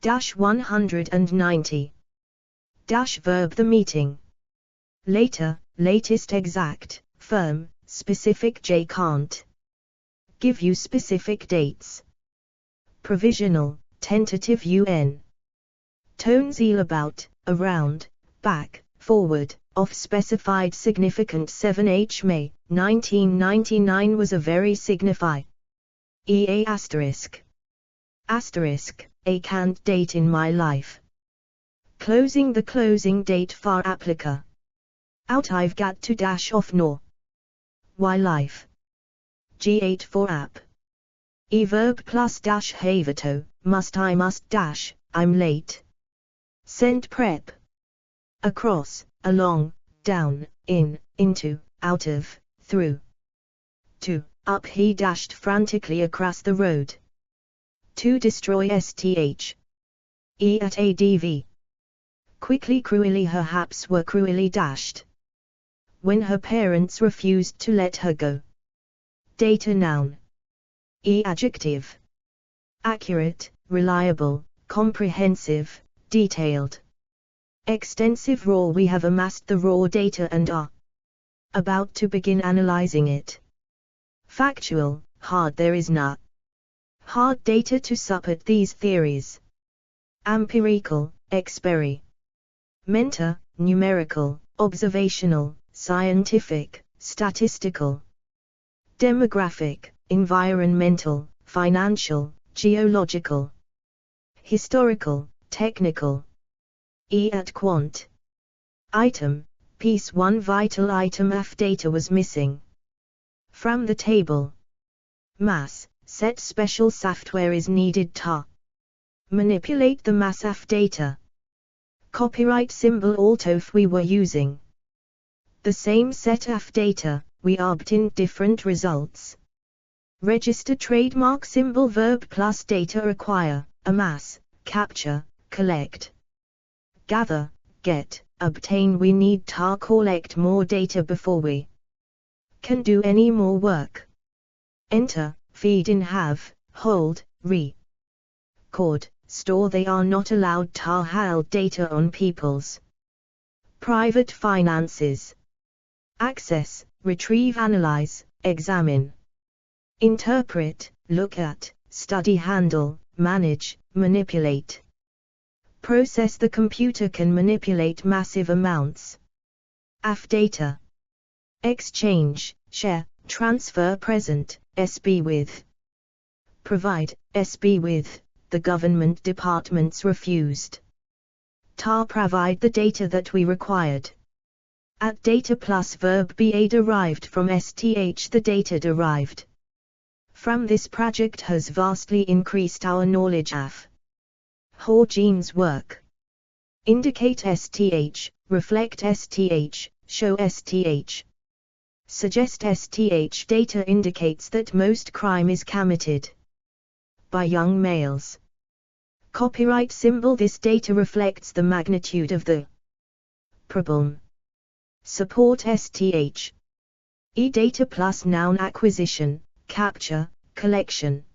190. Verb the meeting. Later, latest exact, firm, specific J can't. Give you specific dates. Provisional, tentative UN. Tones eel about, around, back, forward, off specified significant 7H May, 1999 was a very signify. EA asterisk. Asterisk, a canned date in my life. Closing the closing date far applica. Out I've got to dash off nor. Why life? G8 for app. E verb plus dash haveto, must dash, I'm late. Send prep. Across, along, down, in, into, out of, through. To, up he dashed frantically across the road. To destroy sth. E at adv. Quickly cruelly her haps were cruelly dashed. When her parents refused to let her go. Data noun. E adjective. Accurate, reliable, comprehensive, detailed. Extensive raw. We have amassed the raw data and are about to begin analyzing it. Factual, hard. There is not hard data to support these theories. Empirical, mentor, numerical, observational, scientific, statistical. Demographic, environmental, financial, geological. Historical, technical. E at quant. Item, piece 1 vital item F data was missing. From the table. Mass, set special software is needed to manipulate the mass F data. Copyright symbol alt if we were using the same set F data, we obtained different results. Register trademark symbol verb plus data acquire, amass, capture, collect. Gather, get, obtain. We need to collect more data before we can do any more work. Enter, feed in have, hold, record, store. They are not allowed to hold data on people's private finances. Access, retrieve, analyze, examine. Interpret, look at, study, handle, manage, manipulate. Process. The computer can manipulate massive amounts of data. Exchange, share, transfer. Present, SB with. Provide, SB with. The government departments refused to provide the data that we required. At data plus verb ba derived from sth. The data derived from this project has vastly increased our knowledge of how genes work. Indicate sth, reflect sth, show sth. Suggest sth. Data indicates that most crime is committed by young males. Copyright symbol. This data reflects the magnitude of the problem. Support sth. E data plus noun acquisition, capture, collection.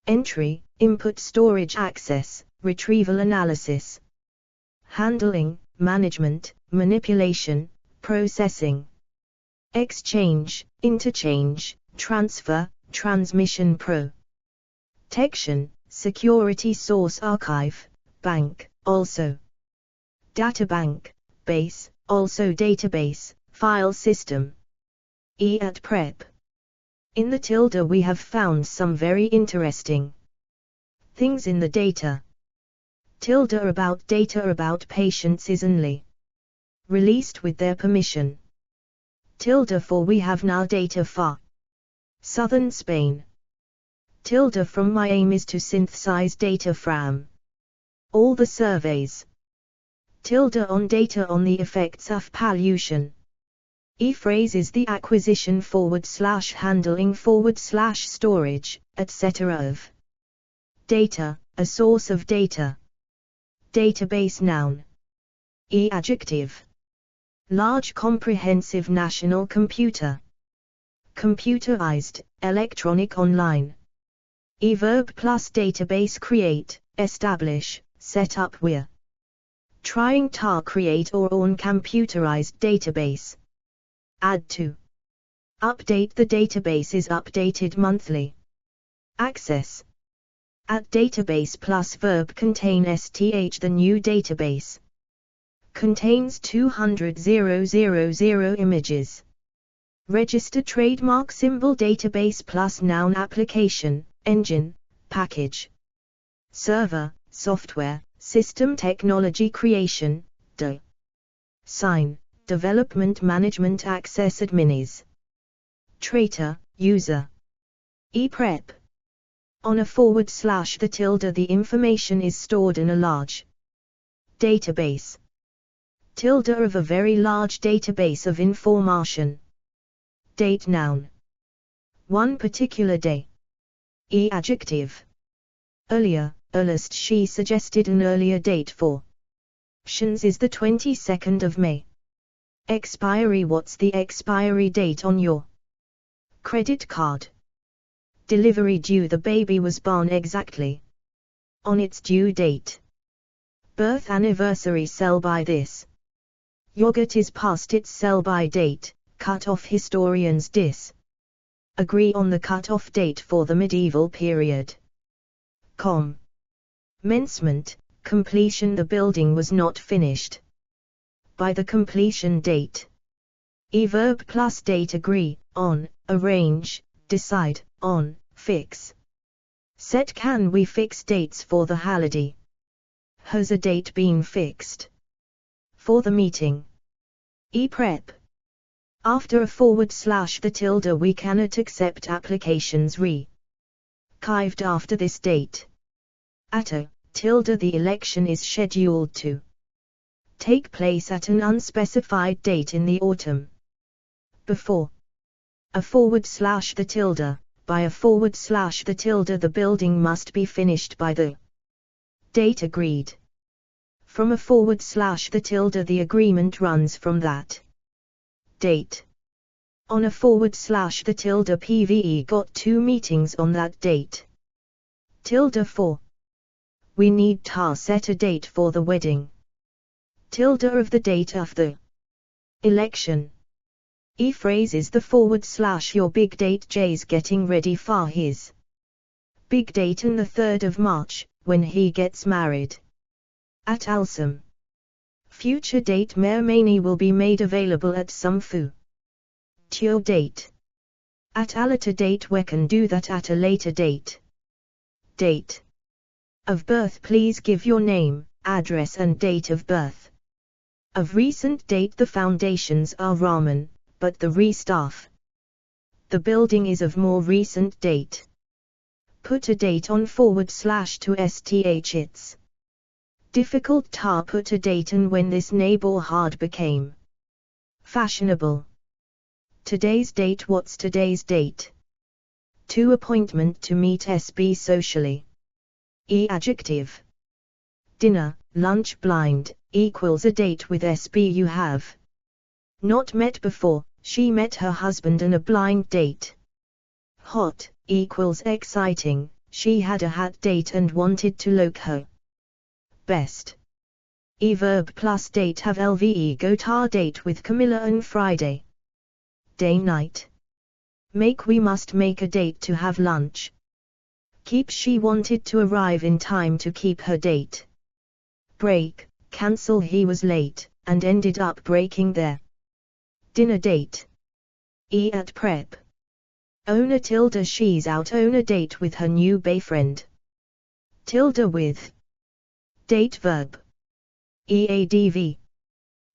Entry, input, storage, access, retrieval, analysis. Handling, management, manipulation, processing. Exchange, interchange, transfer, transmission. Protection, security. Source, archive, bank, also. Databank, base, also database, file system. E at prep. In the tilde we have found some very interesting things in the data. Tilde about data about patients is only released with their permission. Tilde for we have now data for southern Spain. Tilde from my aim is to synthesize data from all the surveys. Tilde on data on the effects of pollution. E phrase is the acquisition / handling / storage, etc. of data, a source of data. Database noun. E adjective. Large comprehensive national computer. Computerized, electronic, online. E verb plus database create, establish, set up we're trying to create our own computerized database. Add to. Update. The database is updated monthly. Access. At database plus verb contain STH. The new database contains 200,000 images. Register trademark symbol database plus noun application, engine, package, server, software, system technology creation, sign, development management access adminis. Traitor, user. ePrep. On a / the information is stored in a large database. Tilde of a very large database of information. Date noun. One particular day. Adjective. Earlier, earliest. She suggested an earlier date for Shins is the 22nd of May. Expiry. What's the expiry date on your credit card? Delivery due. The baby was born exactly on its due date. Birth anniversary. Sell by this. Yogurt is past its sell-by date. Cut-off. Historians agree on the cut-off date for the medieval period. Commencement, completion. The building was not finished by the completion date. Verb plus date. Agree on, arrange, decide on, fix. Set. Can we fix dates for the holiday? Has a date been fixed for the meeting? ePrep. After a / the we cannot accept applications re-chived after this date. At a / the election is scheduled to take place at an unspecified date in the autumn. Before a / the by a / the building must be finished by the date agreed. From a / the agreement runs from that date. On a / the PVE got 2 meetings on that date. For. We need to set a date for the wedding. Of the date of the election. Phrase is the / your big date. Jay's getting ready for his big date on the 3rd of March, when he gets married. At Alsam. Future date. Mermani will be made available at some future date. At a later date. We can do that at a later date. Date of birth. Please give your name, address and date of birth. Of recent date. The foundations are Raman, but the restaff. The building is of more recent date. Put a date on / to STH. It's difficult to put a date on when this neighborhood became fashionable. Today's date. What's today's date? To appointment to meet SB socially. Adjective. Dinner, lunch. Blind, equals a date with SB you have not met before. She met her husband on a blind date. Hot, equals exciting. She had a hat date and wanted to look her best. Verb plus date. Have lve go to date with Camilla on Friday. Day night. Make. We must make a date to have lunch. Keep. She wanted to arrive in time to keep her date. Break, cancel. He was late, and ended up breaking their dinner date. At prep. Own a / she's out on a date with her new boyfriend. With date verb. Eadv.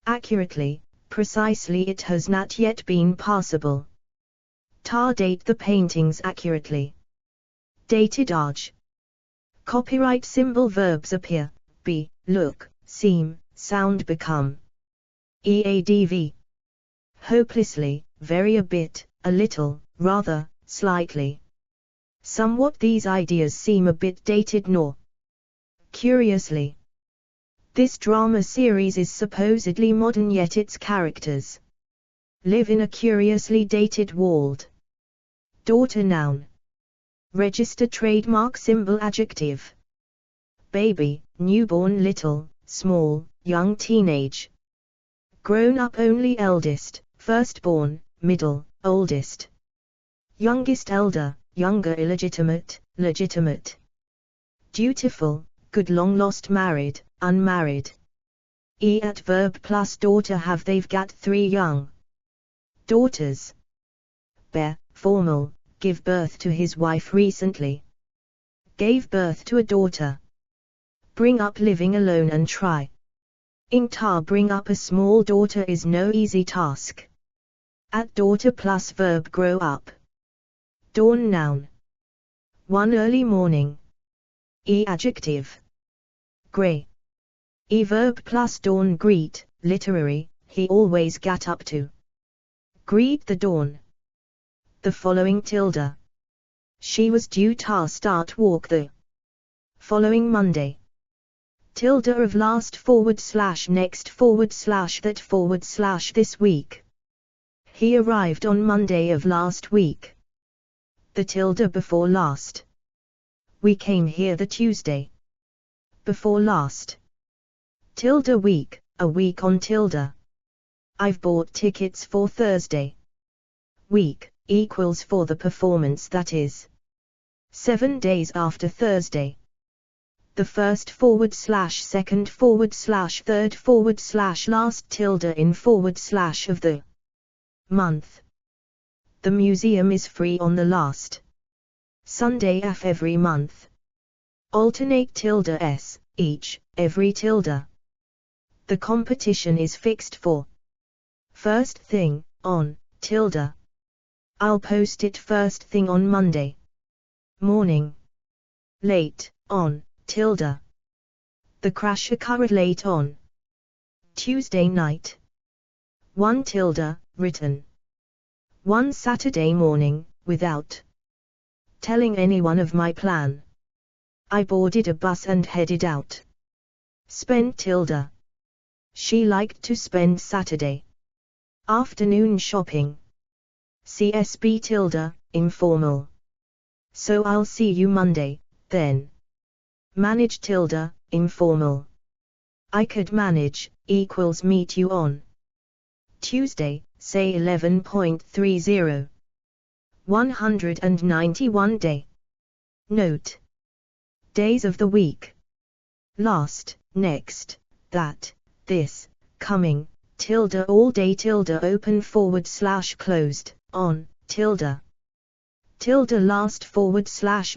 Accurately, precisely. It has not yet been possible to date the paintings accurately. Dated age. Copyright symbol. Verbs appear, be, look, seem, sound. Become. Eadv. Hopelessly, very. A bit, a little, rather, slightly, somewhat. These ideas seem a bit dated. Nor curiously. This drama series is supposedly modern, yet its characters live in a curiously dated world. Daughter noun. Register trademark symbol. Adjective. baby, newborn, little, small, young, teenage. Grown up, only, eldest, firstborn, middle, oldest. Youngest, elder, younger, illegitimate, legitimate. Dutiful, good, long lost, married, unmarried. At verb plus daughter, have, they've got 3 young daughters. Bear, formal, give birth to his wife recently. Gave birth to a daughter. Bring up, living alone and try. Tar, bring up a small daughter is no easy task. At daughter plus verb, grow up. Dawn, noun. 1 early morning. Adjective. Grey. Verb plus dawn, greet, literary, he always got up to greet the dawn. The following tilde. She was due to start walk the following Monday. Tilde of last / next / that / this week. He arrived on Monday of last week. The tilde before last. We came here the Tuesday before last. Tilde week, a week on tilde. I've bought tickets for Thursday. Week equals for the performance, that is 7 days after Thursday. The first / second / third / last tilde in / of the month. The museum is free on the last Sunday of every month. Alternate tilde s, each, every tilde. The competition is fixed for first thing, on, tilde. I'll post it first thing on Monday morning. Late, on, tilde. The crash occurred late on Tuesday night. 1 tilde, written. 1 Saturday morning, without telling anyone of my plan. I boarded a bus and headed out. Spend tilde. She liked to spend Saturday afternoon shopping. CSB tilde, informal. So I'll see you Monday, then. Manage tilde, informal. I could manage, equals meet you on Tuesday, say 11.30. 191 day. Note. Days of the week. Last, next, that, this, coming, tilde, all day, tilde, open / closed, on, tilde. Tilde last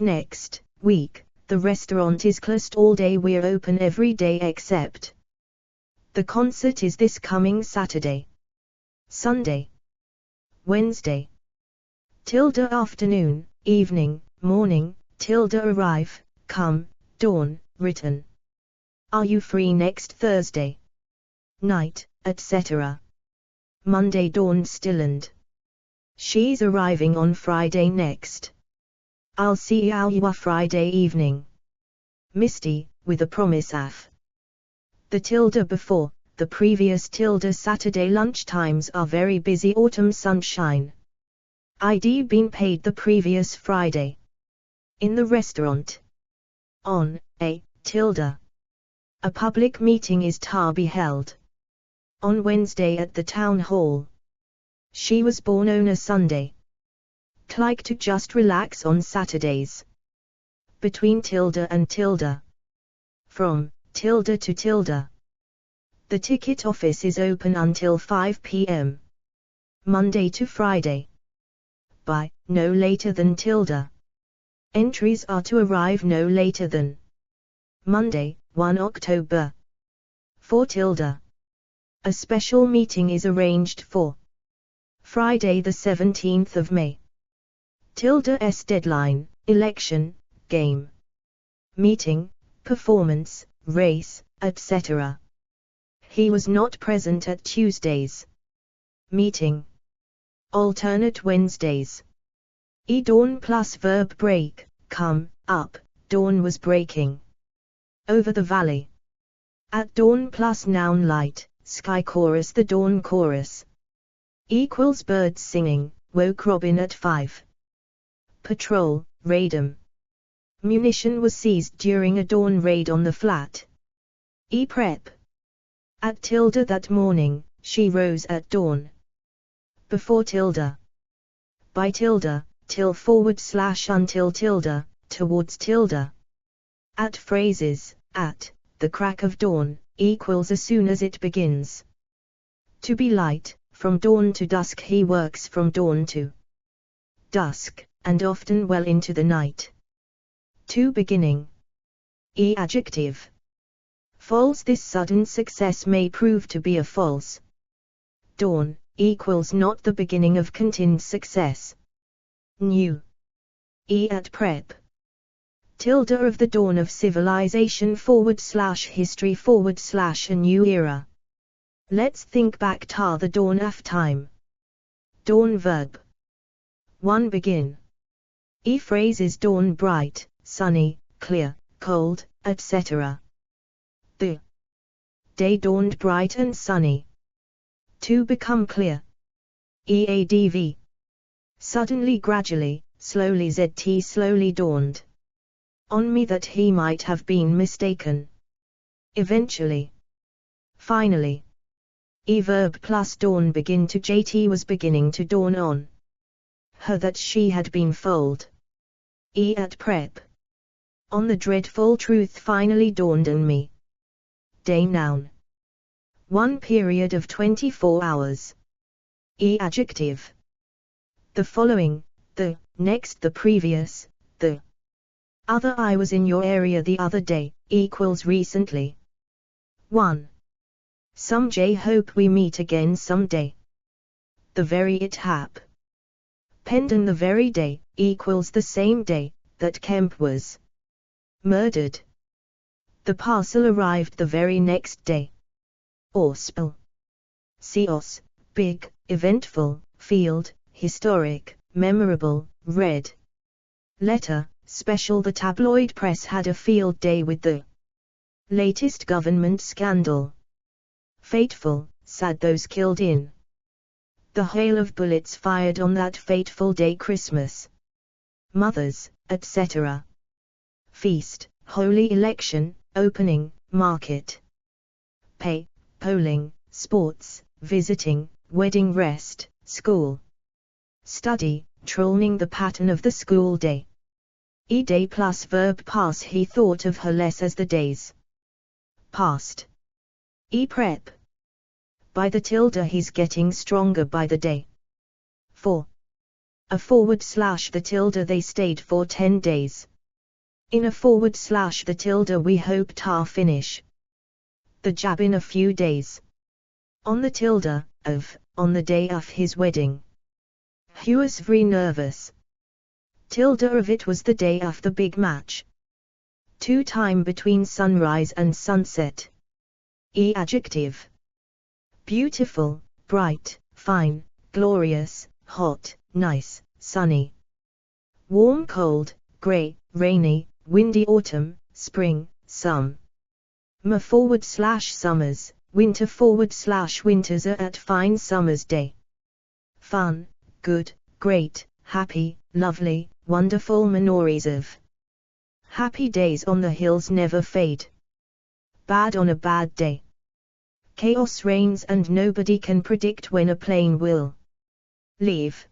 / next, week, the restaurant is closed all day, we're open every day except. The concert is this coming Saturday. Sunday. Wednesday. Tilde afternoon, evening, morning, tilde arrive, come, dawn, written. Are you free next Thursday night, etc. Monday dawn stillend. She's arriving on Friday next. I'll see you Friday evening. Misty, with a promise of. The tilde before, the previous tilde Saturday lunchtimes are very busy, autumn sunshine. I'd been paid the previous Friday. In the restaurant. On, a, tilde. A public meeting is to be held. On Wednesday at the town hall. She was born on a Sunday. Like to just relax on Saturdays. Between tilde and tilde. From, tilde to tilde. The ticket office is open until 5 p.m. Monday to Friday. By, no later than tilde. Entries are to arrive no later than Monday, 1 October. 4 tilde. A special meeting is arranged for Friday the 17th of May. Tilde s deadline, election, game. Meeting, performance, race, etc. He was not present at Tuesday's meeting. Alternate Wednesdays. Dawn plus verb break, come, up, dawn was breaking. Over the valley. At dawn plus noun light, sky chorus, the dawn chorus. Equals birds singing, woke Robin at 5. Patrol, radom. Munition was seized during a dawn raid on the flat. Prep. At tilde that morning, she rose at dawn. Before tilde. By tilde, till / until tilde, towards tilde. At phrases, at, the crack of dawn, equals as soon as it begins. To be light, from dawn to dusk he works from dawn to dusk, and often well into the night. To beginning. Adjective. False. This sudden success may prove to be a false. Dawn, equals not the beginning of continued success. New. At prep. Tilde of the dawn of civilization / history / a new era. Let's think back to the dawn of time. Dawn verb. 1. Begin. Phrase is dawn bright, sunny, clear, cold, etc. The day dawned bright and sunny. To become clear. Adv. Suddenly, gradually, slowly. Zt slowly dawned on me that he might have been mistaken. Eventually. Finally. Verb plus dawn. Begin. To jt was beginning to dawn on her that she had been fooled. At prep. On the dreadful truth finally dawned on me. Day noun. 1 period of 24 hours. Adjective. The following, the, next, the previous, the other. I was in your area the other day, equals recently. 1. Some j hope we meet again someday. The very it hap. Penned on the very day, equals the same day, that Kemp was murdered. The parcel arrived the very next day. Orspel. Seos, big, eventful, field, historic, memorable, red letter, special. The tabloid press had a field day with the latest government scandal. Fateful, sad. Those killed in the hail of bullets fired on that fateful day. Christmas, mothers, etc. Feast, holy election, opening, market. Pay, polling, sports, visiting, wedding. Rest, school. Study, trolling. The pattern of the school day. Day plus verb pass. He thought of her less as the days passed. Prep. By the tilde he's getting stronger by the day. 4. A / the tilde they stayed for 10 days. In a / the tilde we hope to finish the job in a few days. On the tilde, of, on the day of his wedding. He was very nervous. Tilde of it was the day of the big match. 2 time between sunrise and sunset. Adjective. Beautiful, bright, fine, glorious, hot, nice, sunny. Warm, cold, grey, rainy, windy. Autumn, spring, summer. / summers, winter / winters. At fine summer's day. Fun, good, great, happy, lovely, wonderful. Memories of happy days on the hills never fade. Bad on a bad day. Chaos reigns and nobody can predict when a plane will leave.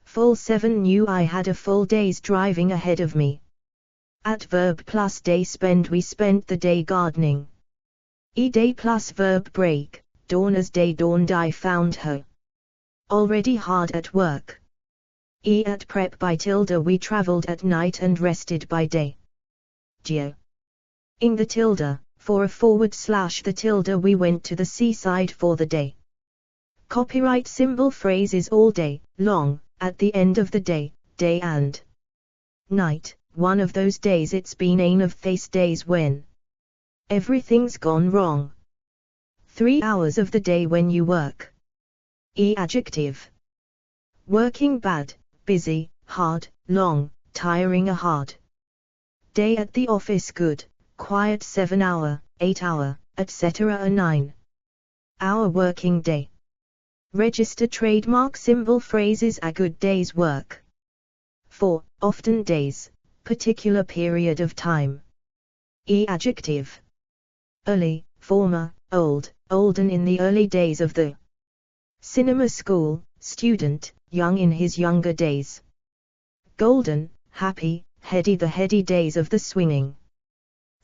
Full 7. Knew I had a full day's driving ahead of me. At verb plus day spend. We spent the day gardening. Day plus verb break. Dawn. As day dawned I found her already hard at work. At prep. By tilde we traveled at night and rested by day. Geo. In the tilde, for a / the tilde we went to the seaside for the day. Copyright symbol. Phrase is all day long, at the end of the day, day and night. One of those days it's been one of these days when everything's gone wrong. 3 hours of the day when you work. Adjective. Working bad, busy, hard, long, tiring. A hard day at the office. Good, quiet. 7 hour, 8 hour, etc. A 9 hour working day. Register trademark symbol. Phrase is a good day's work. 4. Often days, particular period of time. Adjective. Early, former, old, olden in the early days of the cinema school, student, young in his younger days. Golden, happy, heady the heady days of the swinging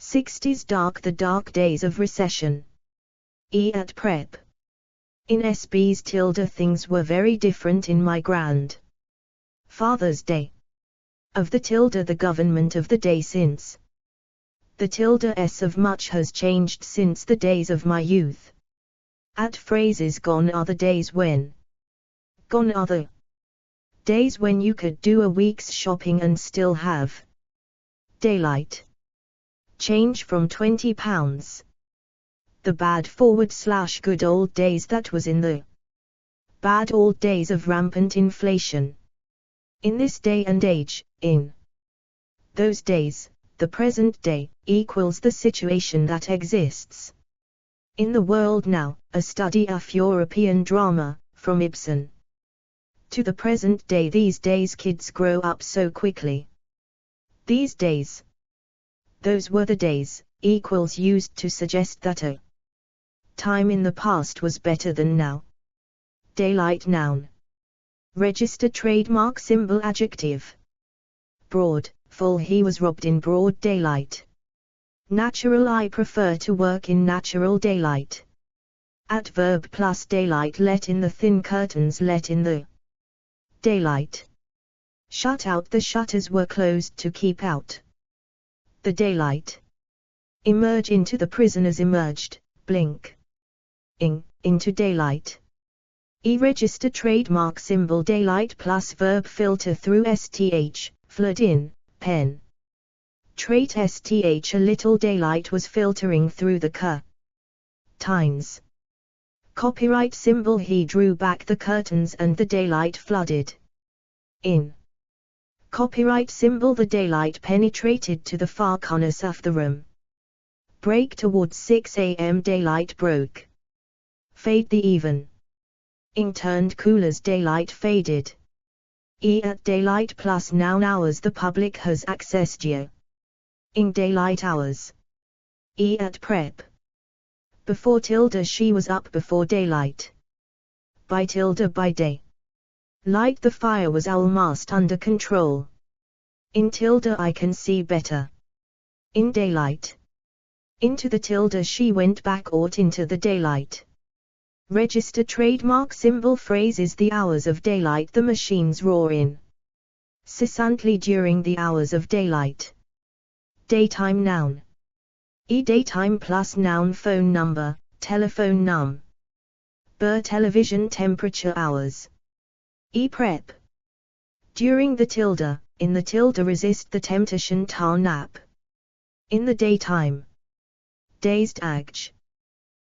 60s, dark the dark days of recession. At prep. In SB's tilde things were very different in my grand Father's day. Of the tilde the government of the day since. The tilde s of much has changed since the days of my youth. At phrases gone are the days when. Gone are the days when you could do a week's shopping and still have daylight. Change from £20. The bad / good old days, that was in the bad old days of rampant inflation. In this day and age, in those days, the present day, equals the situation that exists in the world now. A study of European drama, from Ibsen to the present day. These days kids grow up so quickly. These days. Those were the days, equals used to suggest that a time in the past was better than now. Daylight noun. Register trademark symbol adjective. Broad, full, he was robbed in broad daylight. Natural, I prefer to work in natural daylight. Adverb plus daylight, let in the thin curtains, let in the daylight. Shut out, the shutters were closed to keep out the daylight. Emerge into, the prisoners emerged, blink. Into daylight. Register trademark symbol daylight plus verb filter through STH, flood in, pen. Trait STH, a little daylight was filtering through the curtains. Copyright symbol, he drew back the curtains and the daylight flooded in. Copyright symbol, the daylight penetrated to the far corners of the room. Break, towards 6 a.m. daylight broke. Fade, the even. Turned cool as daylight faded. At daylight plus noun hours, the public has accessed you. In daylight hours. At prep. Before tilde, she was up before daylight. By tilde, by day. Light, the fire was almost under control. In tilde, I can see better. In daylight. Into the tilde, she went back, ought into the daylight. Register trademark symbol phrase is the hours of daylight the machines roar in. Incessantly during the hours of daylight. Daytime noun. Daytime plus noun phone number, telephone num. Television temperature hours. Prep. During the tilde, in the tilde resist the temptation to nap. In the daytime. Dazed age.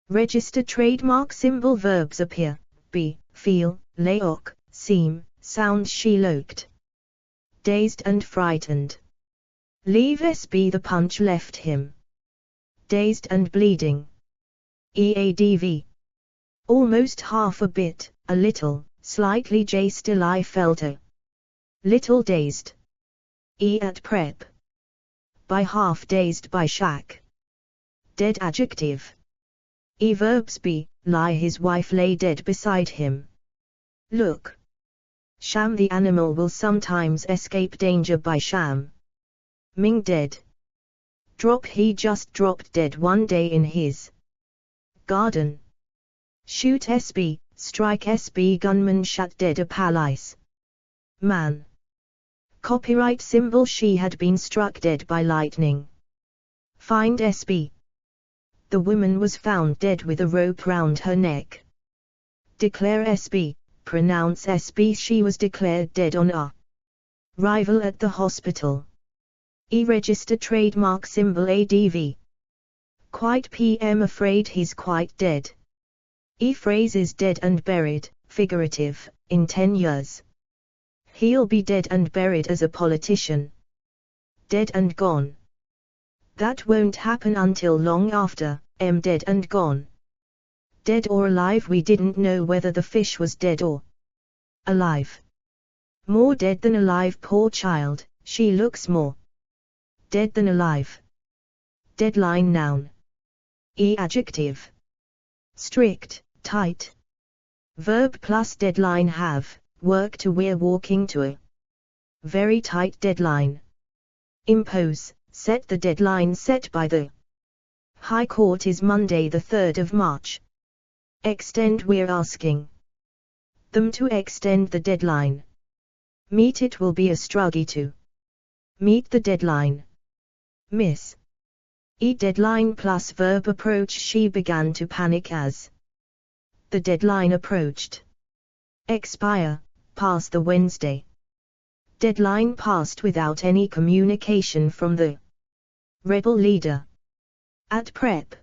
Register trademark symbol verbs appear, be, feel, laok, seem, sound, she looked. Dazed and frightened. Leave SB, the punch left him. Dazed and bleeding. Eadv. Almost half a bit, a little, slightly J still I felt a little dazed. At prep. By half dazed, by shack. Dead adjective. Verbs be, lie, his wife lay dead beside him. Look. Sham, the animal will sometimes escape danger by sham. Ming, dead. Drop, he just dropped dead one day in his garden. Shoot SB, strike SB, gunman shot dead a palace. Man. Copyright symbol, she had been struck dead by lightning. Find SB. The woman was found dead with a rope round her neck. Declare SB, pronounce SB, she was declared dead on arrival at the hospital. Register trademark symbol ADV. Quite PM, afraid he's quite dead. Phrase is dead and buried, figurative, in 10 years. He'll be dead and buried as a politician. Dead and gone. That won't happen until long after, dead and gone. Dead or alive, we didn't know whether the fish was dead or alive. More dead than alive, poor child, she looks more dead than alive. Deadline noun. Adjective. Strict, tight. Verb plus deadline have, work to we're walking to a. Very tight deadline. Impose, set the deadline set by the High Court is Monday the 3rd of March. Extend we're asking them to extend the deadline. Meet it will be a struggle to meet the deadline. Miss. Deadline plus verb approach. She began to panic as the deadline approached. Expire, pass the Wednesday. Deadline passed without any communication from the rebel leader. At prep.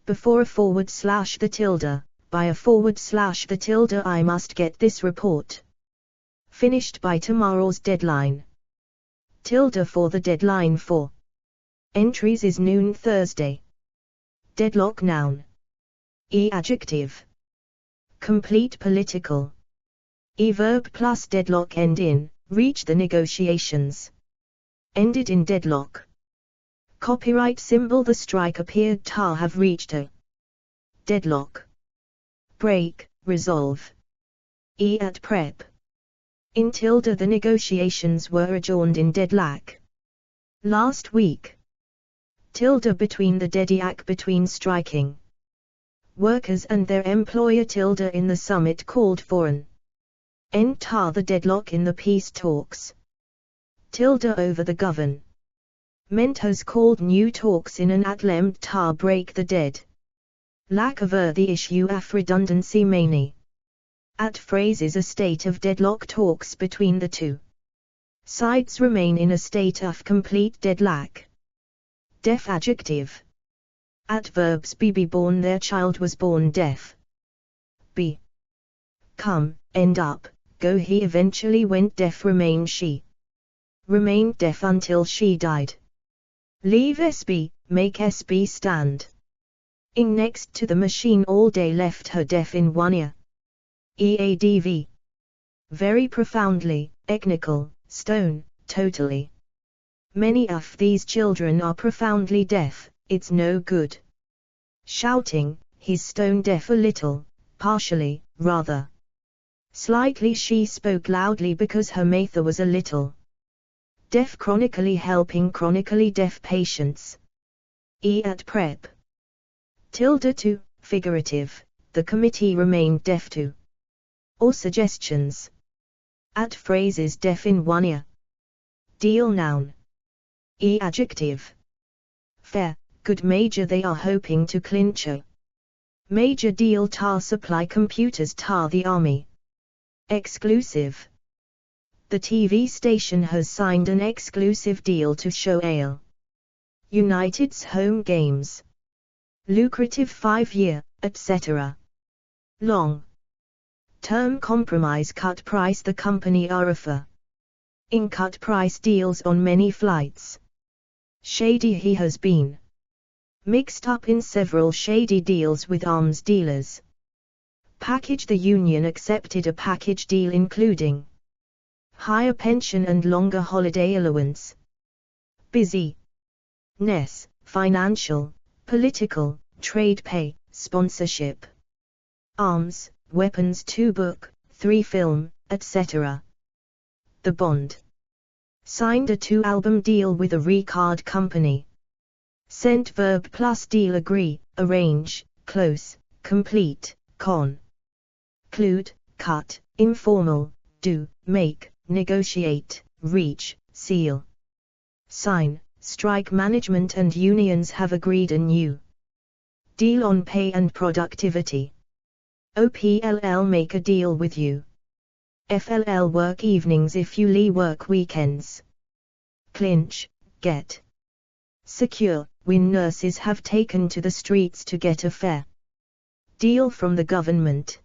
Before a / the tilde, by a / the tilde I must get this report finished by tomorrow's deadline. Tilde for the deadline for entries is noon Thursday. Deadlock noun. Adjective. Complete political. Verb plus deadlock end in, reach the negotiations. Ended in deadlock. Copyright symbol. The strike appeared to have reached a deadlock. Break, resolve. At prep. In tilde the negotiations were adjourned in deadlock. Last week. Tilde between the deadlock between striking workers and their employer. Tilde in the summit called for an end to the deadlock in the peace talks. Tilde over the government has called new talks in an attempt to break the deadlock over the issue of redundancy money. At phrases a state of deadlock. Talks between the two sides remain in a state of complete deadlock. Deaf adjective. At verbs be born their child was born deaf. Be. Come, end up, go he eventually went deaf. Remain she remained deaf until she died. Leave SB, make SB stand. In next to the machine all day left her deaf in one ear. EADV. Very profoundly, echnical, stone, totally. Many of these children are profoundly deaf, it's no good shouting, he's stone deaf a little, partially, rather. Slightly she spoke loudly because her mother was a little deaf. Chronically helping chronically deaf patients. At prep. Tilde to, figurative, the committee remained deaf to all suggestions. At phrases deaf in one ear. Deal noun. Adjective. Fair, good major. They are hoping to clinch a major deal to supply computers to the army. Exclusive. The TV station has signed an exclusive deal to show AL United's home games. Lucrative 5-year, etc. Long term compromise cut price. The company are offer in cut price deals on many flights. Shady. He has been mixed up in several shady deals with arms dealers. Package. The union accepted a package deal including higher pension and longer holiday allowance. Busy. Ness, financial, political, trade pay, sponsorship. Arms, weapons 2 book, 3 film, etc. The Bond. Signed a 2-album deal with a record company. Sent verb plus deal agree, arrange, close, complete, conclude, cut, informal, do, make, negotiate, reach, seal. Sign, strike. Management and unions have agreed a new deal on pay and productivity. OPLL make a deal with you. FLL work evenings if you work weekends. Clinch, get. Secure, when nurses have taken to the streets to get a fair deal from the government.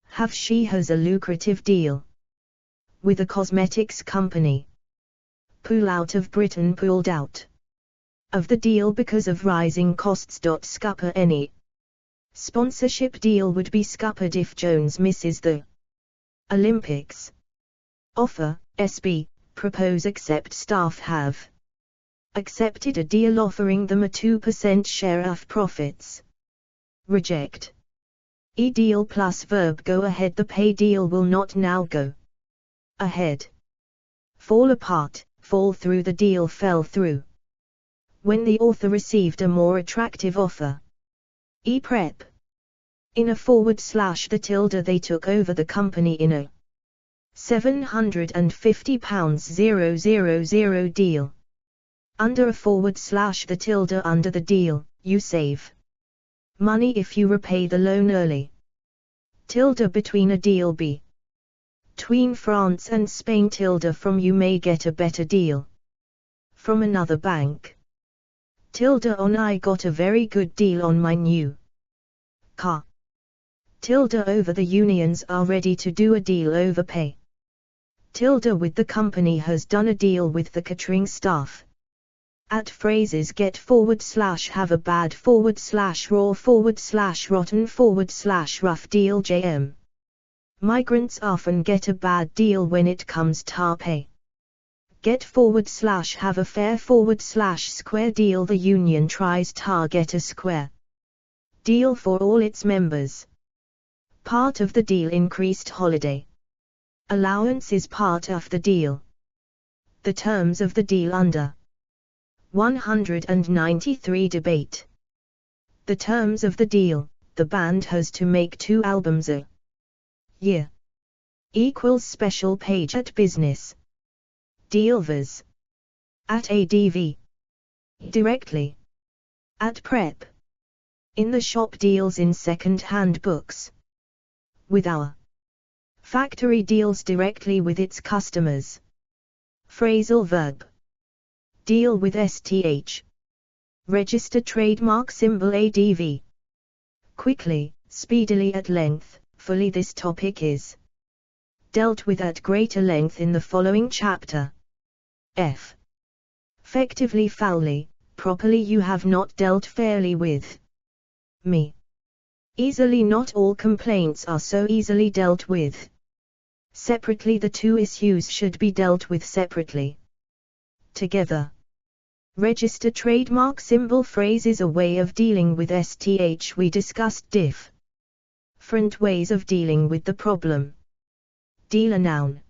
Have she has a lucrative deal with a cosmetics company. Pull out of Britain. Pulled out of the deal because of rising costs. Scupper. Any sponsorship deal would be scuppered if Jones misses the Olympics. Offer, SB, propose accept. Staff have accepted a deal offering them a 2% share of profits. Reject. E deal plus verb go ahead. The pay deal will not now go ahead. Fall apart, fall through. The deal fell through. When the author received a more attractive offer. E prep. In a / the tilde they took over the company in a £750,000 deal. Under a / the tilde under the deal, you save money if you repay the loan early. Tilde between a deal between France and Spain. Tilde from you may get a better deal from another bank. Tilde on I got a very good deal on my new car. Tilde over the unions are ready to do a deal over pay. Tilde with the company has done a deal with the catering staff. At phrases get / have a bad / raw / rotten / rough deal. JM. Migrants often get a bad deal when it comes to pay. Get / have a fair / square deal. The union tries to get a square deal for all its members. Part of the deal increased holiday allowance is part of the deal. The terms of the deal under 193 debate. The terms of the deal: the band has to make 2 albums a year. Equals special page at business. Deal was at ADV. Directly. At prep. In the shop. Deals in second-hand books. With our factory. Deals directly with its customers. Phrasal verb. Deal with STH. Register trademark symbol ADV. Quickly, speedily, at length, fully. This topic is dealt with at greater length in the following chapter. F. Effectively, foully, properly. You have not dealt fairly with me. Easily. Not all complaints are so easily dealt with. Separately. The 2 issues should be dealt with separately. Together. Register trademark symbol phrase is a way of dealing with STH. We discussed different ways of dealing with the problem. Dealer noun.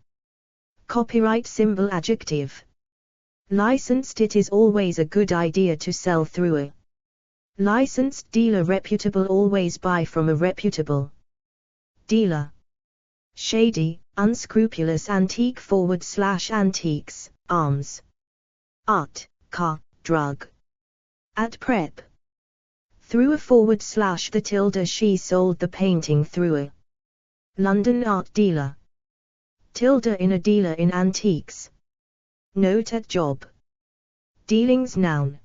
Copyright symbol adjective. Licensed. It is always a good idea to sell through a licensed dealer. Reputable. Always buy from a reputable dealer. Shady, unscrupulous. Antique / antiques, arms, art, car, drug. At prep. Through a / the tilde. She sold the painting through a London art dealer. Tilde in a dealer in antiques. Note at job. Dealings noun.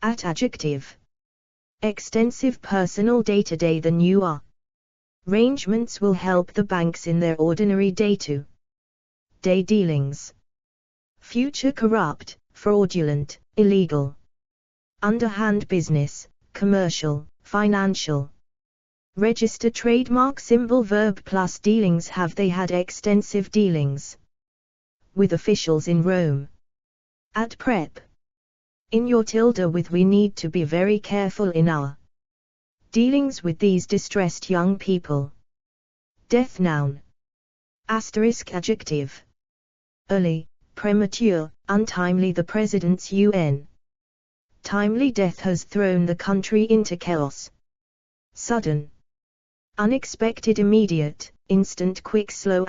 At adjective. Extensive personal day-to-day. The new arrangements will help the banks in their ordinary day-to-day dealings. Future corrupt, fraudulent, illegal. Underhand business, commercial, financial. Register trademark symbol verb plus dealings. Have they had extensive dealings with officials in Rome? At prep. In your tilde with. We need to be very careful in our dealings with these distressed young people. Death noun. Asterisk adjective. Early, premature, untimely. The president's UN timely death has thrown the country into chaos. Sudden. Unexpected, immediate, instant, quick, slow.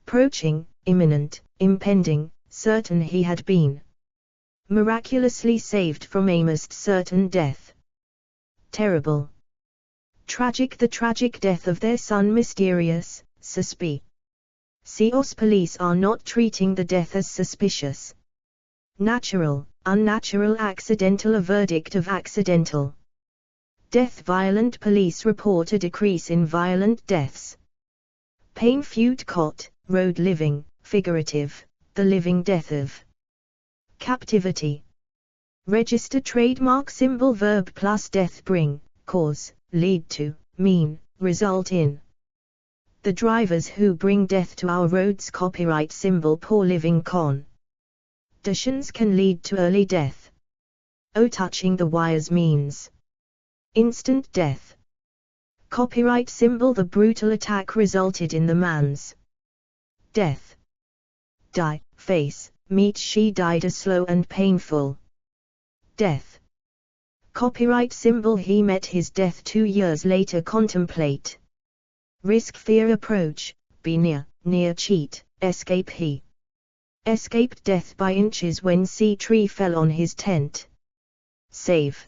Approaching, imminent, impending, certain. He had been miraculously saved from a most certain death. Terrible. Tragic. The tragic death of their son. Mysterious, suspicious. Police are not treating the death as suspicious. Natural, unnatural. Accidental. A verdict of accidental death. Violent. Police report a decrease in violent deaths. Pain. Feud. Cot, road. Living, figurative, the living death of. Captivity. Register trademark symbol verb plus death. Bring, cause, lead to, mean, result in. The drivers who bring death to our roads. Copyright symbol. Poor living con. Dishons can lead to early death. Touching the wires means instant death. Copyright symbol. The brutal attack resulted in the man's death. Die, face, meet. She died a slow and painful death. Copyright symbol. He met his death 2 years later. Contemplate. Risk, fear, approach, be near, cheat, escape. He escaped death by inches when sea tree fell on his tent. Save.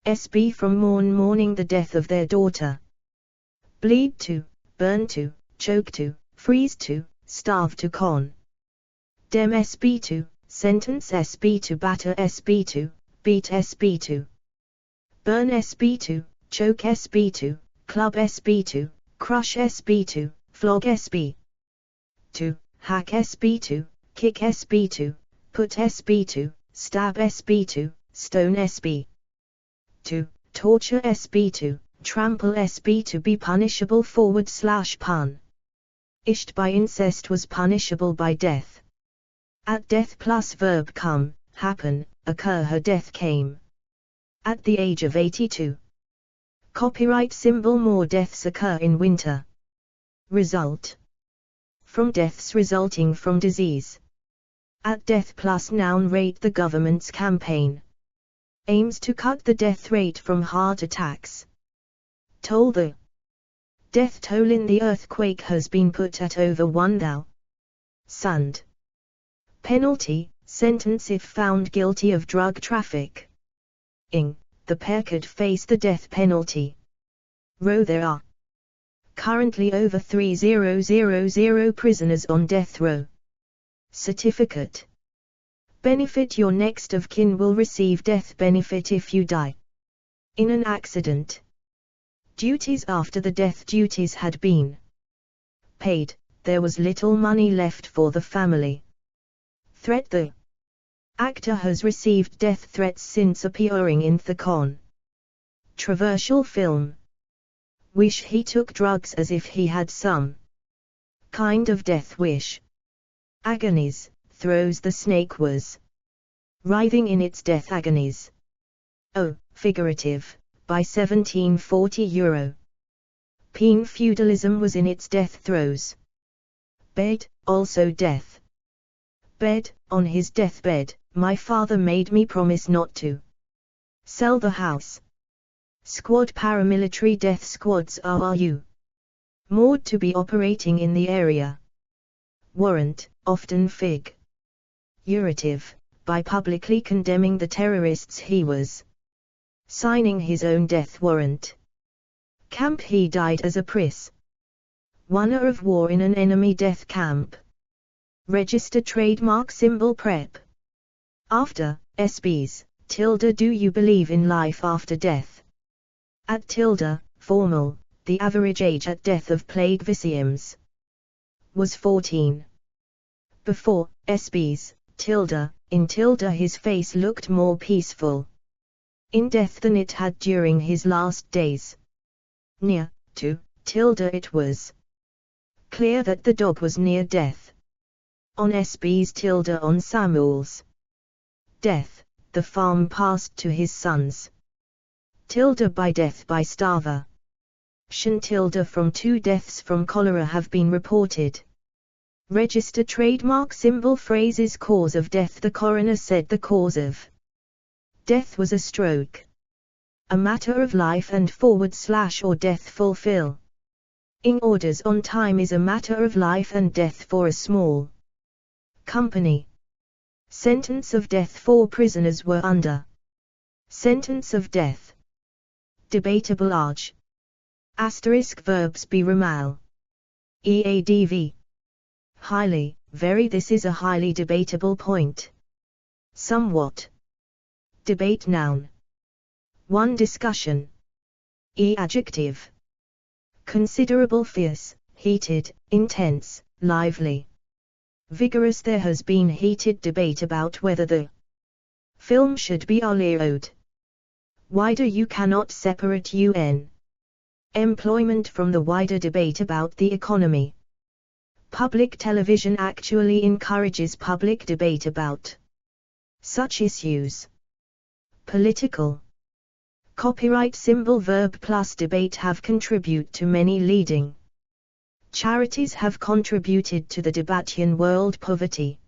SB from mourning the death of their daughter. Bleed to, burn to, choke to, freeze to, starve to. Con. Dem. SB to, sentence. SB to, batter. SB to, beat. SB to, burn. SB to, choke. SB to, club. SB to, crush. SB to, flog. SB to, hack. SB to, kick. SB to, put. SB to, stab. SB to, stone. SB to, torture. SB to, trample. SB to, be punishable. / pun. Ished by incest was punishable by death. At death plus verb come, happen, occur. Her death came at the age of 82. Copyright symbol. More deaths occur in winter. Result. From deaths resulting from disease. At death plus noun. Rate. The government's campaign aims to cut the death rate from heart attacks. Toll. The death toll in the earthquake has been put at over 1,000. Penalty, sentence if found guilty of drug traffic. The pair could face the death penalty. Row. There are currently over 3,000 prisoners on death row. Certificate. Benefit. Your next of kin will receive death benefit if you die in an accident. Duties. After the death duties had been paid, there was little money left for the family. Threat. The actor has received death threats since appearing in the controversial film. Wish he took drugs as if he had some kind of death wish. Agonies. Throws. The snake was writhing in its death agonies. Figurative. By 1740 Euro. Peen. Feudalism was in its death throes. Bed, also death. Bed. On his deathbed, my father made me promise not to sell the house. Squad. Paramilitary. Death squads are moored to be operating in the area. Warrant, often figurative, by publicly condemning the terrorists he was signing his own death warrant. Camp. He died as a prisoner of war in an enemy death camp. Register. Trademark symbol. Prep. After, SBs, tilde. Do you believe in life after death? At tilde, formal. The average age at death of plague victims was 14. Before, SBs, tilde, in tilde. His face looked more peaceful in death than it had during his last days. Near, to, tilde. It was clear that the dog was near death. On SBs, tilde. On Samuel's death, the farm passed to his sons. Tilde. By death by starvation. Tilde. From 2 deaths from cholera have been reported. Register. Trademark symbol. Phrases. Cause of death. The coroner said the cause of death was a stroke. A matter of life and forward / or death. Fulfill. In orders on time is a matter of life and death for a small company. Sentence of death. 4 prisoners were under sentence of death. Debatable. Large. Asterisk. Verbs. Be. Remal. Eadv. Highly, very. This is a highly debatable point. Somewhat. Debate. Noun. 1. Discussion. Adjective. Considerable. Fierce, heated, intense, lively. Vigorous. There has been heated debate about whether the film should be allowed. Wider. You cannot separate employment from the wider debate about the economy. Public television actually encourages public debate about Such issues. Political. Copyright symbol verb plus debate have contributed to many leading charities have contributed to the debatian world poverty.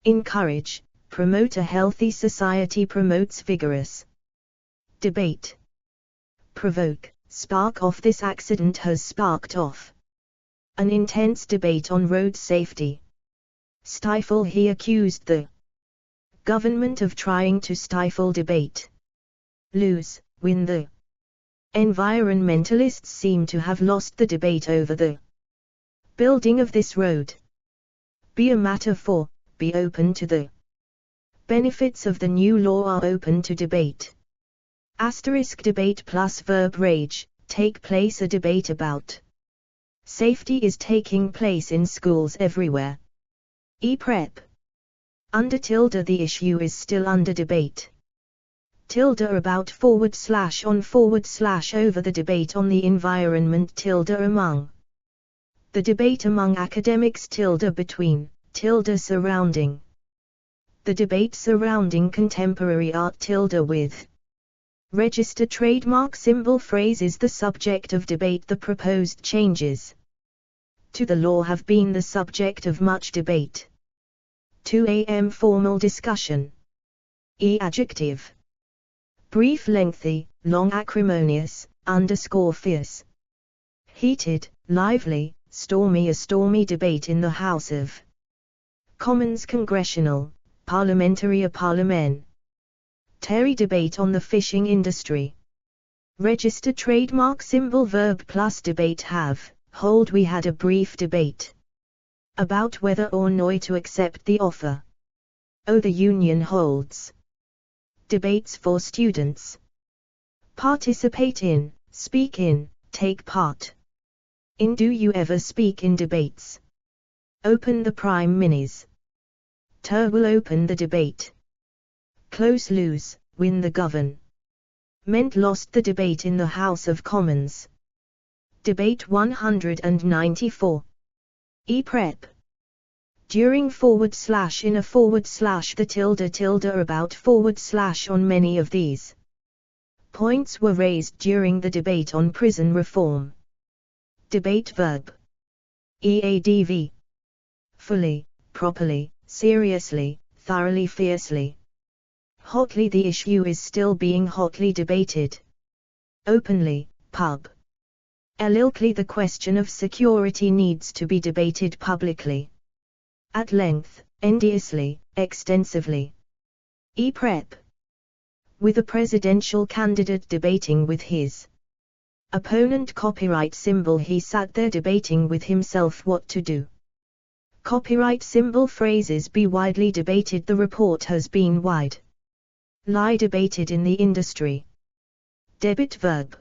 Encourage, promote a healthy society promotes vigorous debate. Provoke, spark off this accident has sparked off an intense debate on road safety. Stifle he accused the government of trying to stifle debate. Lose, win the environmentalists seem to have lost the debate over the building of this road. Be a matter for, be open to the benefits of the new law are open to debate. Asterisk debate plus verb rage, take place a debate about safety is taking place in schools everywhere. E-prep. Under tilde the issue is still under debate. Tilde about / on / over the debate on the environment tilde among. The debate among academics tilde between, tilde surrounding. The debate surrounding contemporary art tilde with. Register trademark symbol phrase is the subject of debate. The proposed changes to the law have been the subject of much debate. 2 a.m. formal discussion. E adjective. Brief lengthy, long acrimonious, fierce. Heated, lively, stormy a stormy debate in the House of Commons congressional, parliamentary a parliamentary debate on the fishing industry. Register trademark symbol verb plus debate have, hold we had a brief debate about whether or not to accept the offer. Oh the union holds debates for students. Participate in, speak in, take part in. Do you ever speak in debates? Open the prime minis. Will open the debate. Close lose, win the govern. Meant lost the debate in the House of Commons. Debate 194. E-prep. During / in a / the tilde about / on many of these points were raised during the debate on prison reform. Debate verb. EADV. Fully, properly, seriously, thoroughly, fiercely. Hotly the issue is still being hotly debated. Openly, pub. Ilkely the question of security needs to be debated publicly. At length, endlessly, extensively. E-prep. With a presidential candidate debating with his opponent copyright symbol he sat there debating with himself what to do. Copyright symbol phrases be widely debated. The report has been widely debated in the industry. Debit verb.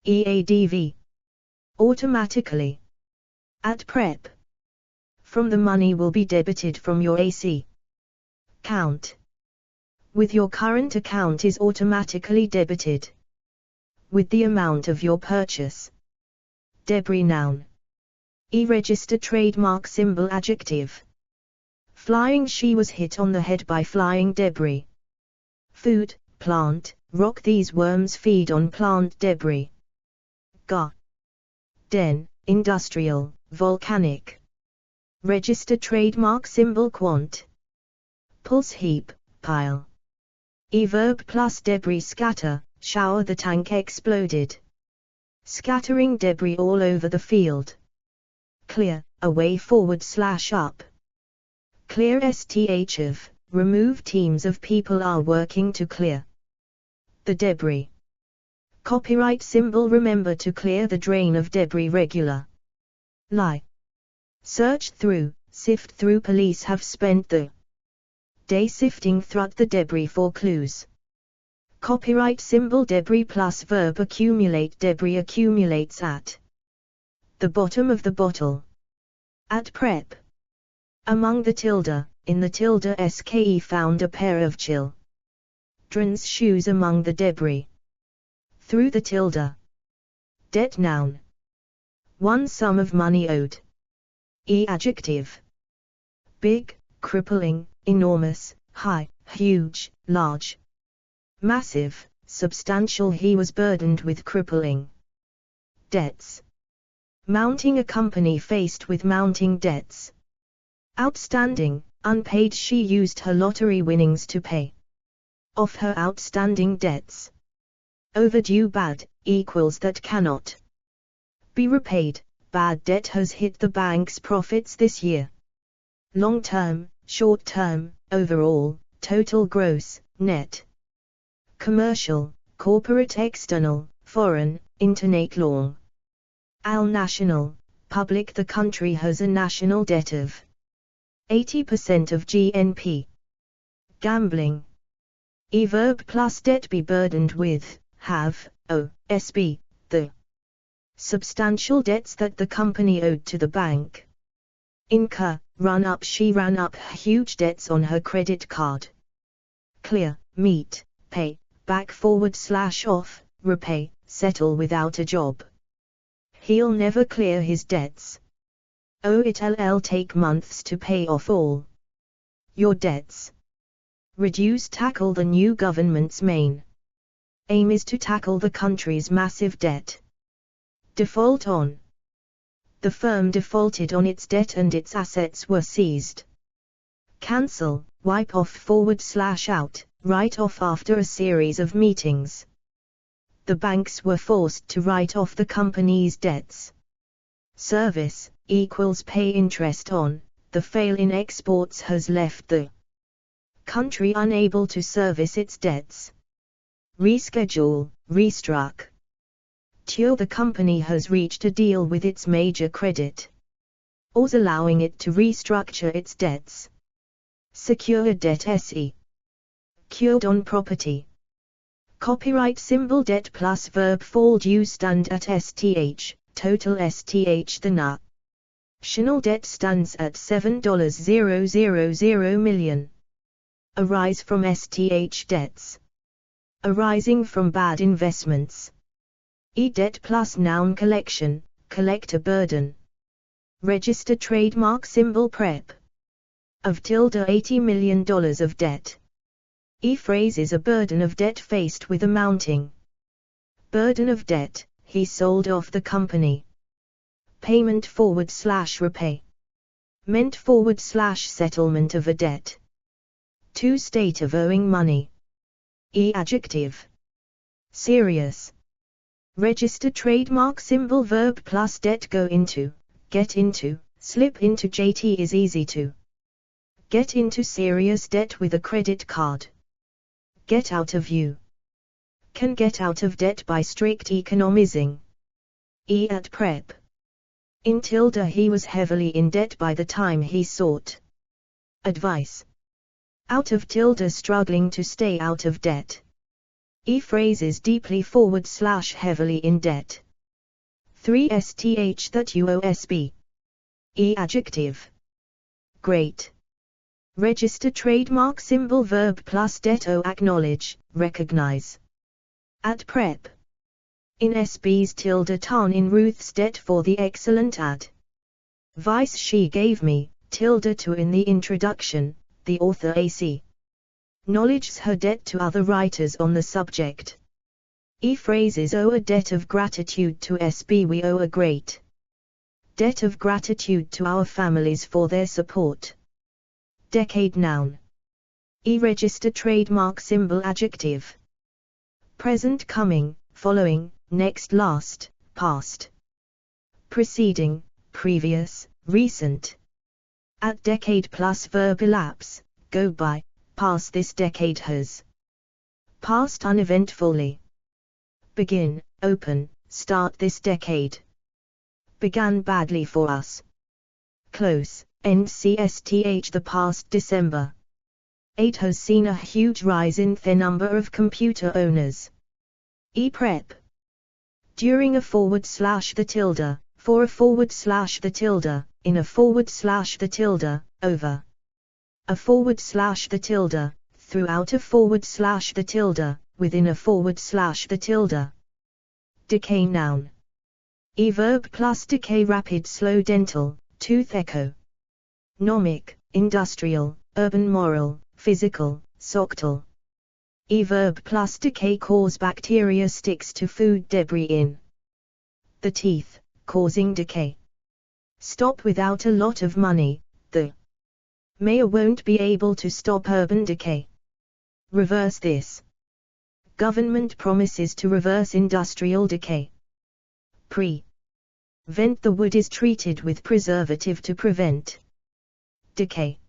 EADV. Automatically. At prep. From the money will be debited from your AC account. With your current account is automatically debited. With the amount of your purchase. Debris noun. E-register trademark symbol adjective. Flying she was hit on the head by flying debris. Food, plant, rock these worms feed on plant debris. Den, industrial, volcanic. Register trademark symbol quant. Pulse heap, pile. E-verb plus debris scatter, shower the tank exploded. Scattering debris all over the field. Clear, away / up. Clear sth of, remove teams of people are working to clear the debris. Copyright symbol remember to clear the drain of debris regular. Lie. Search through, sift through police have spent the day sifting through the debris for clues. Copyright symbol debris plus verb accumulate debris accumulates at the bottom of the bottle. At prep. Among the tilde, in the tilde ske found a pair of children's shoes among the debris. Through the tilde. Debt noun. One sum of money owed. E adjective. Big, crippling, enormous, high, huge, large, massive, substantial. He was burdened with crippling debts. Mounting, a company faced with mounting debts. Outstanding, unpaid. She used her lottery winnings to pay off her outstanding debts. Overdue, bad, equals that cannot be repaid. Bad debt has hit the bank's profits this year. Long term, short term, overall, total, gross, net. Commercial, corporate, external, foreign, internet. Long. Al national, public. The country has a national debt of 80% of GNP. Gambling. Verb plus debt, be burdened with, have, OSB, the substantial debts that the company owed to the bank. Incur, run up. She ran up huge debts on her credit card. Clear, meet, pay, back, /off, repay, settle. Without a job, he'll never clear his debts. It'll take months to pay off all your debts. Reduce, tackle. The new government's main aim is to tackle the country's massive debt. Default on. The firm defaulted on its debt and its assets were seized. Cancel, wipe off, /out, write off. After a series of meetings, the banks were forced to write off the company's debts. Service, equals pay interest on. The fail in exports has left the country unable to service its debts. Reschedule, restruck. The company has reached a deal with its major creditors, allowing it to restructure its debts. Secure debt, se. Cured on property. Copyright symbol, debt plus verb, fall due, stand at STH, total STH. The national debt stands at $7,000 million. Arise from STH debts. Arising from bad investments. Debt plus noun, collection, collect, a burden. Register trademark symbol, prep. Of $80 million of debt. Phrase is a burden of debt faced with a mounting burden of debt. He sold off the company. Payment / repay. Meant / settlement of a debt. To state of owing money. Adjective. Serious. Register trademark symbol, verb plus debt, go into, get into, slip into. JT is easy to get into serious debt with a credit card. Get out of. You can get out of debt by strict economizing. At prep. In tilde, he was heavily in debt by the time he sought advice. Out of tilde, struggling to stay out of debt. Phrase is deeply / heavily in debt. 3 STH that UOSB. Adjective. Great. Register trademark symbol, verb plus debt, acknowledge, recognize. At prep. In SB's tilde, tarn in Ruth's debt for the excellent advice she gave me, tilde to in the introduction, the author AC. Acknowledges her debt to other writers on the subject. Phrases owe a debt of gratitude to SB. We owe a great debt of gratitude to our families for their support. Decade, noun. Register trademark symbol, adjective. Present, coming, following, next, last, past. Preceding, previous, recent. At decade plus verb, elapse, go by. Past, this decade has passed uneventfully. Begin, open, start. This decade began badly for us. Close, NCSTH. The past December 8 has seen a huge rise in the number of computer owners. Prep. During a / the tilde, for a / the tilde, in a / the tilde, over. A / the tilde, throughout a / the tilde, within a / the tilde. Decay, noun. Verb plus decay, rapid, slow, dental, tooth, echo. Nomic, industrial, urban, moral, physical, Soctal. Verb plus decay cause bacteria sticks to food debris in the teeth, causing decay. Stop without a lot of money, the mayor won't be able to stop urban decay. Reverse this. Government promises to reverse industrial decay. Prevent the wood is treated with preservative to prevent decay.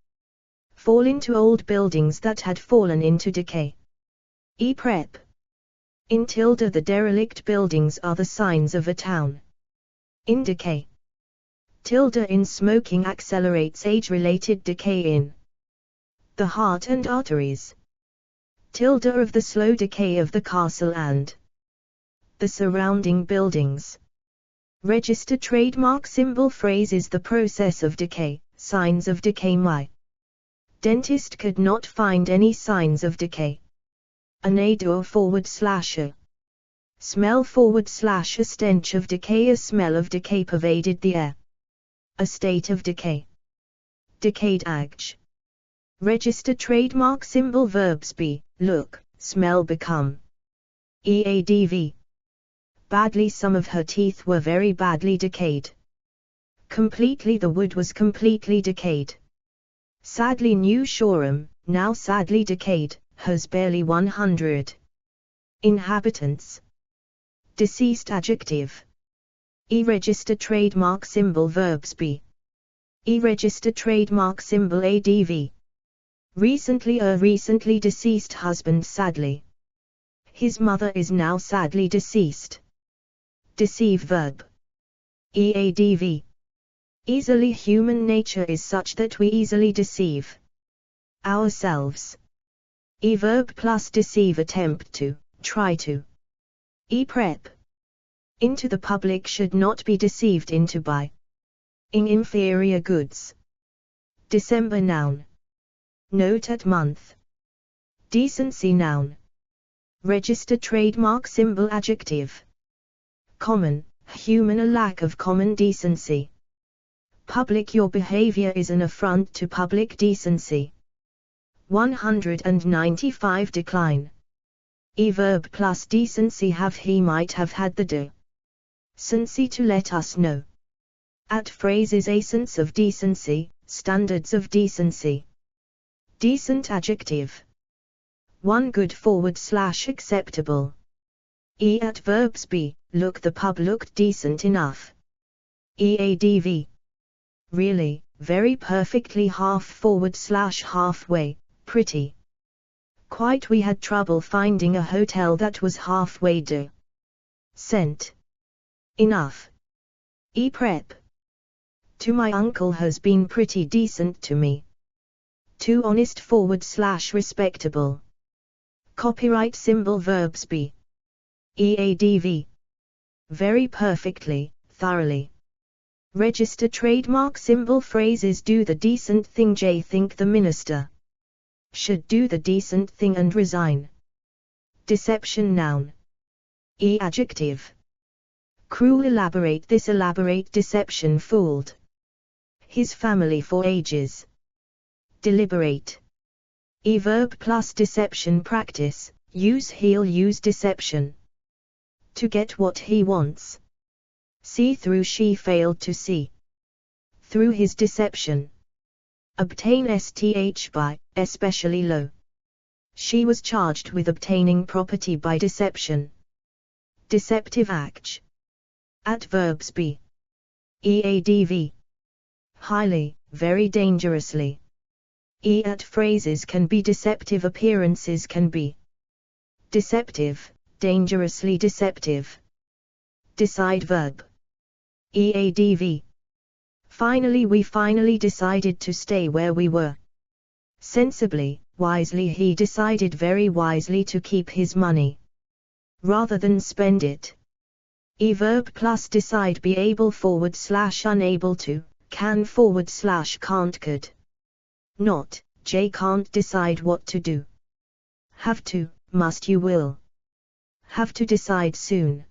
Fall into old buildings that had fallen into decay. Prep. In tilde the derelict buildings are the signs of a town in decay. Tilde in smoking accelerates age-related decay in the heart and arteries. Tilde of the slow decay of the castle and the surrounding buildings. Register trademark symbol phrase is the process of decay, signs of decay. My dentist could not find any signs of decay. An odor / smell / a stench of decay. A smell of decay pervaded the air. A state of decay. Decayed age. Register trademark symbol verbs be, look, smell, become. EADV. Badly, some of her teeth were very badly decayed. Completely, the wood was completely decayed. Sadly, new showroom, now sadly decayed, has barely 100 inhabitants. Deceased adjective. Register trademark symbol verbs be. Register trademark symbol ADV. Recently, a recently deceased husband sadly. His mother is now sadly deceased. Deceive verb. EADV. Easily, human nature is such that we easily deceive ourselves. Verb plus deceive, attempt to, try to. Prep. Into the public should not be deceived into by ing inferior goods. December noun. Note at month. Decency noun. Register trademark symbol adjective. Common, human, a lack of common decency. Public, your behavior is an affront to public decency. 195 decline. Verb plus decency, have, he might have had the decency to let us know. At phrase is a sense of decency, standards of decency. Decent adjective. One good / acceptable. At verbs be, look, the pub looked decent enough. EADV. Really, very, perfectly, half / halfway, pretty. Quite, we had trouble finding a hotel that was halfway decent enough. Prep. To, my uncle has been pretty decent to me. Too honest / respectable. Copyright symbol verbs be. EADV. Very, perfectly, thoroughly. Register trademark symbol phrases do the decent thing. Think the minister should do the decent thing and resign. Deception noun. Adjective. Cruel, elaborate, this elaborate deception fooled his family for ages. Deliberate. Verb plus deception, practice, use, he'll use deception to get what he wants. See through, she failed to see through his deception. Obtain by, especially low. She was charged with obtaining property by deception. Deceptive act. At verbs be. EADV. Highly, very dangerously. At phrases can be deceptive, appearances can be deceptive, dangerously deceptive. Decide verb. EADV. Finally, we finally decided to stay where we were. Sensibly, wisely, he decided very wisely to keep his money rather than spend it. Verb plus decide, be able / unable to, can / can't, could not, can't decide what to do. Have to, must, you will have to decide soon.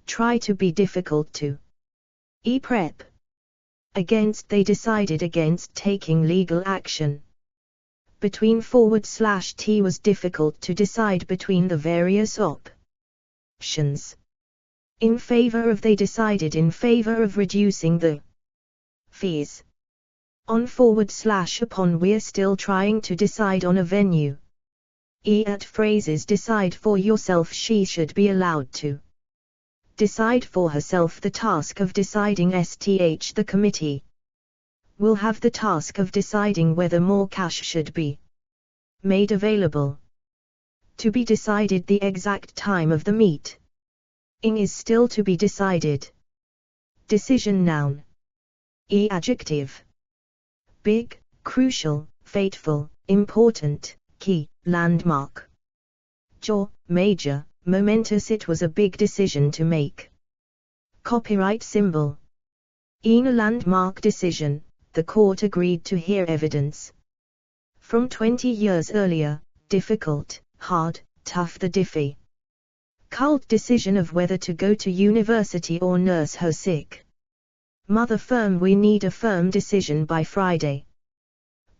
Try to, be difficult to. Prep. Against, they decided against taking legal action. between /t was difficult to decide between the various options. In favor of they decided in favor of reducing the fees. On /upon we're still trying to decide on a venue. At phrases decide for yourself she should be allowed to decide for herself the task of deciding the committee will have the task of deciding whether more cash should be made available. To be decided the exact time of the meeting is still to be decided. Decision noun. Adjective. Big, crucial, fateful, important, key, landmark. Major, momentous. It was a big decision to make. Copyright symbol. In a landmark decision, the court agreed to hear evidence from 20 years earlier, difficult, hard, tough. The difficult decision of whether to go to university or nurse her sick mother. Firm. We need a firm decision by Friday.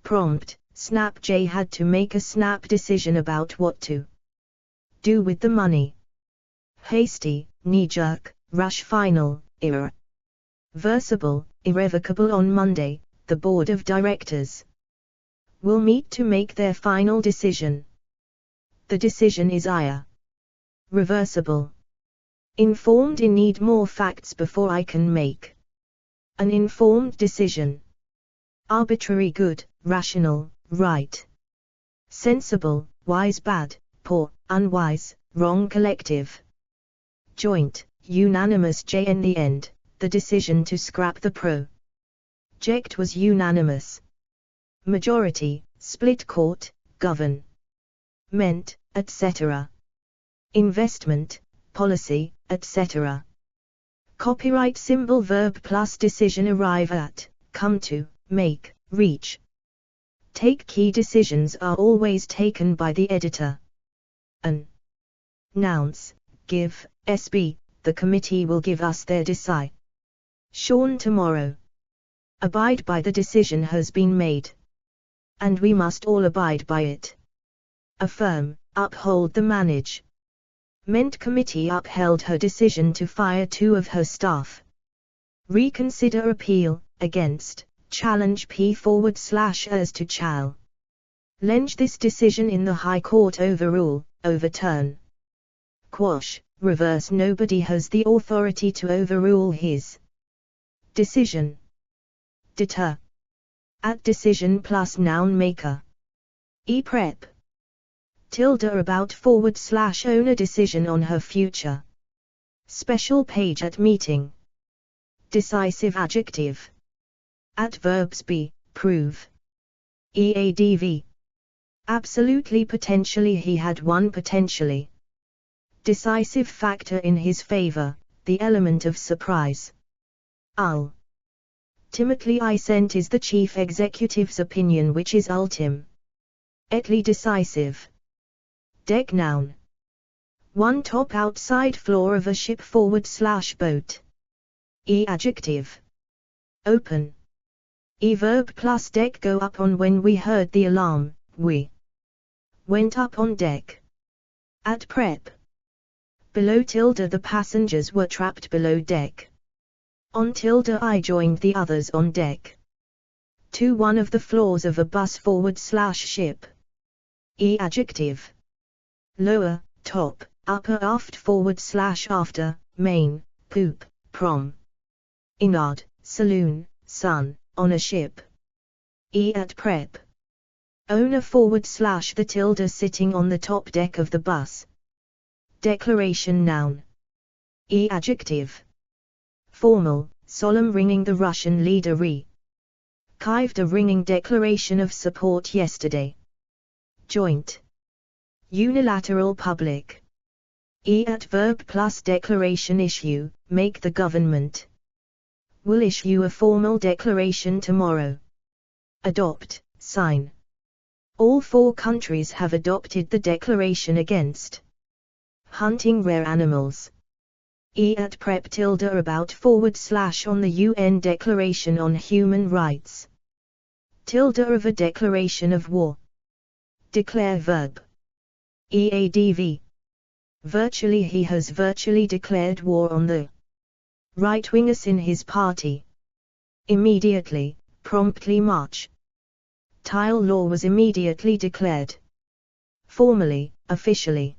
Prompt. Snap. Jay had to make a snap decision about what to do with the money. Hasty, knee-jerk, rush. Final, irreversible, irrevocable. On Monday, the board of directors will meet to make their final decision. The decision is irreversible. Informed. I need more facts before I can make an informed decision. Arbitrary. Good, rational, right. Sensible, wise. Bad, poor, unwise, wrong. Collective. Joint, unanimous. In the end, the decision to scrap the project was unanimous. Majority, split. Court, government, etc. Investment, policy, etc. Copyright symbol. Verb plus decision. Arrive at, come to, make, reach. Take. Key decisions are always taken by the editor. Announce, give, SB, the committee will give us their decision tomorrow. Abide by. The decision has been made, and we must all abide by it. Affirm, uphold. The management committee upheld her decision to fire 2 of her staff. Reconsider. Appeal, against, challenge. P/as to challenge this decision in the High Court. Overrule, overturn. Quash, reverse. Nobody has the authority to overrule his decision. Deter. At decision plus noun maker. Prep. Tilde. About / own a decision on her future. Special page. At meeting. Decisive. Adjective. At verbs. Be, prove. Eadv. Absolutely. Potentially. He had one potentially decisive factor in his favor, the element of surprise. Ultimately. Assent is the chief executive's opinion which is ultimately decisive. Deck. Noun. 1 top outside floor of a ship / boat. Adjective. Open. Verb plus deck. Go up on. When we heard the alarm, we went up on deck. At prep. Below. The passengers were trapped below deck. On. I joined the others on deck. To one of the floors of a bus / ship. Adjective. Lower, top, upper. Aft / after, main, poop, prom. Inard, saloon, sun, on a ship. At prep. Owner / the sitting on the top deck of the bus. Declaration. Noun. Adjective. Formal, solemn. Ringing. The Russian leader re-kived a ringing declaration of support yesterday. Joint. Unilateral. Public. At verb plus declaration. Issue, make. The government will issue a formal declaration tomorrow. Adopt, sign. All 4 countries have adopted the Declaration against hunting rare animals. At prep. About / on the UN Declaration on Human Rights. Of a declaration of war. Declare verb. EADV. Virtually, he has virtually declared war on the right-wingers in his party. Immediately, promptly march. Tile law was immediately declared. Formally, officially.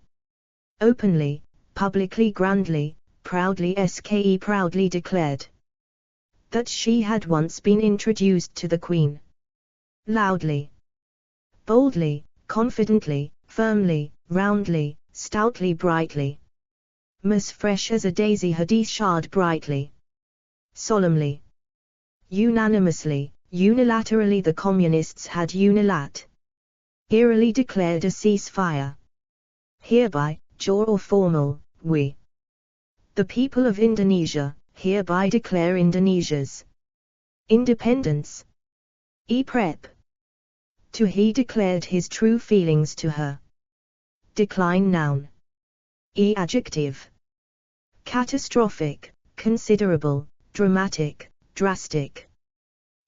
Openly, publicly, grandly, proudly, proudly declared that she had once been introduced to the Queen. Loudly, boldly, confidently, firmly, roundly, stoutly, brightly. Miss fresh as a daisy hadith shard brightly. Solemnly. Unanimously, unilaterally the communists had eerily declared a ceasefire. Hereby, jure or formal, we, the people of Indonesia, hereby declare Indonesia's independence. Prep. To he declared his true feelings to her. Decline noun. Adjective. Catastrophic, considerable, dramatic, drastic.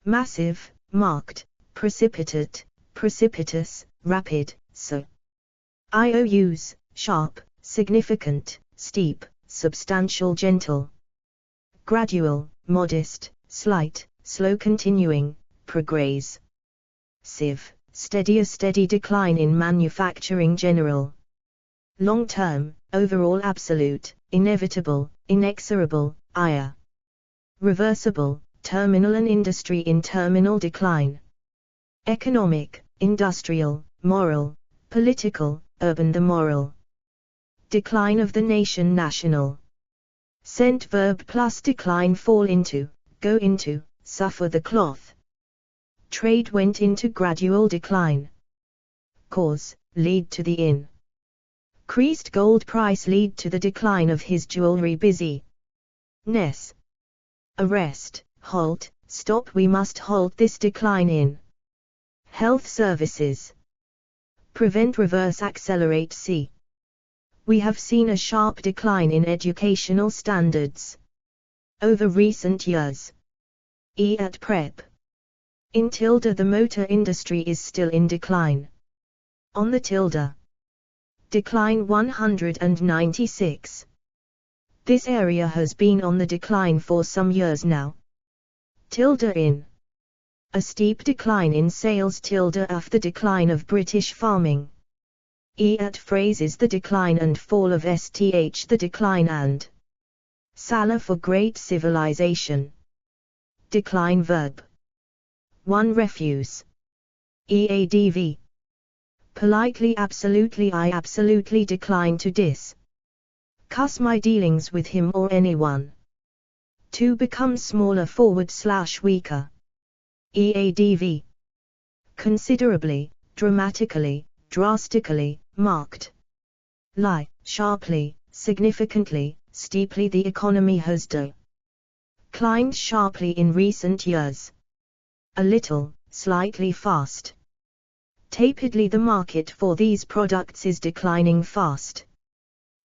Massive, marked, precipitate, precipitous, rapid, so. IOUs, sharp, significant, steep, substantial, gentle. Gradual, modest, slight, slow, continuing, progress. Sieve, steady, a steady decline in manufacturing, general. Long-term, overall, absolute, inevitable, inexorable, ire. Reversible, terminal, and industry in terminal decline. Economic, industrial, moral, political, urban, the moral. Decline of the nation, national. Sent verb plus decline, fall into, go into, suffer the cloth. Trade went into gradual decline. Cause, lead to the increased gold price, lead to the decline of his jewelry, busyness. Arrest, halt, stop, we must halt this decline in health services. Prevent, reverse, accelerate, see. We have seen a sharp decline in educational standards over recent years. At prep. In tilde, the motor industry is still in decline. On the tilde. Decline 196. This area has been on the decline for some years now. Tilde in. A steep decline in sales, tilde of the decline of British farming. At phrases, the decline and fall of STH, the decline and Salah for great civilization. Decline verb. 1. Refuse. EADV. Politely, absolutely, I absolutely decline to discuss my dealings with him or anyone. 2. Become smaller, / weaker. EADV. Considerably, dramatically, drastically, marked. Lie, sharply, significantly, steeply, the economy has declined sharply in recent years. A little, slightly, fast. Tapidly, the market for these products is declining fast.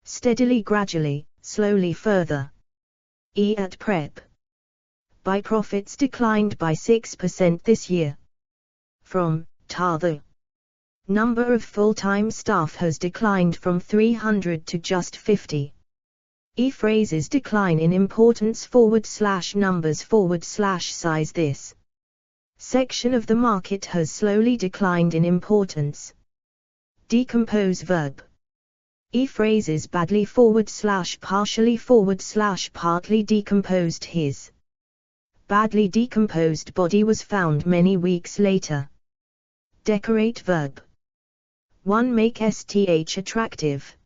Steadily, gradually, slowly, further. At prep. By profits declined by 6% this year. From the number of full-time staff has declined from 300 to just 50. Phrases decline in importance, / numbers / size. This section of the market has slowly declined in importance. Decompose verb. Phrases badly / partially / partly decomposed. His badly decomposed body was found many weeks later. Decorate verb. 1. Make STH attractive.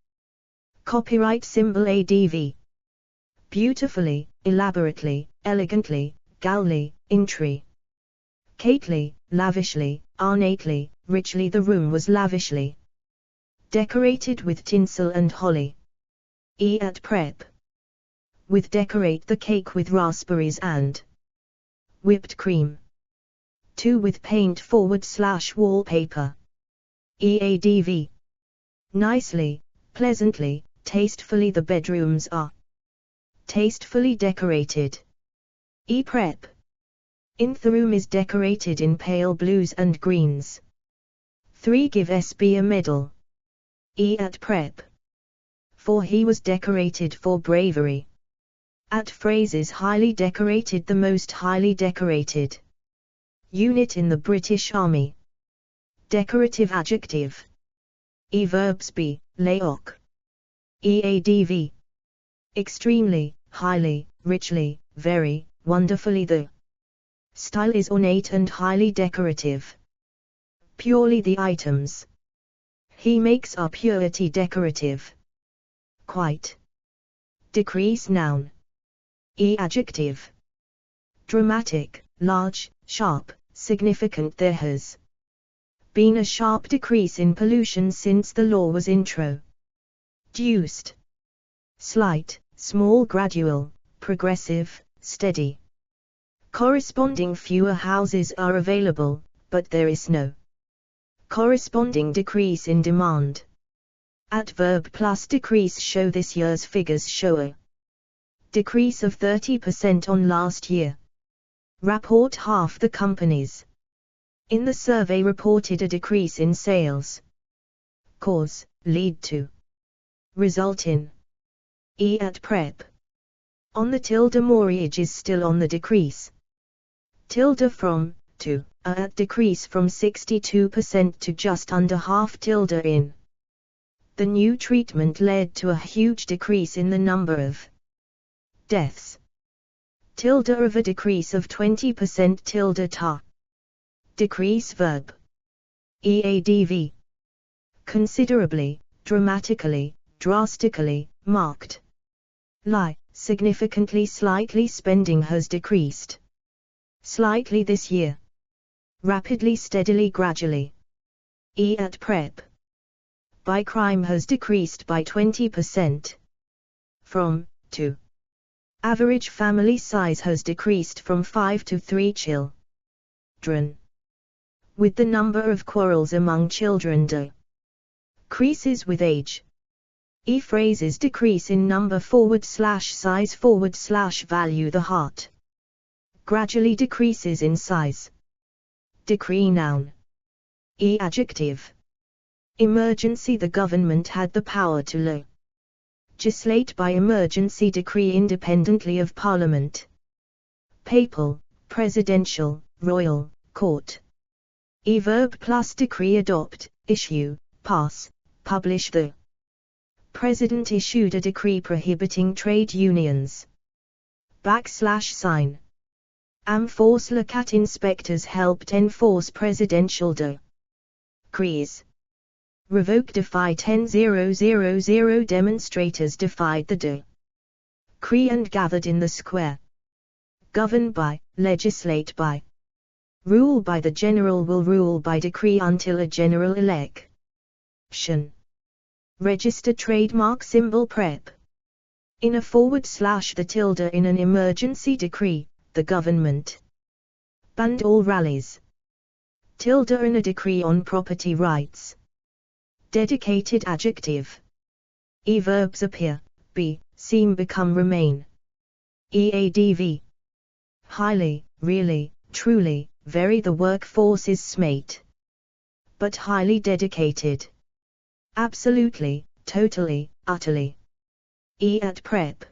Copyright symbol ADV. Beautifully, elaborately, elegantly, gallantly, intricately, lavishly, ornately, richly. The room was lavishly decorated with tinsel and holly. At prep. With decorate, the cake with raspberries and whipped cream. 2. With paint / wallpaper. EADV. Nicely, pleasantly, tastefully. The bedrooms are tastefully decorated. Prep. The room is decorated in pale blues and greens. 3. Give SB a medal. E at prep. 4. He was decorated for bravery. At phrases highly decorated, the most highly decorated unit in the British Army. Decorative adjective. E verbs be, laoc. EADV. Extremely, highly, richly, very, wonderfully. The style is ornate and highly decorative. Purely the items. He makes our purity decorative. Quite. Decrease noun. E adjective. Dramatic, large, sharp, significant. There has been a sharp decrease in pollution since the law was introduced. Slight, small, gradual, progressive, steady. Corresponding fewer houses are available, but there is no corresponding decrease in demand. Adverb plus decrease show this year's figures show a decrease of 30% on last year. Rapport. Half the companies in the survey reported a decrease in sales. Cause, lead to, result in. E at prep. On the tilde. Mortgage is still on the decrease. Tilde from, to, a at decrease from 62% to just under half. Tilde in. The new treatment led to a huge decrease in the number of deaths. Tilde of a decrease of 20%. Tilde ta. Decrease verb. EADV. Considerably, dramatically, drastically, marked. Lie, significantly, slightly. Spending has decreased slightly this year. Rapidly, steadily, gradually. E at prep. By crime has decreased by 20%. From, to. Average family size has decreased from 5 to 3 children. With the number of quarrels among children decreases with age. E phrases decrease in number / size / value. The heart gradually decreases in size. Decree noun. E adjective. Emergency. The government had the power to legislate by emergency decree independently of Parliament. Papal, presidential, royal, court. E verb plus decree. Adopt, issue, pass, publish. The President issued a decree prohibiting trade unions. \sign. Enforce. Look at. Inspectors helped enforce presidential decrees. Revoke. Defy. 10,000 demonstrators defied the decree and gathered in the square. Govern by, legislate by. Rule by. The general will rule by decree until a general election. Register. Trademark symbol. Prep. In a / the tilde. In an emergency decree, the government banned all rallies. Tilde in a decree on property rights. Dedicated adjective. E verbs appear, be, seem, become, remain. EADV. Highly, really, truly, very. The workforce is smate, but highly dedicated. Absolutely, totally, utterly. E at prep.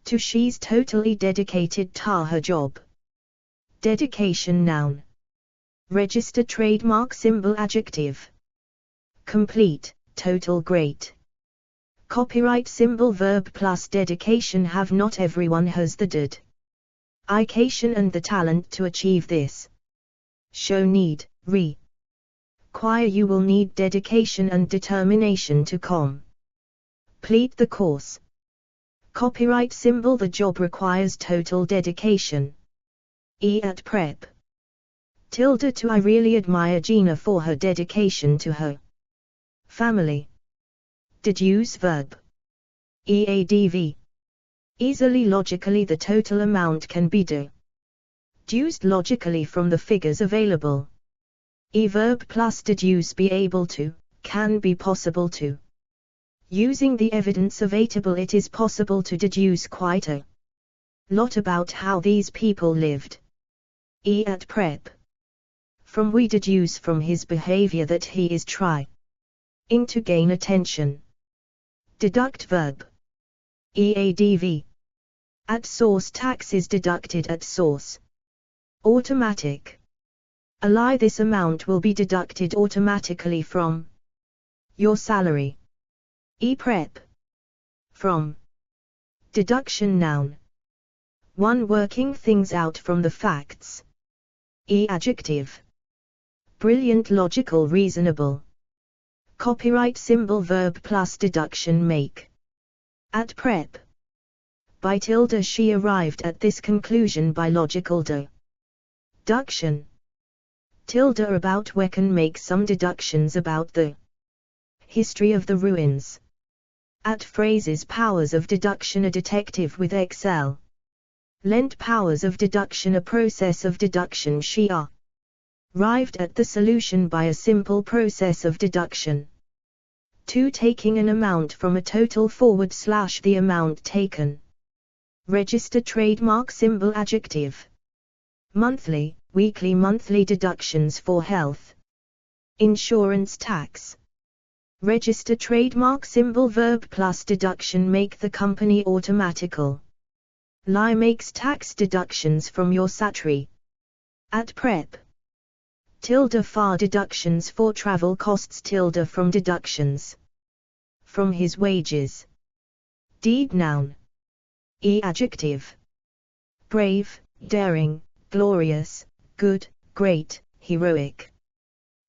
To. She's totally dedicated to her job. Dedication noun. Register. Trademark symbol. Adjective. Complete, total, great. Copyright symbol. Verb plus dedication. Have. Not everyone has the dedication and the talent to achieve this. Show. Need, require. You will need dedication and determination to complete the course. Copyright symbol. The job requires total dedication. E at prep. Tilde. To. I really admire Gina for her dedication to her family. Deduce verb. EADV. Easily, logically. The total amount can be deduced logically from the figures available. E verb plus deduce. Be able to, can be, possible to. Using the evidence available, it is possible to deduce quite a lot about how these people lived. E at prep. From we deduce from his behavior that he is trying to gain attention. Deduct verb. EADV. At source, tax is deducted at source. Automatic. Ally, this amount will be deducted automatically from your salary. E-prep. From. Deduction noun. One working things out from the facts. E-adjective. Brilliant, logical, reasonable. Copyright symbol verb plus deduction make. At prep. By tilde, she arrived at this conclusion by logical deduction. Tilde about, we can make some deductions about the history of the ruins. At phrases, powers of deduction, a detective with Excel. Lent, powers of deduction, a process of deduction. She arrived at the solution by a simple process of deduction. 2. Taking an amount from a total / the amount taken. Register trademark symbol adjective. Monthly, weekly, monthly deductions for health insurance, tax. Register trademark symbol verb plus deduction make the company automatical. Lie, makes tax deductions from your salary. At prep. Tilde far, deductions for travel costs. Tilde from, deductions from his wages. Deed noun. E adjective. Brave, daring, glorious, good, great, heroic.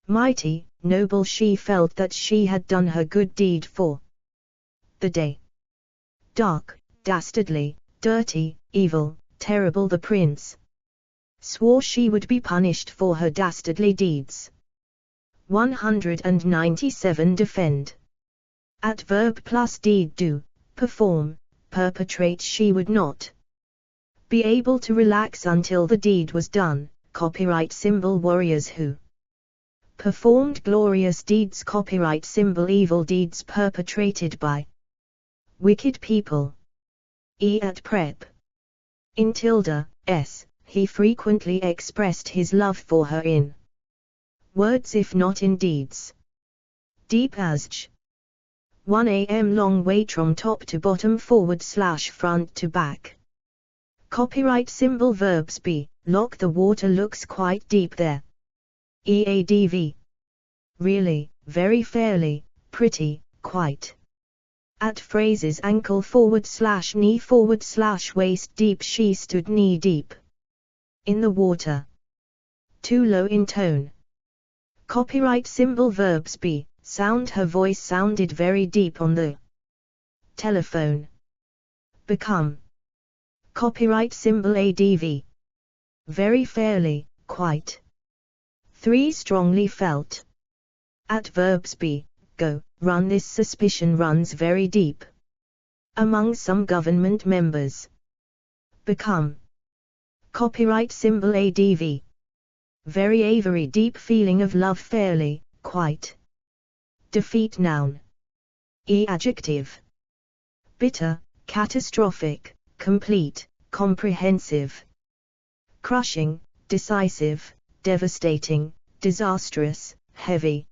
Mighty, noble, she felt that she had done her good deed for the day. Dark, dastardly, dirty, evil, terrible, the prince swore she would be punished for her dastardly deeds. 197. Defend. At verb plus deed, do, perform, perpetrate. She would not be able to relax until the deed was done. Copyright symbol warriors who performed glorious deeds. Copyright symbol evil deeds perpetrated by wicked people. E at prep. In tilde, s, he frequently expressed his love for her in words if not in deeds. Deep as 1 am, long way from top to bottom, / front to back. Copyright symbol verbs be, lock, the water looks quite deep there. EADV. Really, very, fairly, pretty, quite. At phrases, ankle / knee / waist deep, she stood knee deep in the water. Too low in tone. Copyright symbol verbs be, sound, her voice sounded very deep on the telephone. Become. Copyright symbol ADV. Very, fairly, quite. 3. Strongly felt. At verbs be, go, run, this suspicion runs very deep among some government members. Become. Copyright symbol ADV. Very, very deep feeling of love. Fairly, quite. Defeat noun. E adjective. Bitter, catastrophic, complete, comprehensive. Crushing, decisive, devastating, disastrous, heavy,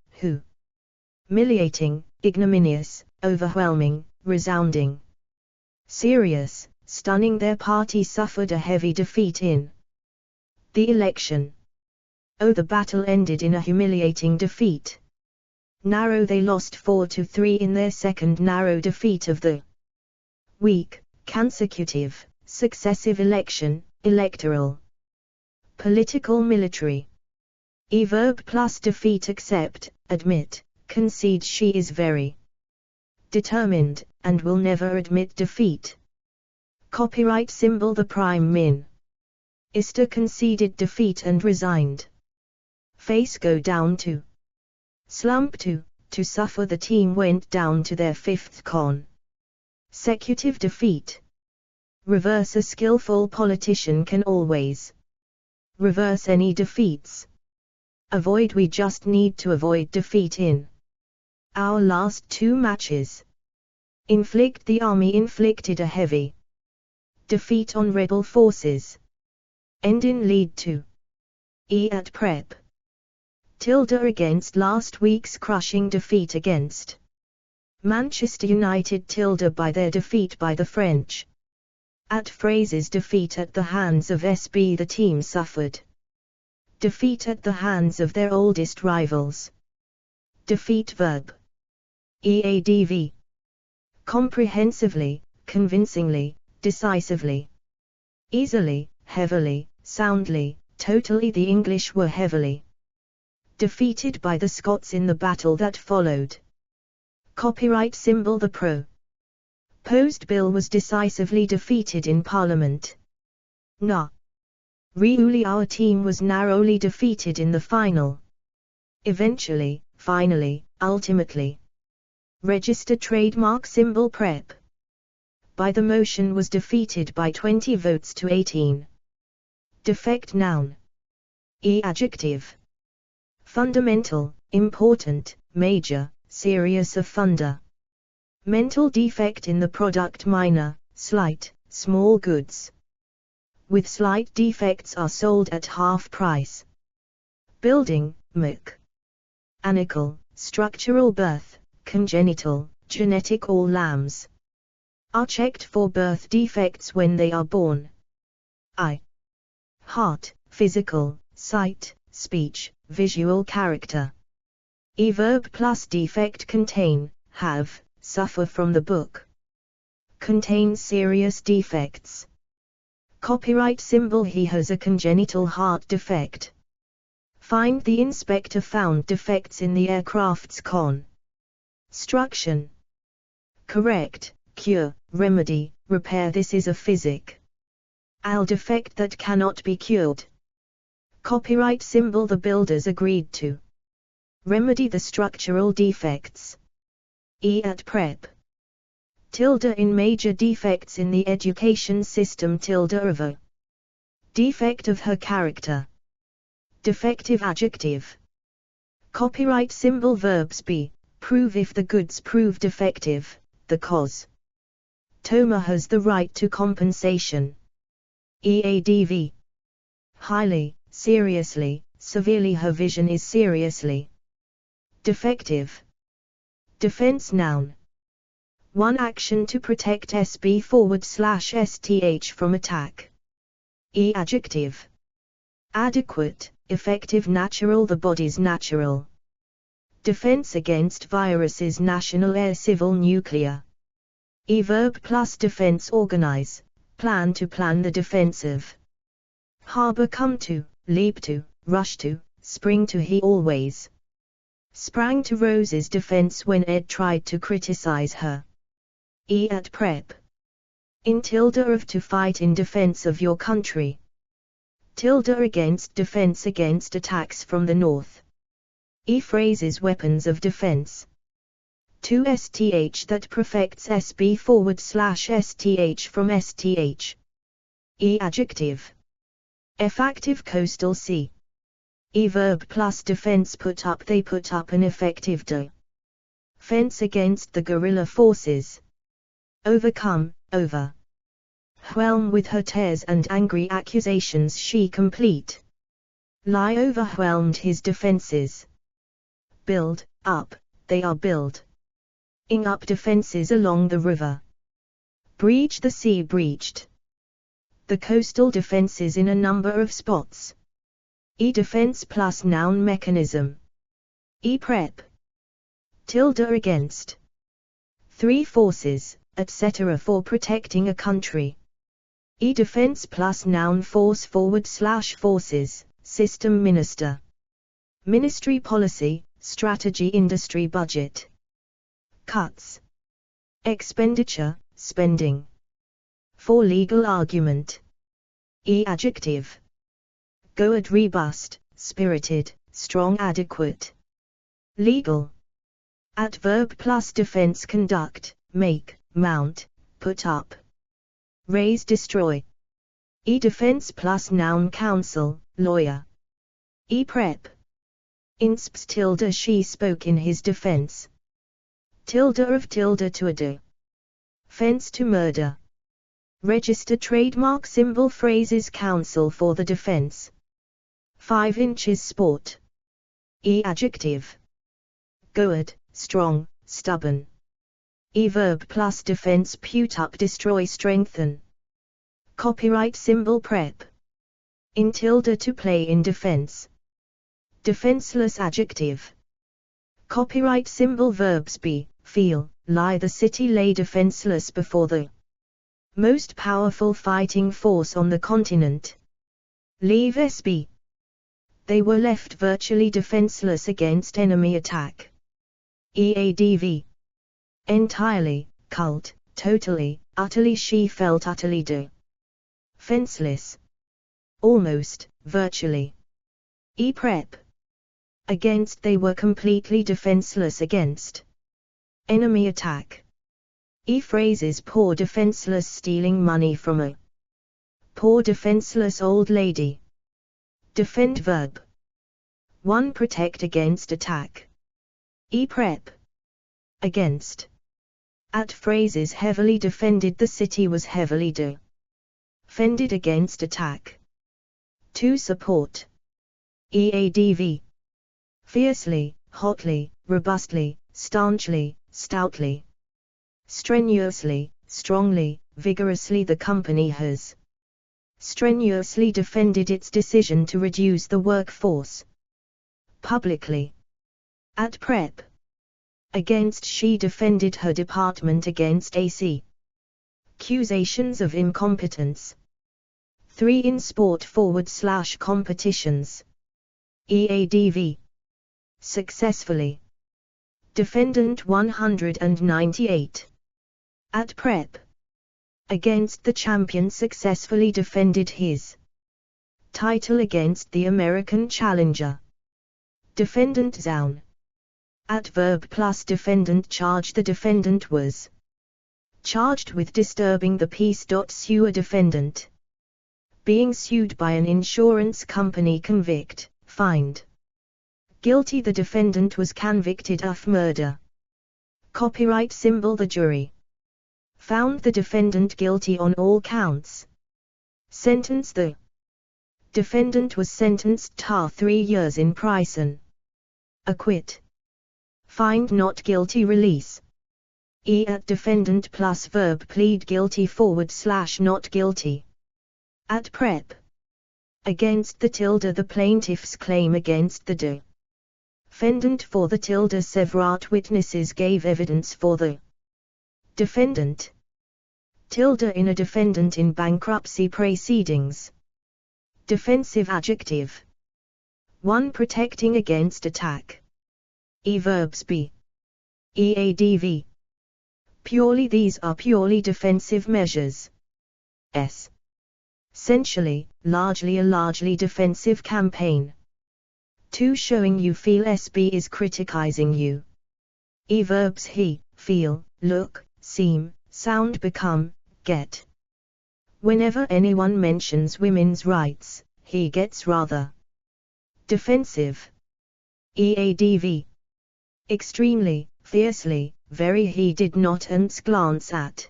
humiliating, ignominious, overwhelming, resounding. Serious, stunning, their party suffered a heavy defeat in the election. Oh, the battle ended in a humiliating defeat. Narrow, they lost 4-3 in their second narrow defeat of the week. Consecutive, successive election, electoral. Political, military. E verb plus defeat, accept, admit, concede. She is very determined, and will never admit defeat. Copyright symbol the prime minister conceded defeat and resigned. Face, go down to. Slump, to suffer, the team went down to their 5th consecutive defeat. Reverse, a skillful politician can always reverse any defeats. Avoid, we just need to avoid defeat in our last 2 matches. Inflict, the army inflicted a heavy defeat on rebel forces. End in, lead to. E at prep. tilde against last week's crushing defeat against Manchester United tilde by their defeat by the French. At phrases defeat at the hands of SB the team suffered. Defeat at the hands of their oldest rivals. Defeat verb. EADV. Comprehensively, convincingly, decisively. Easily, heavily, soundly, totally. The English were heavily defeated by the Scots in the battle that followed. Copyright symbol. The proposed bill was decisively defeated in Parliament. Really, our team was narrowly defeated in the final. Eventually, finally, ultimately. Register trademark symbol. Prep. By the motion was defeated by 20 votes to 18. Defect noun. Adjective. Fundamental, important, major, serious. Of mental defect in the product. Minor, slight, small goods with slight defects are sold at half price. Building, mechanical, structural. Birth, congenital, genetic. All lambs are checked for birth defects when they are born. Eye, heart, physical, sight, speech, visual. Character. Verb plus defect. Contain, have, suffer from. The book contains serious defects. Copyright symbol. He has a congenital heart defect. Find. The inspector found defects in the aircraft's construction. Correct, cure, remedy, repair. This is a physical defect that cannot be cured. Copyright symbol. The builders agreed to remedy the structural defects. At prep. Tilde in major defects in the education system. Tilde of a defect of her character. Defective adjective. Copyright symbol. Verbs. Be, prove. If the goods prove defective, the customer has the right to compensation. EADV. Highly, seriously, severely. Her vision is seriously defective. Defense noun. One action to protect SB/STH from attack. Adjective. Adequate, effective. Natural. The body's natural defense against viruses. National. Air. Civil. Nuclear. Verb plus defense. Organize, plan to. Plan the defensive. Harbor. Come to, leap to, rush to, spring to. He always sprang to Rose's defense when Ed tried to criticize her. At prep. In tilde of. To fight in defense of your country. Tilde against. Defense against attacks from the north. Phrases. Weapons of defense. To STH that perfects SB/STH from STH. Adjective. Active. Coastal. Sea. Verb plus defense. Put up. They put up an effective defense against the guerrilla forces. Overcome, overwhelm. With her tears and angry accusations she complete lie overwhelmed his defenses. Build up, they are building up defenses along the river. Breach. The sea breached the coastal defenses in a number of spots. Defense plus noun. Mechanism. Prep. Tilde against. Three forces, etc. for protecting a country. Defense plus noun. Force /forces, system. Minister. Ministry. Policy, strategy. Industry. Budget. Cuts. Expenditure, spending. For legal argument. Adjective. Good. Robust, spirited, strong. Adequate. Legal. At verb plus defense. Conduct, make, mount, put up. Raise. Destroy. Defense plus noun. Counsel, lawyer. Prep. Insps. Tilde. She spoke in his defense. Tilde of. Tilde to a defense. To murder. Register trademark symbol. Phrases. Counsel for the defense. 5 inches. Sport. Adjective. Goad, strong, stubborn. Verb plus defense put up destroy strengthen. Copyright symbol prep. In tilde to play in defense. Defenseless adjective. Copyright symbol verbs be, feel, lie. The city lay defenseless before the most powerful fighting force on the continent. Leave SB. They were left virtually defenseless against enemy attack. EADV. Entirely, cult, totally, utterly. She felt utterly defenseless. Almost, virtually. Prep. Against. They were completely defenseless against enemy attack. Phrases. Poor defenseless stealing money from a poor defenseless old lady. Defend verb. 1. Protect against attack. Prep. Against. At phrases. Heavily defended. The city was heavily defended against attack. 2. Support. EADV. Fiercely, hotly, robustly, staunchly, stoutly. Strenuously, strongly, vigorously. The company has strenuously defended its decision to reduce the workforce. Publicly. At prep. Against. She defended her department against accusations of incompetence. 3. In sport / competitions. EADV. Successfully. Defendant 198. At prep. Against. The champion successfully defended his title against the American challenger. Defendant Zaun. At verb plus defendant charge. The defendant was charged with disturbing the peace. Sue. A defendant being sued by an insurance company. Convict, fined. Guilty. The defendant was convicted of murder. Copyright symbol. The jury found the defendant guilty on all counts. Sentence. The defendant was sentenced to 3 years in prison. Acquit. Find not guilty. Release. At defendant plus verb plead guilty / not guilty. At prep. Against. The tilde. The plaintiff's claim against the defendant. For the tilde. Several witnesses gave evidence for the defendant. Tilde. In a defendant in bankruptcy proceedings. Defensive adjective. 1. Protecting against attack. Verbs be. EADV. Purely. These are purely defensive measures. Essentially, largely. A largely defensive campaign. 2. Showing you feel. SB is criticizing you. Verbs he, feel, look, seem, sound, become, get. Whenever anyone mentions women's rights, he gets rather defensive. EADV. Extremely, fiercely, very. He did not once glance at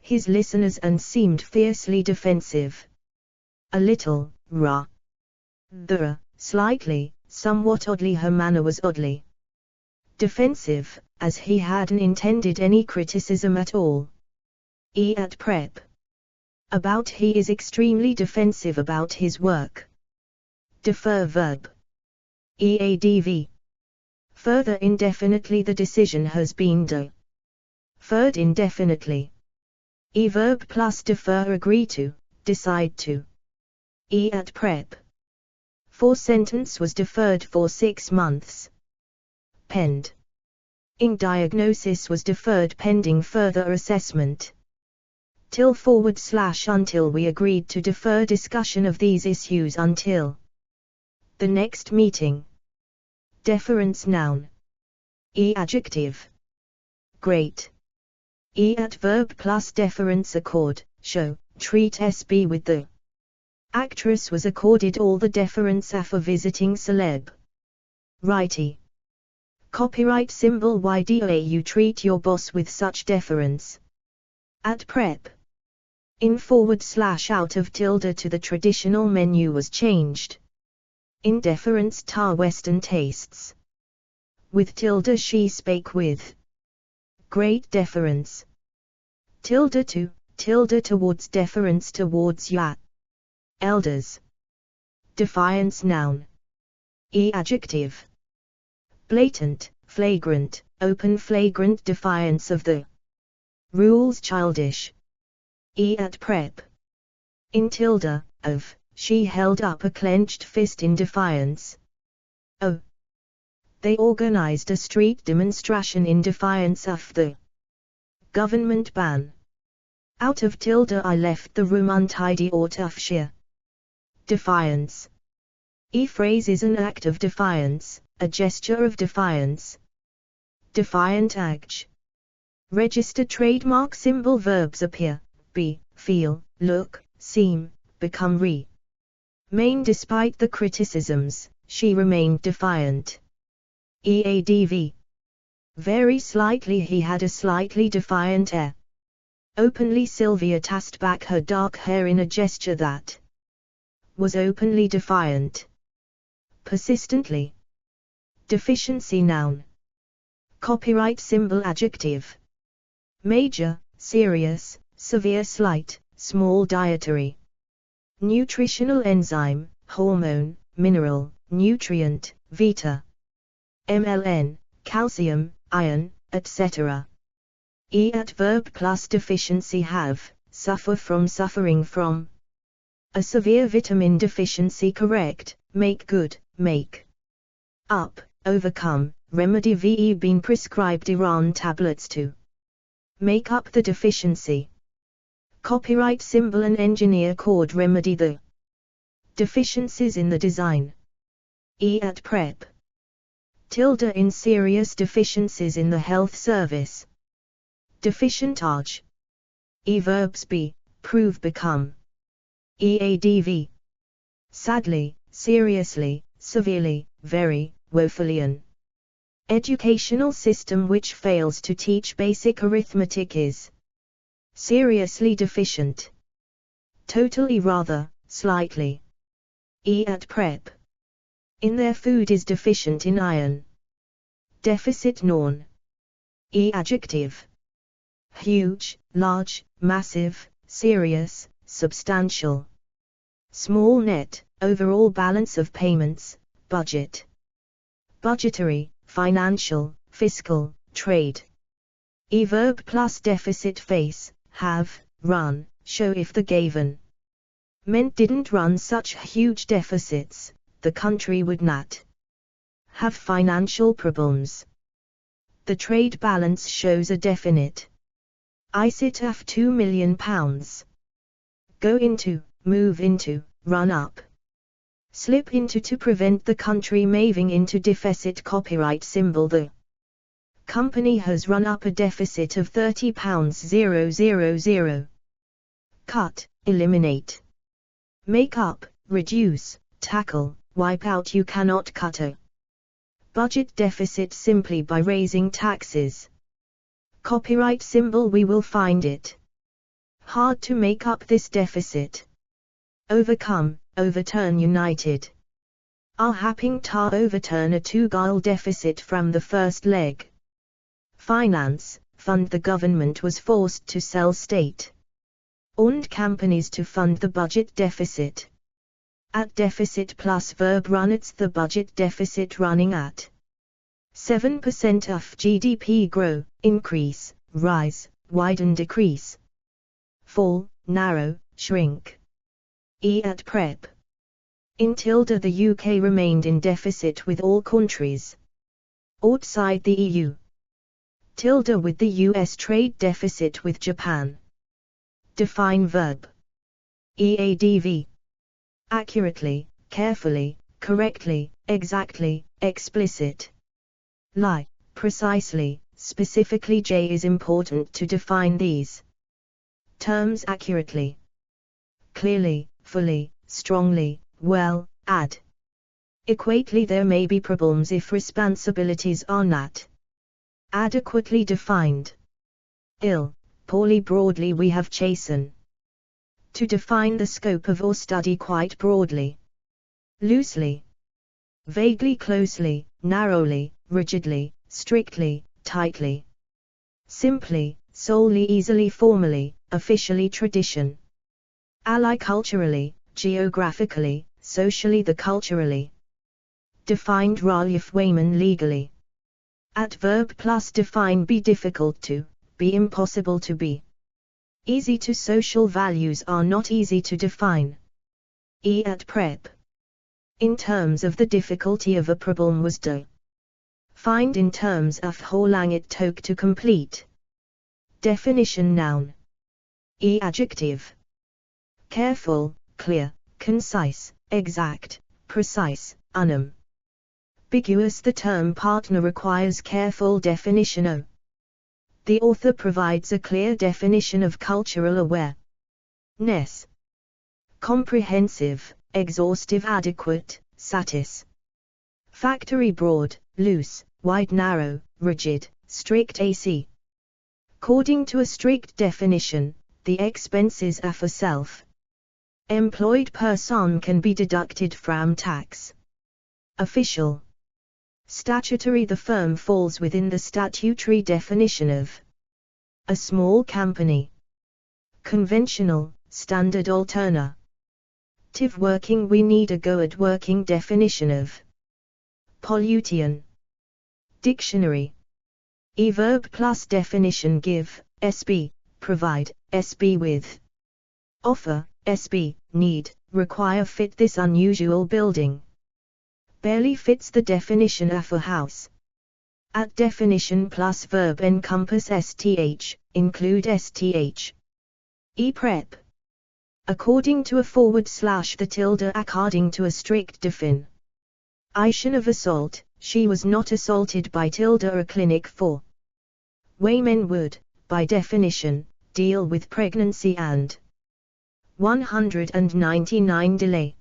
his listeners and seemed fiercely defensive. A little, slightly, somewhat oddly. Her manner was oddly defensive, as he hadn't intended any criticism at all. At prep. About. He is extremely defensive about his work. Defer verb. EADV. Further indefinitely. The decision has been deferred indefinitely. Verb plus defer. Agree to, decide to. At prep. For sentence was deferred for 6 months. Pend. In diagnosis was deferred pending further assessment. Till / until. We agreed to defer discussion of these issues until the next meeting. Deference noun. Adjective. Great. At verb plus deference. Accord, show, treat. SB with the actress was accorded all the deference for visiting celeb. Righty. Copyright symbol. YDA. You treat your boss with such deference. At prep. In / out of tilde to the traditional menu was changed. in deference to Western tastes. With tilde she spake with great deference. Tilde towards deference towards ya. Elders. Defiance noun. Adjective. Blatant, flagrant, open flagrant defiance of the rules childish. At prep. In tilde, of, she held up a clenched fist in defiance. Oh. They organized a street demonstration in defiance of the government ban. Out of tilde I left the room untidy out of sheer defiance. Phrase is an act of defiance, a gesture of defiance. Defiant act. Register trademark symbol verbs appear, be, feel, look, seem, become remain. Despite the criticisms, she remained defiant. Eadv. Very slightly he had a slightly defiant air. Openly Sylvia tossed back her dark hair in a gesture that was openly defiant. Persistently. Deficiency noun. Copyright symbol adjective. Major, serious, severe slight, small dietary. Nutritional enzyme, hormone, mineral, nutrient, vita. MLN, calcium, iron, etc. At verb plus deficiency have, suffer from suffering from. A severe vitamin deficiency correct, make good, make up, overcome, remedy ve been prescribed Iran tablets to make up the deficiency. Copyright symbol an engineer could remedy the deficiencies in the design. At prep. Tilde in serious deficiencies in the health service. Deficientage. Verbs be, prove become. Eadv. Sadly, seriously, severely, very, woefully an educational system which fails to teach basic arithmetic is seriously deficient. Totally rather, slightly. At prep. In their food is deficient in iron. Deficit noun. Adjective. Huge, large, massive, serious, substantial. Small net, overall balance of payments, budget. Budgetary, financial, fiscal, trade. Verb plus deficit face, have, run, show if the given meant didn't run such huge deficits, the country would not have financial problems. The trade balance shows a definite ICT of £2 million. Go into, move into, run up. Slip into to prevent the country moving into deficit. Copyright symbol the company has run up a deficit of £30,000. Cut, eliminate. Make up, reduce, tackle, wipe out. You cannot cut a budget deficit simply by raising taxes. Copyright symbol we will find it hard to make up this deficit. Overcome, overturn. United are happing to overturn a two-goal deficit from the first leg. Finance, fund. The government was forced to sell state-owned companies to fund the budget deficit. At deficit plus verb run. It's the budget deficit running at 7% of GDP. Grow, increase, rise, widen, decrease. Fall, narrow, shrink. At prep. In tilde the UK remained in deficit with all countries outside the EU. Tilde with the US trade deficit with Japan. Define verb. Eadv. Accurately, carefully, correctly, exactly, explicit. Lie, precisely, specifically. J is important to define these terms accurately, clearly, fully, strongly, well, adequately. There may be problems if responsibilities are not adequately defined. Ill, poorly. Broadly we have chosen to define the scope of our study quite broadly. Loosely, vaguely, closely, narrowly, rigidly, strictly, tightly. Simply, solely, easily, formally, officially, tradition. Ally, culturally, geographically, socially, the culturally. Defined relief, Wayman, legally. Adverb plus define, be difficult to, be impossible to be. Easy to, social values are not easy to define. At prep. In terms of the difficulty of a problem was de. Find in terms of how long it took to complete. Definition, noun. Adjective. Careful, clear, concise, exact, precise, unambiguous. The term partner requires careful definition. The author provides a clear definition of cultural awareness. Comprehensive, exhaustive, adequate, satisfactory, broad, loose, wide, narrow, rigid, strict, AC. According to a strict definition, the expenses of a self-employed person can be deducted from tax. Official. Statutory. The firm falls within the statutory definition of a small company. Conventional, standard, alternative working. We need a good working definition of pollution. Dictionary. Verb plus definition, give, SB, provide, SB with, offer, SB, need, require, fit. This unusual building barely fits the definition of a house. At definition plus verb encompass STH, include STH. Prep. According to a / the tilde. According to a strict definition of assault, she was not assaulted by tilde. A clinic for women would, by definition, deal with pregnancy and 199 delay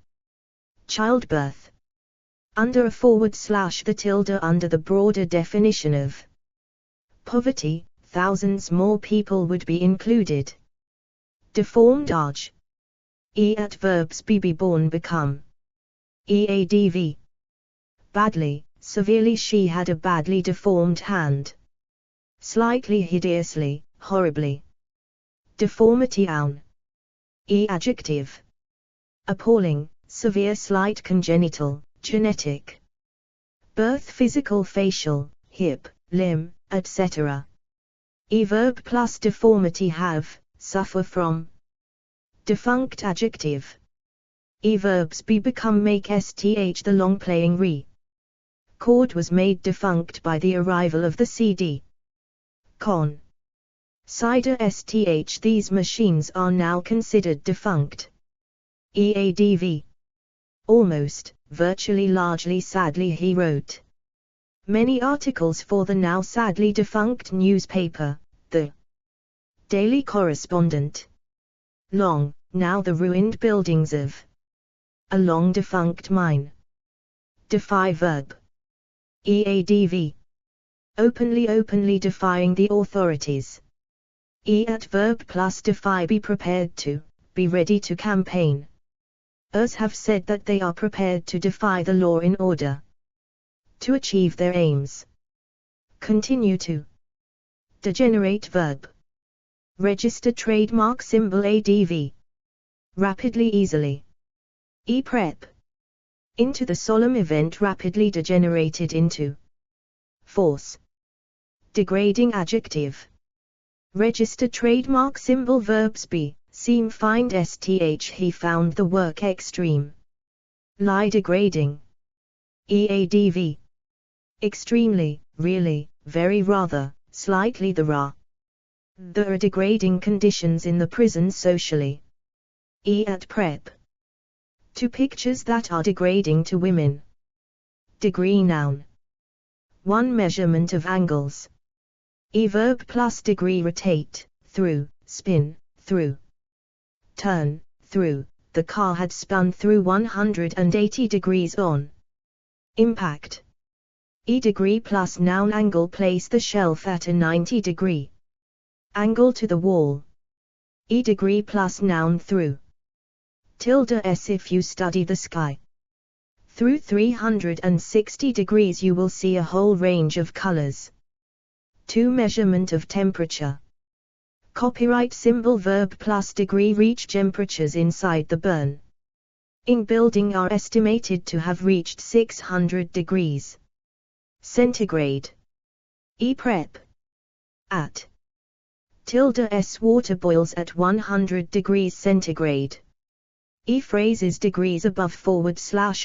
childbirth. Under a / the tilde. Under the broader definition of poverty, thousands more people would be included. Deformed arch. Adverbs, be born, become. Adv. Badly, severely. She had a badly deformed hand. Slightly, hideously, horribly. Deformity, own. Adjective. Appalling, severe, slight, congenital, genetic. Birth, physical, facial, hip, limb, etc. Verb plus deformity, have, suffer from. Defunct adjective. Verbs, be, become, make, sth. The long playing record was made defunct by the arrival of the CD. Con. Cider, sth. These machines are now considered defunct. Eadv. Almost, virtually, largely, sadly. He wrote many articles for the now sadly defunct newspaper, the Daily Correspondent. Long, now the ruined buildings of a long defunct mine. Defy verb. Eadv. Openly, openly defying the authorities. Adverb plus defy, be prepared to, be ready to campaign. Others have said that they are prepared to defy the law in order to achieve their aims. Continue to. Degenerate verb. Register trademark symbol ADV. Rapidly, easily. Prep. Into the solemn event rapidly degenerated into. Force. Degrading adjective. Register trademark symbol verbs, be, seem, find, sth. He found the work extreme. Lie, degrading. Eadv. Extremely, really, very, rather, slightly. There are degrading conditions in the prison socially. At prep. To pictures that are degrading to women. Degree, noun. One measurement of angles. Verb plus degree, rotate, through, spin, through. Turn, through. The car had spun through 180 degrees on impact. Degree plus noun, angle, place the shelf at a 90-degree angle to the wall. Degree plus noun, through. Tilde s. If you study the sky Through 360 degrees you will see a whole range of colors. 2. Measurement of temperature. Copyright symbol verb plus degree reach temperatures inside the burn-ing building are estimated to have reached 600 degrees centigrade. Prep. At ~s water boils at 100 degrees centigrade. Phrase is degrees above /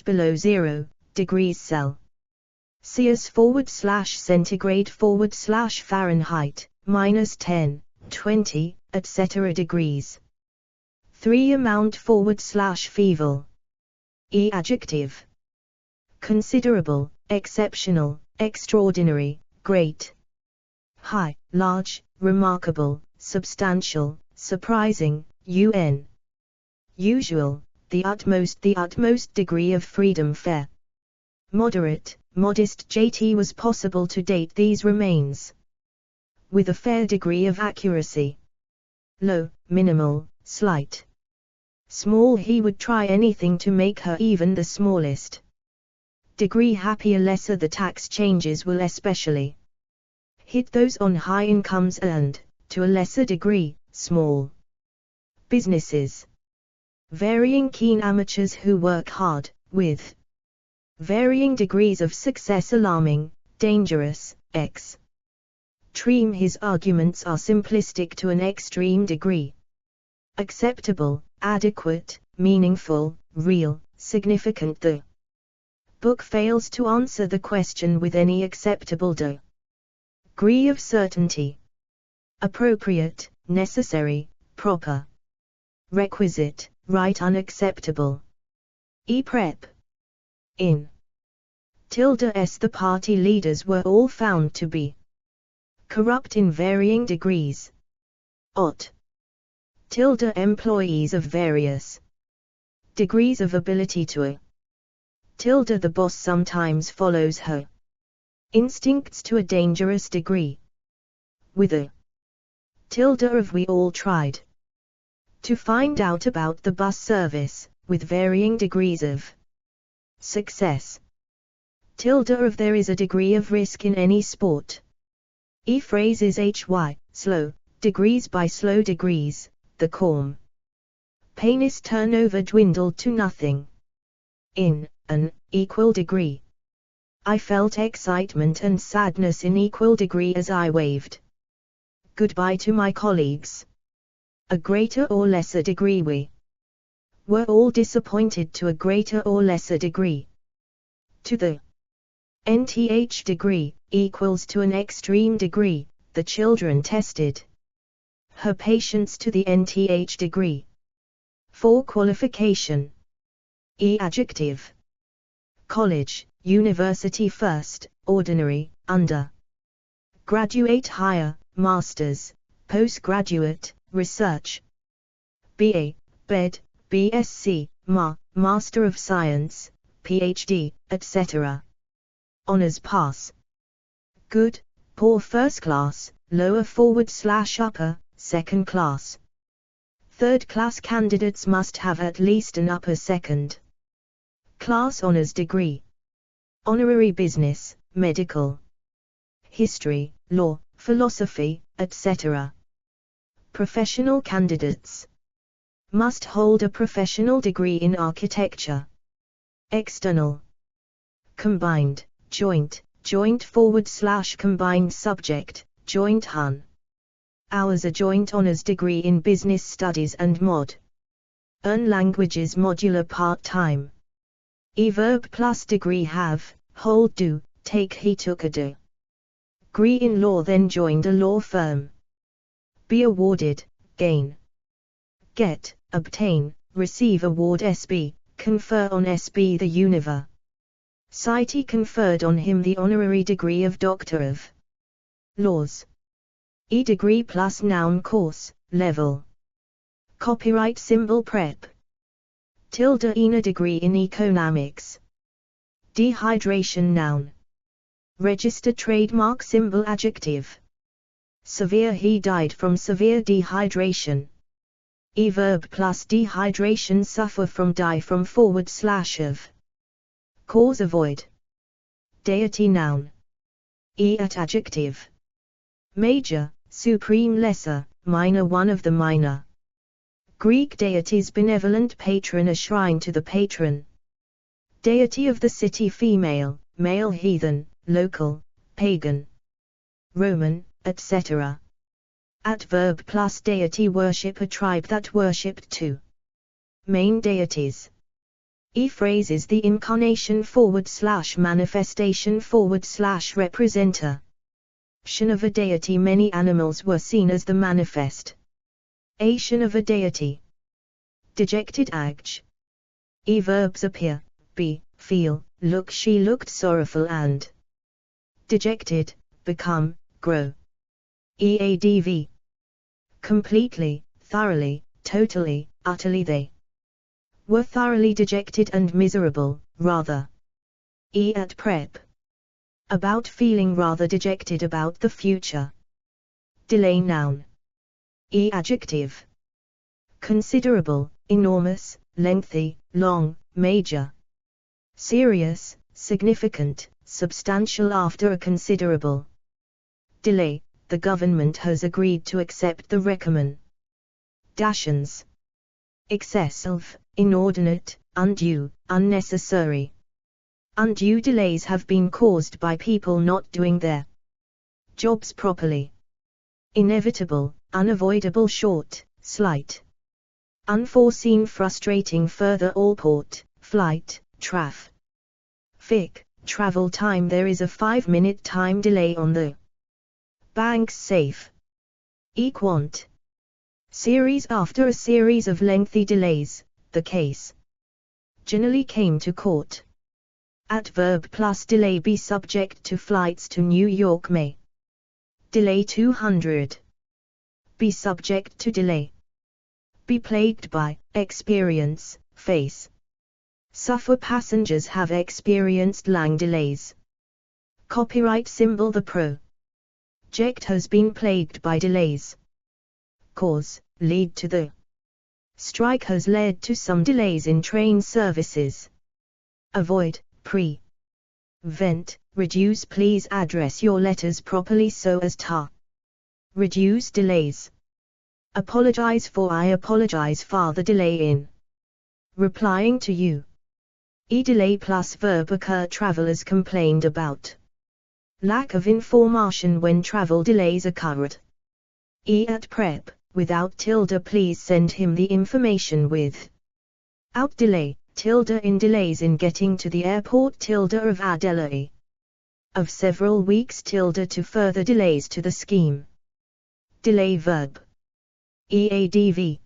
below 0 degrees Celsius / centigrade / Fahrenheit -10, 20, etc. degrees. 3. Amount / feeble. Adjective. Considerable, exceptional, extraordinary, great. High, large, remarkable, substantial, surprising, usual, the utmost degree of freedom fair. Moderate, modest JT was possible to date these remains with a fair degree of accuracy. Low, minimal, slight. Small he would try anything to make her even the smallest degree happier. Lesser the tax changes will especially hit those on high incomes and, to a lesser degree, small businesses. Varying keen amateurs who work hard, with varying degrees of success. Alarming, dangerous, extreme. His arguments are simplistic to an extreme degree. Acceptable, adequate, meaningful, real, significant. The book fails to answer the question with any acceptable degree of certainty. Appropriate, necessary, proper, requisite, right. Unacceptable. Prep. In ~s the party leaders were all found to be corrupt in varying degrees. Employees of various degrees of ability to the boss sometimes follows her instincts to a dangerous degree. With a of we all tried to find out about the bus service, with varying degrees of success. Of there is a degree of risk in any sport. Phrase is slow, degrees by slow degrees, the campaigner's turnover dwindled to nothing. In an equal degree. I felt excitement and sadness in equal degree as I waved goodbye to my colleagues. A greater or lesser degree we were all disappointed to a greater or lesser degree. To the nth degree, equals to an extreme degree, the children tested her patience to the nth degree. 4. Qualification. Adjective. College, university. First, ordinary, under graduate. Higher, masters, postgraduate, research. BA, BEd, BSc, Master of Science, PhD, etc. Honors pass. Good, poor. First class, lower / upper, second class. Third class candidates must have at least an upper second class honors degree. Honorary business, medical, history, law, philosophy, etc. Professional candidates must hold a professional degree in architecture. External. Combined, joint, / combined subject, joint Hun. Ours a joint honors degree in business studies and modern languages modular part-time. Verb plus degree. Have, hold. Do, take. He took a degree in law then joined a law firm. Be awarded, gain, get, obtain, receive. Award SB, confer on SB. The University conferred on him the honorary degree of Doctor of Laws. Degree plus noun. Course, level. Copyright symbol. Prep. ~ina degree in economics. Dehydration. Noun. Register trademark symbol. Adjective. Severe. He died from severe dehydration. Verb plus dehydration. Suffer from. Die from / of. cause avoid. Deity noun. At adjective. Major, supreme lesser, minor one of the minor. Greek deities benevolent patron a shrine to the patron. Deity of the city female, male heathen, local, pagan. Roman, etc. Adverb plus deity worship a tribe that worshipped two main deities. Phrase is the incarnation / manifestation / representer. Of a deity many animals were seen as the manifestation of a deity. Dejected adj. Verbs appear, be, feel, look she looked sorrowful and dejected, become, grow. Eadv. Completely, thoroughly, totally, utterly they were thoroughly dejected and miserable, rather. At prep. About feeling rather dejected about the future. Delay noun. Adjective. Considerable, enormous, lengthy, long, major. Serious, significant, substantial after a considerable delay, the government has agreed to accept the recommendations. Excessive, inordinate, undue, unnecessary. Undue delays have been caused by people not doing their jobs properly. Inevitable, unavoidable short, slight. Unforeseen frustrating further all port, flight, traffic, travel time there is a 5-minute time delay on the bank's safe. Equant. Series after a series of lengthy delays, the case generally came to court. Adverb plus delay be subject to flights to New York may delay 200. Be subject to delay. Be plagued by, experience, face. Suffer passengers have experienced long delays. Copyright symbol the project has been plagued by delays. Cause, lead to the strike has led to some delays in train services. Avoid, prevent, reduce please address your letters properly so as to reduce delays. Apologize for I apologize for the delay in replying to you. Delay plus verb occur travelers complained about lack of information when travel delays occurred. At prep, without tilde please send him the information without delay, tilde in delays in getting to the airport tilde of a delay of several weeks tilde to further delays to the scheme. Delay verb. Eadv.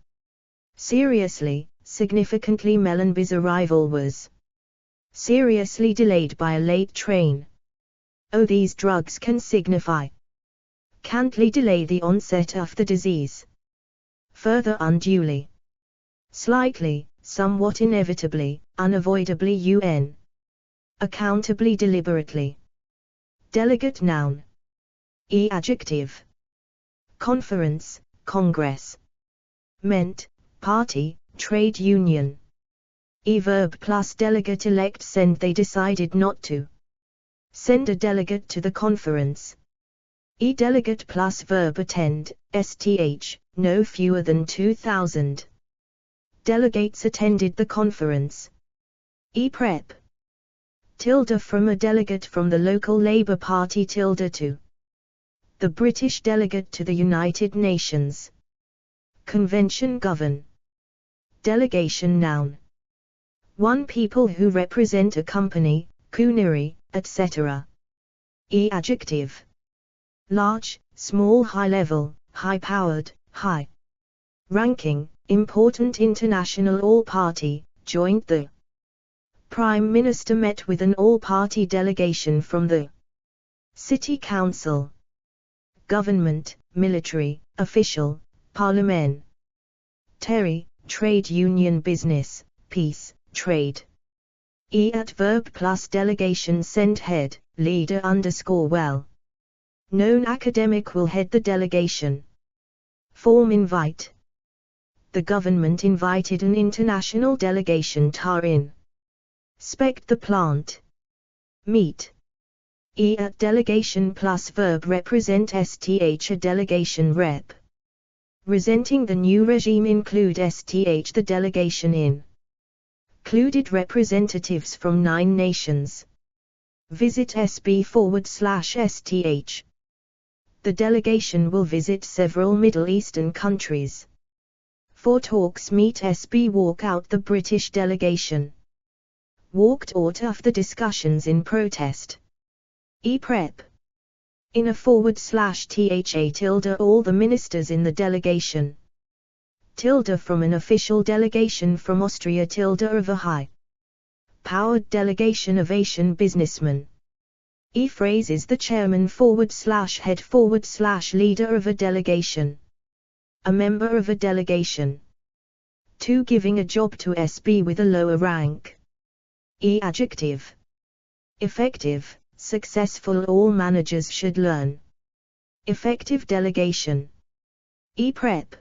Seriously, significantly Mellenby's arrival was seriously delayed by a late train. These drugs can signify can'tly delay the onset of the disease. Further unduly. Slightly, somewhat inevitably, unavoidably un. Accountably deliberately. Delegate noun. Adjective. Conference, Congress. Meant, party, trade union. Verb plus delegate elect send they decided not to send a delegate to the conference. Delegate plus verb attend, sth, no fewer than 2,000 delegates attended the conference. Prep. Tilde from a delegate from the local Labour Party tilde to the British delegate to the United Nations. Convention govern. Delegation noun. 1 people who represent a company, coonery, etc. Adjective. Large, small high level, high powered, high ranking, important international all-party, joint the Prime Minister met with an all-party delegation from the City Council. Government, military, official, parliament. Terry, trade union business, peace, trade. Adverb plus delegation send head, leader _well. Known academic will head the delegation. Form invite. The government invited an international delegation in Spect the plant. Meet. E at delegation plus verb represent STH a delegation rep. Resenting the new regime include STH the delegation included representatives from 9 nations. Visit SB/STH. The delegation will visit several Middle Eastern countries. For talks meet SB walk out the British delegation. Walked out of the discussions in protest. E-prep. In a /THA tilde all the ministers in the delegation. Tilde from an official delegation from Austria tilde of a high-powered delegation of Asian businessmen. E-phrase is the chairman /head /leader of a delegation. A member of a delegation. 2 giving a job to SB with a lower rank. E-adjective. Effective. Successful all managers should learn. Effective delegation. E-prep.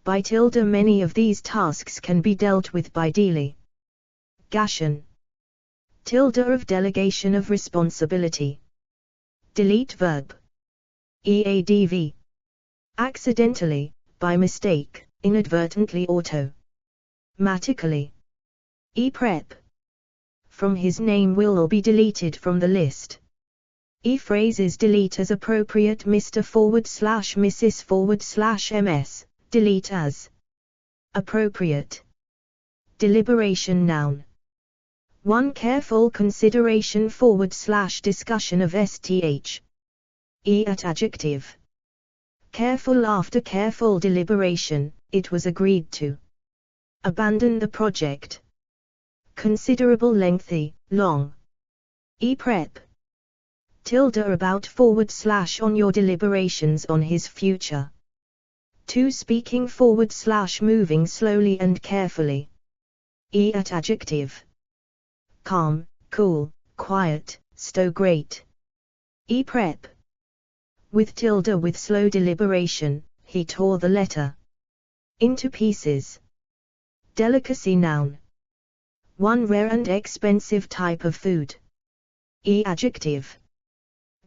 By tilde many of these tasks can be dealt with by delegation. Tilde of delegation of responsibility. Delete verb. EADV. Accidentally, by mistake, inadvertently automatically. E-prep. From his name will all be deleted from the list. E-phrases delete as appropriate Mr/Mrs/MS, delete as appropriate. Deliberation noun. 1 careful consideration /discussion of STH. E at adjective. Careful after careful deliberation, it was agreed to abandon the project. Considerable lengthy, long. E-prep. Tilde about / on your deliberations on his future. 2 speaking / moving slowly and carefully. E at adjective. Calm, cool, quiet, stow great. E-prep. With tilde with slow deliberation, he tore the letter into pieces. Delicacy noun. 1 rare and expensive type of food. E adjective.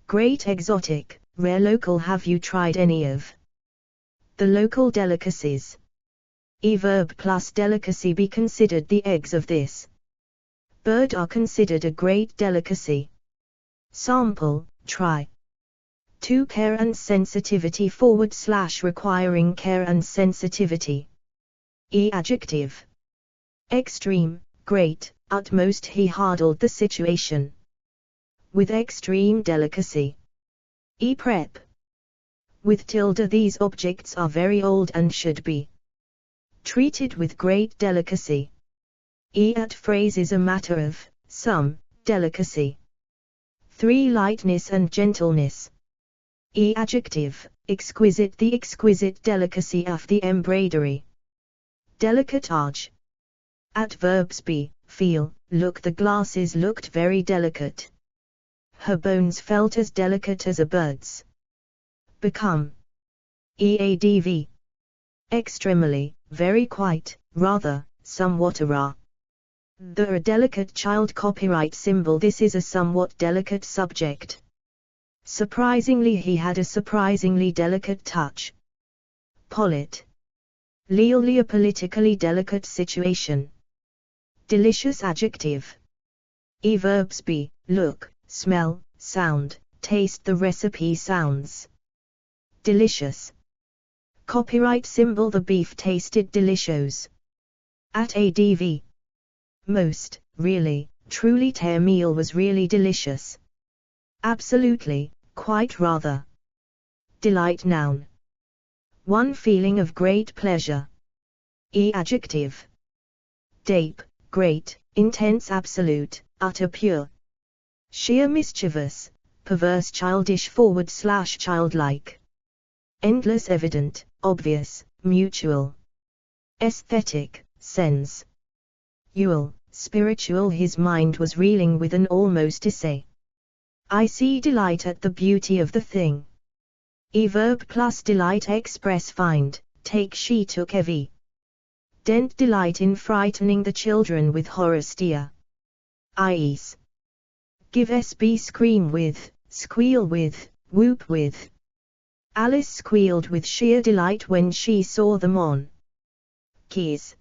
Great exotic, rare local. Have you tried any of the local delicacies? E verb plus delicacy. Be considered the eggs of this bird are considered a great delicacy. Sample, try. 2 care and sensitivity / requiring care and sensitivity. E adjective. Extreme, great, utmost. He handled the situation with extreme delicacy. E-prep. With tilde these objects are very old and should be treated with great delicacy. E at phrase is a matter of some delicacy. 3 lightness and gentleness. E adjective. Exquisite. The exquisite delicacy of the embroidery. Delicate arch. At verbs be, feel, look. The glasses looked very delicate. Her bones felt as delicate as a bird's. Become. EADV. Extremely, very quite, rather, somewhat a delicate child. Copyright symbol. This is a somewhat delicate subject. Surprisingly he had a surprisingly delicate touch. Polit. Legally a politically delicate situation. Delicious adjective. E verbs be, look, smell, sound, taste. The recipe sounds delicious. Copyright symbol. The beef tasted delicious. At ADV. Most, really, truly. Their meal was really delicious. Absolutely, quite, rather. Delight noun. 1 feeling of great pleasure. E adjective. Deep, great, intense, absolute, utter, pure. Sheer, mischievous, perverse, childish / childlike. Endless, evident, obvious, mutual. Aesthetic, sense. Ual, spiritual. His mind was reeling with an almost essay. I see delight at the beauty of the thing. E verb plus delight. Express, find, take. She took evident delight in frightening the children with horror. Steer. ies. Give sb scream with, squeal with, whoop with. Alice squealed with sheer delight when she saw them on keys.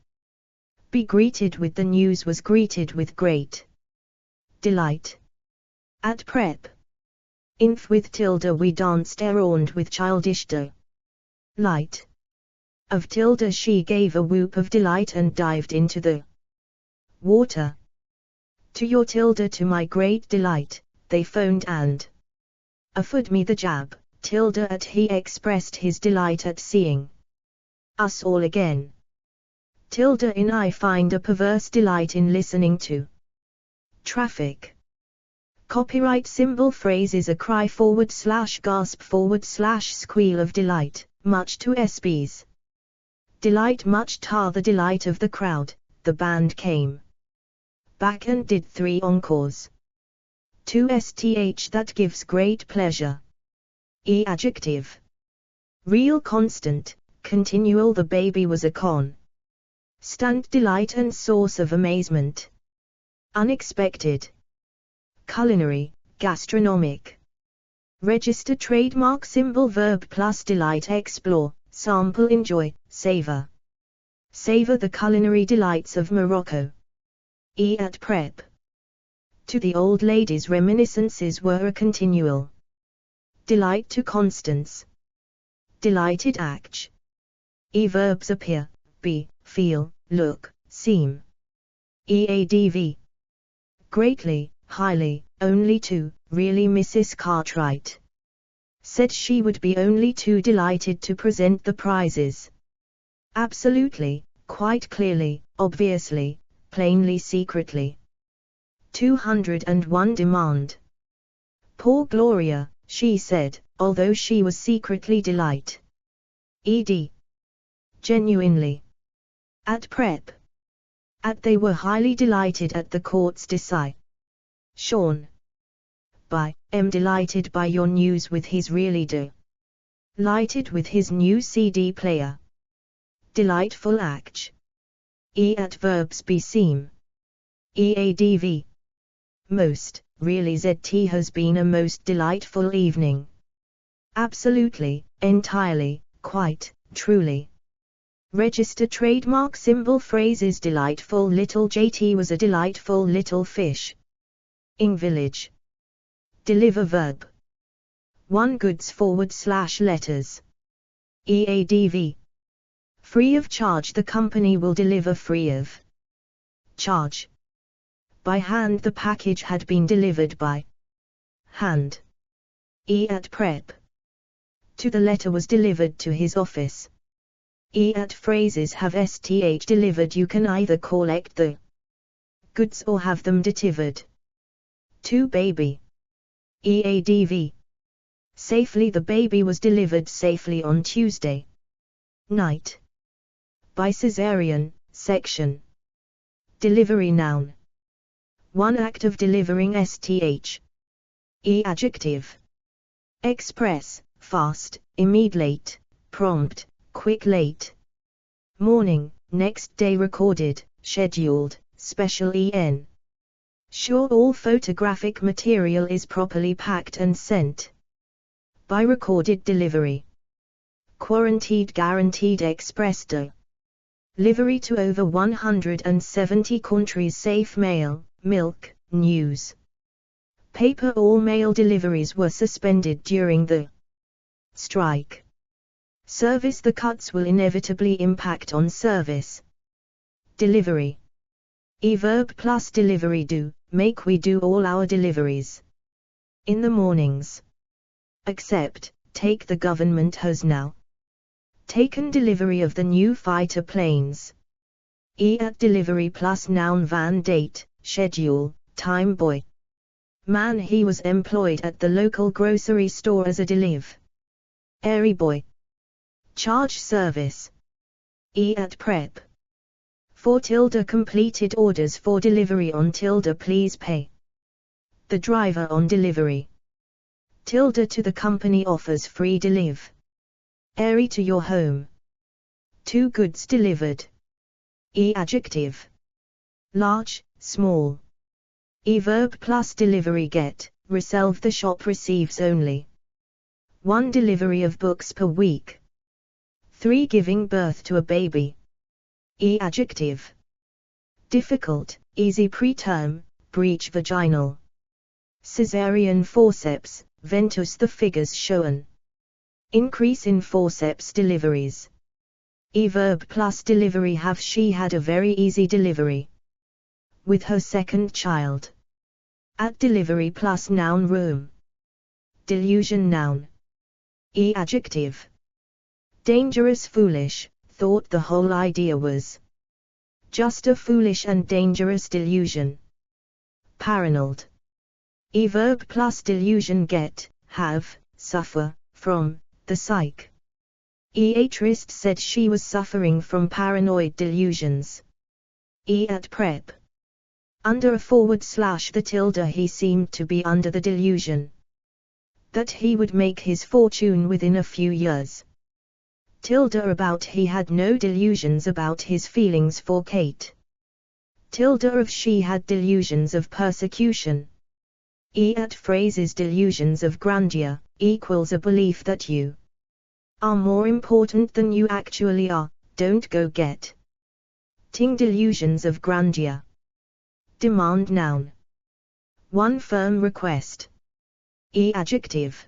Be greeted with the news was greeted with great delight. At prep. Inf with tilde we danced around with childish delight. Of tilde she gave a whoop of delight and dived into the water. To your tilde to my great delight, they phoned and offered me the jab, tilde at he expressed his delight at seeing us all again. Tilde in I find a perverse delight in listening to traffic. Copyright symbol phrase is a cry / gasp / squeal of delight, much to SB's delight much to the delight of the crowd. The band came back and did 3 encores. 2 sth that gives great pleasure. E adjective. Real constant, continual the baby was a constant delight and source of amazement. Unexpected. Culinary, gastronomic. Register trademark symbol verb plus delight explore, sample enjoy, savor. Savor the culinary delights of Morocco. E at prep. To the old ladies reminiscences were a continual delight to Constance. Delighted act. E verbs appear, be, feel, look, seem. EADV. Greatly, highly, only too, really Mrs. Cartwright said she would be only too delighted to present the prizes. Absolutely, quite clearly, obviously, plainly secretly. 201 demand. Poor Gloria, she said, although she was secretly delight. Ed. Genuinely. At prep. At they were highly delighted at the court's decision. By, am delighted by your news with his really delighted with his new CD player. Delightful act. E at verbs be seem. EADV. Most, really ZT has been a most delightful evening. Absolutely, entirely, quite, truly. Register trademark symbol phrase is delightful little JT was a delightful little fish. Ing village. Deliver verb. 1 goods / letters. EADV. Free of charge the company will deliver free of charge. By hand the package had been delivered by hand. E at prep. To the letter was delivered to his office. E at phrases have STH delivered you can either collect the goods or have them delivered. To baby. EADV. Safely the baby was delivered safely on Tuesday night. By cesarean, section. Delivery noun. 1 act of delivering STH. E adjective. Express, fast, immediate, prompt, quick late. Morning, next day recorded, scheduled, special EN. Sure all photographic material is properly packed and sent. By recorded delivery. Quarantined guaranteed express delivery to over 170 countries safe mail, milk, news. Paper all mail deliveries were suspended during the strike. Service the cuts will inevitably impact on service. Delivery. E verb plus delivery do, make we do all our deliveries. In the mornings. Except, take the government has now taken delivery of the new fighter planes. E at delivery plus noun van date, schedule, time boy. Man he was employed at the local grocery store as a delivery boy. Charge service. E at prep. For tilde completed orders for delivery on tilde please pay. The driver on delivery. Tilde to the company offers free delivery to your home. 2 goods delivered. E adjective. Large, small. verb plus delivery get, resolve the shop receives only 1 delivery of books per week. 3 giving birth to a baby. Adjective. Difficult, easy preterm, breech vaginal. Caesarean forceps, ventus the figures shown. Increase in forceps deliveries. Verb plus delivery have she had a very easy delivery with her second child. At delivery plus noun room. Delusion noun. Adjective. Dangerous foolish, thought the whole idea was just a foolish and dangerous delusion. Paranoid. Verb plus delusion get, have, suffer, from, the psych. Atrist said she was suffering from paranoid delusions. At prep. Under a / the tilde he seemed to be under the delusion that he would make his fortune within a few years. Tilde about he had no delusions about his feelings for Kate. Tilde of she had delusions of persecution. At phrases delusions of grandeur, equals a belief that you are more important than you actually are, don't go get ting delusions of grandeur. Demand noun. 1 firm request. Adjective.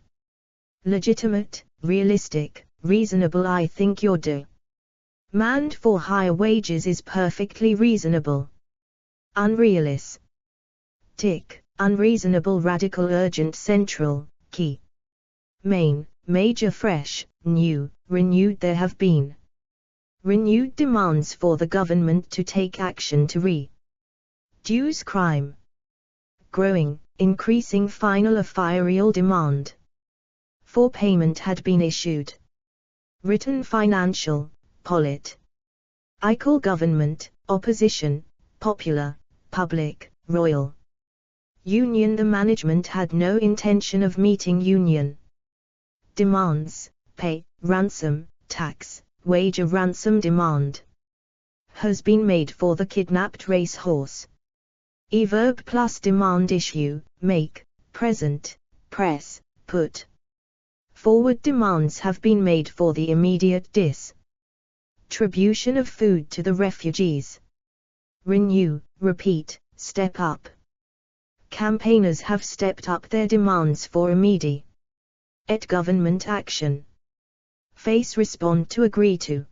Legitimate, realistic, reasonable I think your demand for higher wages is perfectly reasonable. Unrealistic, unreasonable radical urgent central, key. Main, major fresh, new, renewed there have been renewed demands for the government to take action to reduce crime. Growing, increasing final a real demand for payment had been issued. Written financial, political government, opposition, popular, public, royal. Union the management had no intention of meeting union demands, pay, ransom, tax, wage a ransom demand has been made for the kidnapped racehorse. Verb plus demand issue, make, present, press, put. Forward demands have been made for the immediate distribution of food to the refugees. Renew, repeat, step up. Campaigners have stepped up their demands for immediate government action. Face respond to agree to.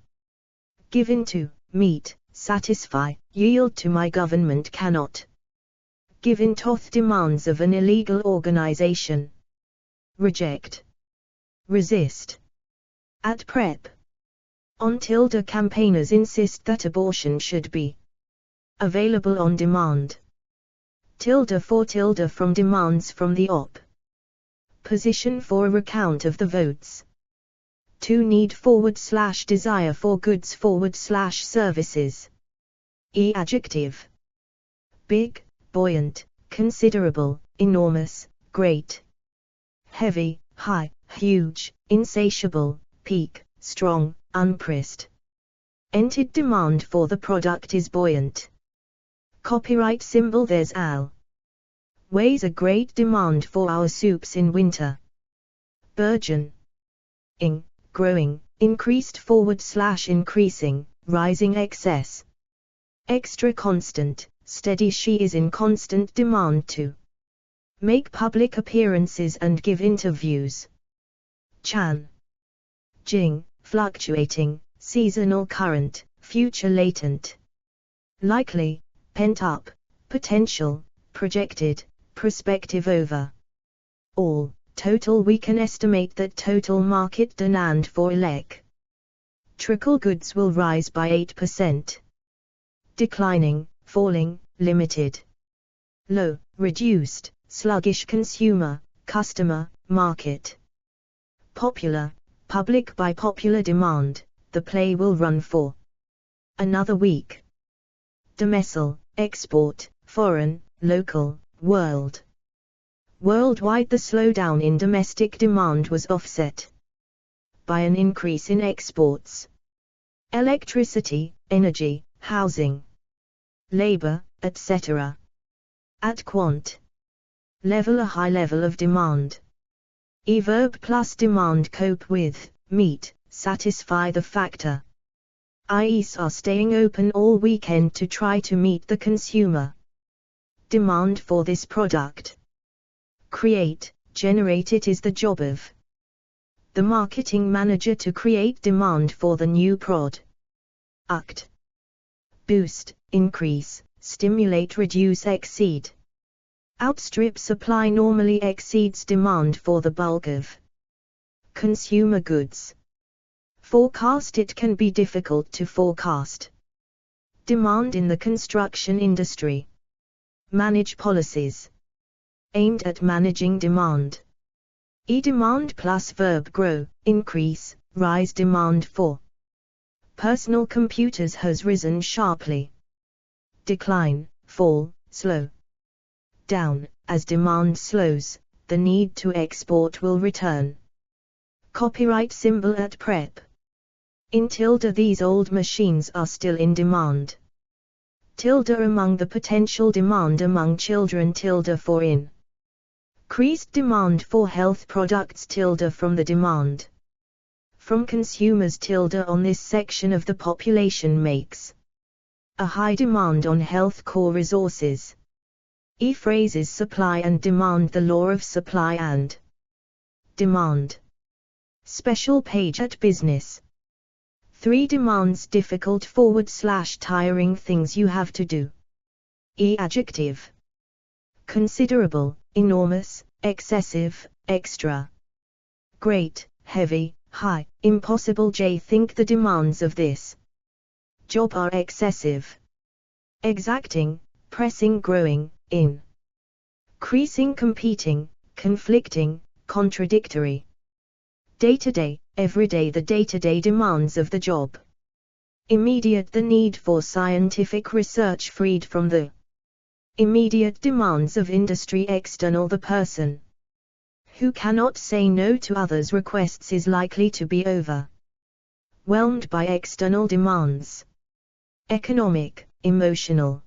Give in to, meet, satisfy, yield to my government cannot give in toth demands of an illegal organization. Reject. Resist. At prep. On tilde campaigners insist that abortion should be available on demand. Tilde for tilde from demands from the position for a recount of the votes. To need / desire for goods / services. Adjective. Big, buoyant, considerable, enormous, great. Heavy, high, huge, insatiable, peak, strong, unprecedented demand for the product is buoyant. Copyright symbol there's always a great demand for our soups in winter. Burgeon. Growing, increased / increasing, rising excess. Extra constant, steady she is in constant demand to make public appearances and give interviews. Changing, fluctuating, seasonal current, future latent. Likely, pent up, potential, projected, prospective over. All, total we can estimate that total market demand for electrical goods will rise by 8%. Declining, falling, limited. Low, reduced, sluggish consumer, customer, market. Popular, public by popular demand, the play will run for another week. Domicile, export, foreign, local, world. Worldwide the slowdown in domestic demand was offset by an increase in exports. Electricity, energy, housing, labor, etc. At quant. Level a high level of demand. Verb plus demand cope with, meet, satisfy the factor. IEs are staying open all weekend to try to meet the consumer demand for this product. Create, generate. It is the job of the marketing manager to create demand for the new product. Boost, increase, stimulate, reduce, exceed. Outstrip supply normally exceeds demand for the bulk of consumer goods. Forecast, it can be difficult to forecast demand in the construction industry. Manage policies aimed at managing demand. Demand plus verb grow, increase, rise. Demand for personal computers has risen sharply. Decline, fall, slow down. As demand slows, the need to export will return. Copyright symbol at prep. In tilde, these old machines are still in demand. Tilde among the potential demand among children. Tilde for increased demand for health products. Tilde from the demand from consumers. Tilde on this section of the population makes a high demand on health core resources. Phrases supply and demand. The law of supply and demand. Special page at business. 3 demands difficult / tiring things you have to do. Adjective. Considerable, enormous, excessive, extra. Great, heavy, high, impossible. Think the demands of this job are excessive. Exacting, pressing, growing, increasing, competing, conflicting, contradictory. Day-to-day, everyday. The day-to-day demands of the job. Immediate, the need for scientific research freed from the immediate demands of industry. External, the person who cannot say no to others' requests is likely to be overwhelmed by external demands. Economic, emotional.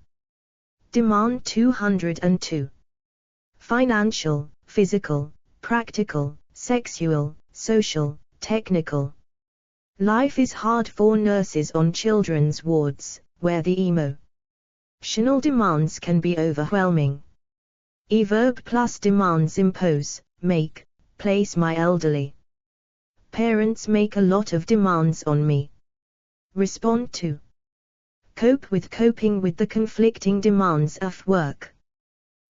Demand 202. Financial, physical, practical, sexual, social, technical. Life is hard for nurses on children's wards, where the emotional demands can be overwhelming. Verb plus demands impose, make, place. My elderly parents make a lot of demands on me. Respond to. Cope with, coping with the conflicting demands of work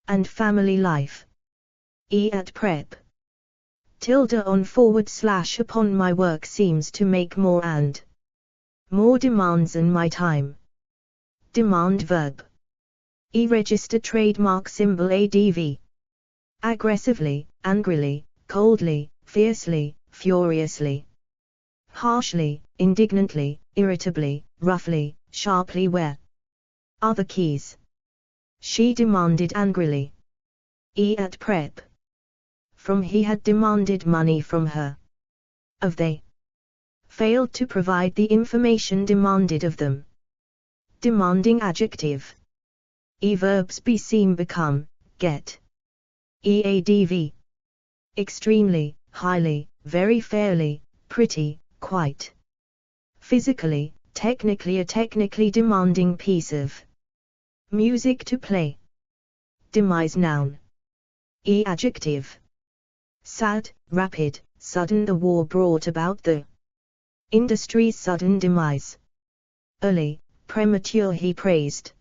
and family life. At prep. Tilde on / upon. My work seems to make more and more demands on my time. Demand verb. Register trademark symbol ADV. Aggressively, angrily, coldly, fiercely, furiously. Harshly, indignantly, irritably, roughly, sharply. Where are the keys? She demanded angrily. At prep. From he had demanded money from her. Of they failed to provide the information demanded of them. Demanding adjective. Verbs be, seem, become, get. Adv. Extremely, highly, very, fairly, pretty, quite. Physically, technically. A technically demanding piece of music to play. Demise noun. Adjective. Sad, rapid, sudden. The war brought about the industry's sudden demise. Early, premature. He praised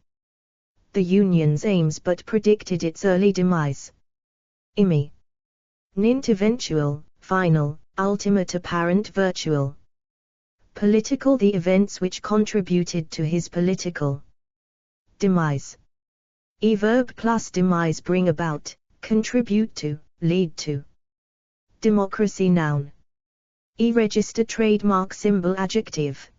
the union's aims but predicted its early demise. Nint eventual, final, ultimate, apparent, virtual. Political, the events which contributed to his political demise. Verb plus demise bring about, contribute to, lead to. Democracy noun. Register trademark symbol adjective.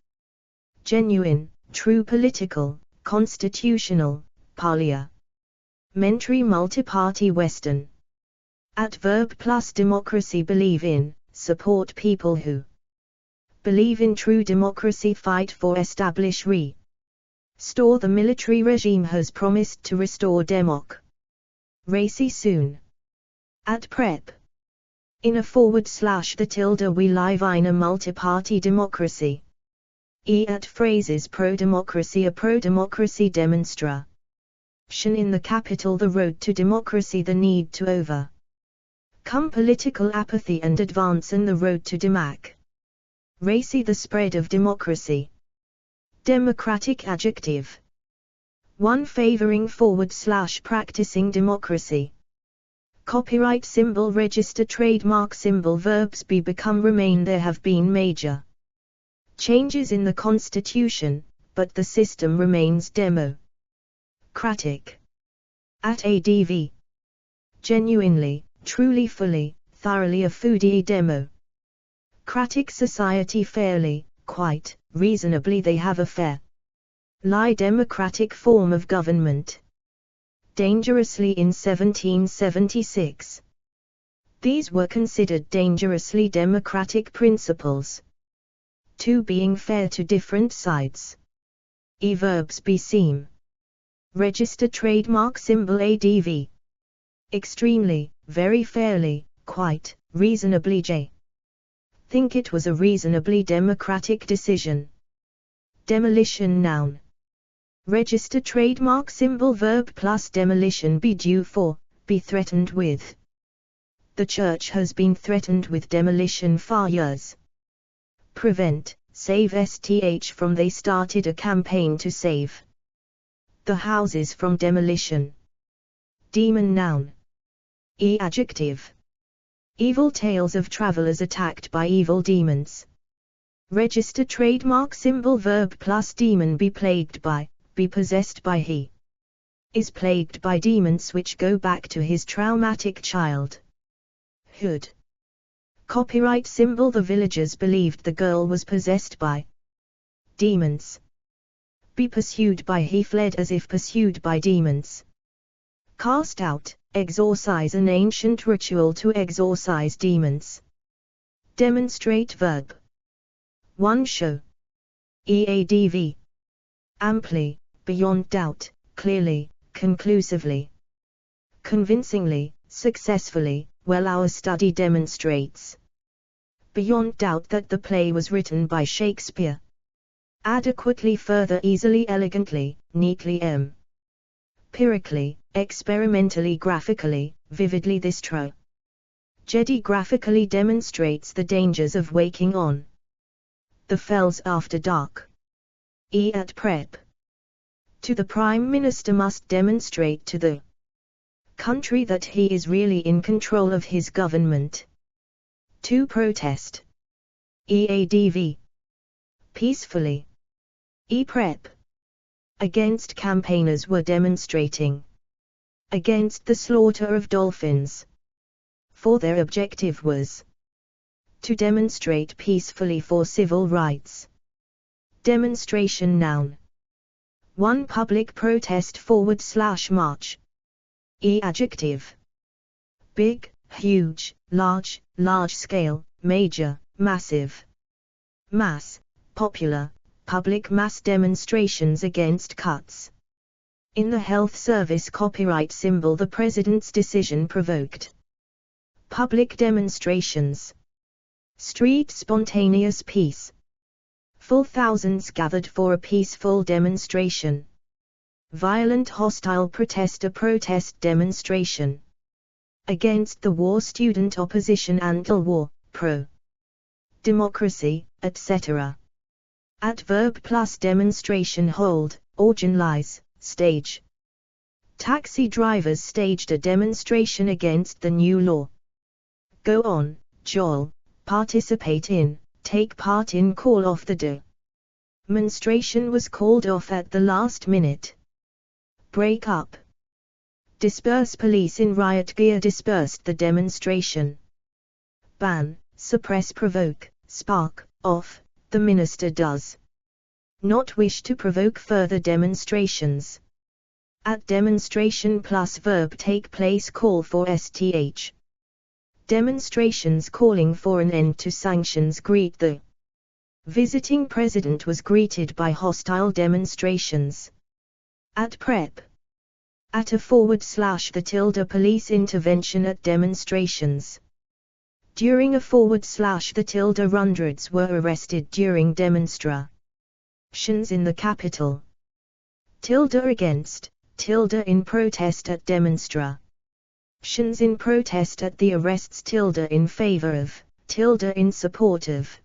Genuine, true, political, constitutional, parliamentary, multi-party, Western. At verb plus democracy believe in, support people who believe in true democracy, fight for, establish, restore. The military regime has promised to restore democracy Racy soon. At prep. In a / the tilde we live in a multi-party democracy. At phrases pro-democracy a pro-democracy demonstra. In the capital the road to democracy the need to overcome political apathy and advance in the road to demac. Racy the spread of democracy. Democratic adjective. One favoring / practicing democracy. Copyright symbol register trademark symbol verbs be become remain there have been major changes in the constitution, but the system remains democratic. At adv. Genuinely, truly fully, thoroughly a foodie democratic society fairly, quite, reasonably they have a fair lie democratic form of government. Dangerously in 1776. These were considered dangerously democratic principles. 2 being fair to different sides. Verbs be seem. Register trademark symbol adv. Extremely, very fairly, quite, reasonably think it was a reasonably democratic decision. Demolition noun. Register trademark symbol verb plus demolition be due for, be threatened with. The church has been threatened with demolition for years. Prevent, save st from they started a campaign to save the houses from demolition. Demon noun. Adjective. Evil tales of travelers attacked by evil demons. Register trademark symbol verb plus demon be plagued by, be possessed by he is plagued by demons which go back to his traumatic childhood. Copyright symbol the villagers believed the girl was possessed by demons. Be pursued by he fled as if pursued by demons. Cast out, exorcise an ancient ritual to exorcise demons. Demonstrate verb. 1 show. Eadv. Amply, beyond doubt, clearly, conclusively, convincingly, successfully, well our study demonstrates beyond doubt that the play was written by Shakespeare. Adequately further easily elegantly, neatly empirically, experimentally graphically, vividly this tragedy graphically demonstrates the dangers of waking on the fells after dark. At prep. To the Prime Minister must demonstrate to the country that he is really in control of his government. To protest. Eadv. Peacefully. Prep. Against campaigners were demonstrating against the slaughter of dolphins. For their objective was to demonstrate peacefully for civil rights. Demonstration noun. 1 public protest / march. Adjective. Big, huge, large, large scale, major, massive. Mass, popular, public mass demonstrations against cuts in the health service. Copyright symbol the president's decision provoked public demonstrations. Street spontaneous peace. Full thousands gathered for a peaceful demonstration. Violent hostile protest a protest demonstration against the war. Student opposition anti-war, pro-democracy, etc. Adverb plus demonstration hold, organize, stage. Taxi drivers staged a demonstration against the new law. Go on, Joel, participate in, take part in. Call off the demonstration was called off at the last minute. Break up. Disperse police in riot gear dispersed the demonstration. Ban, suppress provoke, spark, off, the minister does not wish to provoke further demonstrations. At demonstration plus verb take place call for st. Demonstrations calling for an end to sanctions. Greet the visiting president was greeted by hostile demonstrations. At prep. At a /the police intervention at demonstrations. During a /the hundreds were arrested during demonstrations in the capital. Against, in protest at demonstrations in protest at the arrests in favor of, in support of.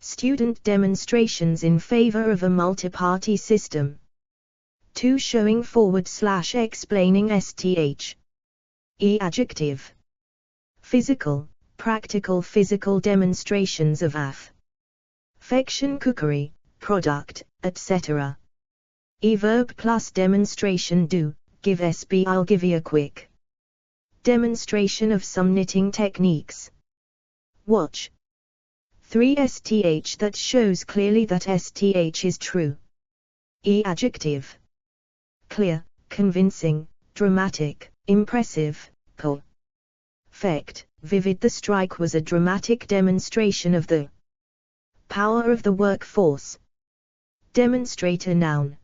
Student demonstrations in favor of a multi-party system. 2 showing / explaining STH. Adjective. Physical, practical physical demonstrations of affection, cookery, product, etc. Verb plus demonstration do, give SB. I'll give you a quick demonstration of some knitting techniques. Watch. 3 STH that shows clearly that STH is true. Adjective. Clear, convincing, dramatic, impressive, perfect, vivid. The strike was a dramatic demonstration of the power of the workforce. Demonstrator noun.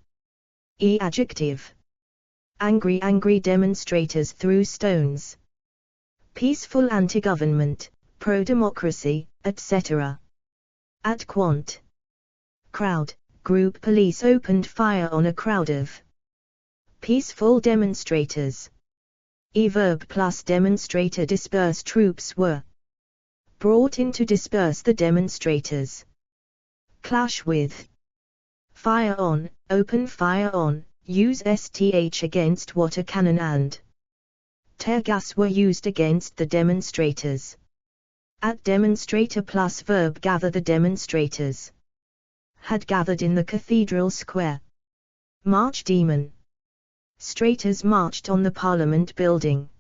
Adjective. Angry demonstrators threw stones. Peaceful anti-government, pro-democracy, etc. At quant. Crowd, group. Police opened fire on a crowd of peaceful demonstrators. Verb plus demonstrator. Disperse. Troops were brought in to disperse the demonstrators. Clash with. Fire on, open fire on, use STH against water cannon and tear gas were used against the demonstrators. At demonstrator plus verb. Gather. The demonstrators had gathered in the cathedral square. March. Demonstrators marched on the Parliament building.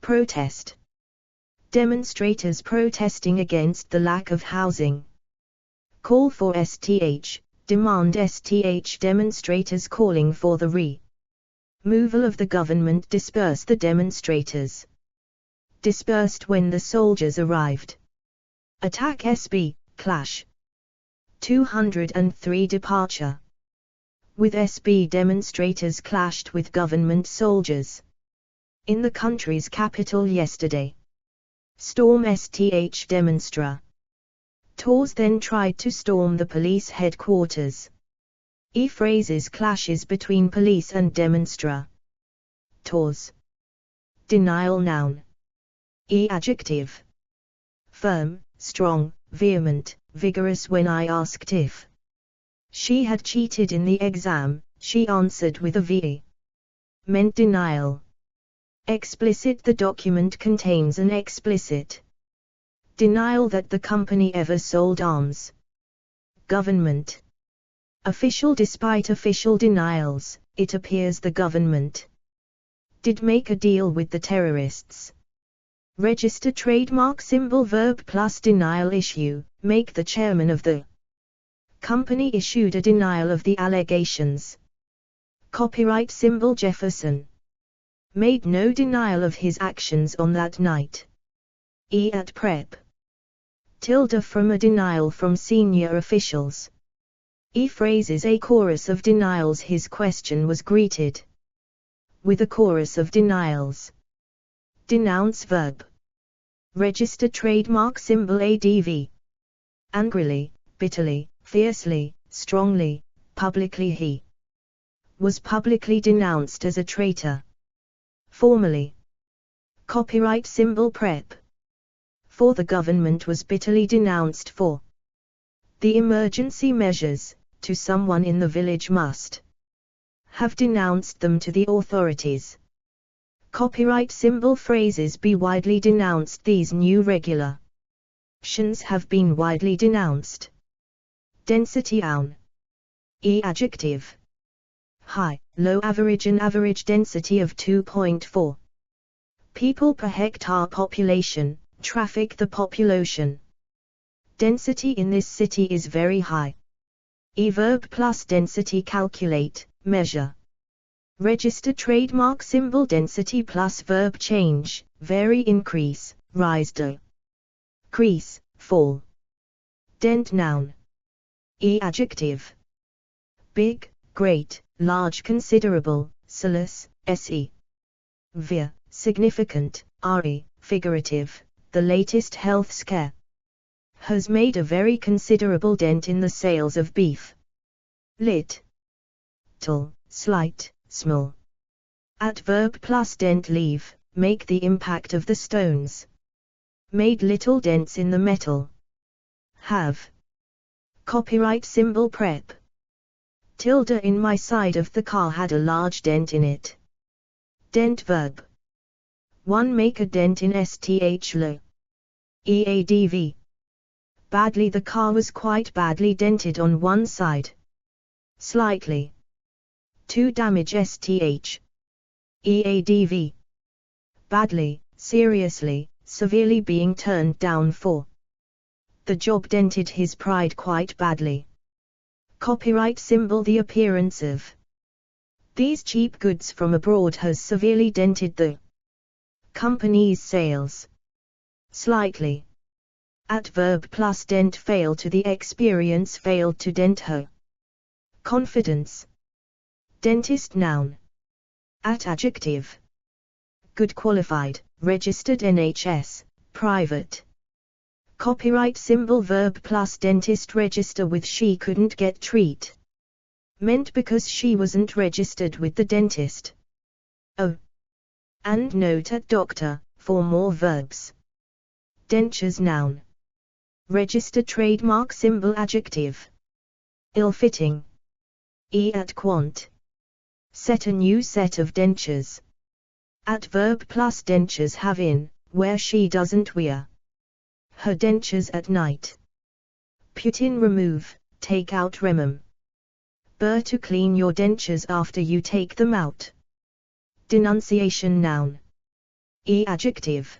Protest. Demonstrators protesting against the lack of housing. Call for STH, demand STH. Demonstrators calling for the removal of the government. Disperse. The demonstrators dispersed when the soldiers arrived. Attack. SB, clash. 203 Departure. With SB. Demonstrators clashed with government soldiers in the country's capital yesterday. Storm. STH. Demonstrators then tried to storm the police headquarters. Phrases. Clashes between police and demonstrators. Denial noun. Adjective. Firm, strong, vehement, vigorous. When I asked if she had cheated in the exam, she answered with a vehement denial. Explicit. The document contains an explicit denial that the company ever sold arms. Government. Official. Despite official denials, it appears the government did make a deal with the terrorists. Register. Trademark symbol. Verb plus denial. Issue. Make. The chairman of the company issued a denial of the allegations. Copyright symbol. Jefferson made no denial of his actions on that night. At prep. From a denial from senior officials. Phrases. A chorus of denials. His question was greeted with a chorus of denials. Denounce. Verb. Register. Trademark symbol. ADV. Angrily, bitterly, fiercely, strongly, publicly. He was publicly denounced as a traitor. Formally. Copyright symbol. Prep. For. The government was bitterly denounced for the emergency measures. To someone in the village must have denounced them to the authorities. Copyright symbol. Phrases. Be widely denounced. These new regulations have been widely denounced. Density. Noun. Adjective. High, low. Average. An average density of 2.4 people per hectare. Population, traffic. The population density in this city is very high. Verb plus density. Calculate, measure. Register. Trademark symbol. Density plus verb. Change, vary, increase, rise, decrease, fall. Dent. Noun. Adjective. Big, great, large, considerable, solus, se. Vir, significant, re, figurative, the latest health scare has made a very considerable dent in the sales of beef. Lit. Tall, slight, small. Adverb plus dent leave, make the impact of the stones. Made little dents in the metal. Have. Copyright symbol prep. Tilde in my side of the car had a large dent in it. Dent verb. 1. Make a dent in sth lo. Eadv. Badly, the car was quite badly dented on one side. Slightly. 2. Damage sth. Eadv. Badly, seriously, severely, being turned down for. The job dented his pride quite badly. Copyright symbol. The appearance of these cheap goods from abroad has severely dented the company's sales. Slightly. Adverb plus dent. Fail to. The experience failed to dent her confidence. Dentist noun. At adjective. Good, qualified, registered NHS, private. Copyright symbol. Verb plus dentist. Register with. She couldn't get treat. Meant because she wasn't registered with the dentist. Oh. And note at doctor, for more verbs. Dentures noun. Register trademark symbol. Adjective. Ill-fitting. At quant. Set a new set of dentures. Adverb plus dentures. Have in, where she doesn't wear her dentures at night. Put in, remove, take out. Remem. Bur, to clean your dentures after you take them out. Denunciation noun. Adjective.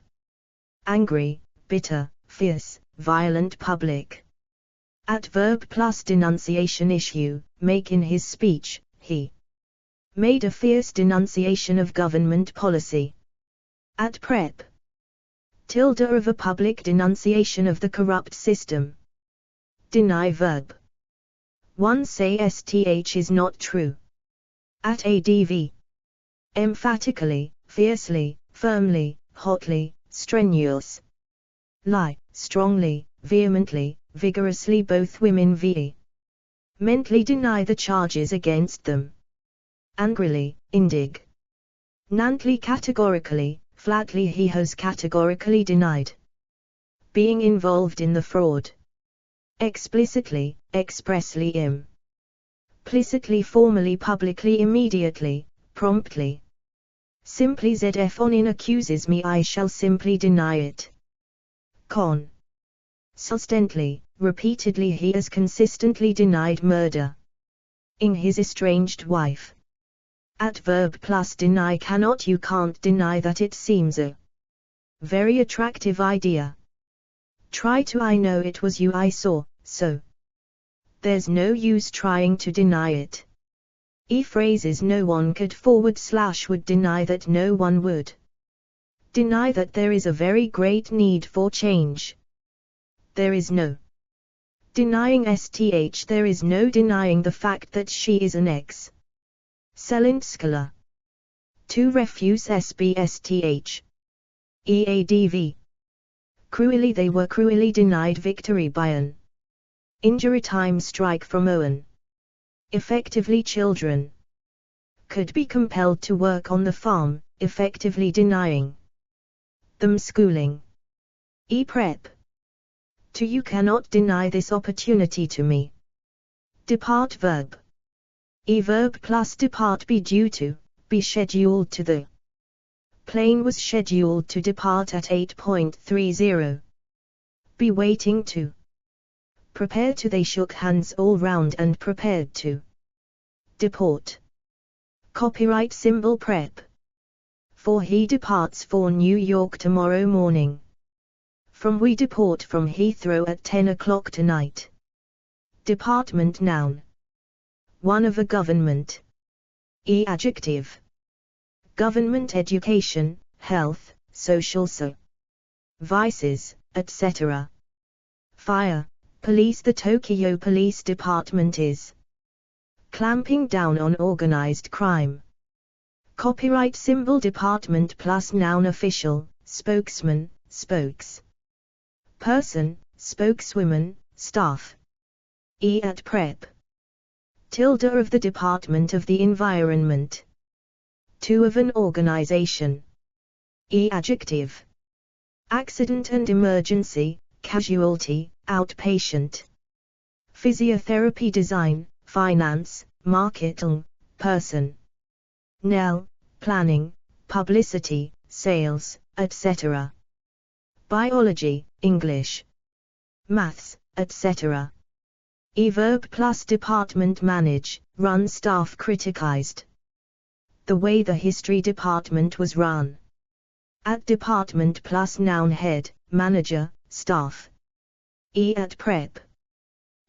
Angry, bitter, fierce, violent. Public. Adverb plus denunciation. Issue, make. In his speech, he made a fierce denunciation of government policy. At prep. Tilde of a public denunciation of the corrupt system. Deny verb. 1. Say sth is not true. At adv. Emphatically, fiercely, firmly, hotly, strenuous. Lie, strongly, vehemently, vigorously. Both women vehemently deny the charges against them. Angrily, indignantly, categorically, flatly. He has categorically denied being involved in the fraud. Explicitly, expressly, implicitly, formally, publicly, immediately, promptly. Simply. Zf on in accuses me, I shall simply deny it. Consistently, repeatedly. He has consistently denied murder in his estranged wife. Adverb plus deny. Cannot, you can't deny that it seems a very attractive idea. Try to. I know it was you I saw, so there's no use trying to deny it. Phrases. No one could / would deny that no one would deny that there is a very great need for change. There is no denying sth. There is no denying the fact that she is an excellent scholar. 2. Refuse sbsth. Eadv. Cruelly. They were cruelly denied victory by an injury time strike from Owen. Effectively. Children could be compelled to work on the farm, effectively denying them schooling. Prep. 2. You cannot deny this opportunity to me. Depart verb. Verb plus depart. Be due to, be scheduled to. The plane was scheduled to depart at 8:30. Be waiting to. Prepare to. They shook hands all round and prepared to deport. Copyright symbol prep. For. He departs for New York tomorrow morning. From. We deport from Heathrow at 10 o'clock tonight. Department noun. 1. Of a government. Adjective. Government. Education, health, social vices, etc. Fire, police. The Tokyo Police Department is clamping down on organized crime. Copyright symbol department plus noun official, spokesman, spokes. Person, spokeswoman, staff. At prep. Tilde of the Department of the Environment. To of an organization. Adjective. Accident and emergency, casualty, outpatient. Physiotherapy design, finance, marketing, person. Nell, planning, publicity, sales, etc. Biology, English. Maths, etc. Verb plus department manage, run staff criticized. The way the history department was run. At department plus noun head, manager, staff. At prep.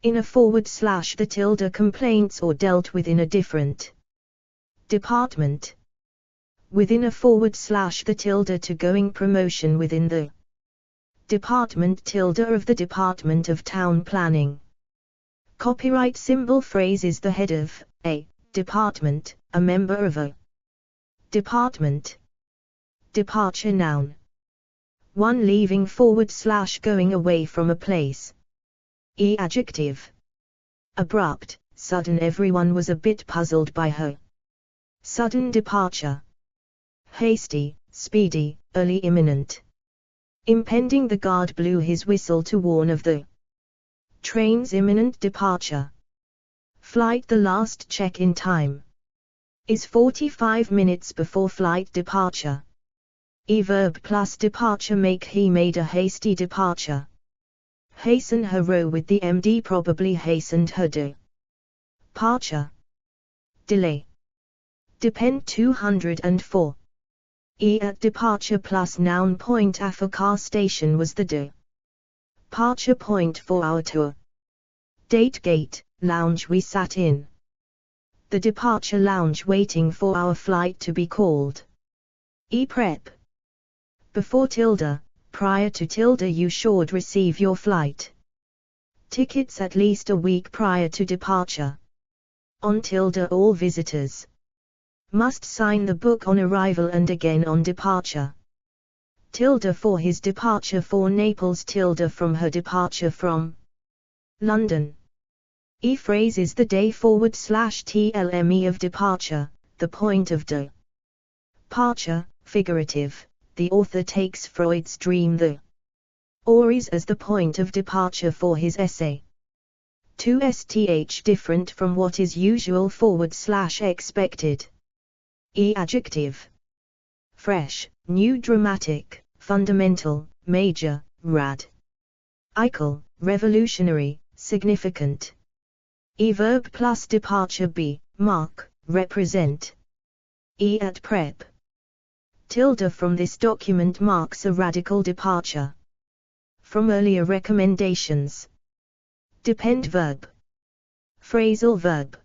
In a / the tilde complaints or dealt with in a different department. Within a / the tilde to going promotion within the department tilde of the Department of Town Planning. Copyright symbol phrase is the head of a department, a member of a department. Departure noun. One leaving / going away from a place. Adjective. Abrupt, sudden. Everyone was a bit puzzled by her sudden departure. Hasty, speedy, early, imminent. Impending. The guard blew his whistle to warn of the train's imminent departure. Flight. The last check-in time is 45 minutes before flight departure. Verb plus departure make. He made a hasty departure. Hasten. Her row with the MD probably hastened her departure. Delay. Depend 204. At departure plus noun point. A car station was the departure point for our tour. Date gate, lounge we sat in. The departure lounge waiting for our flight to be called. Prep. Before tilde, prior to tilde you should receive your flight tickets at least a week prior to departure. On tilde all visitors must sign the book on arrival and again on departure. Tilde for his departure for Naples. Tilde from her departure from London. Phrase is the day / tlme of departure, the point of departure, figurative. The author takes Freud's dream the auris as the point of departure for his essay. To sth different from what is usual / expected. Adjective. Fresh, new, dramatic, fundamental, major, radical, revolutionary, significant. Verb plus departure be, mark, represent. At prep. Tilde from this document marks a radical departure from earlier recommendations. Depend verb. Phrasal verb.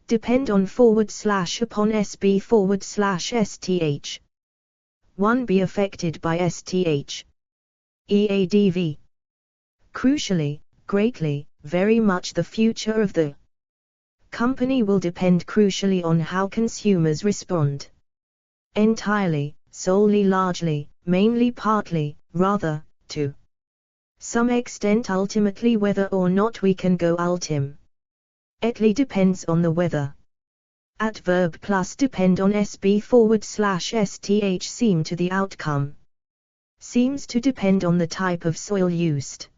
Depend on / upon SB / STH. 1. Be affected by STH. EADV. Crucially, greatly, very much. The future of the company will depend crucially on how consumers respond. Entirely, solely, largely, mainly, partly, rather, to some extent, ultimately. Whether or not we can go ultimately depends on the weather. At verb plus depend on SB / STH seem to. The outcome seems to depend on the type of soil used.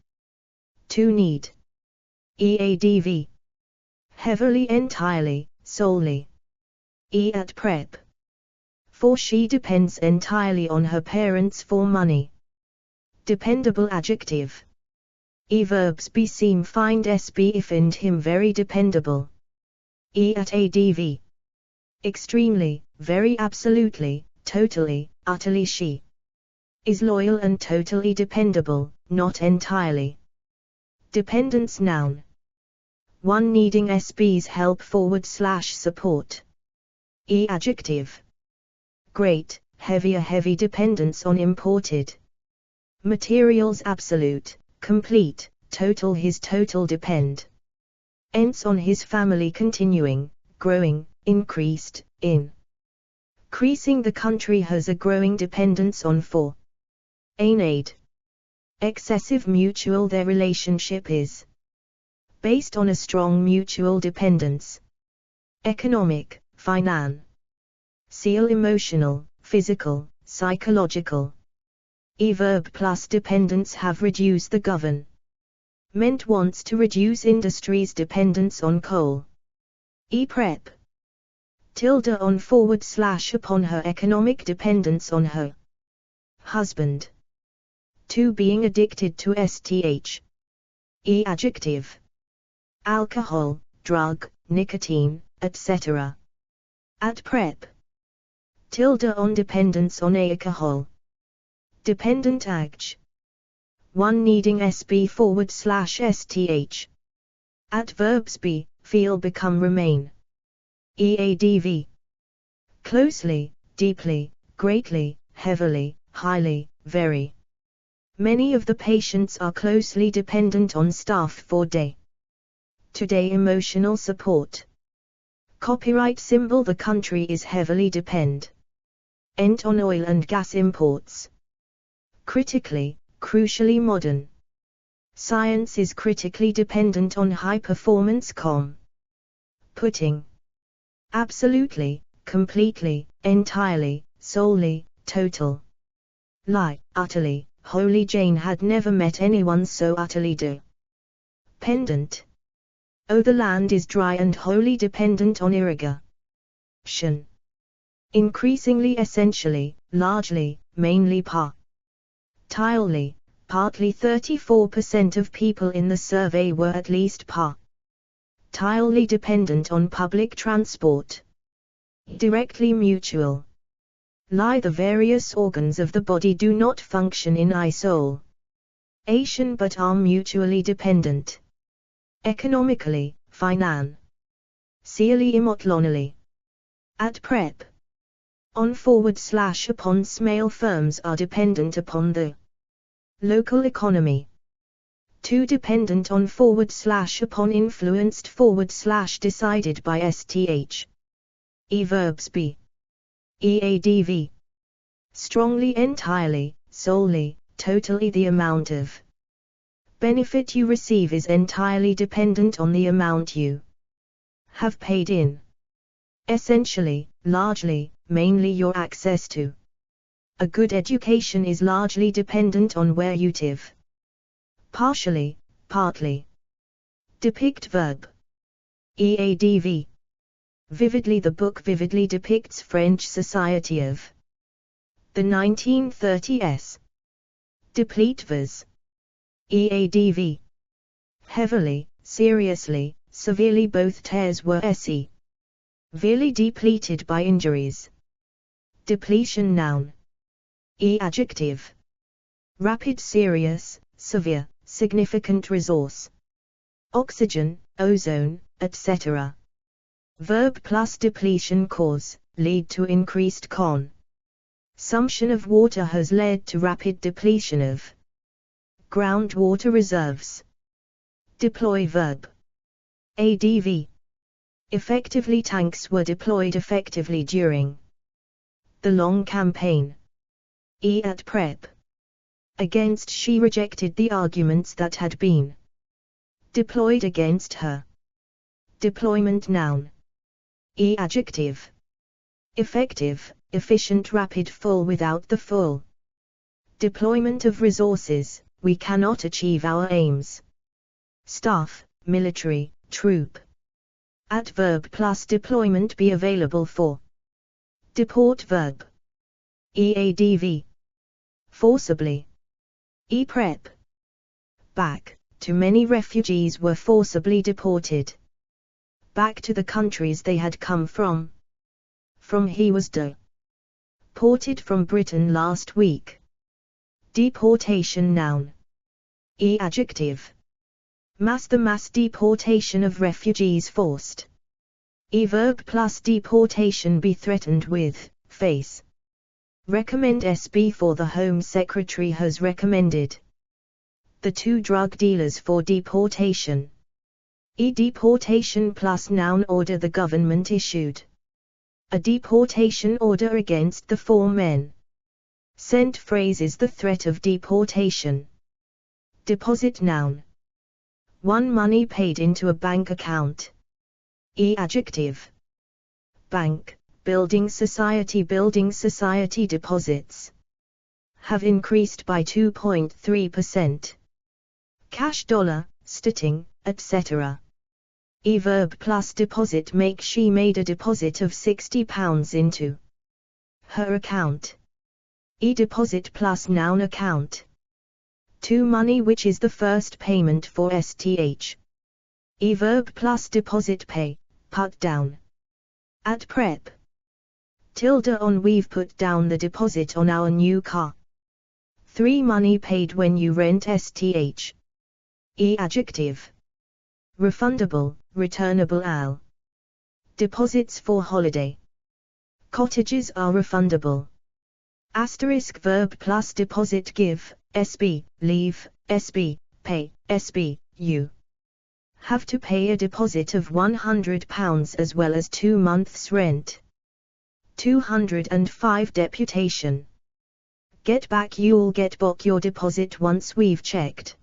To need. EADV. Heavily, entirely, solely. At prep. For she depends entirely on her parents for money. Dependable adjective. Verbs be seem find SB if and him very dependable. At ADV. Extremely, very, absolutely, totally, utterly. She is loyal and totally dependable, not entirely. Dependence noun. One needing SB's help / support. Adjective. Great, heavy, a heavy dependence on imported materials. Absolute, complete, total, his total depend. Ends on his family. Continuing, growing, increased, in Increasing the country has a growing dependence on foreign aid. Excessive mutual their relationship is based on a strong mutual dependence. Economic, financial, emotional, physical, psychological. Verb plus dependence have reduced the government wants to reduce industry's dependence on coal. Prep. Tilde on / upon her economic dependence on her husband. 2 being addicted to sth. Adjective. Alcohol, drug, nicotine, etc. At prep. Tilde on dependence on alcohol. Dependent age. 1 needing sb / sth. Adverbs be, feel become remain. Eadv. Closely, deeply, greatly, heavily, highly, very. Many of the patients are closely dependent on staff for day-to-day emotional support. Copyright symbol. The country is heavily dependent on oil and gas imports. Critically, crucially modern. Science is critically dependent on high-performance computing. Absolutely, completely, entirely, solely, total. Lie, utterly, Holy Jane had never met anyone so utterly dependent. Oh, the land is dry and wholly dependent on irrigation. Increasingly, essentially, largely, mainly, entirely, partly. 34% of people in the survey were at least entirely dependent on public transport. Directly mutual. Lie, the various organs of the body do not function in isolation but are mutually dependent. Economically, financially, emotionally. At prep. On / upon small firms are dependent upon the local economy. 2 dependent on / upon influenced / decided by sth. Verbs be. Eadv. Strongly, entirely, solely, totally. The amount of benefit you receive is entirely dependent on the amount you have paid in. Essentially, largely, mainly. Your access to a good education is largely dependent on where you live. Partially, partly. Depict verb. Eadv. Vividly. The book vividly depicts French society of the 1930s. Deplete was. Eadv. Heavily, seriously, severely. Both tears were severely depleted by injuries. Depletion noun. Adjective. Rapid, serious, severe, significant resource. Oxygen, ozone, etc. Verb plus depletion cause, lead to increased consumption of water has led to rapid depletion of groundwater reserves. Deploy verb. Adv. Effectively, tanks were deployed effectively during the long campaign. At prep. Against. She rejected the arguments that had been deployed against her. Deployment noun. Adjective. Effective, efficient, rapid, full. Without the full deployment of resources, we cannot achieve our aims. Staff, military, troop. Adverb plus deployment be available for. Deport verb. Eadv. Forcibly. Prep. Back. Too many refugees were forcibly deported back to the countries they had come from. He was deported from Britain last week. Deportation noun. Adjective. Mass. The mass deportation of refugees forced. Verb plus deportation be threatened with, face. Recommend SB for the Home Secretary has recommended the 2 drug dealers for deportation. Deportation plus noun order the government issued. A deportation order against the 4 men. Sent phrases the threat of deportation. Deposit noun. 1 money paid into a bank account. Adjective. Bank, building society deposits have increased by 2.3%. Cash dollar, stating, etc. Verb plus deposit make she made a deposit of £60 into her account. Deposit plus noun account. To money which is the first payment for STH. Verb plus deposit pay, put down. At prep. Tilde on we've put down the deposit on our new car. 3 money paid when you rent STH. Adjective. Refundable, returnable al. Deposits for holiday. Cottages are refundable. Asterisk verb plus deposit give, SB, leave, SB, pay, SB, you. Have to pay a deposit of £100 as well as 2 months' rent. 205 Deputation. Get back you'll get back your deposit once we've checked.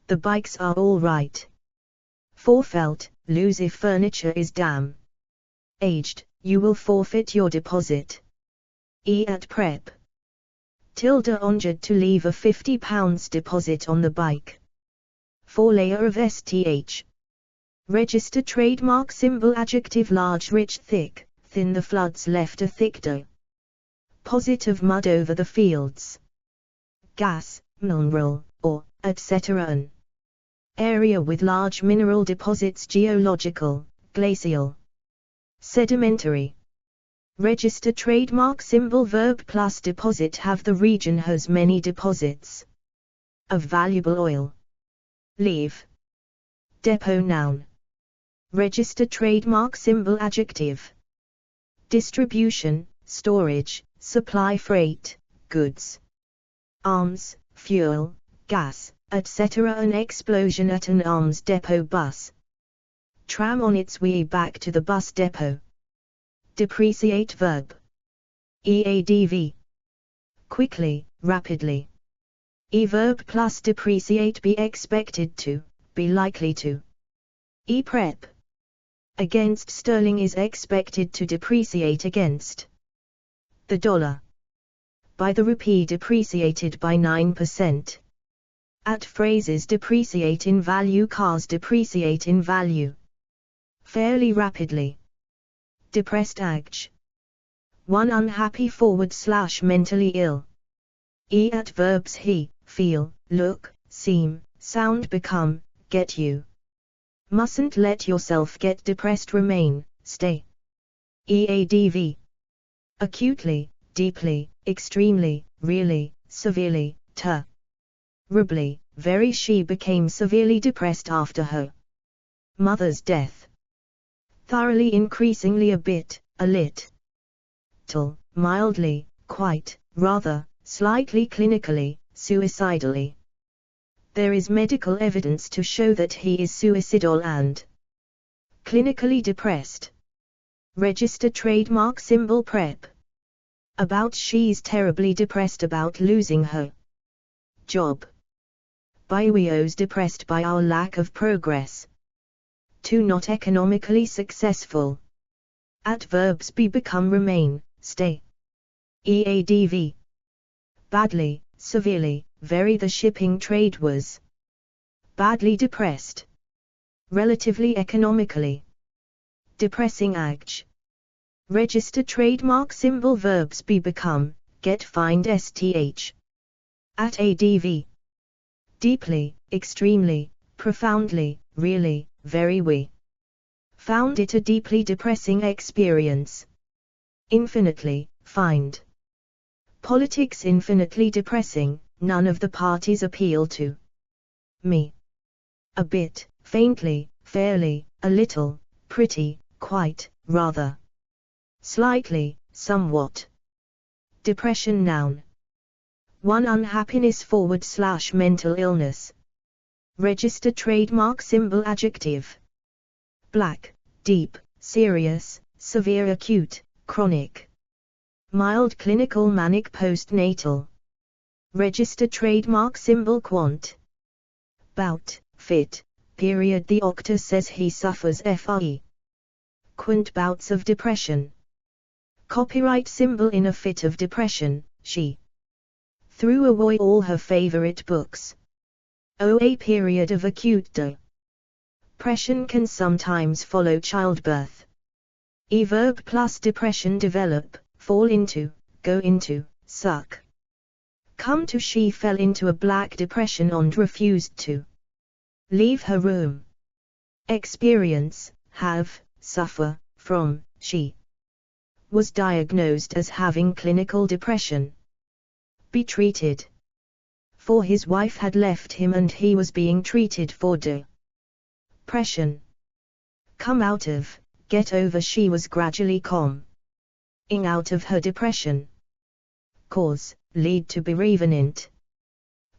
The bikes are all right. Forfeit, lose if furniture is damn aged, you will forfeit your deposit. At prep. Tilde onjed to leave a £50 deposit on the bike. 4 layer of STH. Register trademark symbol adjective large rich thick, thin the floods left a thick dough. Positive mud over the fields. Gas, mineral, or, etc. An area with large mineral deposits geological, glacial. Sedimentary. Register trademark symbol verb plus deposit have the region has many deposits of valuable oil. Leave. Depot noun. Register trademark symbol adjective. Distribution, storage, supply freight, goods. Arms, fuel, gas, etc. An explosion at an arms depot bus. Tram on its way back to the bus depot. Depreciate verb. EADV. Quickly, rapidly. Verb plus depreciate be expected to, be likely to. Prep. Against sterling is expected to depreciate against the dollar. By the rupee depreciated by 9%. At phrases depreciate in value cars depreciate in value. Fairly rapidly. Depressed age. 1 unhappy / mentally ill. At verbs he, feel, look, seem, sound become, get you. Mustn't let yourself get depressed remain, stay. EADV. Acutely, deeply, extremely, really, severely, terribly, very she became severely depressed after her mother's death. Thoroughly increasingly a bit, a little, mildly, quite, rather, slightly clinically, suicidally. There is medical evidence to show that he is suicidal and clinically depressed. Register trademark symbol prep. About she's terribly depressed about losing her job. We's depressed by our lack of progress. 2 not economically successful. At verbs be become remain, stay. EADV. Badly, severely, very the shipping trade was badly depressed. Relatively economically. Depressing age. Register trademark symbol verbs be become, get find STH. At ADV. Deeply, extremely, profoundly, really, very we found it a deeply depressing experience. Infinitely, find. Politics infinitely depressing, none of the parties appeal to me. A bit, faintly, fairly, a little, pretty, quite, rather. Slightly, somewhat. Depression noun. 1 unhappiness / mental illness. Register trademark symbol adjective. Black, deep, serious, severe acute, chronic, mild clinical manic postnatal, register trademark symbol quant, bout, fit, period. The doctor says he suffers FRE, quant bouts of depression. Copyright symbol. In a fit of depression, she threw away all her favorite books. A period of acute depression can sometimes follow childbirth. Verb plus depression. Develop, fall into, go into, suck. Come to. She fell into a black depression and refused to leave her room. Experience, have, suffer, from, she was diagnosed as having clinical depression. Be treated. For his wife had left him and he was being treated for depression. Come out of, get over. She was gradually coming out of her depression. Cause, lead to bereavement.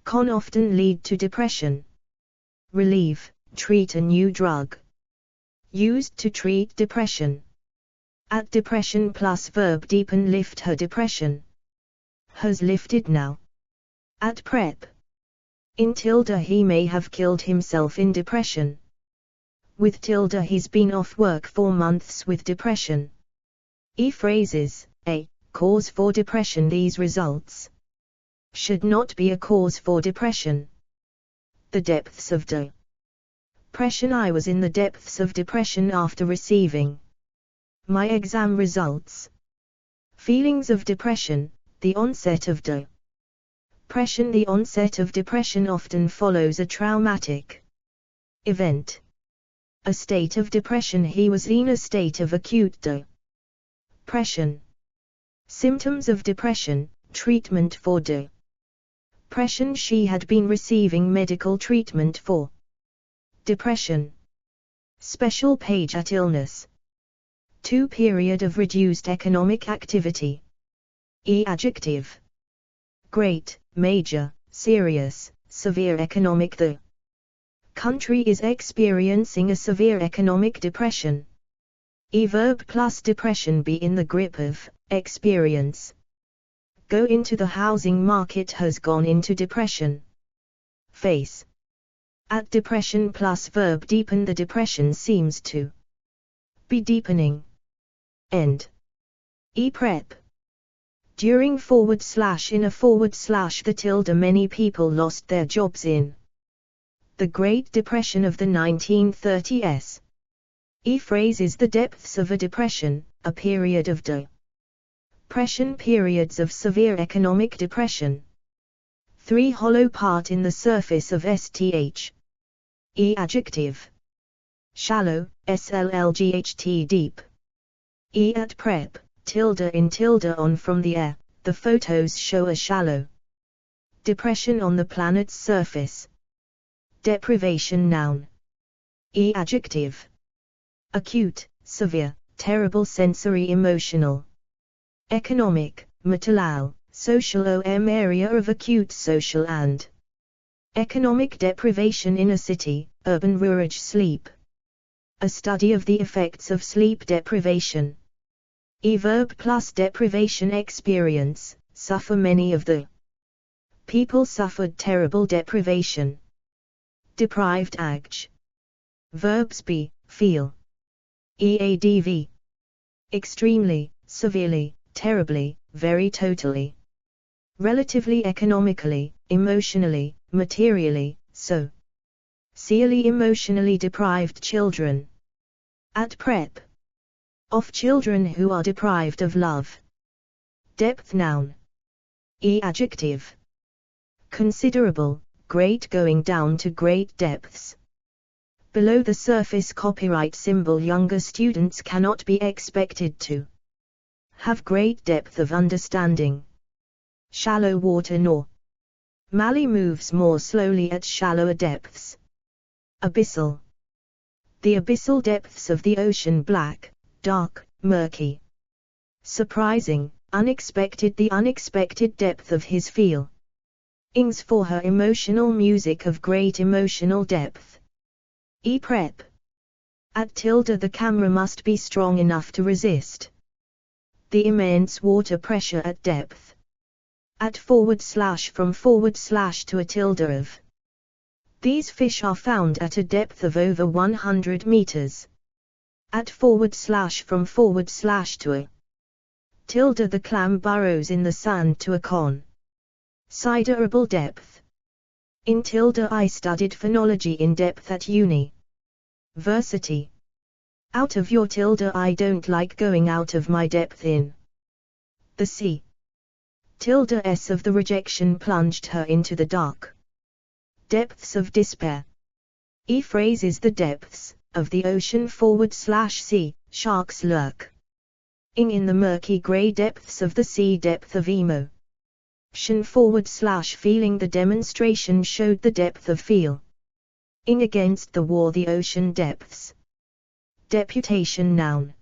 Can often lead to depression. Relieve, treat. A new drug used to treat depression. At depression plus verb deepen. Lift her depression. Has lifted now. At prep. In tilde. He may have killed himself in depression. With tilde. He's been off work for months with depression. Phrases. A cause for depression. These results should not be a cause for depression. The depths of depression. I was in the depths of depression after receiving my exam results. Feelings of depression. The onset of depression. The onset of depression often follows a traumatic event. A state of depression. He was in a state of acute depression. Symptoms of depression. Treatment for depression. She had been receiving medical treatment for depression. Special page. At illness. 2. Period of reduced economic activity. Adjective. Great, major, serious, severe economic. The country is experiencing a severe economic depression. Verb plus depression. Be in the grip of, experience. Go into. The housing market has gone into depression. Face. At depression plus verb deepen. The depression seems to be deepening. End. Prep. During / in a / the tilde. Many people lost their jobs in the Great Depression of the 1930s. Phrase is the depths of a depression, a period of depression. Periods of severe economic depression. 3. Hollow part in the surface of sth. Adjective. Shallow, sllght. Deep. At prep. Tilde in tilde on. From the air, the photos show a shallow depression on the planet's surface. Deprivation. Noun. Adjective. Acute, severe, terrible. Sensory emotional. Economic, matalal, social. Area of acute social and economic deprivation in a city, urban. Rurage. Sleep. A study of the effects of sleep deprivation. Verb plus deprivation. Experience, suffer. Many of the people suffered terrible deprivation. Deprived. Adj. Verbs. Be, feel. Adv. Extremely, severely, terribly, very. Totally. Relatively. Economically, emotionally, materially, so. Socially. Emotionally deprived children. At prep. Of children who are deprived of love. Depth. Noun. Adjective. Considerable, great. Going down to great depths. Below the surface. Copyright symbol. Younger students cannot be expected to have great depth of understanding. Shallow water. Nor Mally moves more slowly at shallower depths. Abyssal. The abyssal depths of the ocean. Black, dark, murky. Surprising, unexpected. The unexpected depth of his feelings for her. Emotional music of great emotional depth. Prep. At tilde. The camera must be strong enough to resist the immense water pressure at depth. At / from / to a tilde of. These fish are found at a depth of over 100 meters. At / from / to a tilde the clam burrows in the sand to a considerable depth. In tilde I studied phonology in depth at university. Out of your tilde I don't like going out of my depth in the sea. Tilde s of the rejection plunged her into the dark depths of despair. E phrases the depths of the ocean / sea, sharks lurk in the murky grey depths of the sea depth of emotion / feeling. The demonstration showed the depth of feeling against the war, the ocean depths. Deputation noun.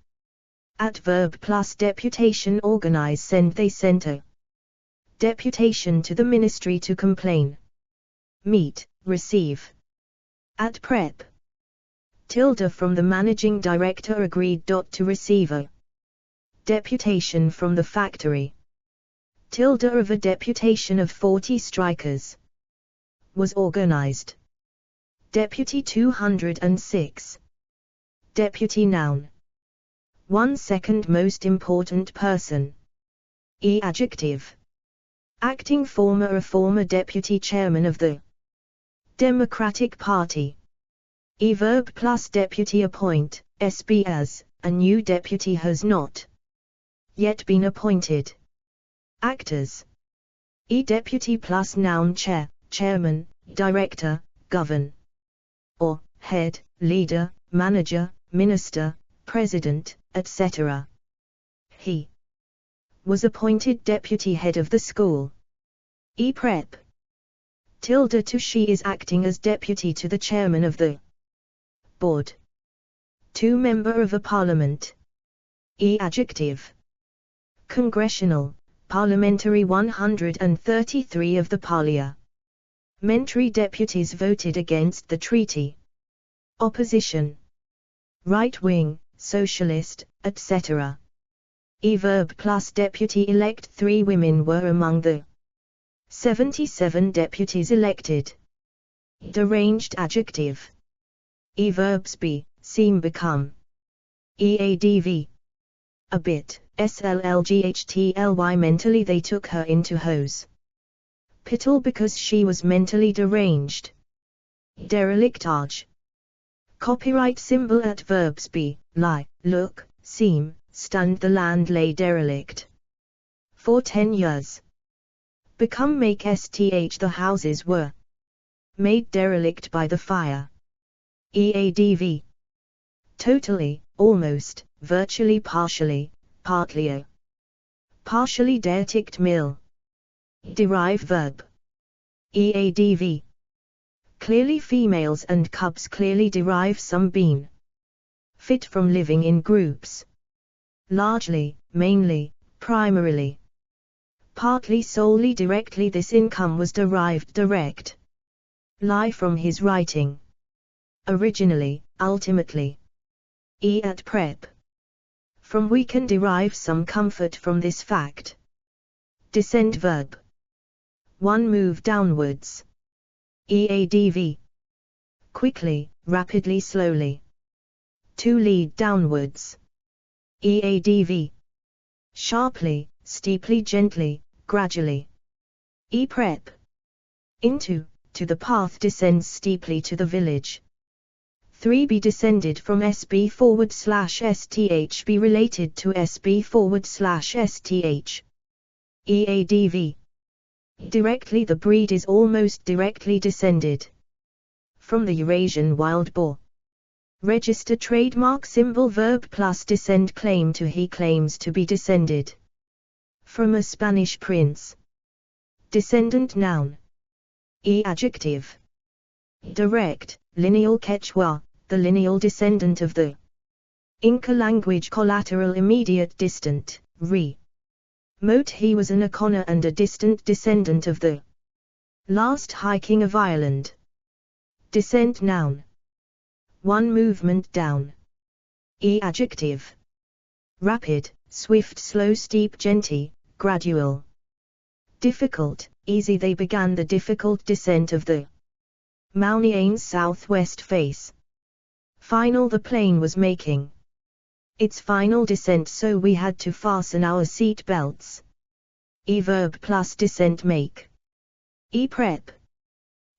At verb plus deputation organize send, they sent a deputation to the ministry to complain. Meet, receive. At prep. Tilde from the managing director agreed. To receive a deputation from the factory. Tilde of a deputation of 40 strikers was organized. Deputy 206. Deputy noun. 1 second most important person. E adjective. Acting former, a former deputy chairman of the Democratic Party. E verb plus deputy appoint, SB as, a new deputy has not yet been appointed. Actors. E deputy plus noun chair, chairman, director, govern. Or, head, leader, manager, minister, president, etc. He was appointed deputy head of the school. E prep. Tilde to she is acting as deputy to the chairman of the board. 2 member of a parliament. E adjective. Congressional, parliamentary 133 of the parliamentary deputies voted against the treaty. Opposition. Right wing, socialist, etc. E verb plus deputy elect. 3 women were among the 77 deputies elected. Deranged adjective. E verbs be, seem, become. EADV. A bit, SLLGHTLY mentally they took her into hospital because she was mentally deranged. Derelictage. Copyright symbol at verbs be, lie, look, seem, stunned. The land lay derelict for 10 years. Become make sth. The houses were made derelict by the fire. EADV. Totally, almost, virtually, partially, partly. A partially derelict mill. Derive verb. EADV. Clearly females and cubs clearly derive some being fit from living in groups. Largely, mainly, primarily, partly, solely, directly. This income was derived direct. Lie from his writing. Originally, ultimately. E at prep. From we can derive some comfort from this fact. Descend verb. 1 move downwards. EADV. Quickly, rapidly, slowly. 2 lead downwards. EADV. Sharply, steeply, gently, gradually. E prep. Into, to the path descends steeply to the village. 3 be descended from SB / STH be related to SB / STH. EADV. Directly the breed is almost directly descended from the Eurasian wild boar. Register trademark symbol verb plus descend claim to he claims to be descended from a Spanish prince. Descendant noun. E adjective. Direct, lineal Quechua, the lineal descendant of the Inca language. Collateral, immediate, distant, remote. He was an Akona and a distant descendant of the last High King of Ireland. Descent noun. 1 movement down. E adjective. Rapid, swift, slow, steep, genty, gradual. Difficult, easy. They began the difficult descent of the Mountain's southwest face. Final, the plane was making its final descent, so we had to fasten our seat belts. Verb plus descent make. Prep.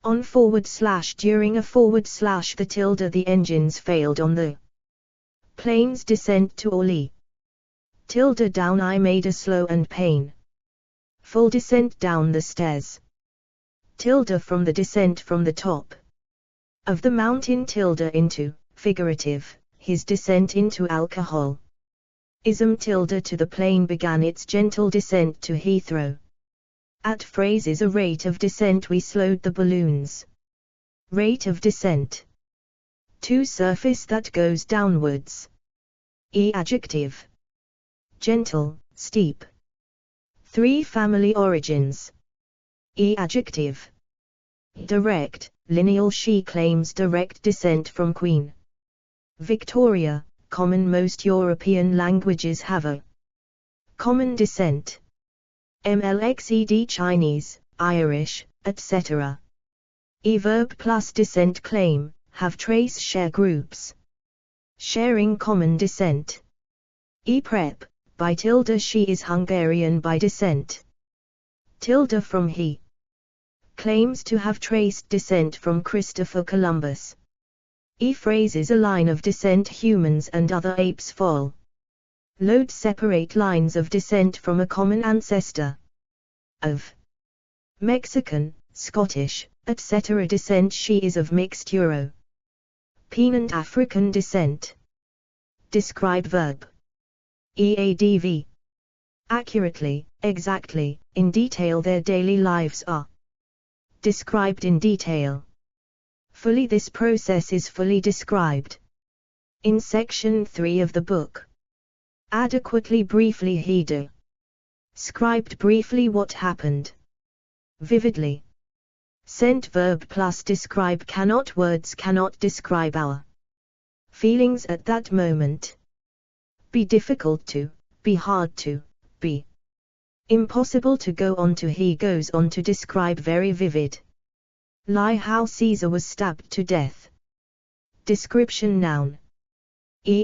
On / during a / the tilde, the engines failed on the plane's descent to Orly. Tilde down, I made a slow and painful descent down the stairs. Tilde from the descent from the top of the mountain, tilde into, figurative, his descent into alcohol. Tilde to the plane began its gentle descent to Heathrow. At phrases a rate of descent, we slowed the balloons. Rate of descent. To surface that goes downwards. Adjective. Gentle, steep. 3 family origins. Adjective. Direct, lineal. She claims direct descent from Queen Victoria. Common, most European languages have a common descent. MLXED, Chinese, Irish, etc. Verb plus descent claim, have trace, share groups. Sharing common descent. Prep, by tilde. She is Hungarian by descent. Tilde from he. Claims to have traced descent from Christopher Columbus. Phrase is a line of descent humans and other apes follow. Load, separate lines of descent from a common ancestor. Of Mexican, Scottish, etc. descent. She is of mixed European and African descent. Describe verb. EADV. Accurately, exactly, in detail. Their daily lives are described in detail. Fully, this process is fully described in section 3 of the book. Adequately, briefly. He described briefly what happened. Vividly. Sent, verb plus describe. Cannot, words cannot describe our feelings at that moment. Be difficult to, be hard to, be impossible to. Go on to, he goes on to describe very vivid. Lie, how Caesar was stabbed to death. Description, noun.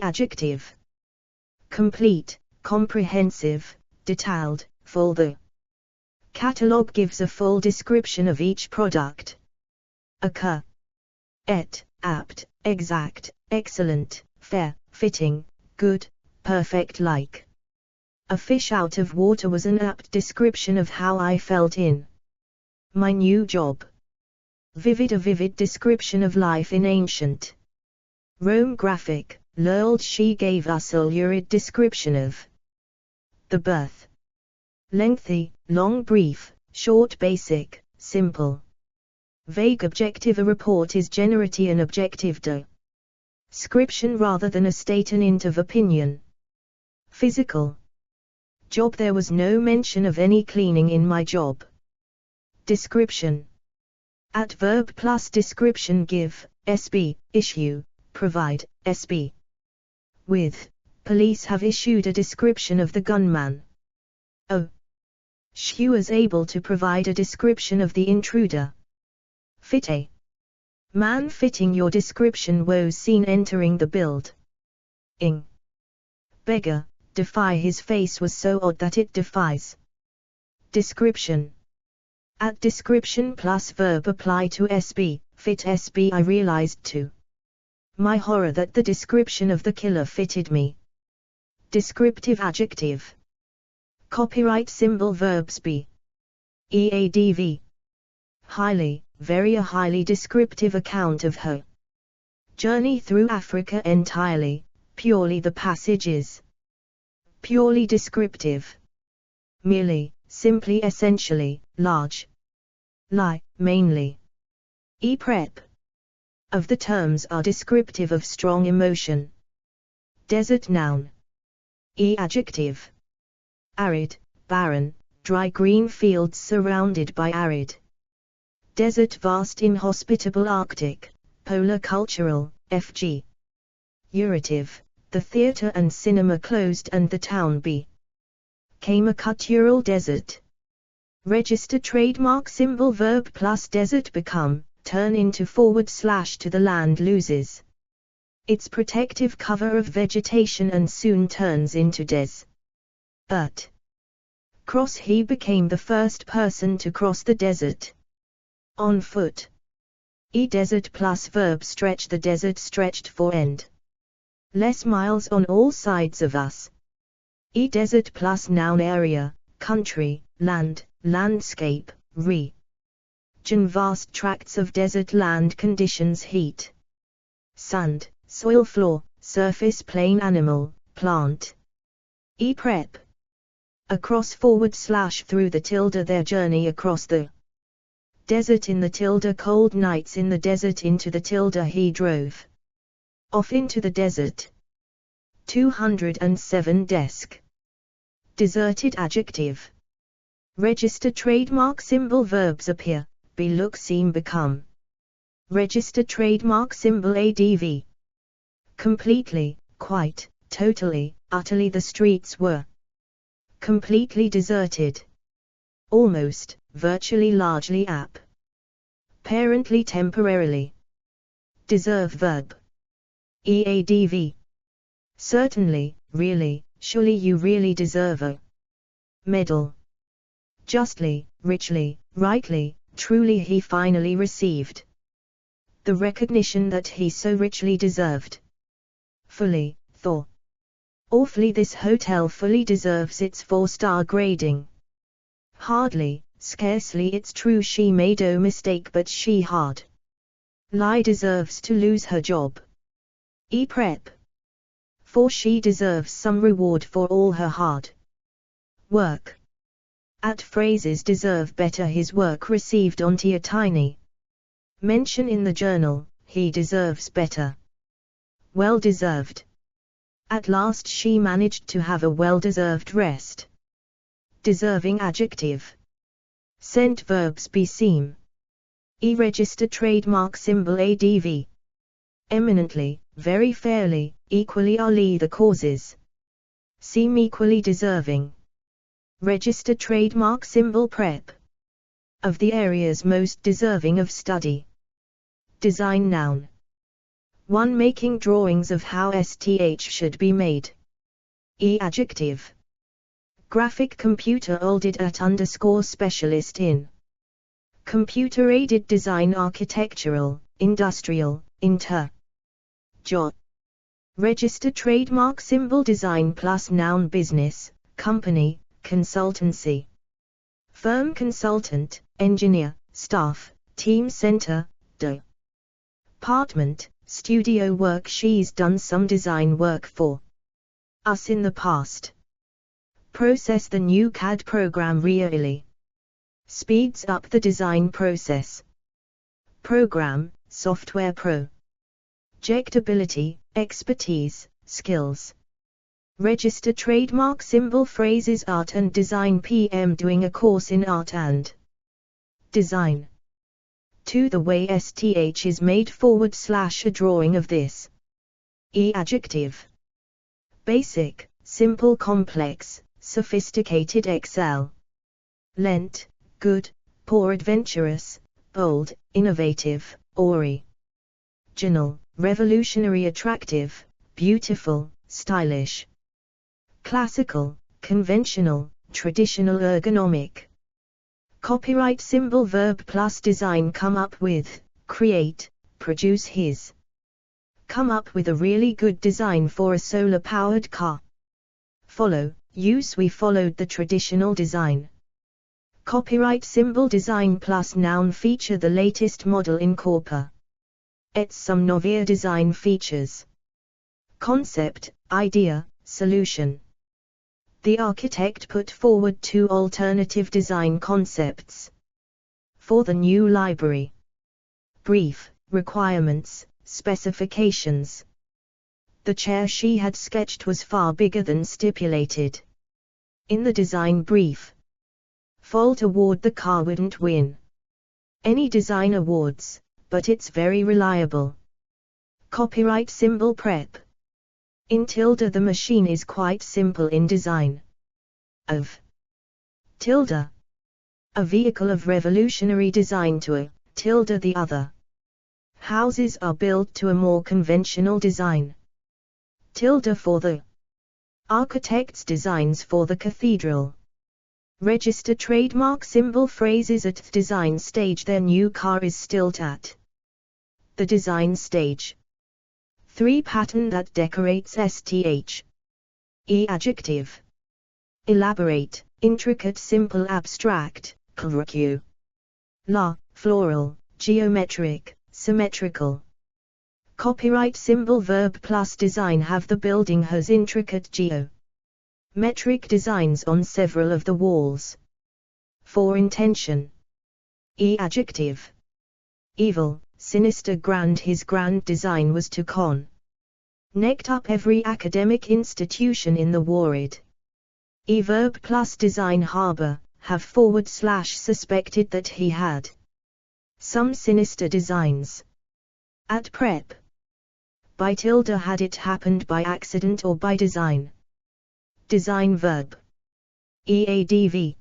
Adjective. Complete, comprehensive, detailed, full. The catalogue gives a full description of each product. Occur. Apt, exact, excellent, fair, fitting, good, perfect. Like a fish out of water was an apt description of how I felt in my new job. Vivid, a vivid description of life in ancient Rome. Graphic, lurid. She gave us a lurid description of the birth. Lengthy, long. Brief, short. Basic, simple. Vague, objective. A report is generally an objective description rather than a statement of opinion. Physical. Job, there was no mention of any cleaning in my job. Description. At verb plus description, give, SB, issue, provide, SB. With, police have issued a description of the gunman. She was able to provide a description of the intruder. Fit, a man fitting your description was seen entering the building. Beggar, defy, his face was so odd that it defies description. At description plus verb apply to SB, fit SB. I realized to my horror that the description of the killer fitted me. Descriptive adjective. Copyright symbol verbs be. EADV. Highly, very, a highly descriptive account of her journey through Africa. Entirely, purely, the passage is purely descriptive. Merely, simply, essentially, large. Lie, mainly. Prep. Of the terms are descriptive of strong emotion. Desert, noun. Adjective. Arid, barren, dry. Green fields surrounded by arid desert. Vast, inhospitable. Arctic, polar. Cultural, FG. Urative, the theatre and cinema closed and the town became a cultural desert. Register trademark symbol verb plus desert become, turn into / to the land loses its protective cover of vegetation and soon turns into desert. Cross he became the first person to cross the desert on foot. Desert plus verb stretch the desert stretched for end less miles on all sides of us. Desert plus noun area, country, land, landscape, region vast tracts of desert land conditions heat, sand, soil floor, surface plain animal, plant. Prep. Across / through the tilde their journey across the desert in the tilde cold nights in the desert into the tilde he drove off into the desert. 207 desk. Deserted adjective. Register trademark symbol verbs appear, be look seem become. Register trademark symbol ADV. Completely, quite, totally, utterly the streets were completely deserted. Almost, virtually largely apparently temporarily. Deserve verb. EADV. Certainly, really, surely you really deserve a medal. Justly, richly, rightly, truly he finally received the recognition that he so richly deserved. Fully, thought. Awfully this hotel fully deserves its 4-star grading. Hardly, scarcely it's true she made a mistake but she hardly deserves to lose her job. Prep. For she deserves some reward for all her hard work. At phrases deserve better his work received onto a tiny mention in the journal, he deserves better. Well deserved. At last she managed to have a well-deserved rest. Deserving adjective. Sent verbs be seem. Register trademark symbol ADV. Eminently, very fairly, equally are the causes. Seem equally deserving. Register trademark symbol prep. Of the areas most deserving of study. Design noun. 1 making drawings of how STH should be made. Adjective. Graphic computer aided at _specialist in. Computer aided design architectural, industrial, Jot. Register trademark symbol design plus noun business, company, consultancy. Firm consultant, engineer, staff, team center, department, studio work she's done some design work for us in the past. Process the new CAD program really speeds up the design process. Program, software projectability, expertise, skills. Register trademark symbol phrases art and design PM doing a course in art and design. 2 the way STH is made / a drawing of this. Adjective. Basic, simple complex, sophisticated excellent, good, poor adventurous, bold, innovative, original, revolutionary attractive, beautiful, stylish. Classical, conventional, traditional ergonomic. Copyright symbol verb plus design come up with, create, produce his. Come up with a really good design for a solar-powered car. Follow, use we followed the traditional design. Copyright symbol design plus noun feature the latest model incorporates some novel design features. Concept, idea, solution. The architect put forward 2 alternative design concepts for the new library. Brief, requirements, specifications. The chair she had sketched was far bigger than stipulated in the design brief. Fault award the car wouldn't win any design awards, but it's very reliable. Copyright symbol prep. In tilde the machine is quite simple in design. Of tilde, a vehicle of revolutionary design to a tilde the other. Houses are built to a more conventional design. Tilde for the architect's designs for the cathedral. Register trademark symbol phrases at the design stage. Their new car is still at the design stage. 3 pattern that decorates sth. Adjective. Elaborate, intricate, simple, abstract, curricu. La, floral, geometric, symmetrical. Copyright symbol verb plus design. Have the building has intricate geometric designs on several of the walls. For intention. Adjective. Evil, sinister, grand. His grand design was to connect up every academic institution in the world. Verb plus design. Harbor, have / suspected that he had some sinister designs. At prep. By tilde had it happened by accident or by design. Design verb. Eadv.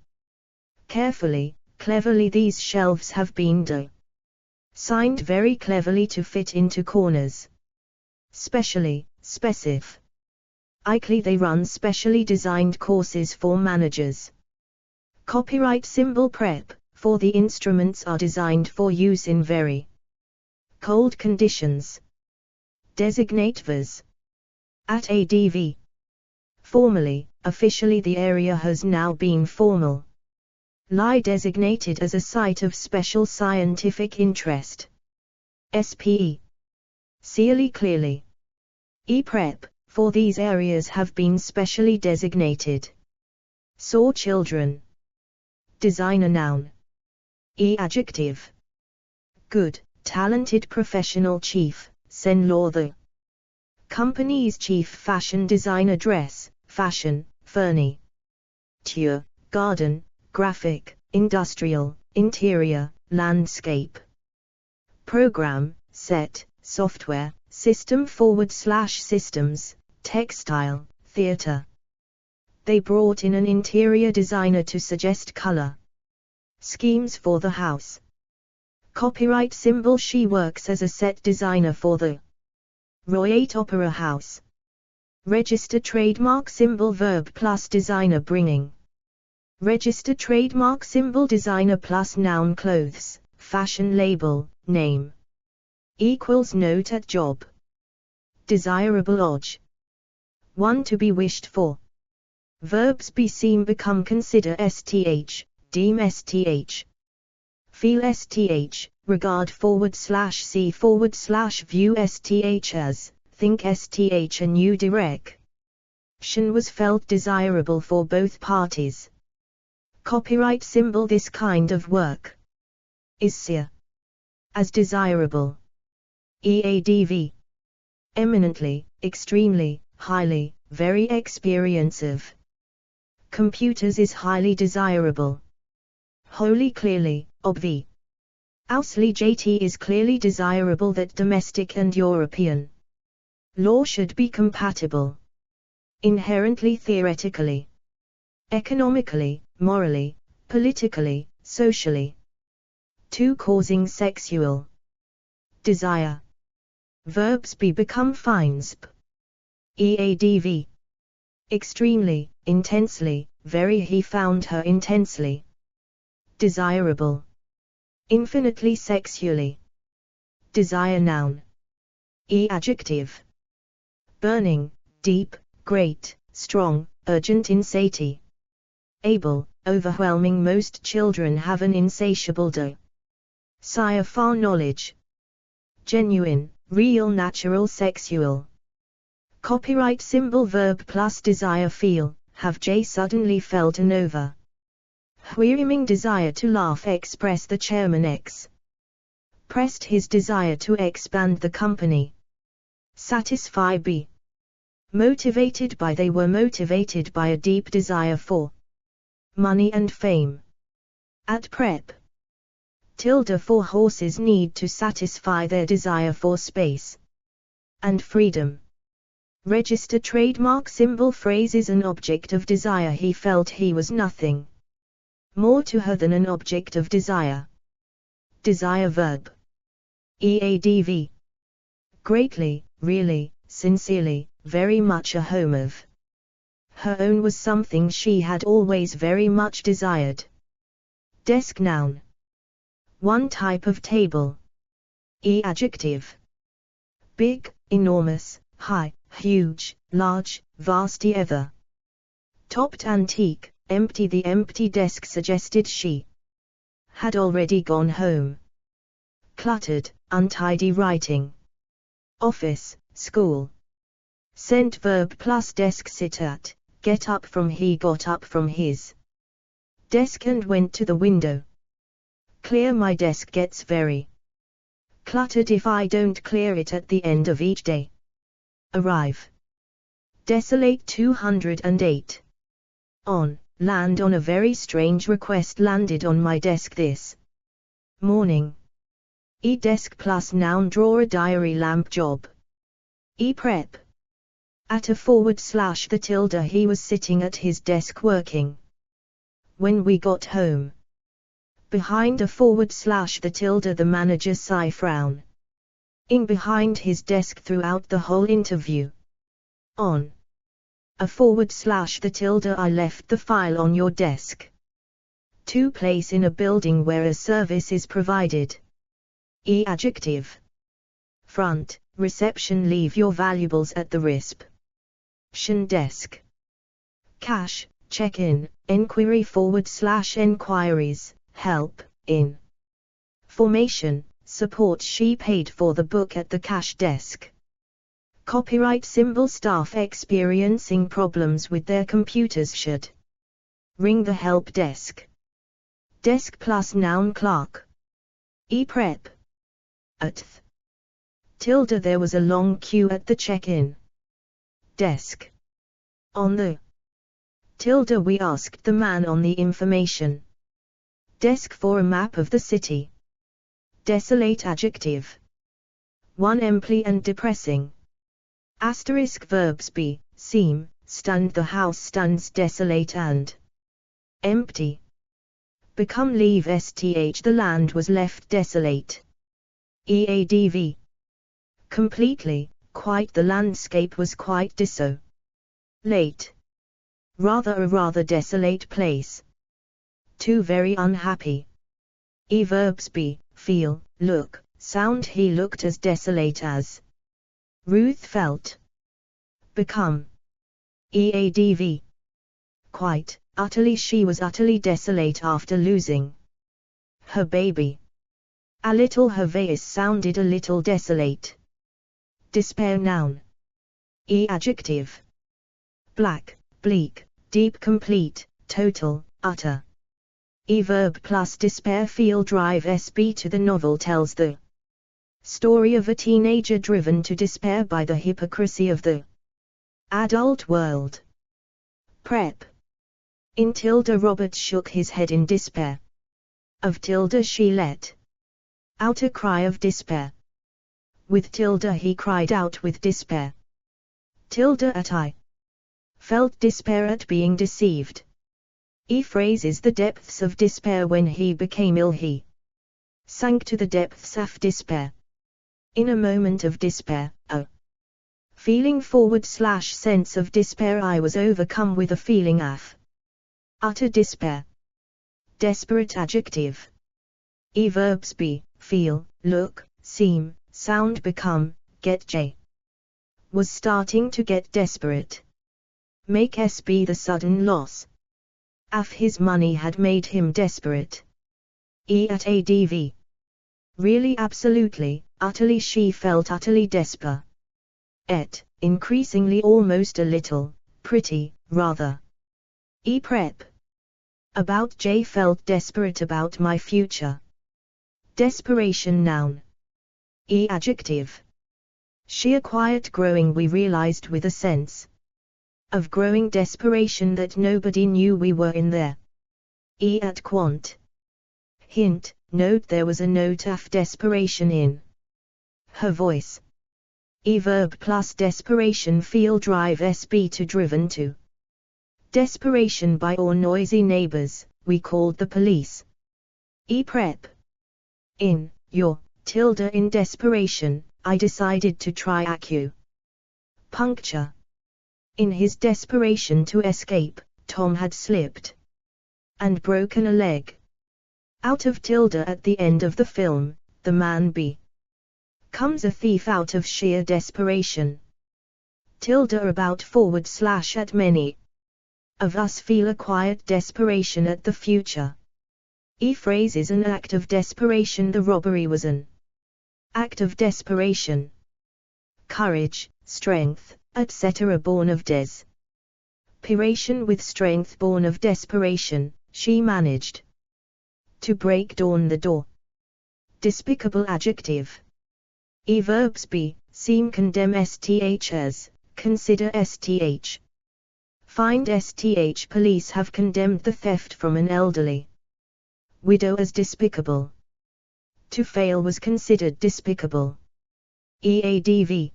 Carefully, cleverly. These shelves have been designed very cleverly to fit into corners. Specially, specif. Ikely they run specially designed courses for managers. Copyright symbol prep, for the instruments are designed for use in very cold conditions. Designate VAS. At ADV. Formally, officially the area has now been formally designated as a site of special scientific interest. SPE. Seally clearly. Prep, for these areas have been specially designated. Saw children. Designer noun. Adjective. Good, talented professional chief, sen law the company's chief fashion designer. Dress, fashion, furniture, garden, graphic, industrial, interior, landscape. Program, set, software, system / systems, textile, theater. They brought in an interior designer to suggest color schemes for the house. Copyright symbol. She works as a set designer for the Royal Opera House. Register trademark symbol verb plus designer. Bringing. Register trademark symbol designer plus noun. Clothes, fashion label, name. Equals note at job. Desirable odge. One to be wished for. Verbs be seem become consider sth, deem sth. Feel sth, regard / see / view sth as, think sth. A new direction was felt desirable for both parties. Copyright symbol. This kind of work is seen as desirable. Eadv. Eminently, extremely, highly, very expensive. Computers is highly desirable. Wholly clearly, obvi. Ausly JT is clearly desirable that domestic and European law should be compatible. Inherently, theoretically, economically, morally, politically, socially. 2 causing sexual desire. Verbs be become fines. Eadv. Extremely, intensely, very. He found her intensely desirable. Infinitely sexually. Desire noun. Adjective. Burning, deep, great, strong, urgent. Insati. Able, overwhelming. Most children have an insatiable desire for knowledge. Genuine, real, natural, sexual. Copyright symbol verb plus desire. Feel, have J suddenly felt an overwhelming desire to laugh. Express the chairman expressed his desire to expand the company. Satisfy. Be motivated by. They were motivated by a deep desire for money and fame. At prep. Tilde for horses need to satisfy their desire for space and freedom. Register trademark symbol phrase is an object of desire. He felt he was nothing more to her than an object of desire. Desire verb. EADV. Greatly, really, sincerely, very much a home of. Her own was something she had always very much desired. Desk noun. One type of table. Adjective. Big, enormous, high, huge, large, vasty ever. Topped antique, empty. The empty desk suggested she had already gone home. Cluttered, untidy writing. Office, school. Sent verb plus desk. Sit at, get up from. He got up from his desk and went to the window. Clear. My desk gets very cluttered if I don't clear it at the end of each day. Arrive. Desolate. 208. On, land. On a very strange request landed on my desk this morning. Desk plus noun. Drawer. Diary. Lamp. Job. Prep. At a / the tilde. He was sitting at his desk working. When we got home. Behind a / the tilde. The manager. Sigh. Frown. In behind his desk throughout the whole interview. On. A / the tilde. I left the file on your desk. To place in a building where a service is provided. Adjective. Front, reception. Leave your valuables at the reception desk. Cash, check-in, enquiry / enquiries, help, in. Formation, support. She paid for the book at the cash desk. Copyright symbol. Staff experiencing problems with their computers should ring the help desk. Desk plus noun. Clerk. Prep. At th. Tilde. There was a long queue at the check-in desk. On the tilde. We asked the man on the information desk for a map of the city. Desolate. Adjective. 1. Empty and depressing. Asterisk verbs. Be, seem, stunned. The house stuns. Desolate and empty. Become. Leave. Sth. The land was left desolate. EADV. Completely, quite. The landscape was quite desolate. Rather. A rather desolate place. 2. Very unhappy. Verbs. Be, feel, look, sound. He looked as desolate as Ruth felt. Become. EADV. Quite, utterly. She was utterly desolate after losing her baby. A little. Her voice sounded a little desolate. Despair. Noun. Adjective. Black, bleak, deep. Complete, total, utter. Verb plus despair. Feel. Drive. SB. To. The novel tells the story of a teenager driven to despair by the hypocrisy of the adult world. Prep. In tilde. Robert shook his head in despair. Of tilde. She let out a cry of despair. With tilde. He cried out with despair. Tilde. At. I felt despair at being deceived. Phrases. The depths of despair. When he became ill he sank to the depths of despair. In a moment of despair, a feeling / sense of despair. I was overcome with a feeling of utter despair. Desperate. Adjective. Verbs. Be, feel, look, seem, sound. Become, get. J. Was starting to get desperate. Make. SB. The sudden loss of his money had made him desperate. At ADV. Really. Absolutely, utterly. She felt utterly desperate. Increasingly. Almost a little, pretty, rather. Prep. About. J. Felt desperate about my future. Desperation. Noun. Adjective. Sheer. Quiet. Growing. We realized with a sense of growing desperation that nobody knew we were in there. At quant. Hint, note. There was a note of desperation in her voice. E verb plus desperation feel drive SB to driven to. Desperation by or noisy neighbors, we called the police. E prep. In, your, tilde in desperation, I decided to try acu. Puncture. In his desperation to escape, Tom had slipped and broken a leg. Out of tilde at the end of the film, the man becomes a thief out of sheer desperation. Tilde about / at many of us feel a quiet desperation at the future. E phrase is an act of desperation. The robbery was an act of desperation. Courage, strength, etc. born of desperation with strength born of desperation, she managed to break down the door. Despicable adjective. E verbs be, seem condemn sth as, consider sth. Find sth police have condemned the theft from an elderly widow as despicable. To fail was considered despicable. Eadv.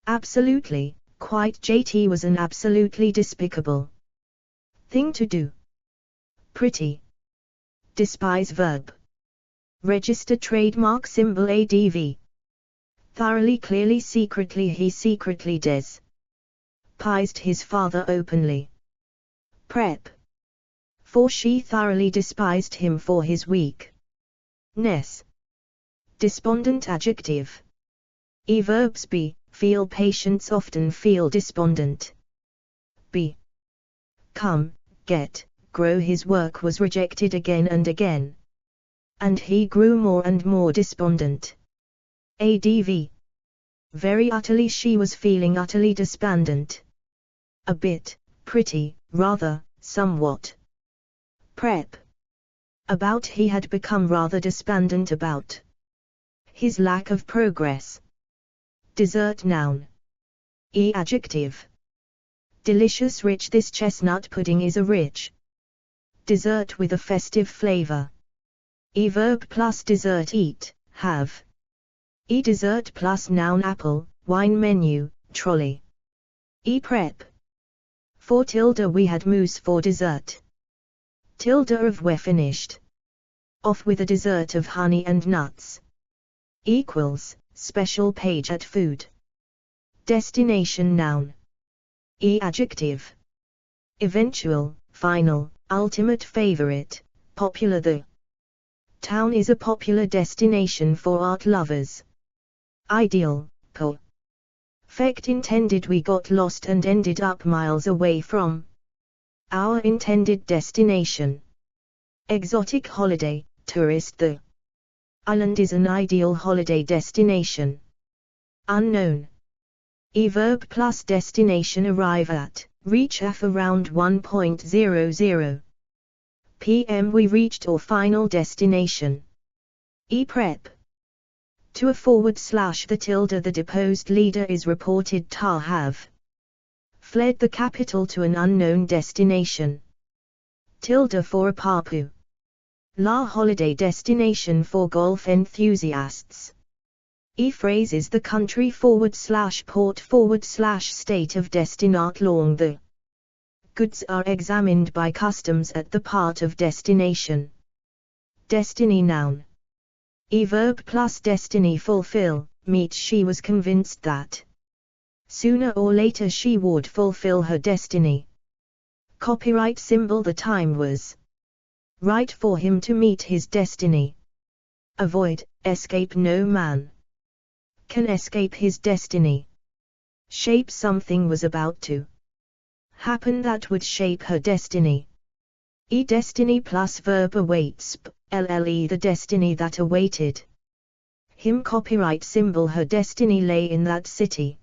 Absolutely, quite JT was an absolutely despicable thing to do. Pretty. Despise verb. Register trademark symbol ADV. Thoroughly clearly secretly he secretly despised his father openly. Prep. For she thoroughly despised him for his weakness. Despondent adjective. E verbs be, feel patients often feel despondent. Be. Come, get, grow. His work was rejected again and again. And he grew more and more despondent. ADV. Very utterly she was feeling utterly despondent. A bit, pretty, rather, somewhat. Prep. About he had become rather despondent about his lack of progress. Dessert noun. E adjective. Delicious rich. This chestnut pudding is a rich dessert with a festive flavor. E verb plus dessert eat, have. E dessert plus noun apple, wine menu, trolley. E prep. For tilde we had mousse for dessert. Tilde of we finished off with a dessert of honey and nuts. Equals, special page at food. Destination noun. E adjective. Eventual, final, ultimate favorite, popular. The town is a popular destination for art lovers. Ideal, perfect. Intended we got lost and ended up miles away from our intended destination. Exotic holiday, tourist. The island is an ideal holiday destination. Unknown. E verb plus destination arrive at, reach at around 1:00 p.m. we reached our final destination. E prep. To a / the tilde the deposed leader is reported to have fled the capital to an unknown destination. Tilde for a popular holiday destination for golf enthusiasts. E phrase is the country / port / state of destinat long. The goods are examined by customs at the part of destination. Destiny noun. E verb plus destiny fulfill, meet. She was convinced that sooner or later she would fulfill her destiny. Copyright symbol. The time was right for him to meet his destiny. Avoid, escape. No man can escape his destiny. Shape. Something was about to happen that would shape her destiny. E destiny plus verb awaits, lle the destiny that awaited him. Copyright symbol. Her destiny lay in that city.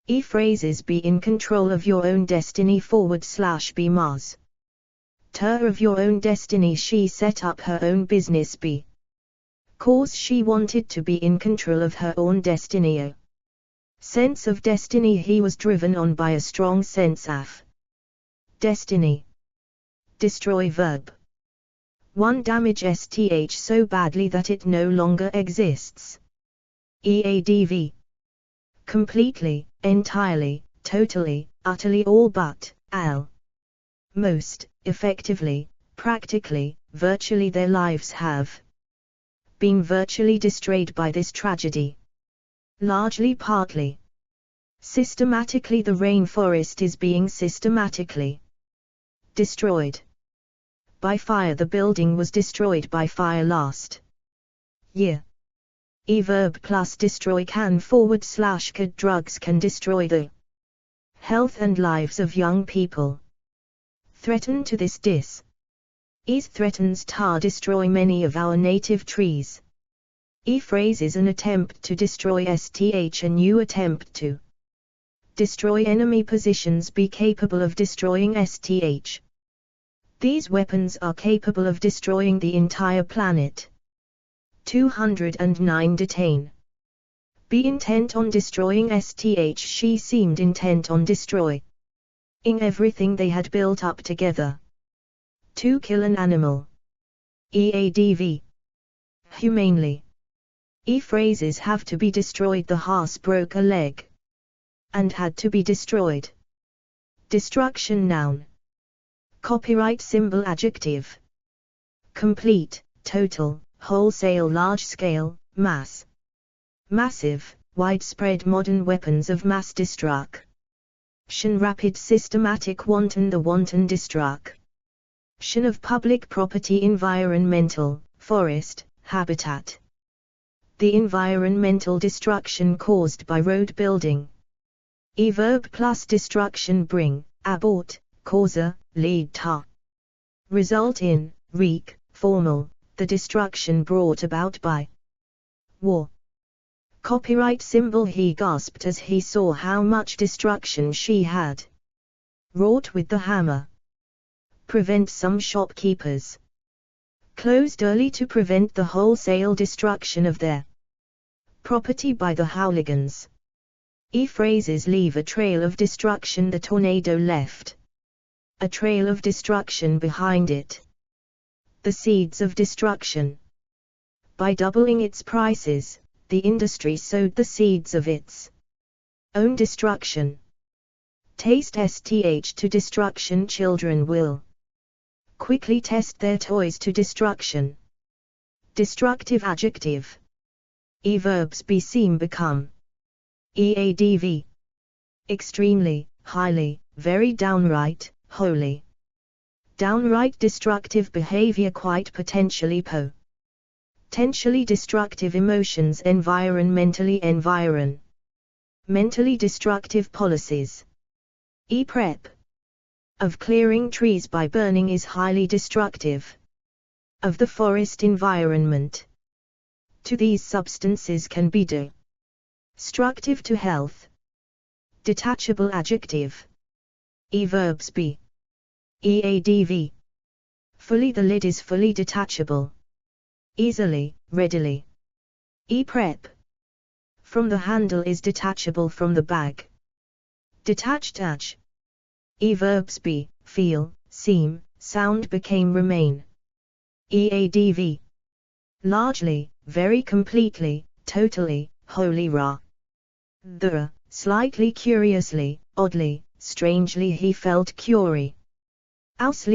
E phrases be in control of your own destiny / be Mars. Ter of your own destiny. She set up her own business because she wanted to be in control of her own destiny. A sense of destiny. He was driven on by a strong sense of destiny. Destroy verb. 1 damage sth so badly that it no longer exists. Eadv. completely, entirely, totally, utterly all but, most, effectively, practically, virtually their lives have been virtually destroyed by this tragedy. Largely partly. Systematically the rainforest is being systematically destroyed. By fire the building was destroyed by fire last year. Verb plus destroy can / could drugs can destroy the health and lives of young people. Threaten to this threatens to destroy many of our native trees. Phrase is an attempt to destroy a new attempt to destroy enemy positions be capable of destroying These weapons are capable of destroying the entire planet. 209 Detain. Be intent on destroying she seemed intent on destroying everything they had built up together. To kill an animal. EADV. Humanely. Phrases have to be destroyed. The horse broke a leg and had to be destroyed. Destruction noun. Copyright symbol adjective. Complete, total, wholesale, large scale, mass. Massive, widespread modern weapons of mass destruction. Rapid systematic wanton the wanton destruction of public property environmental, forest, habitat. The environmental destruction caused by road building. Verb plus destruction bring, abort, causa, lead to. Result in, wreak, formal, the destruction brought about by war. Copyright symbol he gasped as he saw how much destruction she had wrought with the hammer. Prevent some shopkeepers closed early to prevent the wholesale destruction of their property by the hooligans. Phrases leave a trail of destruction the tornado left a trail of destruction behind it. The seeds of destruction. By doubling its prices, the industry sowed the seeds of its own destruction. Taste to destruction. Children will quickly test their toys to destruction. Destructive adjective. Verbs be seem become. EADV. Extremely, highly, very downright, wholly. Downright destructive behavior quite potentially potentially destructive emotions environmentally mentally destructive policies. Prep of clearing trees by burning is highly destructive of the forest environment. To these substances can be destructive to health. Detachable adjective. Verbs be. EADV. Fully the lid is fully detachable. Easily, readily. Prep. From the handle is detachable from the bag. Detached Verbs be, feel, seem, sound became remain. EADV. Largely, very completely, totally, wholly slightly curiously, oddly, strangely he felt curiously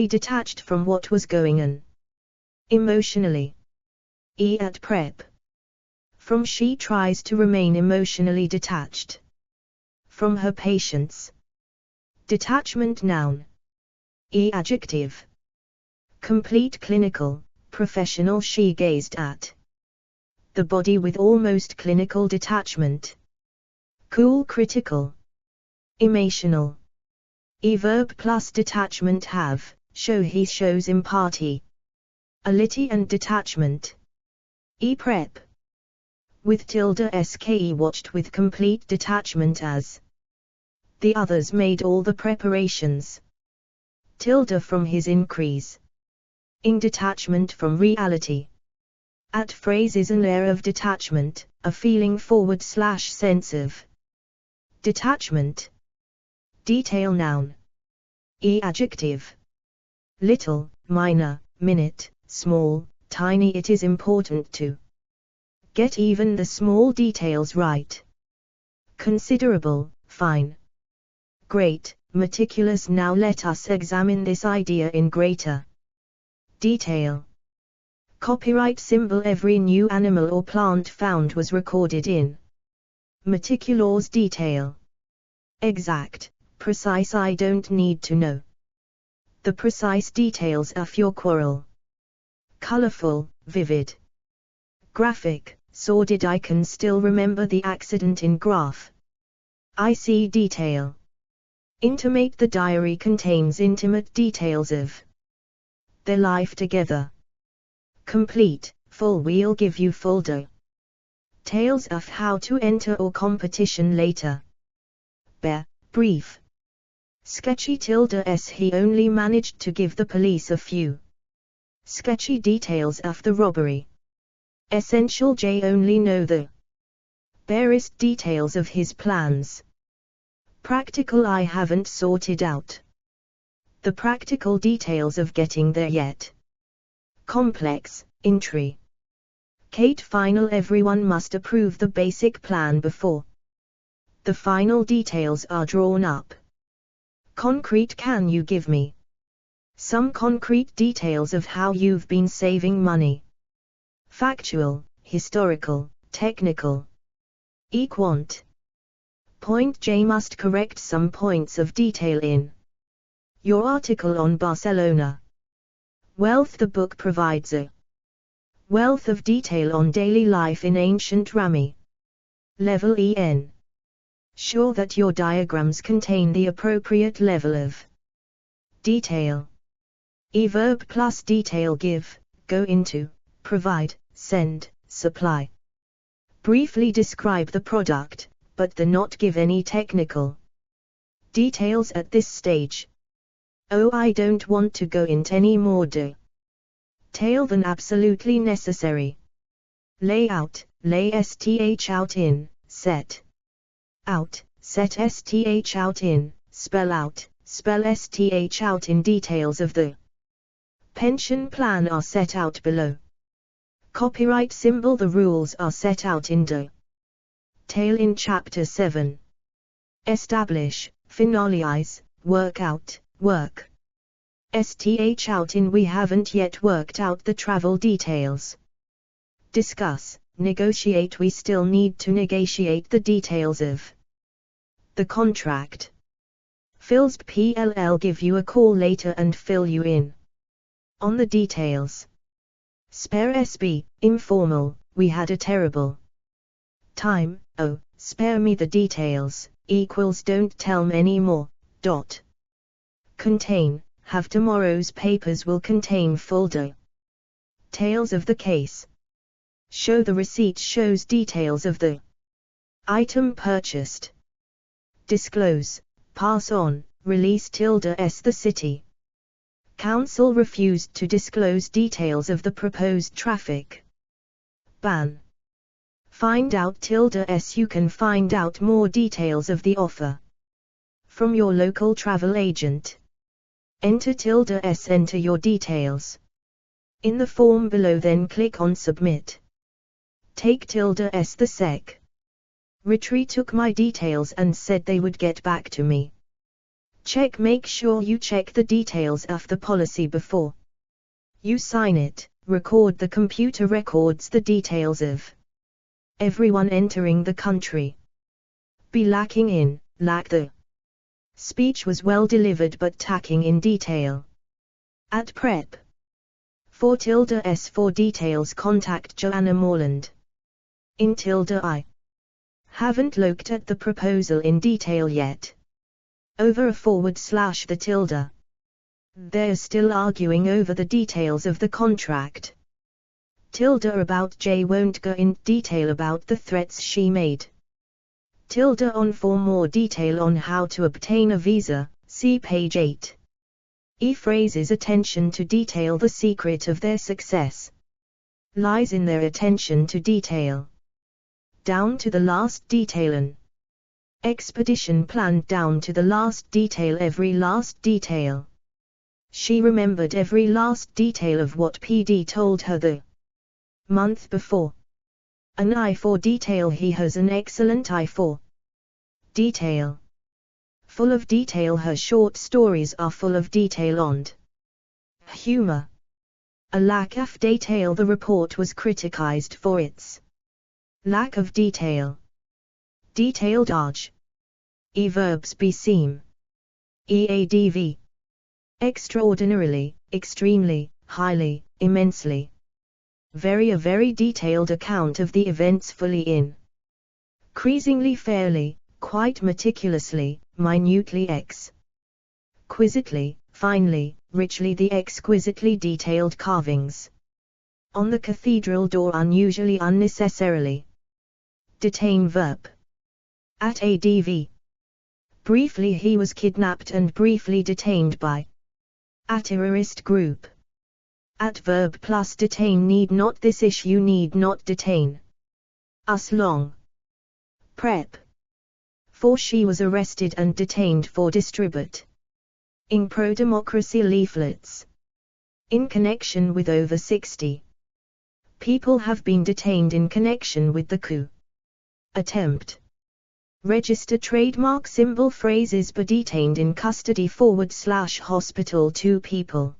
detached from what was going on. Emotionally. At prep. From she tries to remain emotionally detached from her patients. Detachment noun. Adjective. Complete clinical, professional. She gazed at the body with almost clinical detachment. Cool, critical. Emotional. Verb plus detachment have, show he shows imparty. Ability and detachment. Prep. With tilde ske watched with complete detachment as the others made all the preparations. Tilde from his increase in detachment from reality. At phrase is an air of detachment, a feeling / sense of detachment. Detail noun. Adjective. Little, minor, minute, small, tiny. It is important to get even the small details right. considerable, fine. Great, meticulous. Now let us examine this idea in greater detail. Copyright symbol. Every new animal or plant found was recorded in meticulous detail. Exact, precise. I don't need to know the precise details of your quarrel. Colorful, vivid. Graphic, sordid. I can still remember the accident in graph. I see detail. Intimate. The diary contains intimate details of their life together. Complete, full. We'll give you full details of how to enter or competition later. Bare, brief. Sketchy. He only managed to give the police a few sketchy details of the robbery. Essential. J only know the barest details of his plans. Practical. I haven't sorted out the practical details of getting there yet. Complex, intricate. Final. Everyone must approve the basic plan before the final details are drawn up. Concrete. Can you give me some concrete details of how you've been saving money? Factual, historical, technical. Equant. Point. J must correct some points of detail in your article on Barcelona. Wealth. The book provides a wealth of detail on daily life in ancient Rami. Level. En. Sure that your diagrams contain the appropriate level of detail. Verb plus detail. Give, go into, provide, send, supply. Briefly describe the product, but do not give any technical details at this stage. Oh, I don't want to go into any more detail than absolutely necessary. Layout. Lay st out in, set out, set st out in, spell out, spell st out in. Details of the pension plan are set out below. Copyright symbol. The rules are set out in detail in Chapter 7. Establish, finalize, work out, work. St out in. We haven't yet worked out the travel details. Discuss, negotiate. We still need to negotiate the details of the contract. Fills. PLL. Give you a call later and fill you in on the details. Spare. SB, informal. We had a terrible time. Oh, spare me the details. Equals. Don't tell me any more. Dot. Contain. Have. Tomorrow's papers will contain full details of the case. Show. The receipt shows details of the item purchased. Disclose, pass on, release. S. The city council refused to disclose details of the proposed traffic ban. Find out. S. You can find out more details of the offer from your local travel agent. Enter. S. Enter your details in the form below, then click on Submit. Take. S. The Sec. Retry took my details and said they would get back to me. Check. Make sure you check the details of the policy before you sign it. Record. The computer records the details of everyone entering the country. Be lacking in, lack. The speech was well delivered but lacking in detail. At prep. For. S. For details contact Joanna Morland. In. I haven't looked at the proposal in detail yet. Over a / the . They're still arguing over the details of the contract. About. J won't go in detail about the threats she made. On. For more detail on how to obtain a visa, see page 8. Phrases. Attention to detail. The secret of their success lies in their attention to detail. Down to the last detail. An expedition planned down to the last detail. Every last detail. She remembered every last detail of what PD told her the month before. An eye for detail. He has an excellent eye for Detail. Full of detail. Her short stories are full of detail and humor. A lack of detail. The report was criticized for its lack of detail. Detailed arch. Verbs be seem. Eadv. Extraordinarily, extremely, highly, immensely. Very. A very detailed account of the events, fully in. Increasingly, fairly, quite meticulously, minutely, exquisitely, finely, richly. The exquisitely detailed carvings on the cathedral door, unusually, unnecessarily. Detain. Verb. At adv. Briefly, he was kidnapped and briefly detained by a terrorist group. At verb plus detain. Need not. This issue need not detain us long. Prep. For she was arrested and detained for distributing pro-democracy leaflets. In connection with over 60 people have been detained in connection with the coup attempt. Register trademark symbol phrases. Be detained in custody / hospital. 2 people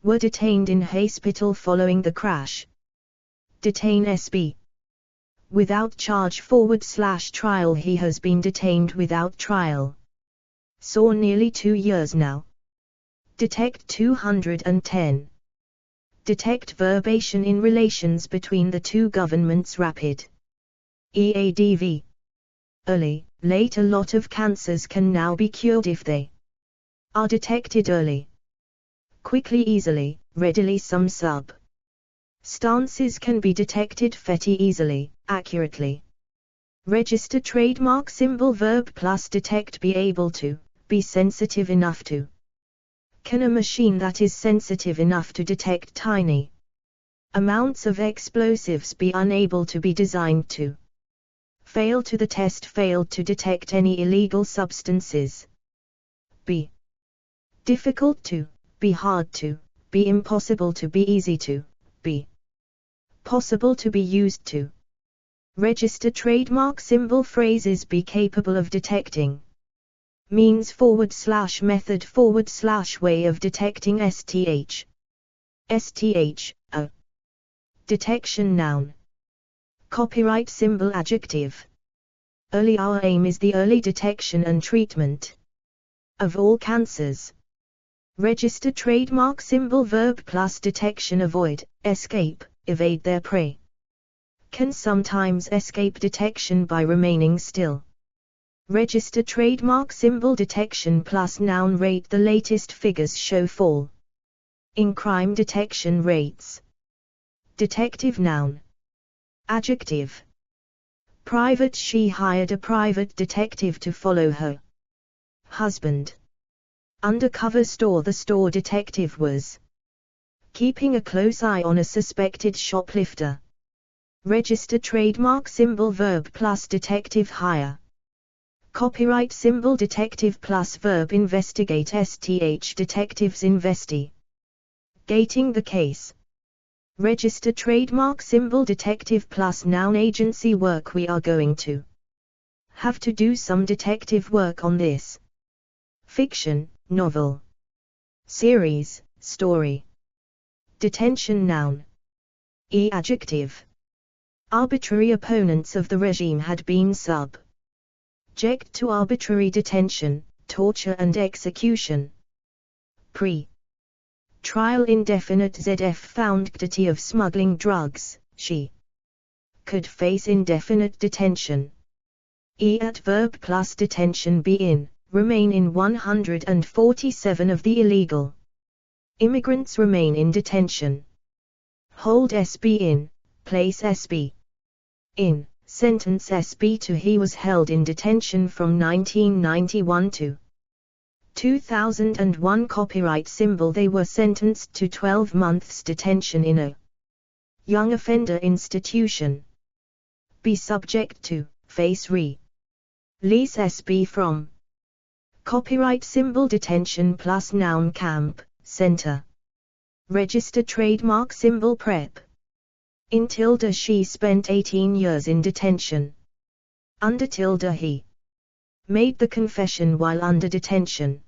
were detained in hospital following the crash. Detain SB. Without charge / trial. He has been detained without trial. Saw nearly 2 years now. Detect 210. Detect verbation in relations between the two governments. Rapid. EADV. Early, late. A lot of cancers can now be cured if they are detected early. Quickly, easily, readily. Some substances can be detected fatty easily, accurately. Register trademark symbol. Verb plus detect. Be able to, be sensitive enough to. Can a machine that is sensitive enough to detect tiny amounts of explosives be unable to be designed to fail to the test? Failed to detect any illegal substances. Be difficult to, be hard to, be impossible to, be easy to, be possible to, be used to. Register trademark symbol phrases. Be capable of detecting. Means / method / way of detecting. STH. A. Detection noun. Copyright symbol. Adjective. Early. Our aim is the early detection and treatment of all cancers. Register trademark symbol. Verb plus detection. Avoid, escape, evade their prey. Can sometimes escape detection by remaining still. Register trademark symbol. Detection plus noun. Rate. The latest figures show fall in crime detection rates. Detective noun. Adjective. Private. She hired a private detective to follow her husband. Undercover store. The store detective was keeping a close eye on a suspected shoplifter. Register trademark symbol. Verb plus detective. Hire. Copyright symbol. Detective plus verb. Investigate. STH. Detectives investigating the case. Register trademark symbol. Detective plus noun. Agency work. We are going to have to do some detective work on this. Fiction, novel. Series, story. Detention noun. Adjective. Arbitrary. Opponents of the regime had been subject to arbitrary detention, torture and execution. Trial. Indefinite. ZF found guilty of smuggling drugs. She could face indefinite detention. At verb plus detention. Be in, remain in. 147 of the illegal immigrants remain in detention. Hold. SB in, place. SB in, sentence. SB to. He was held in detention from 1991 to 2001. Copyright symbol. They were sentenced to 12 months detention in a young offender institution. Be subject to, face. Lease. SB from. Copyright symbol. Detention plus noun. Camp, center. Register trademark symbol. Prep. In tilde. She spent 18 years in detention. Under tilde. He Made the confession while under detention.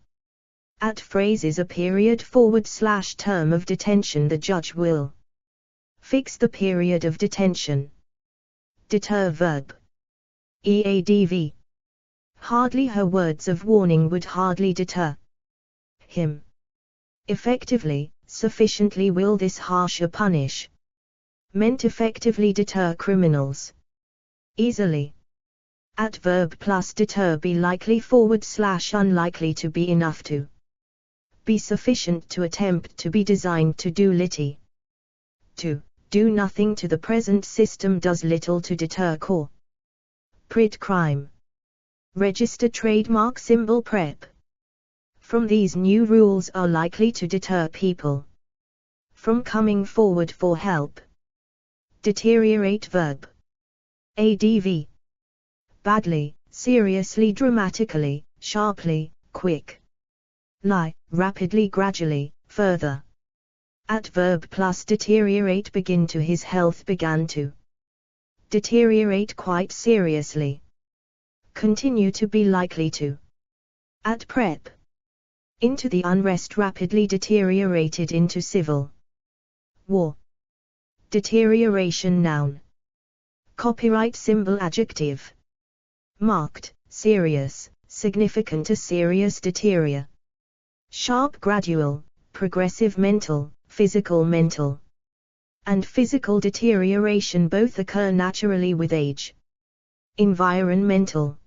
At phrases a period / term of detention, the judge will fix the period of detention. Deter verb. EADV. Hardly her words of warning would hardly deter him. Effectively, sufficiently will this harsher punish. Meant effectively deter criminals. Easily. At verb plus deter be likely / unlikely to be enough to be sufficient to attempt to be designed to do litty. To do nothing to the present system does little to deter corporate crime. Register trademark symbol prep. From these new rules are likely to deter people from coming forward for help. Deteriorate verb. ADV. Badly, seriously, dramatically, sharply, quick. Lie, rapidly, gradually, further. At verb plus deteriorate begin to his health began to deteriorate quite seriously. Continue to be likely to. At prep. Into the unrest rapidly deteriorated into civil war. Deterioration noun. Copyright symbol adjective. Marked, serious, significant, a serious deteriorate. Sharp, gradual, progressive, mental, physical, mental. And physical deterioration both occur naturally with age. Environmental.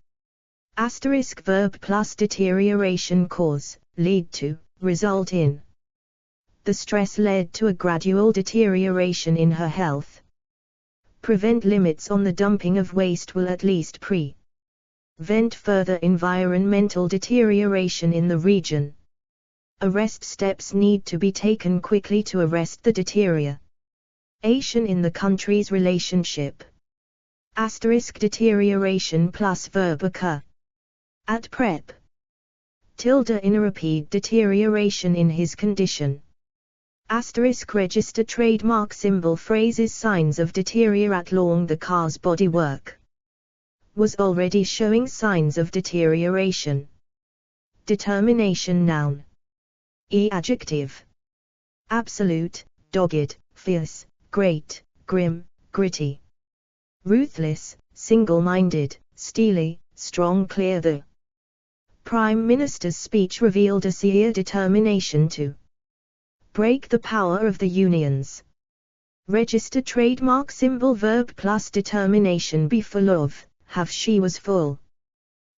Asterisk verb plus deterioration cause, lead to, result in. The stress led to a gradual deterioration in her health. Prevent limits on the dumping of waste will at least prevent further environmental deterioration in the region. Arrest steps need to be taken quickly to arrest the deterioration in the country's relationship. Asterisk deterioration plus verb occur. At prep. Tilde in a rapid deterioration in his condition. Asterisk register trademark symbol phrases signs of deteriorate along the car's bodywork. Was already showing signs of deterioration. Determination noun. Adjective. Absolute, dogged, fierce, great, grim, gritty. Ruthless, single-minded, steely, strong, clear. The Prime Minister's speech revealed a severe determination to break the power of the unions. Register trademark symbol verb plus determination be full of, have she was full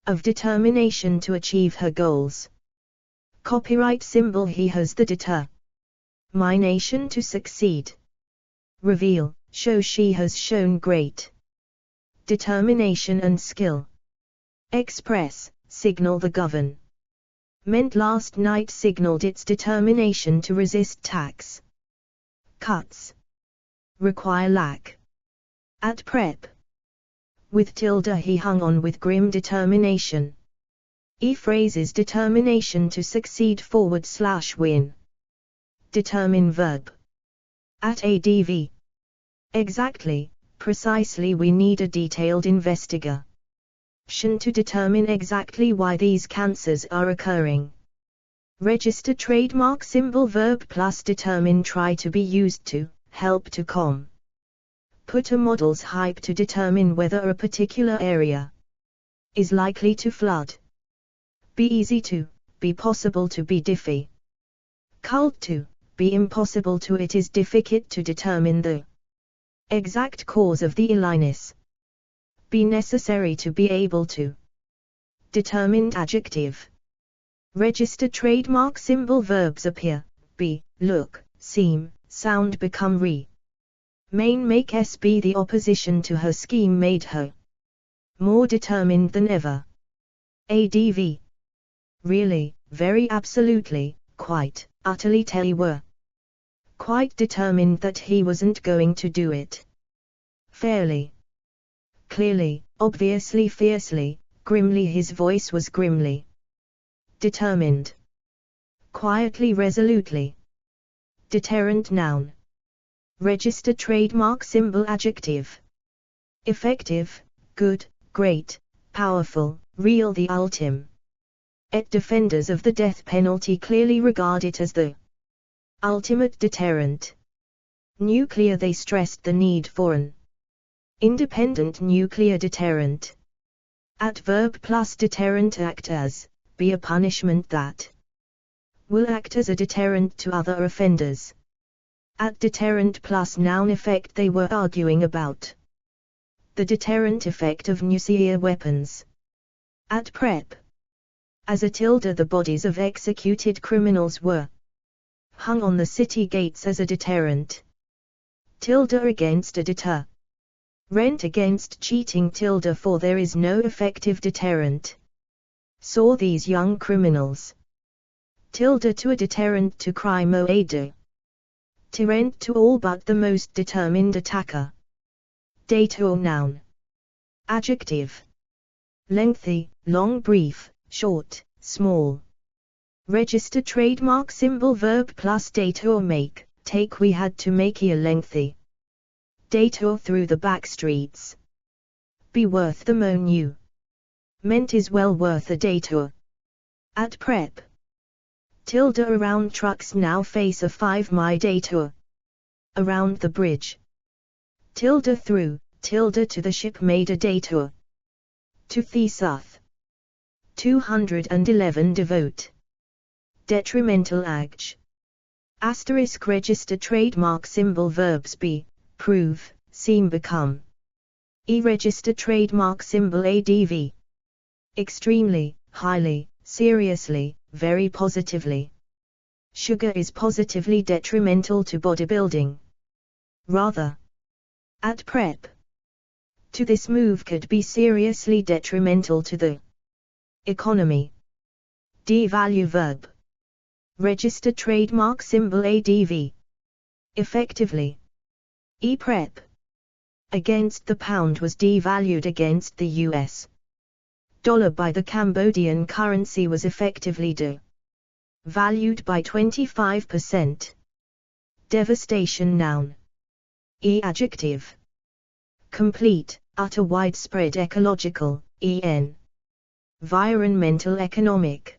of determination to achieve her goals. Copyright symbol he has the determination to succeed. Reveal, show she has shown great determination and skill. Express, signal the government last night signaled its determination to resist tax cuts. Require lack. At prep. With tilde he hung on with grim determination. Phrases determination to succeed / win. Determine verb. At ADV. Exactly, precisely we need a detailed investigation to determine exactly why these cancers are occurring. Register trademark symbol verb plus determine try to be used to, help to put a model's hype to determine whether a particular area is likely to flood. Be easy to, be possible to, be difficult to, be impossible to. It is difficult to determine the exact cause of the illness. Be necessary to be able to. Determined adjective. Register trademark symbol verbs appear, be, look, seem, sound, become, remain, make s be the opposition to her scheme made her more determined than ever. ADV. Really, very, absolutely, quite, utterly. They were quite determined that he wasn't going to do it. Fairly. Clearly, obviously, fiercely, grimly. His voice was grimly determined. Quietly, resolutely. Deterrent noun. Register trademark symbol adjective. Effective, good, great, powerful, real the ultim. Et defenders of the death penalty clearly regard it as the ultimate deterrent. Nuclear they stressed the need for an independent nuclear deterrent. Adverb plus deterrent act as, be a punishment that will act as a deterrent to other offenders. At deterrent plus noun effect they were arguing about the deterrent effect of nuclear weapons. At prep. As a tilde the bodies of executed criminals were hung on the city gates as a deterrent. Tilde against a deter. Rent against cheating tilde for there is no effective deterrent. Saw these young criminals. Tilde to a deterrent to crime o aide. Deterrent to all but the most determined attacker. Dator noun. Adjective. Lengthy, long, brief, short, small. Register trademark symbol verb plus dator make, take we had to make a lengthy. Dator through the back streets. Be worth the moan you. Meant is well worth a dator. At prep. Tilde around trucks now face a 5 mi dator. Around the bridge. Tilde through, tilde to the ship made a dator. To thesuth. 211 devote. Detrimental ag. Asterisk register trademark symbol verbs be, prove, seem become. E-register trademark symbol adv. Extremely, highly, seriously, very positively. Sugar is positively detrimental to bodybuilding. Rather. At prep. To this move could be seriously detrimental to the economy. Devalue verb. Register trademark symbol adv. Effectively. E-prep. Against the pound was devalued against the US dollar by the Cambodian currency was effectively valued by 25%. Devastation noun. E-adjective. Complete, utter widespread ecological, en. Environmental economic.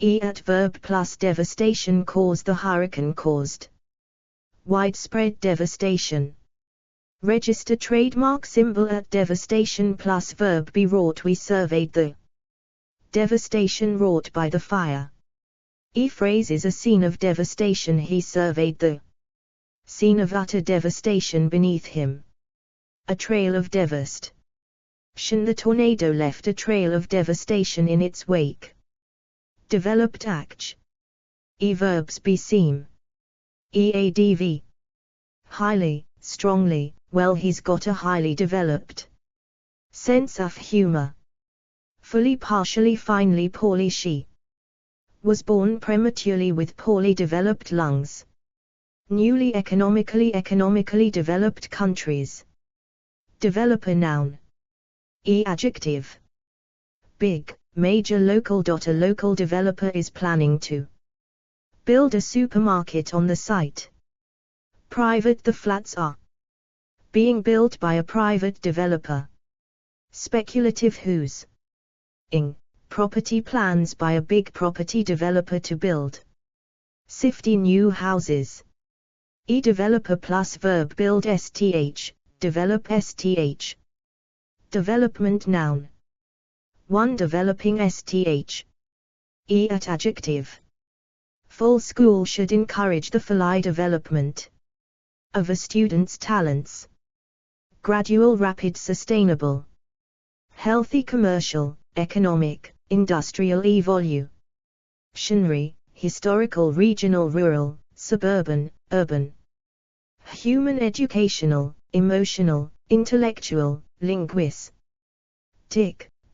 E-adverb plus devastation cause the hurricane caused. Widespread devastation. Register trademark symbol at devastation plus verb be wrought we surveyed the devastation wrought by the fire. E-phrase is a scene of devastation he surveyed the scene of utter devastation beneath him. A trail of devastation. The tornado left a trail of devastation in its wake. Developed act. E-verbs be seem. EADV. Highly, strongly, well he's got a highly developed sense of humor. Fully partially finely poorly she was born prematurely with poorly developed lungs. Newly economically developed countries. Developer noun. E-adjective. Big, major local. A local developer is planning to build a supermarket on the site. Private the flats are being built by a private developer. Speculative whose ing property plans by a big property developer to build 50 new houses. E-developer plus verb build sth, develop sth. Development noun. One developing sth. E-at adjective. Full school should encourage the fully development of a student's talents. Gradual rapid sustainable. Healthy commercial, economic, industrial evolutionary, historical regional rural, suburban, urban. Human educational, emotional, intellectual, linguistic,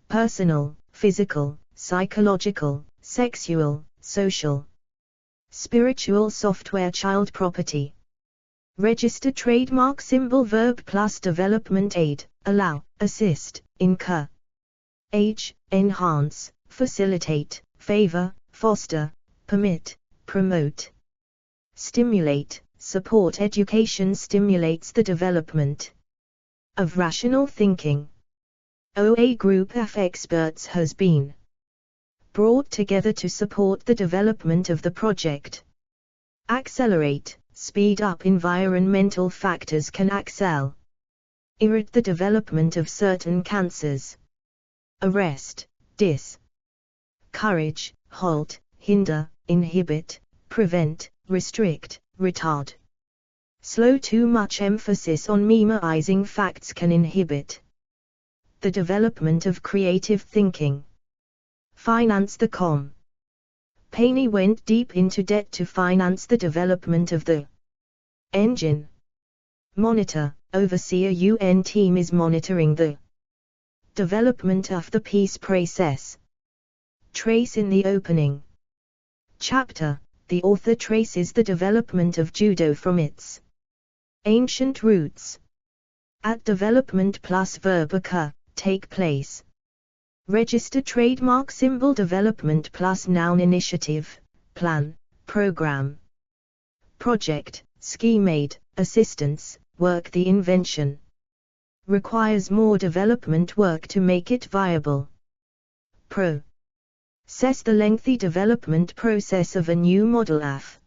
personal, physical, psychological, sexual, social. Spiritual software child property. Register trademark symbol verb plus development aid, allow, assist, incur. Age, enhance, facilitate, favor, foster, permit, promote. Stimulate, support education stimulates the development of rational thinking. A group of experts has been brought together to support the development of the project. Accelerate, speed up. Environmental factors can accelerate the development of certain cancers. Arrest, discourage, halt, hinder, inhibit, prevent, restrict, retard. Slow. Too much emphasis on memorizing facts can inhibit the development of creative thinking. Finance. The company went deep into debt to finance the development of the engine. Monitor, oversee. A UN team is monitoring the development of the peace process. Trace. In the opening chapter, the author traces the development of judo from its ancient roots. At development plus verb occur, take place. Register trademark symbol. Development plus noun. Initiative, plan, program, project, scheme. Aid, assistance, work. The invention requires more development work to make it viable. Process. The lengthy development process of a new model of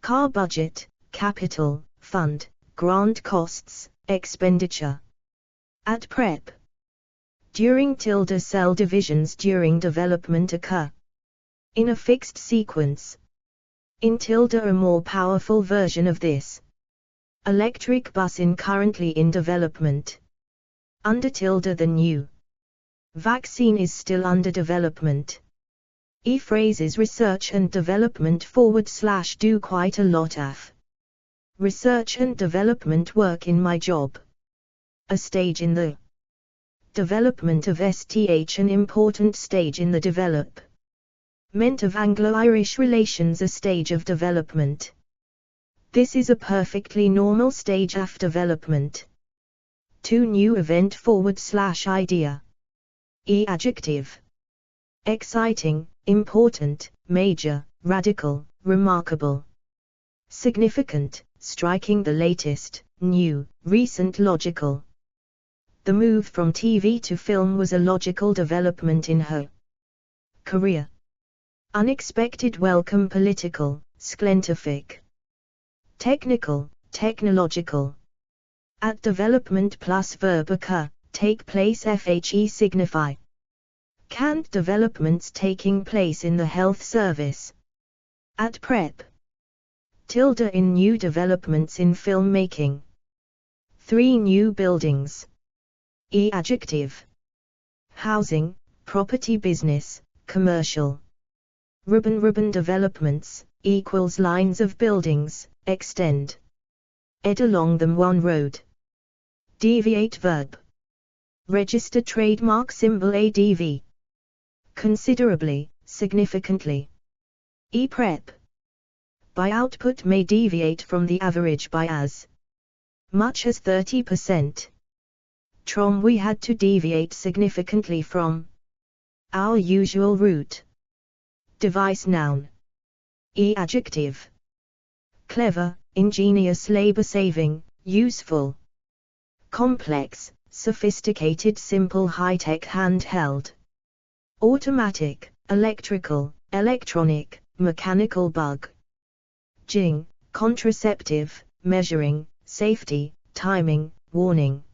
car. Budget, capital, fund, grant. Costs, expenditure. At prep. During. Cell divisions during development occur in a fixed sequence. In. A more powerful version of this electric bus in currently in development. Under. The new vaccine is still under development. Phrases. Research and development / do quite a lot of research and development work in my job. A stage in the development of STH. An important stage in the development of Anglo-Irish relations. A stage of development. This is a perfectly normal stage of development. To new event / idea. Adjective. Exciting, important, major, radical, remarkable. Significant, striking. The latest, new, recent. Logical. The move from TV to film was a logical development in her career. Unexpected, welcome. Political, scientific. Technical, technological. At development plus verb occur, take place. FHE signify canned developments taking place in the health service. At prep. In new developments in filmmaking. 3 new buildings. Adjective. Housing, property. Business, commercial. Ruben developments, equals lines of buildings, extend. Along them one road. Deviate verb. Register trademark symbol. ADV. Considerably, significantly. Prep. By output may deviate from the average by as much as 30%. We had to deviate significantly from our usual route. Device. Noun. Adjective. Clever, ingenious. Labor-saving, useful. Complex, sophisticated. Simple, high-tech. Handheld. Automatic, electrical, electronic, mechanical. Bug. Contraceptive, measuring, safety, timing, warning.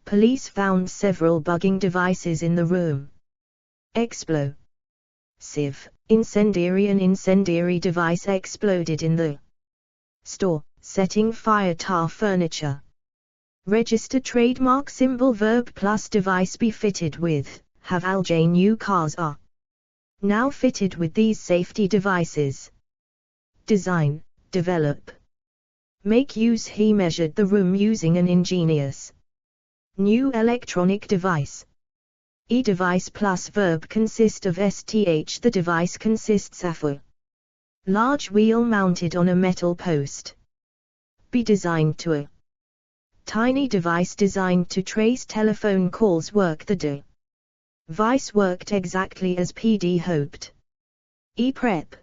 Police found several bugging devices in the room. Explosive, incendiary. An incendiary device exploded in the store, setting fire to furniture. Register trademark symbol. Verb plus device. Be fitted with, have. New cars are now fitted with these safety devices. Design, develop. Make use. He measured the room using an ingenious new electronic device. Device plus verb consist of STH. The device consists of a large wheel mounted on a metal post. Be designed to a tiny device designed to trace telephone calls. Work. The device worked exactly as PD hoped. Prep.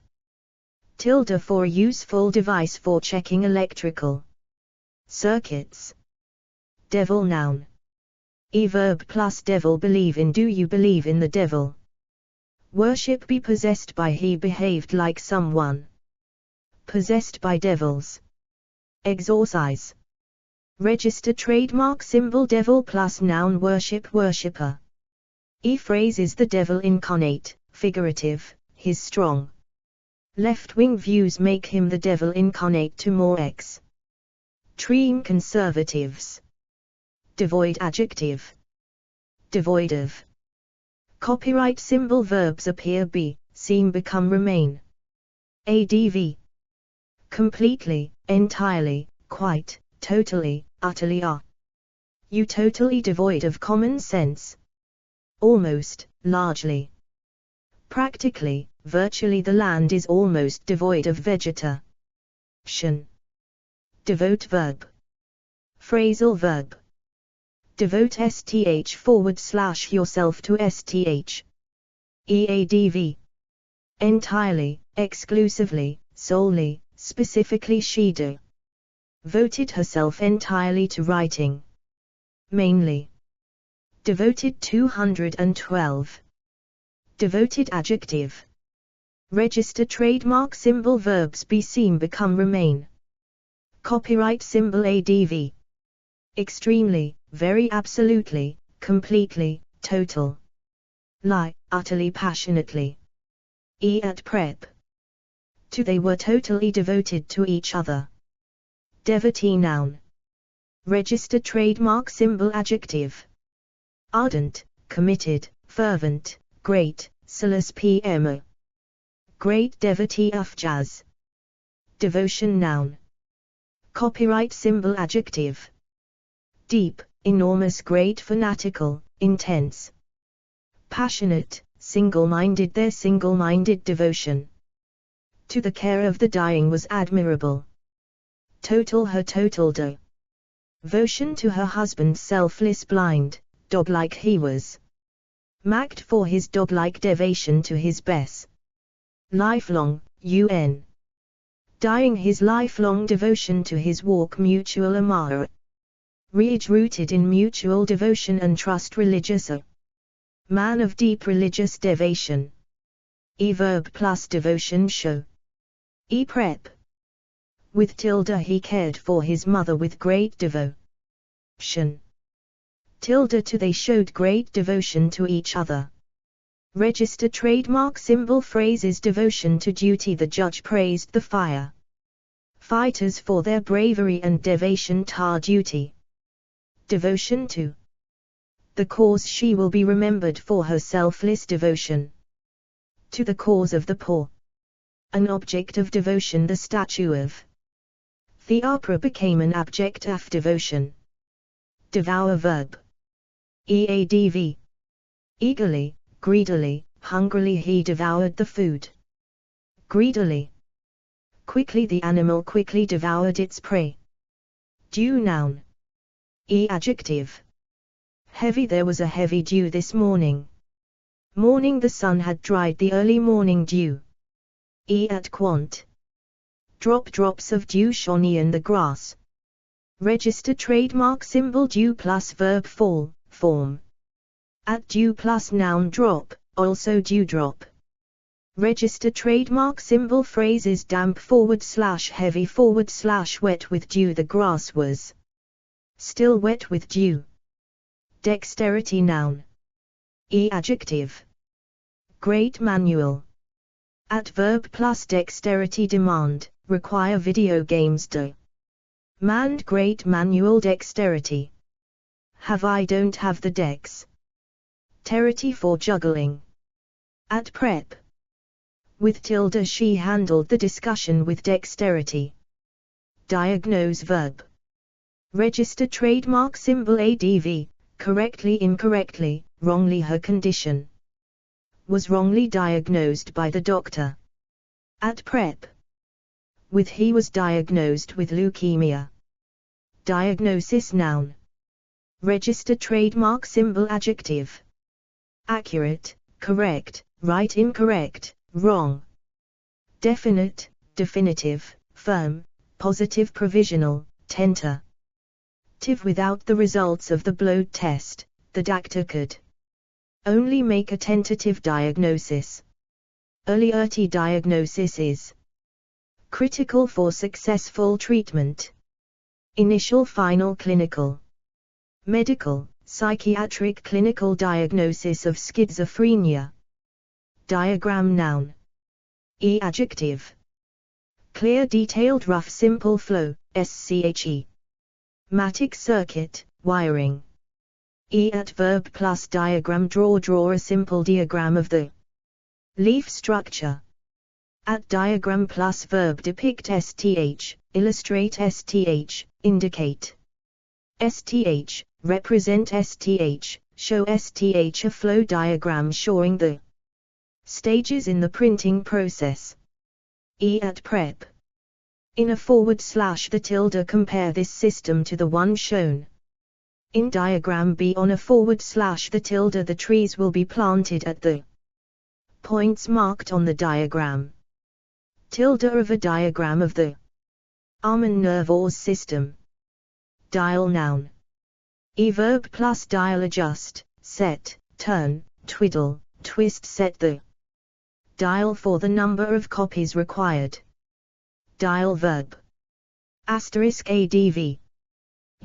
For a useful device for checking electrical circuits. Devil. Noun. Verb plus devil. Believe in. Do you believe in the devil? Worship. Be possessed by. He behaved like someone possessed by devils. Exorcise. Register trademark symbol devil plus noun worship worshipper. Phrase is the devil incarnate, figurative, his strong left-wing views make him the devil incarnate. To more extreme conservatives. Devoid adjective. Devoid of. Copyright symbol verbs appear. Be, seem, become, remain. Adv. Completely, entirely, quite, totally, utterly. Are you totally devoid of common sense? Almost, largely, practically, virtually. The land is almost devoid of vegetation. Devote verb. Phrasal verb. Devote // yourself to /. Eadv. Entirely, exclusively, solely, specifically. She devoted herself entirely to writing. Mainly. Devoted. 212. Devoted adjective. Register trademark symbol verbs be, seem, become, remain. Copyright symbol adv. Extremely, very, absolutely, completely, total. Lie, utterly, passionately. At prep. To. They were totally devoted to each other. Devotee noun. Register trademark symbol adjective. Ardent, committed, fervent, great, zealous. PMO. Great devotee of jazz. Devotion noun. Copyright symbol adjective. Deep, enormous, great, fanatical, intense. Passionate, single-minded. Their single-minded devotion to the care of the dying was admirable. Total. Her total devotion to her husband. Selfless, blind, dog-like. He was marked for his dog-like devotion to his best. Lifelong, un. Dying. His lifelong devotion to his walk. Mutual amar. Rooted in mutual devotion and trust. Religious. A man of deep religious devotion. Verb plus devotion. Show. Prep. With tilde. He cared for his mother with great devotion. Tilde. To. They showed great devotion to each other. Register trademark symbol phrases. Devotion to duty. The judge praised the fire fighters for their bravery and devotion to duty. Devotion to the cause. She will be remembered for her selfless devotion to the cause of the poor. An object of devotion. The statue of the opera became an object of devotion. Devour verb. Eadv. Eagerly, greedily, hungrily. He devoured the food. Greedily. Quickly. The animal quickly devoured its prey. Dew noun. Adjective. Heavy. There was a heavy dew this morning. Morning. The sun had dried the early morning dew. At quant. Drop. Drops of dew shone in the grass. Register trademark symbol. Dew plus verb fall, form. At dew plus noun drop, also dewdrop. Register trademark symbol phrases. Damp / heavy / wet with dew. The grass was still wet with dew. Dexterity noun. Adjective. Great manual. At verb plus dexterity. Demand, require. Video games. Demand great manual dexterity. Have. I don't have the dexterity for juggling. At prep. With tilde. She handled the discussion with dexterity. Diagnose verb. Register trademark symbol adv. Correctly, incorrectly, wrongly. Her condition was wrongly diagnosed by the doctor. At prep. With. He was diagnosed with leukemia. Diagnosis noun. Register trademark symbol adjective. Accurate, correct, right, incorrect, wrong. Definite, definitive, firm, positive, provisional, tentative. Without the results of the blood test, the doctor could only make a tentative diagnosis. Early diagnosis is critical for successful treatment. Initial final clinical, medical, psychiatric clinical diagnosis of schizophrenia. Diagram noun. Adjective. Clear, detailed, rough, simple flow, SCHE. Matic circuit, wiring. Adverb plus diagram. Draw a simple diagram of the leaf structure. Diagram plus verb. Depict STH, illustrate STH, indicate STH, represent STH, show STH. A flow diagram showing the stages in the printing process. Prep. In a / the tilde. Compare this system to the one shown in diagram B. On a / the tilde, the trees will be planted at the points marked on the diagram. Tilde of a diagram of the arm and nerve or system. Dial noun. Verb plus dial. Adjust, set, turn, twiddle, twist. Set the dial for the number of copies required. Dial verb. *adv.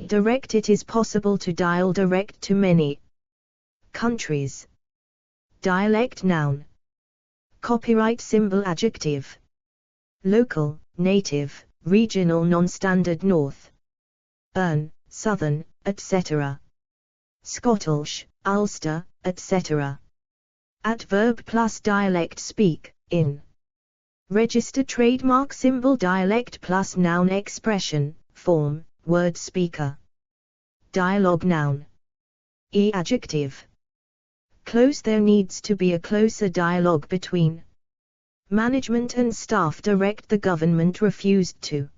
Direct. It is possible to dial direct to many countries. Dialect noun. Copyright symbol. Adjective. Local, native, regional, non-standard, north, southern, etc. Scottish, Ulster, etc. Adverb plus dialect. Speak, in. Register trademark symbol. Dialect plus noun. Expression, form, word. Speaker. Dialogue noun. Adjective. Close. There needs to be a closer dialogue between management and staff. Direct. The government refused to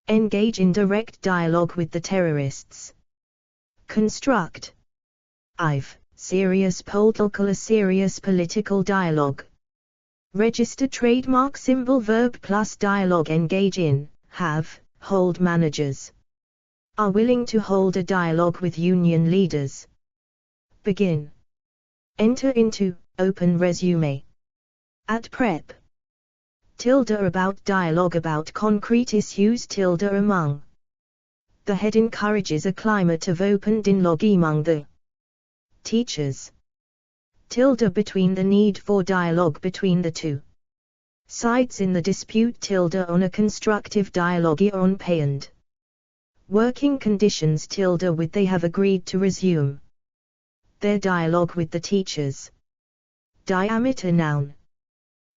engage in direct dialogue with the terrorists. Construct. Serious political. A serious political dialogue. Register trademark symbol. Verb plus dialogue. Engage in, have, hold. Managers are willing to hold a dialogue with union leaders. Begin. Enter into, open resume. Prep. Tilde. About. Dialogue about concrete issues. Tilde. Among. The head encourages a climate of open dialogue among the teachers. Tilde. Between. The need for dialogue between the two sides in the dispute. Tilde. On a constructive dialogue on pay and working conditions. Tilde. With. They have agreed to resume their dialogue with the teachers. Diameter noun.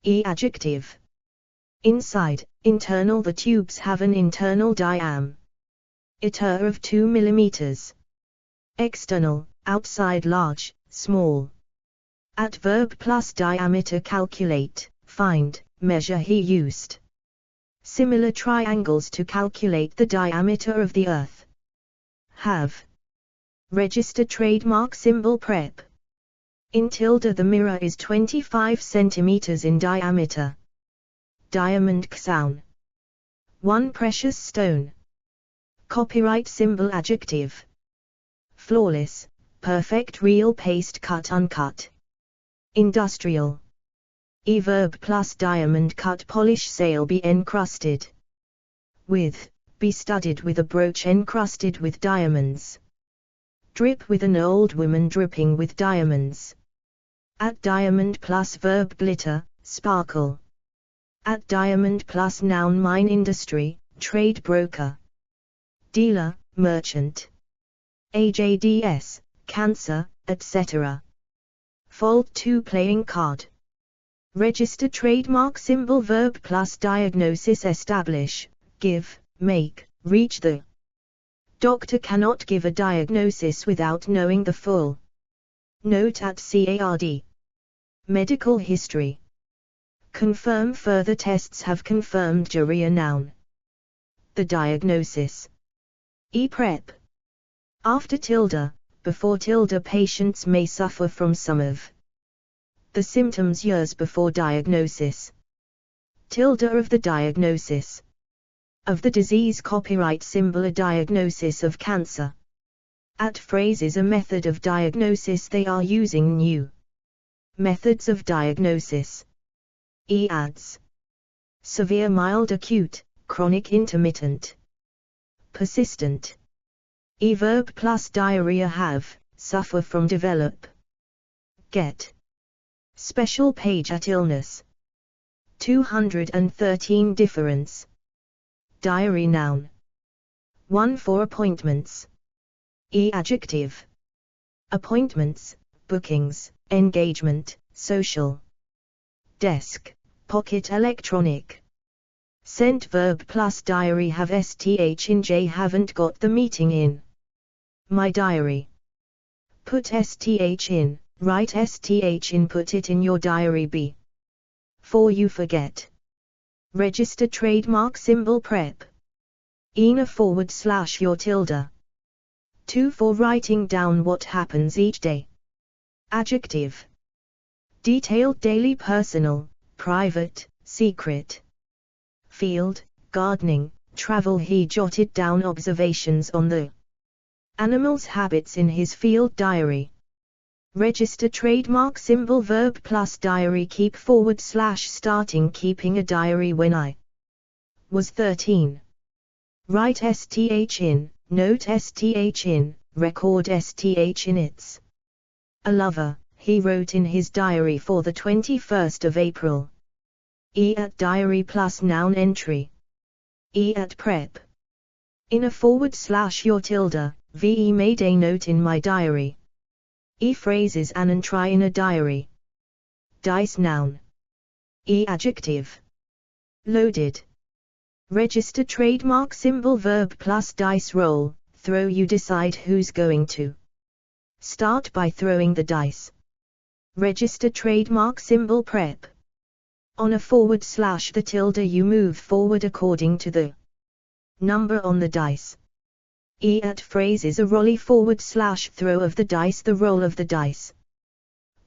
Adjective. Inside, internal. The tubes have an internal diameter of 2 mm. External, outside. Large, small. Adverb plus diameter. Calculate, find, measure. He used similar triangles to calculate the diameter of the earth. Have. Register trademark symbol. Prep. In tilde. The mirror is 25 cm in diameter. Diamond Xaun. One precious stone. Copyright symbol. Adjective. Flawless, perfect. Real. Paste. Cut. Uncut. Industrial. Verb plus diamond. Cut. Polish. Sail. Be encrusted with, be studded with. A brooch encrusted with diamonds. Drip. With. An old woman dripping with diamonds. Diamond plus verb. Glitter, sparkle. Diamond plus noun. Mine. Industry, trade. Broker. Dealer, merchant. AJDS, cancer, etc. Fold. 2. Playing card. Register trademark symbol. Verb plus diagnosis. Establish, give, make, reach. The doctor cannot give a diagnosis without knowing the full note. CARD. Medical history. Confirm. Further tests have confirmed diarrhea. Noun. The diagnosis. Prep. After tilde, before tilde. Patients may suffer from some of the symptoms years before diagnosis. Tilde. Of the diagnosis of the disease. Copyright symbol. A diagnosis of cancer. At phrase is a method of diagnosis. They are using new methods of diagnosis. Adds severe, mild, acute, chronic, intermittent, persistent. Verb plus diarrhea: have, suffer from, develop. Get special page at illness. 213 difference. Diary noun. 1 for appointments. Adjective. Appointments, bookings, engagement, social. Desk, pocket, electronic. Sent verb plus diary: have sh in J, haven't got the meeting in my diary. Put sh in, write sh in, put it in your diary. B for you forget. Register trademark symbol prep. /your tilde. 2 for writing down what happens each day. Adjective. Detailed, daily, personal, private, secret. Field, gardening, travel. He jotted down observations on the animal's habits in his field diary. Register trademark symbol verb plus diary. Keep / starting keeping a diary when I was 13. Write sh in, note sh in, record sh in. It's a lover, he wrote in his diary for the 21st of April. At diary plus noun entry. At prep. In a / your tilde, ve made a note in my diary. Phrases an entry in a diary. Dice noun. Adjective. Loaded. Register trademark symbol verb plus dice roll, throw. You decide who's going to start by throwing the dice. Register trademark symbol prep. On a / the tilde you move forward according to the number on the dice. At phrase is a rolly / throw of the dice. The roll of the dice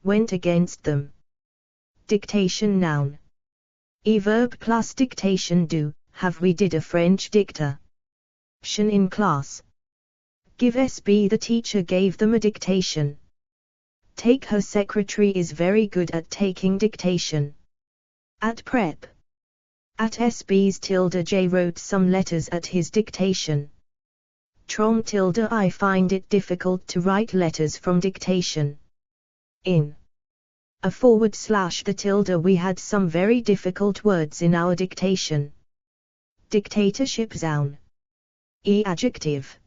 went against them. Dictation noun. Verb plus dictation. Do, have. We did a French dictation in class. Give SB. The teacher gave them a dictation. Take. Her secretary is very good at taking dictation. At prep. At SB's tilde J wrote some letters at his dictation. Trong tilde I find it difficult to write letters from dictation. In a / the tilde we had some very difficult words in our dictation. Dictatorship zone. Adjective.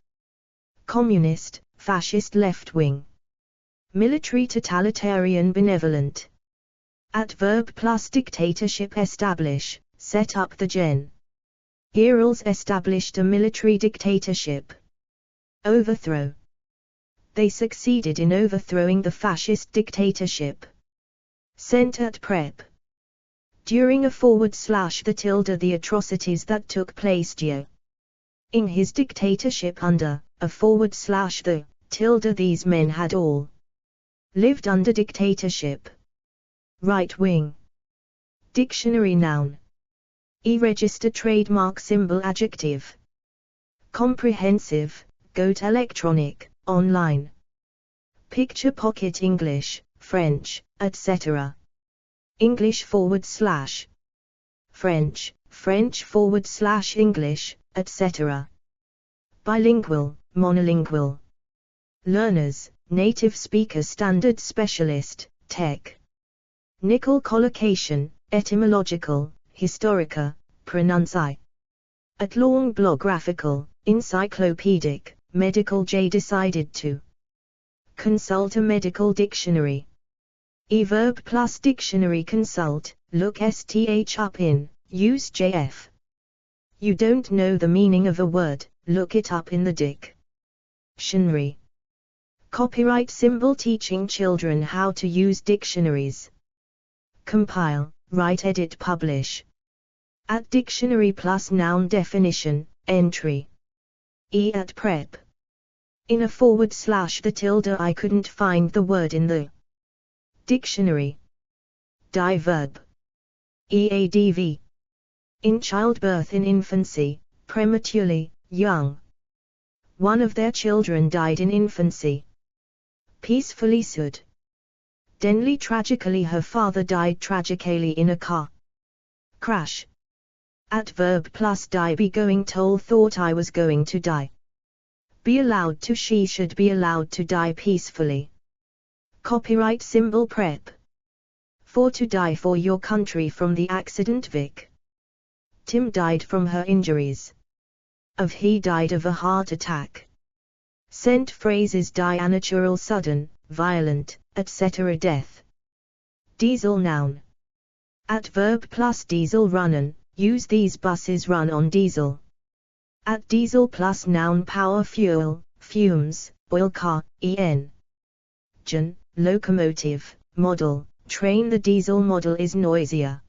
Communist, fascist, left-wing. Military, totalitarian, benevolent. At verb plus dictatorship establish, set up. The generals established a military dictatorship. Overthrow. They succeeded in overthrowing the fascist dictatorship. Sent at prep. During a / the tilde the atrocities that took place in his dictatorship under a / the tilde these men had all lived under dictatorship. Right wing. Dictionary noun. Register trademark symbol adjective. Comprehensive, goat electronic, online. Picture pocket English, French, etc. English / French, French / English, etc. Bilingual, monolingual. Learners, native speaker, standard, specialist, tech. Nickel collocation, etymological, historica, pronunci. At long blographical, encyclopedic, medical. J decided to consult a medical dictionary. Verb plus dictionary consult, look sh up in, use jf. You don't know the meaning of a word, look it up in the dictionary. Copyright symbol teaching children how to use dictionaries. Compile, write, edit, publish. At dictionary plus noun definition, entry. At prep. In a / the tilde I couldn't find the word in the dictionary. Die verb. Eadv. In childbirth, in infancy, prematurely, young. one of their children died in infancy. Peacefully stood. Denly tragically her father died tragically in a car crash. Adverb plus die be going told thought I was going to die. Be allowed to she should be allowed to die peacefully. Copyright symbol prep. For to die for your country from the accident Vic. Tim died from her injuries. Of he died of a heart attack. Sent phrases die a natural sudden, violent, etc. death. Diesel noun. Adverb plus diesel runnin', use these buses run on diesel. At diesel plus noun power fuel, fumes, oil car, en. Gen, locomotive, model, train the diesel model is noisier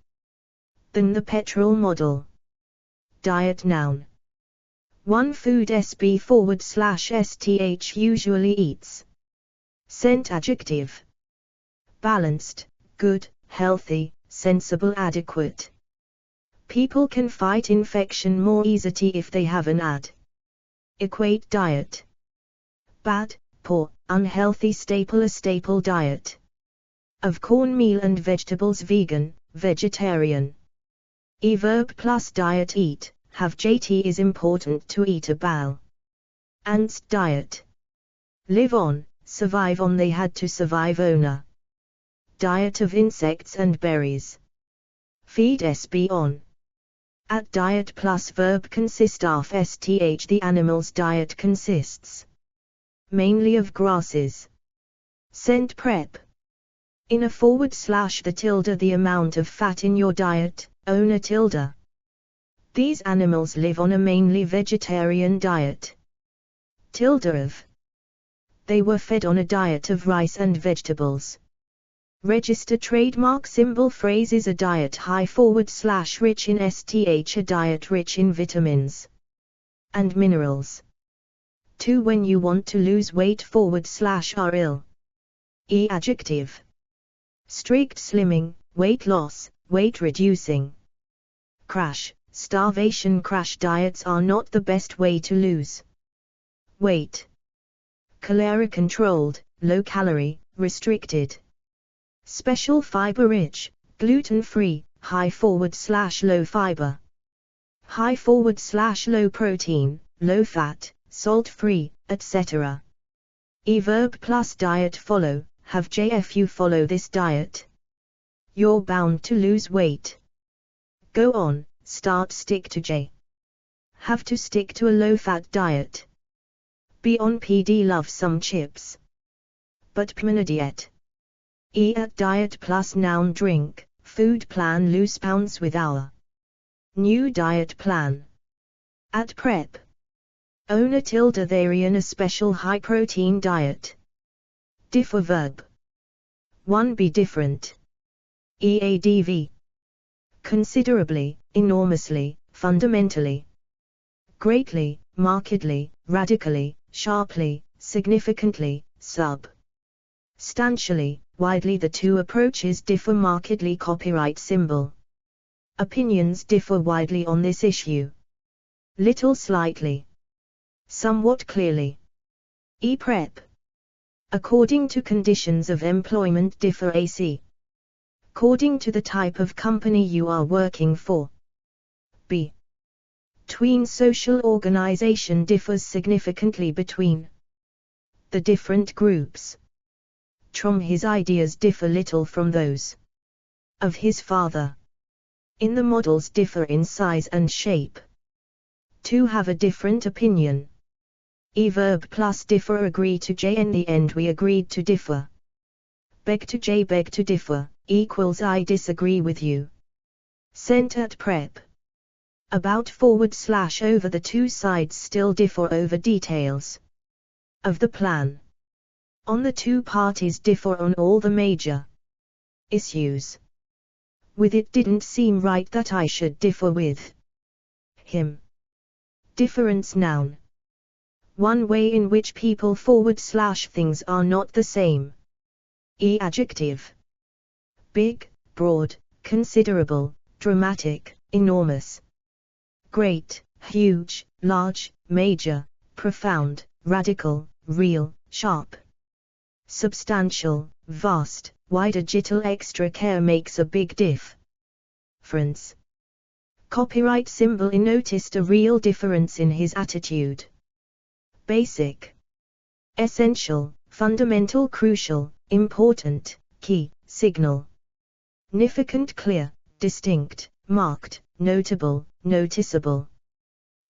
than the petrol model. Diet noun. One food SB/STH usually eats. Scent adjective. Balanced, good, healthy, sensible adequate. People can fight infection more easily if they have an equate diet. Bad, poor, unhealthy staple a staple diet. Of cornmeal and vegetables vegan, vegetarian. Verb plus diet eat, have JT is important to eat a balanced diet. Live on, survive on they had to survive owner. Diet of insects and berries. Feed SB on. At diet plus verb consist of STH the animal's diet consists mainly of grasses. Scent prep. In a / the tilde the amount of fat in your diet, own a tilde. These animals live on a mainly vegetarian diet. Tilde of. They were fed on a diet of rice and vegetables. Register trademark symbol phrases a diet high / rich in STH a diet rich in vitamins and minerals. 2 When you want to lose weight / are ill. Adjective. Strict slimming, weight loss, weight reducing. Crash, starvation crash diets are not the best way to lose weight. Calorie controlled, low calorie, restricted. Special fiber rich, gluten-free, high / low fiber. High / low protein, low fat, salt-free, etc. Verb plus diet follow, have JF you follow this diet. You're bound to lose weight. Go on, start stick to J. Have to stick to a low-fat diet. Be on PD love some chips. But pmana diet. At diet plus noun drink, food plan lose pounds with our new diet plan. At prep. Own a tilde they're in a special high protein diet. Differ verb. 1 Be different. EADV. Considerably, enormously, fundamentally. Greatly, markedly, radically, sharply, significantly, substantially, widely. The two approaches differ markedly. Copyright symbol. Opinions differ widely on this issue. Little slightly. Somewhat clearly. Prep. According to conditions of employment differ AC. According to the type of company you are working for. B. Between social organization differs significantly between the different groups. His ideas differ little from those of his father. In the models differ in size and shape. 2 Have a different opinion. Verb plus differ agree to J. In the end we agreed to differ. Beg to J. Beg to differ, equals I disagree with you. Sent at prep. About / over the two sides still differ over details of the plan. On the two parties differ on all the major issues. With it didn't seem right that I should differ with him. Difference noun. One way in which people / things are not the same. Adjective. Big, broad, considerable, dramatic, enormous. Great, huge, large, major, profound, radical, real, sharp, substantial, vast, wide. Digital extra care makes a big difference. Copyright symbol. He noticed a real difference in his attitude. Basic, essential, fundamental, crucial, important, key, signal. Significant, clear, distinct, marked, notable, noticeable.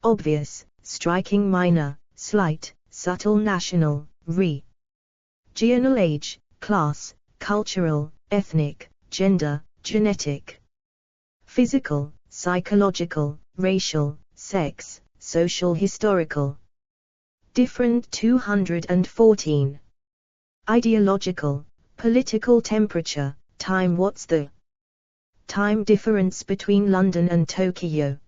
Obvious, striking, minor, slight, subtle. National, regional. Age, class, cultural, ethnic, gender, genetic. Physical, psychological, racial, sex, social. Historical. Different. 214. Ideological, political. Temperature, time. What's the time difference between London and Tokyo?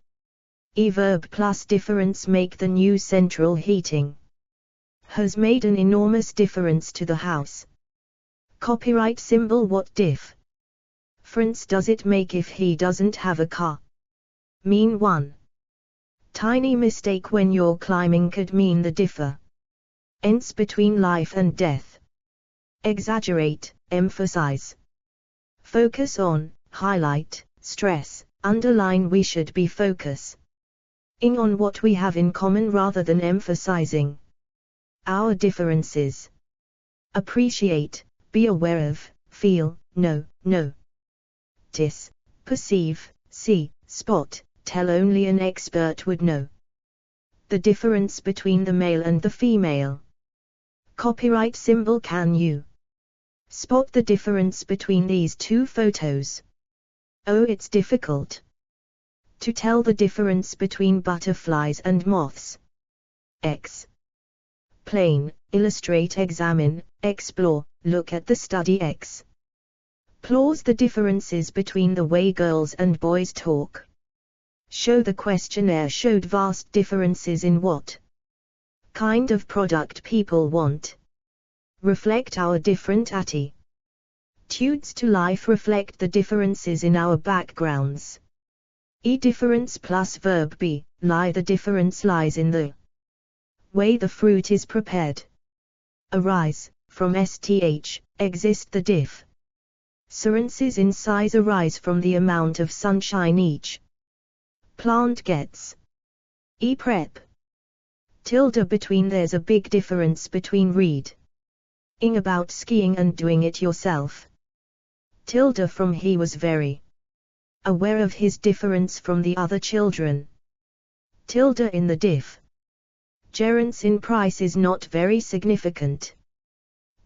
Verb plus difference. Make the new central heating has made an enormous difference to the house. Copyright symbol. What difference does it make if he doesn't have a car? Mean one tiny mistake when you're climbing could mean the difference between life and death. Exaggerate, emphasize, focus on, highlight, stress, underline. We should be focusing on what we have in common rather than emphasizing our differences. Appreciate, be aware of, feel, know, notice, perceive, see, spot, tell. Only an expert would know the difference between the male and the female. Copyright symbol. Can you spot the difference between these two photos? Oh, it's difficult to tell the difference between butterflies and moths. Explain, illustrate, examine, explore, look at the study. Explores the differences between the way girls and boys talk. Show. The questionnaire showed vast differences in what kind of product people want. Reflect our different attitudes to life. Reflect the differences in our backgrounds. Difference plus verb be, lie. The difference lies in the way the fruit is prepared. Arise, from sth, exist. The differences in size arise from the amount of sunshine each plant gets. Prep. Tilde between. There's a big difference between reading about skiing and doing it yourself. Tilde from. He was very aware of his difference from the other children. Tilde in. The difference in price is not very significant.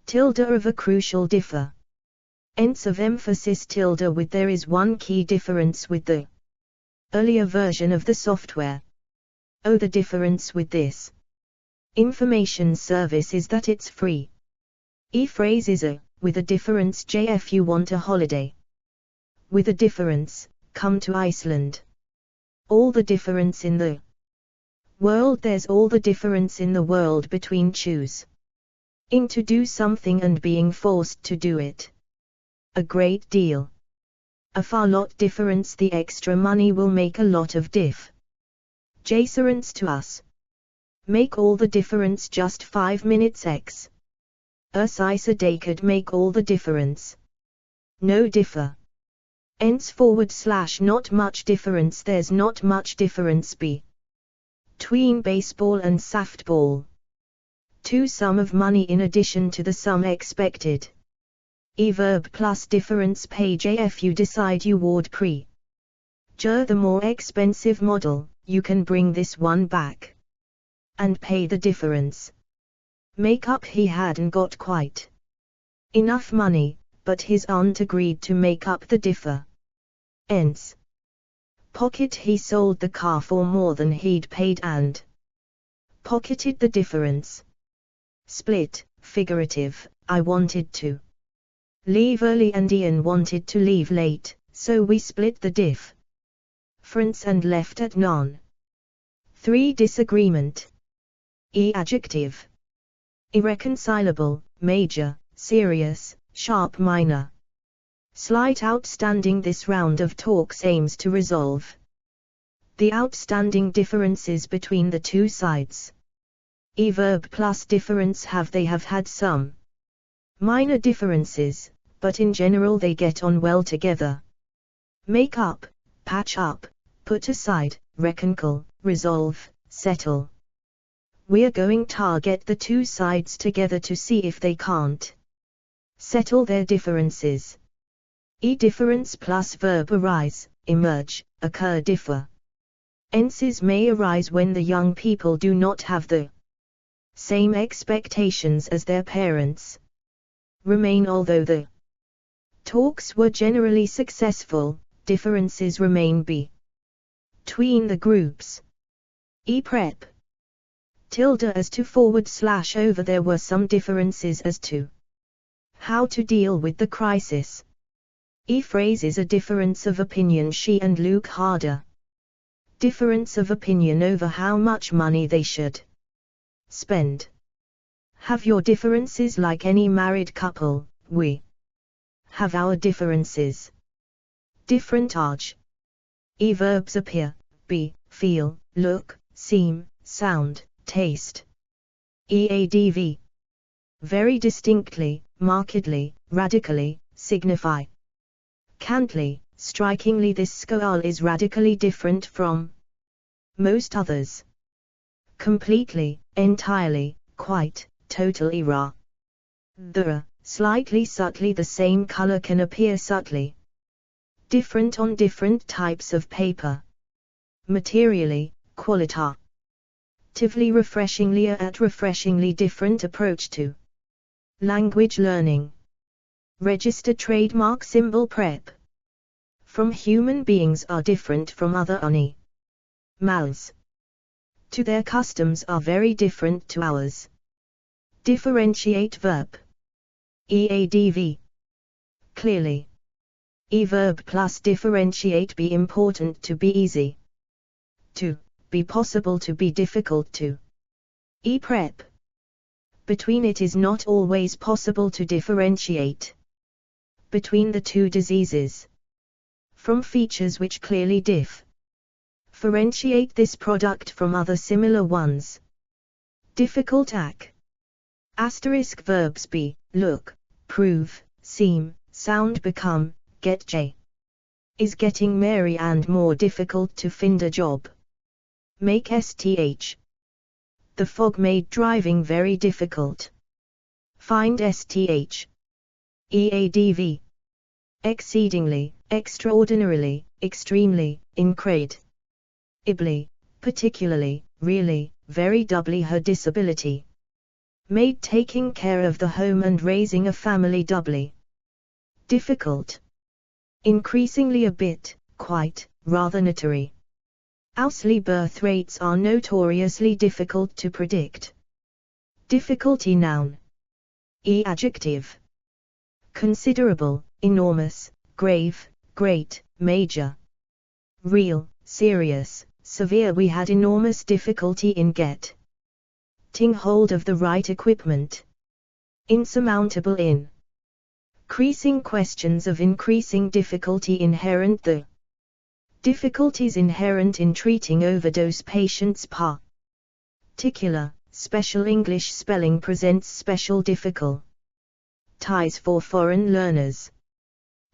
Tilde of a crucial difference of emphasis. Tilde with. There is one key difference with the earlier version of the software. Oh, the difference with this information service is that it's free. Phrase is a, with a difference. If you want a holiday with a difference, come to Iceland. All the difference in the world. There's all the difference in the world between choosing to do something and being forced to do it. A great deal. A far lot difference. The extra money will make a lot of difference to us. Make all the difference. Just 5 minutes. Exercise a day could make all the difference. No difference. / not much difference. There's not much difference between baseball and softball. To sum of money in addition to the sum expected. Verb plus difference. Page. If you decide you would prefer the more expensive model, you can bring this one back and pay the difference. Make up. He hadn't got quite enough money, but his aunt agreed to make up the difference. Pocket. He sold the car for more than he'd paid and pocketed the difference. Split, figurative. I wanted to leave early and Ian wanted to leave late, so we split the difference and left at none. 3. Disagreement. Adjective. Irreconcilable, major, serious, sharp. Minor, slight. Outstanding. This round of talks aims to resolve the outstanding differences between the two sides. verb plus difference they have had some minor differences, but in general they get on well together. Make up, patch up, put aside, reconcile, resolve, settle. We're going to get the two sides together to see if they can't settle their differences. Difference plus verb arise, emerge, occur, differ. Ences may arise when the young people do not have the same expectations as their parents. Remain although the talks were generally successful, differences remain between the groups. Prep. Tilde as to / over there were some differences as to how to deal with the crisis. Phrase is a difference of opinion she and Luke harder. Difference of opinion over how much money they should spend. Have your differences like any married couple, we have our differences. Different age. Verbs appear, be, feel, look, seem, sound, taste. Adv. Very distinctly, markedly, radically, signify. Cantly, strikingly this school is radically different from most others. Completely, entirely, quite, totally ra. The, slightly subtly the same color can appear subtly different on different types of paper. Materially, qualitatively refreshingly at refreshingly different approach to language learning. Register trademark symbol prep. From human beings are different from other animals. To their customs are very different to ours. Differentiate verb. Adv. Clearly. Verb plus differentiate be important to be easy. To be possible to be difficult to. Prep. Between it is not always possible to differentiate between the two diseases. From features which clearly differentiate this product from other similar ones. Difficult Asterisk verbs be, look, prove, seem, sound become, get j. Is getting merry and more difficult to find a job. Make sth. The fog made driving very difficult. Find sth. Eadv. Exceedingly, extraordinarily, extremely, incredibly, particularly, really, very doubly her disability. Made taking care of the home and raising a family doubly difficult. Increasingly a bit, quite, rather notary. Ausly birth rates are notoriously difficult to predict. Difficulty noun. Adjective. Considerable, enormous, grave, great, major. Real, serious, severe. We had enormous difficulty in getting hold of the right equipment. Insurmountable in. Increasing questions of increasing difficulty inherent the difficulties inherent in treating overdose patients. Particular, special English spelling presents special difficulties for foreign learners.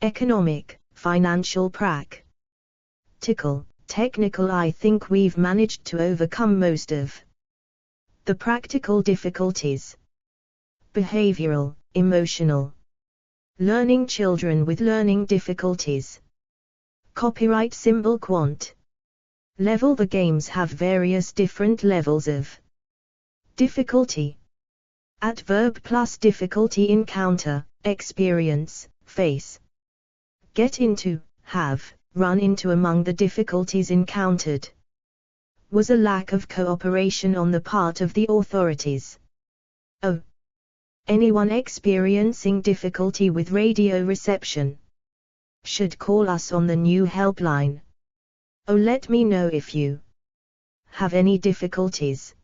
Economic, financial, practical, technical. I think we've managed to overcome most of the practical difficulties. Behavioral, emotional. Learning children with learning difficulties. Copyright symbol quant. Level. The games have various different levels of difficulty. Adverb plus difficulty encounter, experience, face. Get into, have, run into. Among the difficulties encountered was a lack of cooperation on the part of the authorities. Anyone experiencing difficulty with radio reception should call us on the new helpline. Let me know if you have any difficulties.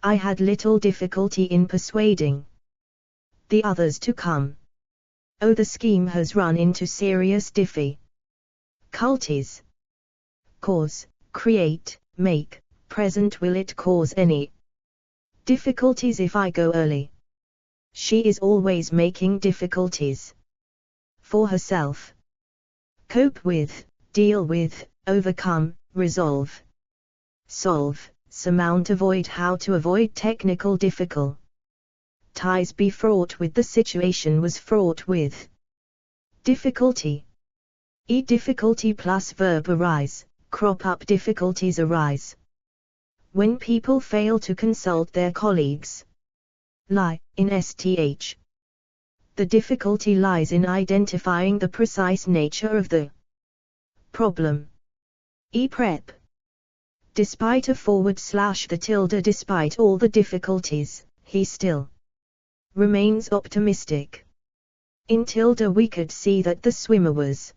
I had little difficulty in persuading the others to come. The scheme has run into serious difficulties. Cause, create, make, present. Will it cause any Difficulties if I go early. She is always making difficulties. For herself. Cope with, deal with, overcome, resolve. Solve, surmount, avoid. How to avoid technical difficult. Ties be fraught with. The situation was fraught with. Difficulty. Difficulty plus verb arise, crop up. Difficulties arise when people fail to consult their colleagues. Lie, in STH. The difficulty lies in identifying the precise nature of the problem. Prep. Despite a / the tilde. Despite all the difficulties, he still remains optimistic. In tilde we could see that the swimmer was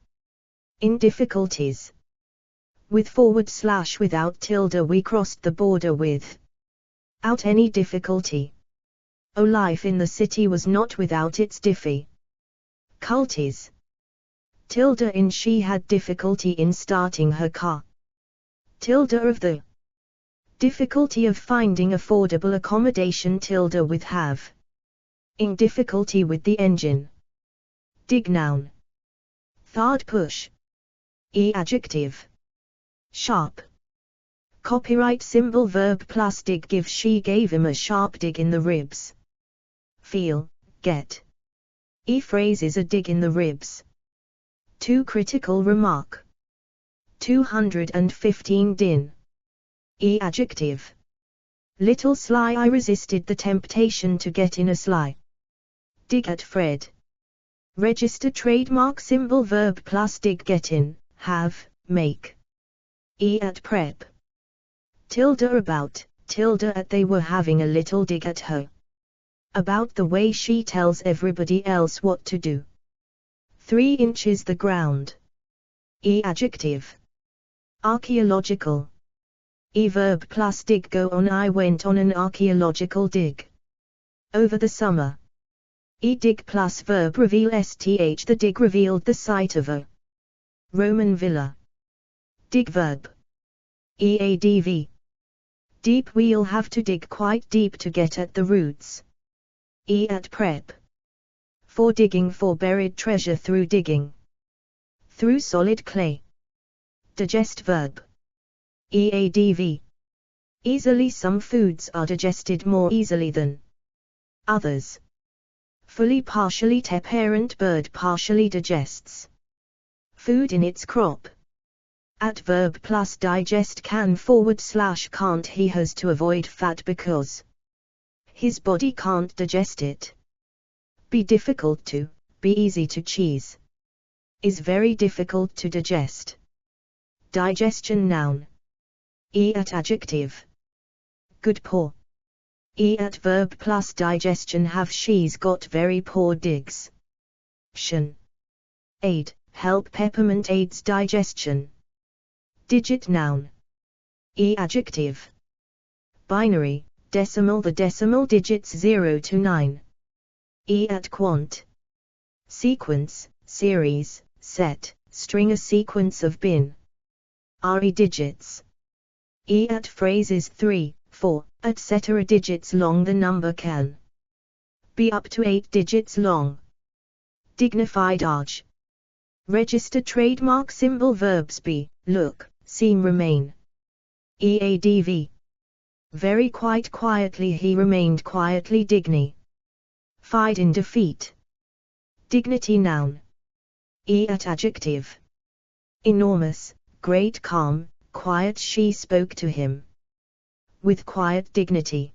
in difficulties. With / without tilde we crossed the border without any difficulty. Life in the city was not without its difficulties. Tilde in she had difficulty in starting her car. Tilde of the difficulty of finding affordable accommodation. Tilde with have in difficulty with the engine. Dig noun. Third push. Adjective. Sharp. Copyright symbol verb plus dig. Give. She gave him a sharp dig in the ribs. Feel, get. Phrase is a dig in the ribs. Too critical remark. 215 din. Adjective. Little sly. I resisted the temptation to get in a sly dig at Fred. Register trademark symbol verb plus dig. Get in, have, make. At prep. Tilde about, tilde at. They were having a little dig at her. About the way she tells everybody else what to do. 3 inches the ground. Adjective. Archaeological. Verb plus dig. Go on. I went on an archaeological dig over the summer. Dig plus verb reveal. Sth. The dig revealed the site of a Roman villa. Dig verb. Adv. Deep. We'll have to dig quite deep to get at the roots. At prep. For digging. For buried treasure. Through digging. Through solid clay. Digest verb. Adv. Easily. Some foods are digested more easily than others. Fully. Partially. Te parent bird partially digests food in its crop. At verb plus digest. Can / can't. He has to avoid fat because his body can't digest it. Be difficult to, be easy to. Cheese is very difficult to digest. Digestion noun. At adjective. Good. Poor. At verb plus digestion. Have. She's got very poor digs. Tion. Aid, help. Peppermint aids digestion. Digit noun. Adjective. Binary, decimal. The decimal digits 0 to 9. At quant. Sequence, series, set, string. A sequence of re digits. At phrases 3, 4, etc. digits long. The number can be up to 8 digits long. Dignified arch. Register trademark symbol verbs be, look, seem, remain. Adv. Very quite quietly. He remained quietly. Dignified in defeat. Dignity noun. At adjective. Enormous, great. Calm, quiet. She spoke to him with quiet dignity.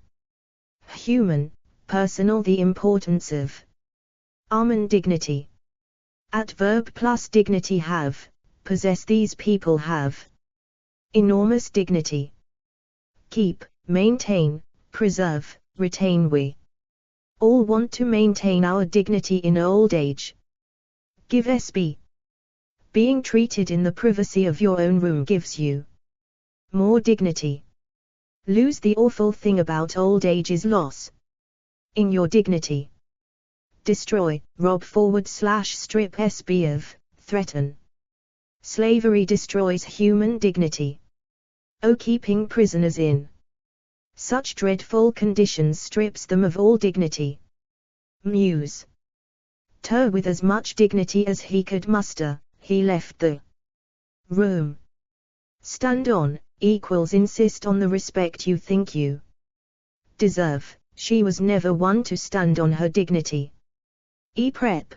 Human, personal. The importance of and dignity. At verb plus dignity. Have, possess. These people have enormous dignity. Keep, maintain, preserve, retain. We all want to maintain our dignity in old age. Give. Sb. Being treated in the privacy of your own room gives you more dignity. Lose. The awful thing about old age is loss in your dignity. Destroy, rob. /strip. Sb of, threaten. Slavery destroys human dignity. Keeping prisoners in Such dreadful conditions strips them of all dignity. Muse. With as much dignity as he could muster, he left the room. Stand on, equals insist on the respect you think you deserve. She was never one to stand on her dignity. Prep.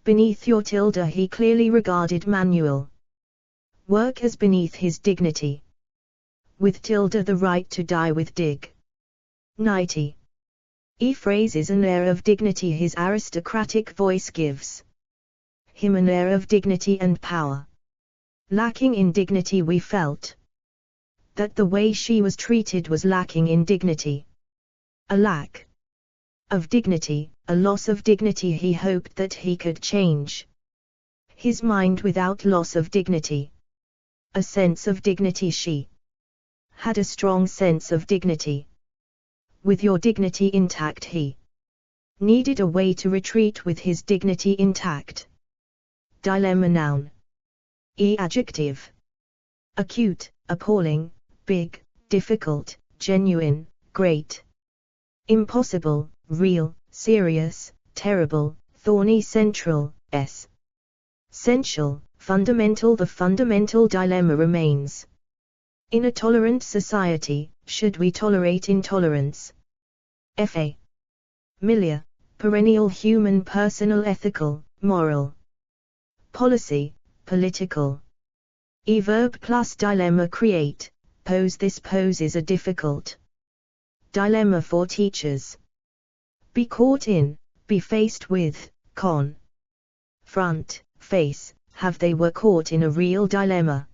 Beneath your tilde he clearly regarded manual work as beneath his dignity. With tilde the right to die with dig. 90. Phrases an air of dignity his aristocratic voice gives him an air of dignity and power. Lacking in dignity we felt that the way she was treated was lacking in dignity. A lack of dignity, a loss of dignity he hoped that he could change his mind without loss of dignity. A sense of dignity she had a strong sense of dignity. With your dignity intact he needed a way to retreat with his dignity intact. Dilemma noun. Adjective. Acute, appalling, big, difficult, genuine, great. Impossible, real, serious, terrible, thorny central, essential, fundamental. The fundamental dilemma remains. In a tolerant society, should we tolerate intolerance? Familiar, perennial human personal ethical, moral. Policy, political. Verb plus dilemma create, pose. This poses a difficult dilemma for teachers. Be caught in, be faced with, front, face, have. They were caught in a real dilemma.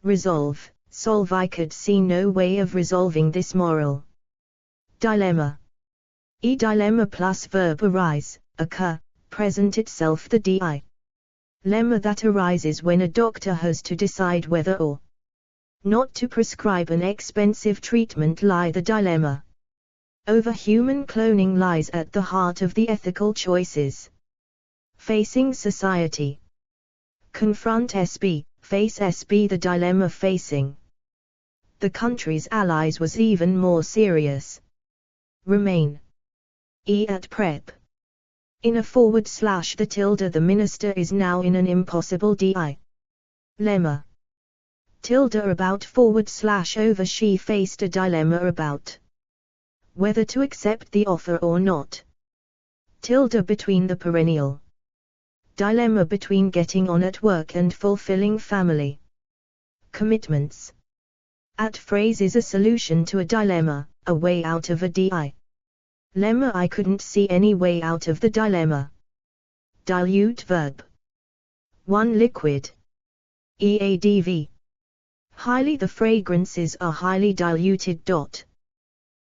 Resolve, solve. I could see no way of resolving this moral dilemma. Dilemma plus verb arise, occur, present itself. The dilemma that arises when a doctor has to decide whether or not to prescribe an expensive treatment. The dilemma over human cloning lies at the heart of the ethical choices facing society. Confront SB, face SB. The dilemma facing the country's allies was even more serious. Remain. At prep. In a / the tilde the minister is now in an impossible dilemma. Tilde about / over she faced a dilemma about whether to accept the offer or not. Tilde between the perennial dilemma between getting on at work and fulfilling family commitments. At phrase is a solution to a dilemma, a way out of a dilemma. I couldn't see any way out of the dilemma. Dilute verb. 1 liquid. EADV. Highly. The fragrances are highly diluted.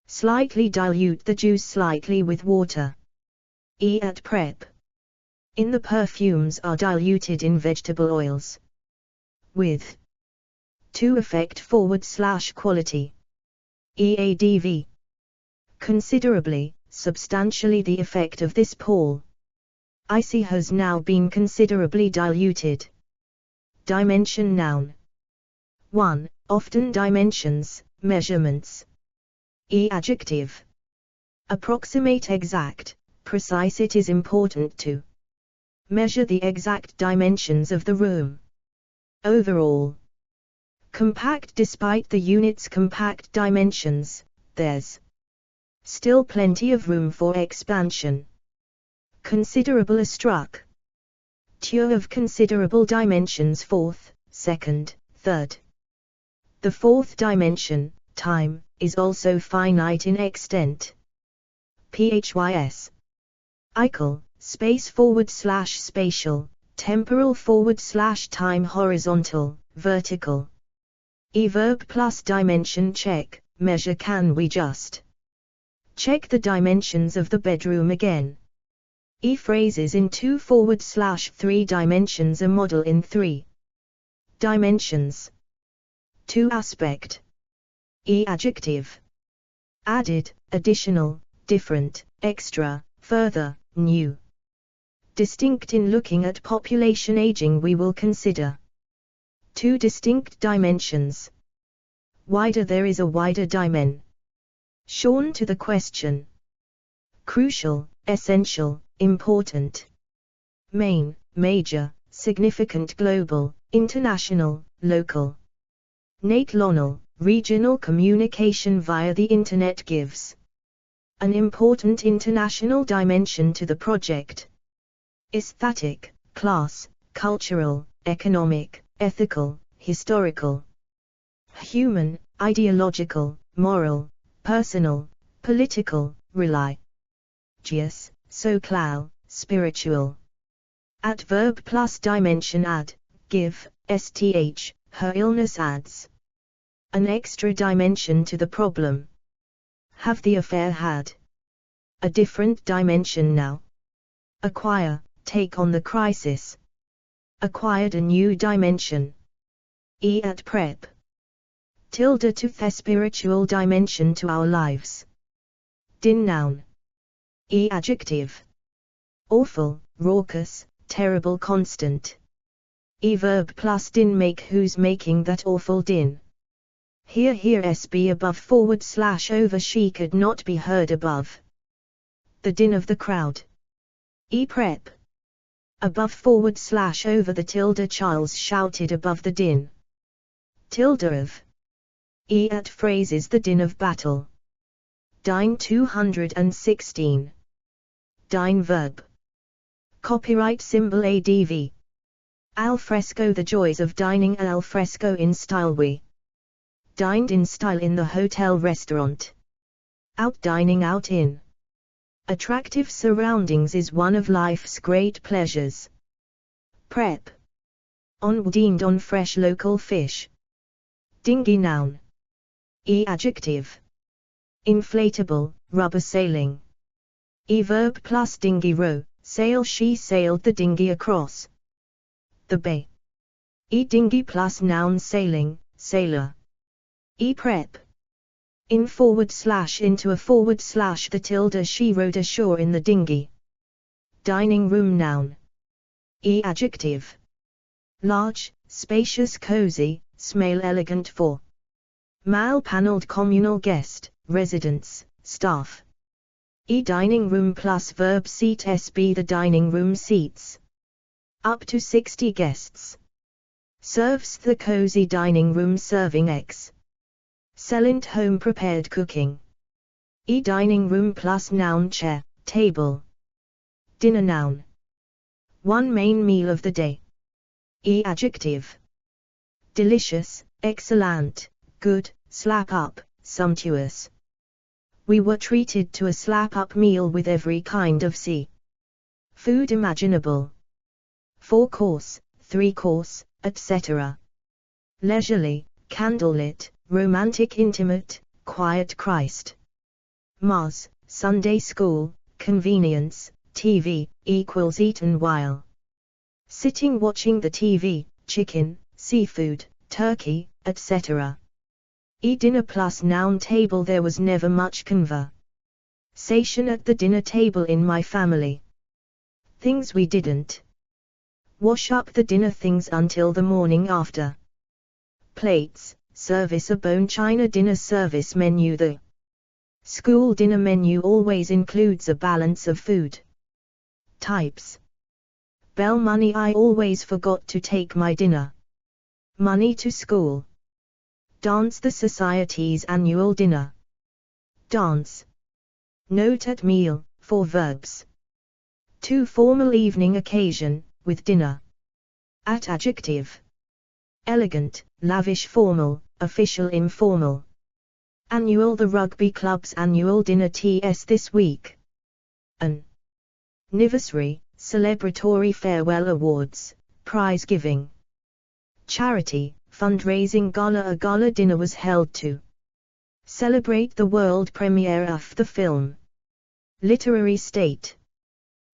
Slightly dilute the juice slightly with water. At prep. In the perfumes are diluted in vegetable oils. With. To affect / quality. EADV. Considerably, substantially. The effect of this policy has now been considerably diluted. Dimension noun. 1. Often dimensions, measurements. Adjective. Approximate, exact, precise. It is important to measure the exact dimensions of the room. Overall. Compact. Despite the unit's compact dimensions, there's still plenty of room for expansion. Considerable. A struck. Of considerable dimensions. 4th, 2nd, 3rd. The 4th dimension, time, is also finite in extent. Phys. Eichel, space / spatial, temporal / time. Horizontal, vertical. Verb plus dimension check, measure. Can we just check the dimensions of the bedroom again? Phrases in 2 / 3 dimensions. A model in 3 dimensions. 2 aspect. Adjective. Added, additional, different, extra, further, new. Distinct. In looking at population aging we will consider 2 distinct dimensions. Wider. There is a wider dimension. Shorn to the question. Crucial, essential, important. Main, major, significant, global, international, local. Nate Lonnell, regional communication via the Internet gives an important international dimension to the project. Aesthetic, class, cultural, economic, ethical, historical. Human, ideological, moral, personal, political, religious, social, spiritual. Adverb plus dimension add, give, sth, her illness adds an extra dimension to the problem. Have the affair had a different dimension now? Acquire, take on the crisis. Acquired a new dimension. At prep. Tilde to the spiritual dimension to our lives. Din noun. Adjective. Awful, raucous, terrible, constant. Verb plus din make who's making that awful din. Here sb above / over she could not be heard above. The din of the crowd. Prep. Above / over the tilde Charles shouted above the din. Tilde of. At phrases the din of battle. Dine 216. Dine verb. Copyright symbol ADV. Al fresco the joys of dining al fresco in style. We dined in style in the hotel restaurant. Out dining out in attractive surroundings is one of life's great pleasures. Prep. Dined on fresh local fish. Dinghy noun. Adjective. Inflatable, rubber sailing. Verb plus dinghy row, sail she sailed the dinghy across the bay. Dinghy plus noun sailing, sailor. Prep. In / into a / the tilde she rowed ashore in the dinghy. Dining room noun. Adjective. Large, spacious, cozy, smell elegant for male-paneled communal guest, residents, staff. Dining room plus verb seat sb the dining room seats up to 60 guests. Serves the cozy dining room serving excellent home prepared cooking. Dining room plus noun chair, table. Dinner noun. One main meal of the day. Adjective. Delicious, excellent, good, slap up, sumptuous. We were treated to a slap up meal with every kind of sea food imaginable. 4-course, 3-course, etc. Leisurely, candlelit, romantic, intimate, quiet, Christ. Mars, Sunday school, convenience, TV, equals eaten while sitting watching the TV, chicken, seafood, turkey, etc. Dinner plus noun table. There was never much conversation at the dinner table in my family. Things we didn't wash up the dinner things until the morning after. Plates, service a bone china dinner service menu. The school dinner menu always includes a balance of food types. Bell money. I always forgot to take my dinner money to school. Dance. The society's annual dinner dance. Note at meal, for verbs. To formal evening occasion, with dinner. At adjective. Elegant, lavish, formal, official, informal. Annual. The rugby club's annual dinner this week. An anniversary, celebratory farewell awards, prize giving. Charity, fundraising gala. A gala dinner was held to celebrate the world premiere of the film. Literary state.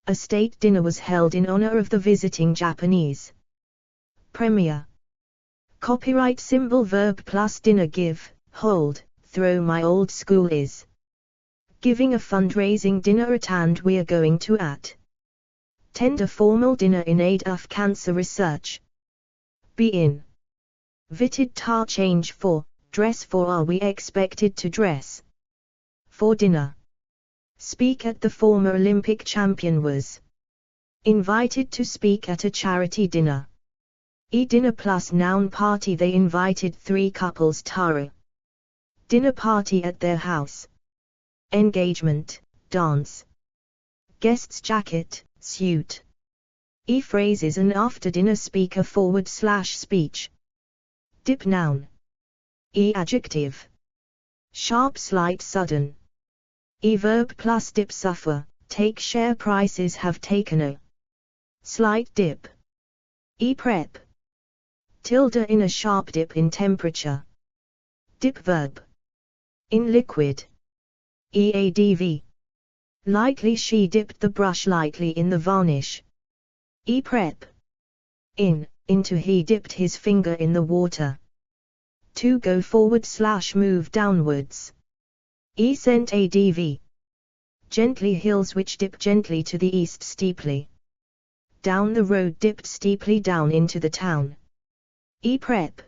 A state dinner was held in honor of the visiting Japanese premier. Copyright symbol verb plus dinner. Give, hold, throw. My old school is giving a fundraising dinner at, and we are going to attend a formal dinner in aid of cancer research. Be in Vitted tar change for, dress for. Are we expected to dress for dinner. Speak at the former Olympic champion was invited to speak at a charity dinner. Dinner plus noun party. They invited 3 couples to dinner party at their house. Engagement, dance. Guest's jacket, suit. Phrases an after-dinner speaker /speech. Dip noun. Adjective. Sharp, slight, sudden. Verb plus dip suffer, take share prices have taken a slight dip. Prep. Tilde in a sharp dip in temperature. Dip verb. In liquid. Eadv. Lightly she dipped the brush lightly in the varnish. Prep. Into he dipped his finger in the water. To go forward / move downwards. Sent adv. Gently hills which dip gently to the east steeply. Down the road dipped steeply down into the town. Prep.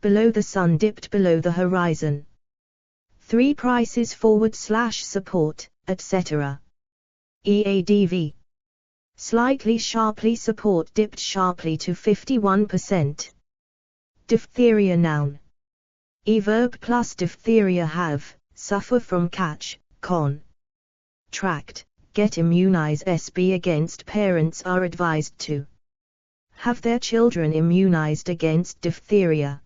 Below the sun dipped below the horizon. 3 prices forward / support, etc. Eadv. Slightly sharply support dipped sharply to 51%. Diphtheria noun. Verb plus diphtheria have, suffer from catch, contract, get immunize SB against. Parents are advised to have their children immunized against diphtheria.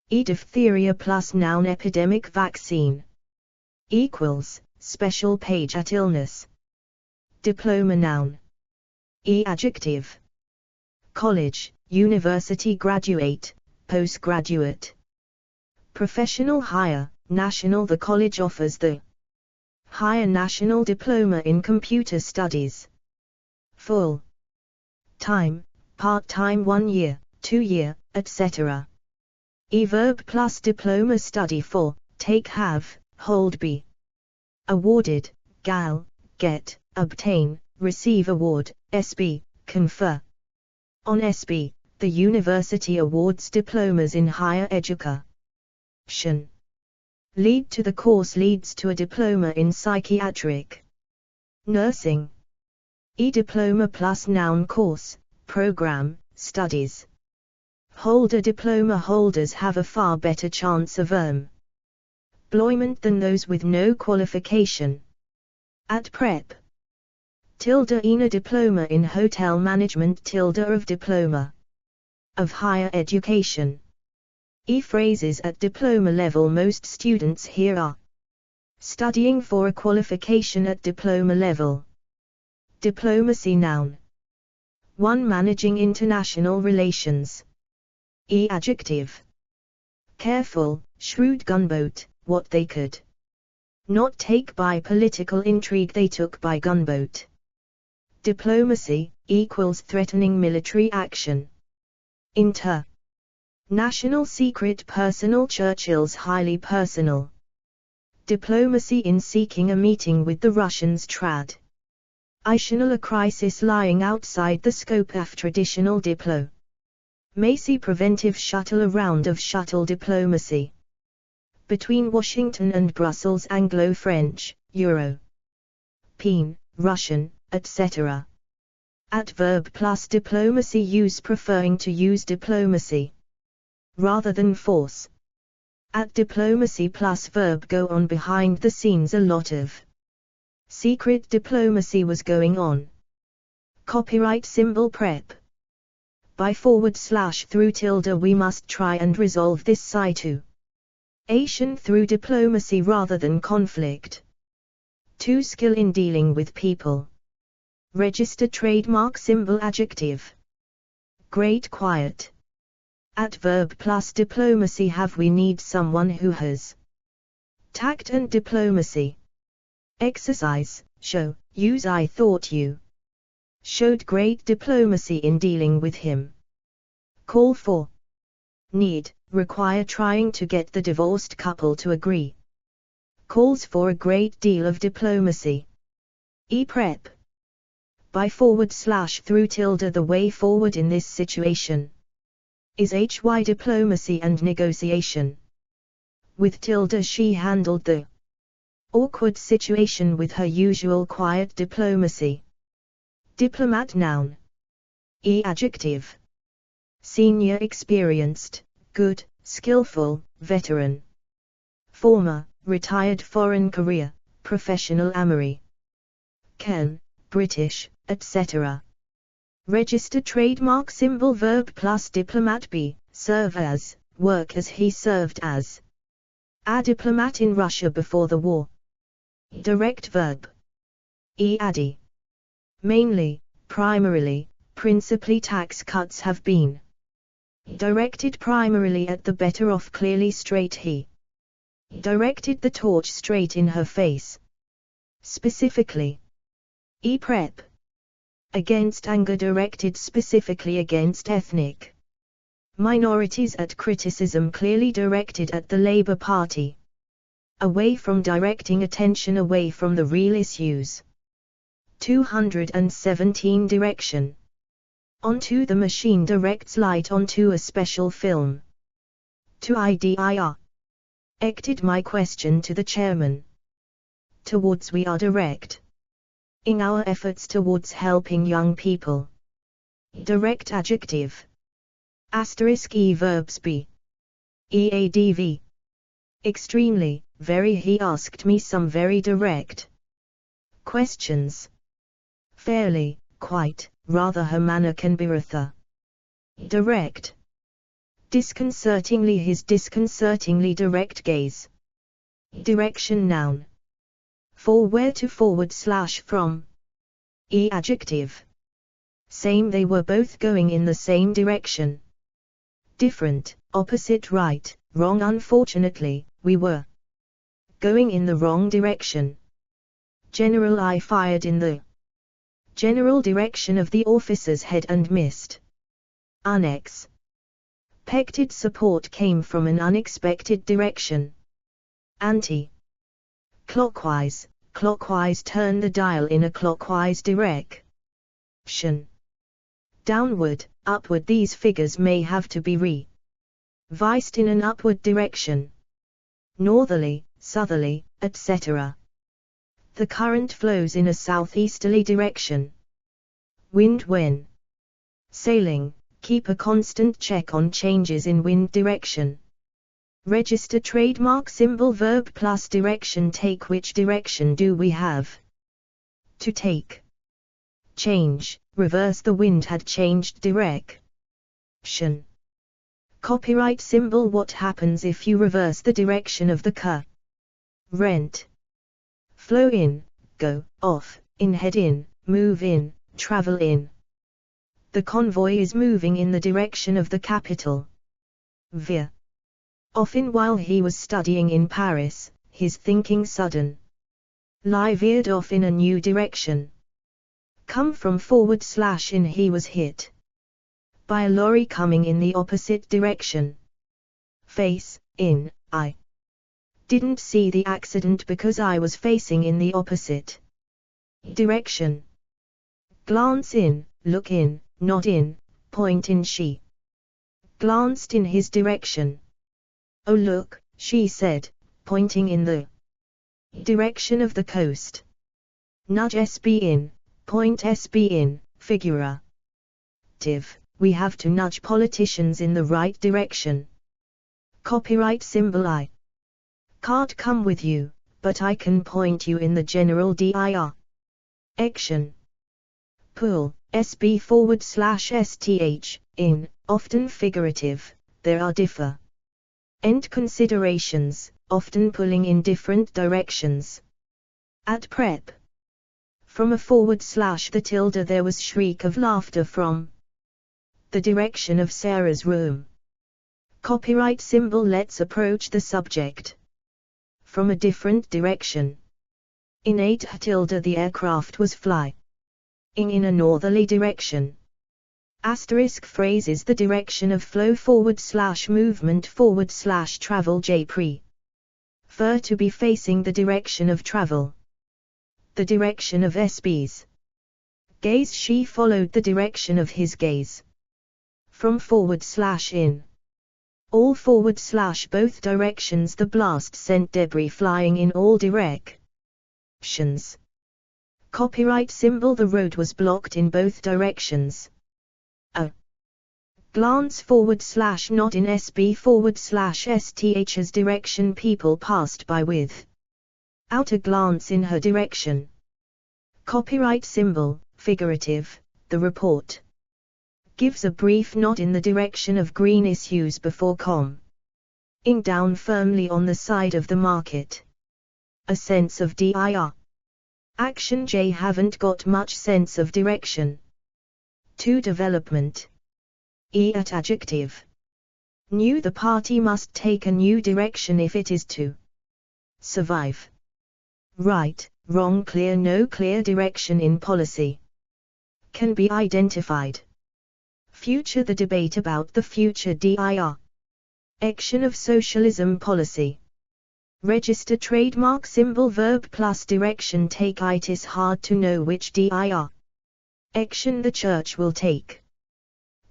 Diphtheria plus noun epidemic vaccine. Equals, special page at illness. Diploma noun. Adjective. College, university graduate, postgraduate. Professional higher, national. The college offers the higher national diploma in computer studies. Full time, part-time 1 year, 2 year, etc. Verb plus diploma study for, take have, hold be. Awarded, gal, get, obtain, receive award, SB, confer. On SB, the university awards diplomas in higher education. Lead to. The course leads to a diploma in psychiatric nursing. Diploma plus noun course, program, studies. Holder diploma holders have a far better chance of employment than those with no qualification. At prep. Tilde in a diploma in hotel management. Tilde of diploma of higher education. Phrases at diploma level. Most students here are studying for a qualification at diploma level. Diplomacy noun. 1. Managing international relations. Adjective. Careful, shrewd gunboat, what they could not take by political intrigue they took by gunboat. Diplomacy, equals threatening military action. National secret personal. Churchill's highly personal. Diplomacy in seeking a meeting with the Russians. Trad. A crisis lying outside the scope of traditional diplomacy. Preventive shuttle. A round of shuttle diplomacy. Between Washington and Brussels. Anglo-French, European, Russian, etc. At verb plus diplomacy. Use preferring to use diplomacy rather than force. At diplomacy plus verb go on. Behind the scenes a lot of secret diplomacy was going on. Copyright symbol prep. By / through tilde we must try and resolve this situation through diplomacy rather than conflict. 2. Skill in dealing with people. Register trademark symbol adjective. Great quiet. At verb plus diplomacy have we need someone who has tact and diplomacy. Exercise, show, use. I thought you showed great diplomacy in dealing with him. Call for. Need, require trying to get the divorced couple to agree. Calls for a great deal of diplomacy. Prep. By / through tilde the way forward in this situation is diplomacy and negotiation. With tilde she handled the Awkward situation with her usual quiet diplomacy. Diplomat noun. Adjective. Senior, experienced, good, skillful, veteran. Former, retired foreign career, professional amory. Can, British, etc. Registered trademark symbol verb plus diplomat be, serve as, work as, he served as. A diplomat in Russia before the war. Direct verb. Addy. Mainly, primarily, principally tax cuts have been directed primarily at the better off. Clearly straight, he directed the torch straight in her face. Specifically. Prep. Against anger, directed specifically against ethnic minorities, at criticism clearly directed at the Labour Party. Away from, directing attention away from the real issues. 217 Direction. Onto the machine, directs light onto a special film. To IDIR. Acted my question to the chairman. Towards, we are direct in our efforts towards helping young people. Direct adjective. Asterisk verbs be. EADV. Extremely, very, he asked me some very direct questions. Fairly, quite, rather, her manner can be rather direct. Disconcertingly, his disconcertingly direct gaze. Direction noun. For, where to, forward slash from. Adjective. Same, they were both going in the same direction. Different, opposite, right, wrong, unfortunately, we were going in the wrong direction. General, I fired in the general direction of the officer's head and missed. Unexpected support came from an unexpected direction. Anti-clockwise, clockwise, turn the dial in a clockwise direction. Downward, upward, these figures may have to be revised in an upward direction. Northerly, southerly, etc. The current flows in a southeasterly direction. Wind, when sailing, keep a constant check on changes in wind direction. Register trademark symbol verb plus direction, take, which direction do we have to take? Change, reverse, the wind had changed direction. Copyright symbol, what happens if you reverse the direction of the current? Flow in, go, off, in, head in, move in, travel in. The convoy is moving in the direction of the capital. Veer off in. While he was studying in Paris, his thinking sudden lie veered off in a new direction. Come from, forward slash in, he was hit by a lorry coming in the opposite direction. Face in, I didn't see the accident because I was facing in the opposite direction. Glance in, look in, not in, point in, she glanced in his direction. Oh look, she said, pointing in the direction of the coast. Nudge SB in, point SB in, figurative. We have to nudge politicians in the right direction. Copyright symbol, I can't come with you, but I can point you in the general direction. Pull, SB forward slash STH, in, often figurative, there are different considerations, often pulling in different directions. At prep. From a forward slash the tilde there was shriek of laughter from the direction of Sarah's room. Copyright symbol, let's approach the subject from a different direction. In 8 tilde the aircraft was flying in a northerly direction. Asterisk phrases, the direction of flow forward slash movement forward slash travel, J prefer to be facing the direction of travel. The direction of SB's gaze, she followed the direction of his gaze. From forward slash in all forward slash both directions, the blast sent debris flying in all directions. Directions. Copyright symbol. The road was blocked in both directions. A glance / not in SB / STH as direction people passed by with. Out a glance in her direction. Copyright symbol, figurative, the report gives a brief nod in the direction of green issues before ing down firmly on the side of the market. A sense of dir. Action. J haven't got much sense of direction. 2 development. E at adjective. New. The party must take a new direction if it is to survive. Right, wrong. Clear. No clear direction in policy can be identified. Future. The debate about the future. dir. Action of socialism policy. Register. Trademark symbol. Verb plus direction. Take. It is hard to know which dir. Action the church will take.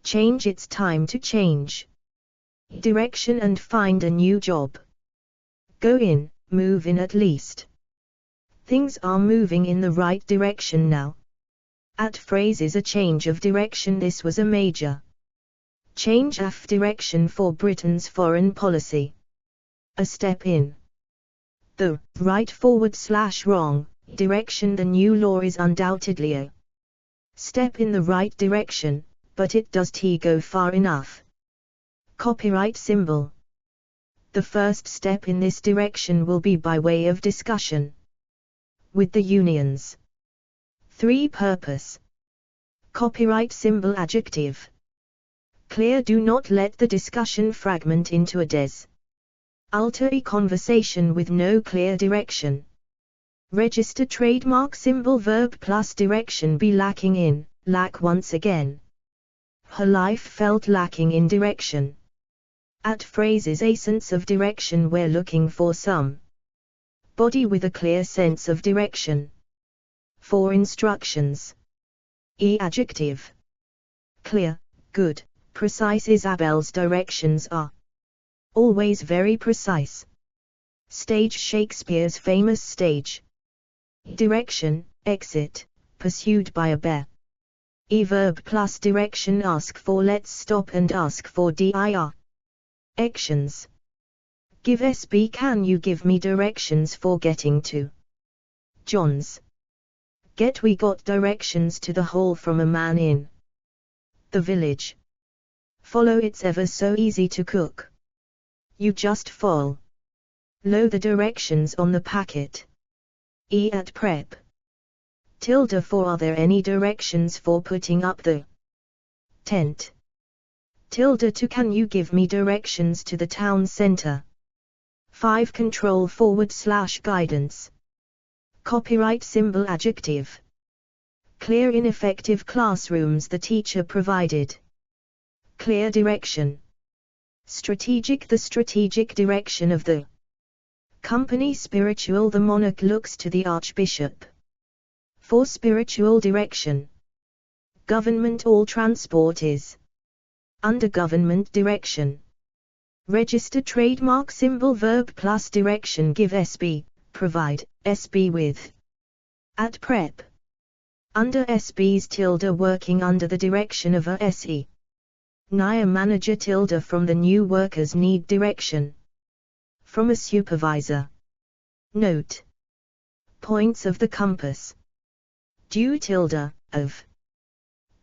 Change. It's time to change direction and find a new job. Go in, move in at least. Things are moving in the right direction now. At phrase is a change of direction. This was a major change of direction for Britain's foreign policy. A step in the right / wrong direction. The new law is undoubtedly a step in the right direction, but it does he go far enough? Copyright symbol. The first step in this direction will be by way of discussion with the unions. 3 purpose. Copyright symbol adjective. Clear. Do not let the discussion fragment into a alter conversation with no clear direction. Register. Trademark symbol. Verb plus direction. Be lacking in, lack once again. Her life felt lacking in direction. At phrases a sense of direction. We're looking for some body with a clear sense of direction. 4 instructions. E adjective. Clear, good, precise. Isabel's directions are always very precise. Stage. Shakespeare's famous stage direction, exit, pursued by a bear. E verb plus direction. Ask for. Let's stop and ask for dir. Actions. Give SB. Can you give me directions for getting to John's? Get. We got directions to the hole from a man in the village. Follow. It's ever so easy to cook. You just follow the directions on the packet. E at prep. Tilde for. Are there any directions for putting up the tent? Tilde to. Can you give me directions to the town center? 5 control / guidance. Copyright symbol adjective. Clear. Ineffective classrooms. The teacher provided clear direction. Strategic. The strategic direction of the company. Spiritual. The monarch looks to the archbishop for spiritual direction. Government. All transport is under government direction. Register. Trademark symbol. Verb plus direction. Give SB, provide, SB with. At prep. Under SB's tilde. Working under the direction of a SE. Naya manager. Tilde from. The new workers need direction from a supervisor. Note. Points of the compass. Due tilde, of.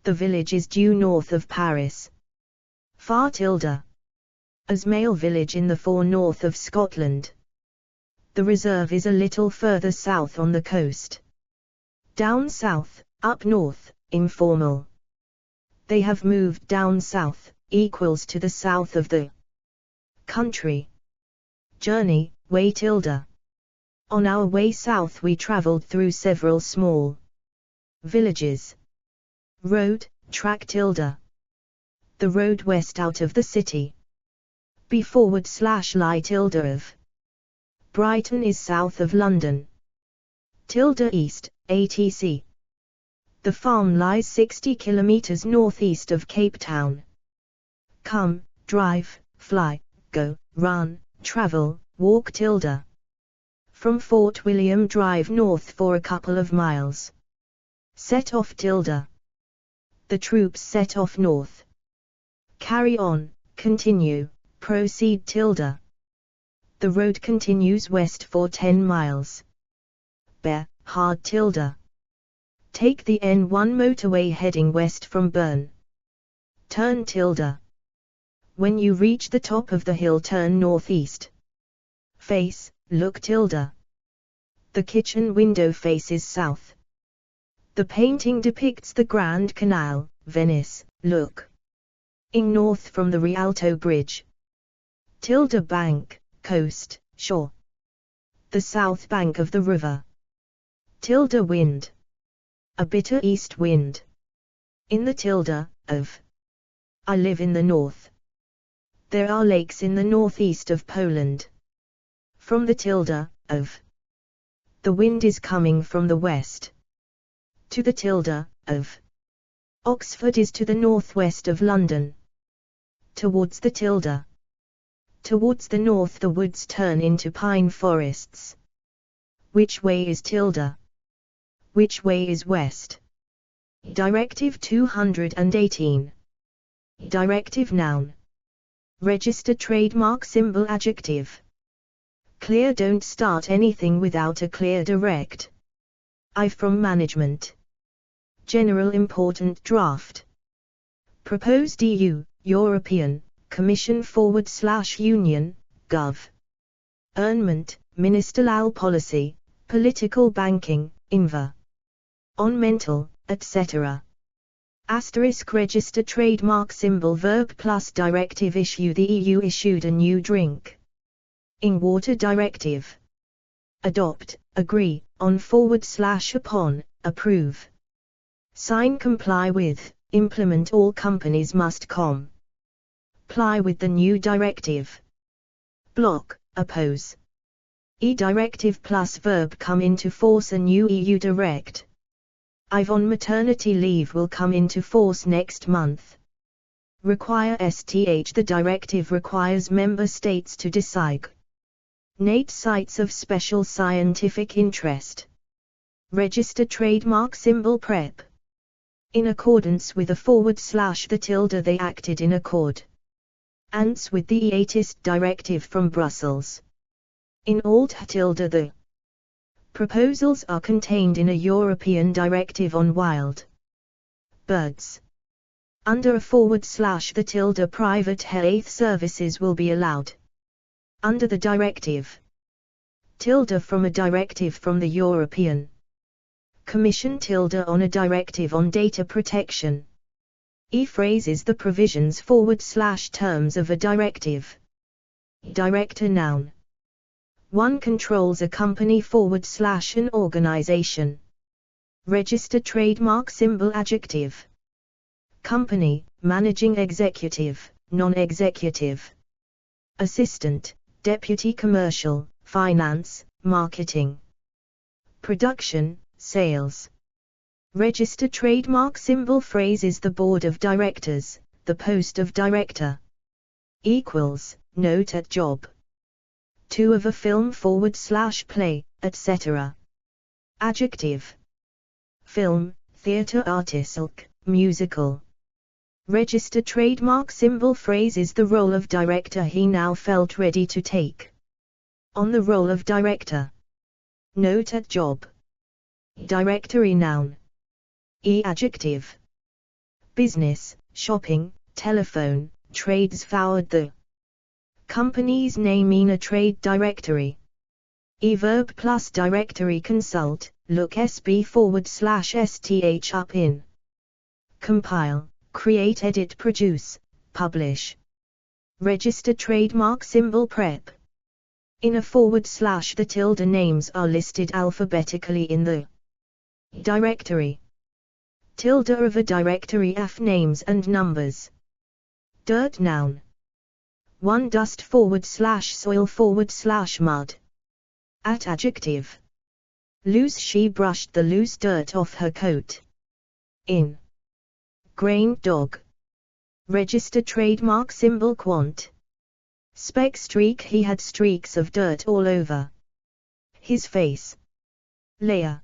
The village is due north of Paris. Far tilde. As male village in the far north of Scotland. The reserve is a little further south on the coast. Down south, up north, informal. They have moved down south, equals to the south of the country. Journey, way tilde. On our way south we traveled through several small villages. Road, track tilde. The road west out of the city. Be / lie tilde of. Brighton is south of London. Tilde east, ATC. The farm lies 60 kilometers northeast of Cape Town. Come, drive, fly, go, run, travel, walk tilde. From Fort William drive north for a couple of miles. Set off tilde. The troops set off north. Carry on, continue, proceed tilde. The road continues west for 10 miles. Bear, hard tilde. Take the N1 motorway heading west from Bern. Turn tilde. When you reach the top of the hill, turn northeast. Face, look tilde. The kitchen window faces south. The painting depicts the Grand Canal, Venice, look. Ing north from the Rialto Bridge. Tilde bank, coast, shore. The south bank of the river. Tilde wind. A bitter east wind. In the tilde, of. I live in the north. There are lakes in the northeast of Poland. From the tilde, of. The wind is coming from the west. To the tilde, of. Oxford is to the northwest of London. Towards the tilde. Towards the north the woods turn into pine forests. Which way is tilde? Which way is west? Directive 218. Directive noun. Register trademark symbol adjective. Clear. Don't start anything without a clear direct. I from management. General important draft. Proposed EU, European, Commission / Union, Gov. Earnment, Ministerial Policy, Political Banking, Inva. On mental, etc. Asterisk register trademark symbol verb plus directive issue. The EU issued a new drink. In water directive. Adopt, agree, on / upon, approve. Sign comply with, implement. All companies must comply with the new directive. Block, oppose. E-directive plus verb come into force. A new EU direct. I've on maternity leave will come into force next month. Require STH. The directive requires member states to designate sites of special scientific interest. Register trademark symbol PrEP. In accordance with a / the tilde they acted in accordance with the latest directive from Brussels. In alt tilde the proposals are contained in a European directive on wild birds. Under a / the tilde private health services will be allowed. Under the directive. Tilde from a directive from the European Commission. Tilde on a directive on data protection. E phrases the provisions / terms of a directive. Director noun. One controls a company / an organization. Register trademark symbol adjective. Company, managing executive, non-executive. Assistant, deputy commercial, finance, marketing. Production, sales. Register trademark symbol phrases the board of directors, the post of director. Equals, note at job. 2 of a film / play, etc. Adjective. Film, theater artist, musical. Register trademark symbol phrases the role of director he now felt ready to take. On the role of director. Note at job. Directory noun. E adjective. Business, shopping, telephone, trades forward. The company's name in a trade directory. E verb plus directory consult, look SB / STH up in. Compile, create, edit, produce, publish. Register trademark symbol PrEP. In a / the tilde names are listed alphabetically in the directory. Tilde of a directory F names and numbers. Dirt noun. 1 dust / soil / mud. At adjective. Loose. She brushed the loose dirt off her coat. In. Grain dog. Register trademark symbol quant. Speck streak. He had streaks of dirt all over his face. Layer.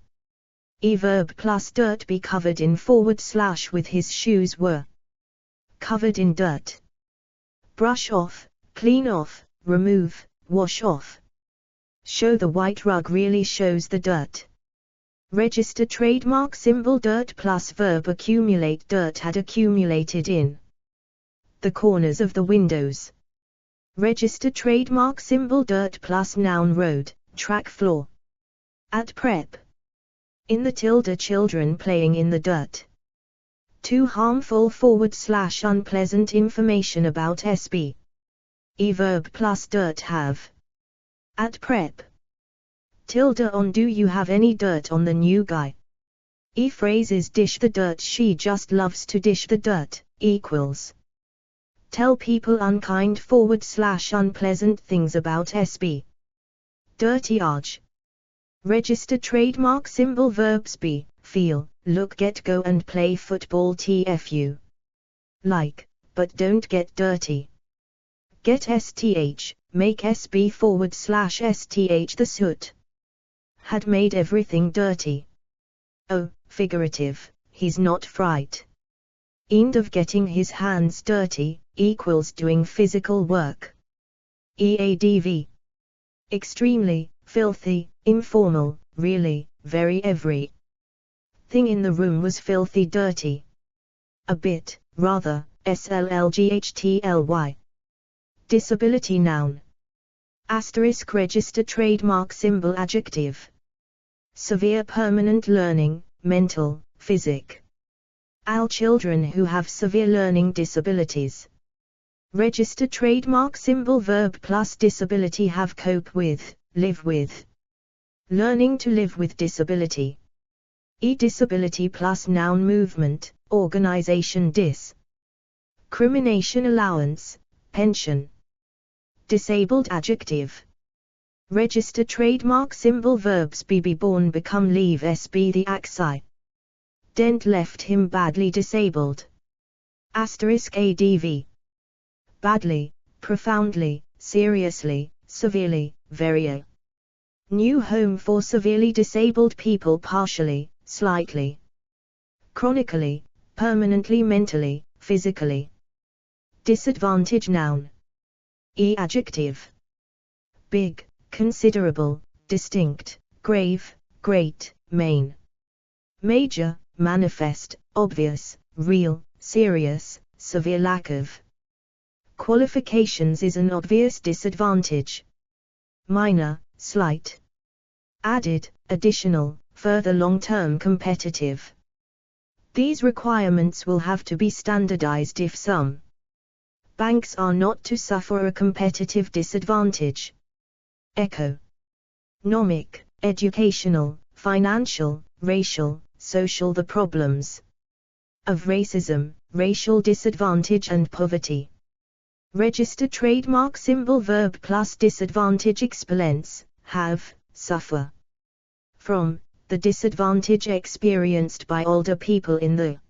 E verb plus dirt be covered in / with his shoes were covered in dirt. Brush off, clean off, remove, wash off. Show the white rug really shows the dirt. Register trademark symbol dirt plus verb accumulate dirt had accumulated in the corners of the windows. Register trademark symbol dirt plus noun road, track floor. At prep. In the tilde children playing in the dirt. Too harmful / unpleasant information about SB. E verb plus dirt have. At prep. Tilde on do you have any dirt on the new guy? E phrases dish the dirt she just loves to dish the dirt, equals. Tell people unkind / unpleasant things about SB. Dirty arge. Register trademark symbol verbs be, feel, look get go and play football tfu. Like, but don't get dirty. Get sth, make SB / sth the soot. Had made everything dirty. Oh, figurative, he's not fright. End of getting his hands dirty, equals doing physical work. EADV. Extremely, filthy, informal, really, very every thing in the room was filthy dirty. A bit, rather, SLLGHTLY. Disability noun. Asterisk register trademark symbol adjective. Severe permanent learning, mental, physic. All children who have severe learning disabilities. Register trademark symbol verb plus disability have cope with, live with. Learning to live with disability. E-disability plus noun movement, organization dis. Crimination allowance, pension. Disabled adjective. Register trademark symbol verbs be born become leave SB the axi. Dent left him badly disabled. Asterisk ADV. Badly, profoundly, seriously, severely, very. New home for severely disabled people partially, slightly. Chronically, permanently mentally, physically. Disadvantage noun. E adjective. Big, considerable, distinct, grave, great, main. Major, manifest, obvious, real, serious, severe lack of. Qualifications is an obvious disadvantage. Minor, slight. Added, additional, further long-term competitive. These requirements will have to be standardized if some banks are not to suffer a competitive disadvantage. Economic, educational, financial, racial, social. The problems of racism, racial disadvantage and poverty. Register trademark symbol verb plus disadvantage explains, have, suffer. From, the disadvantage experienced by older people in the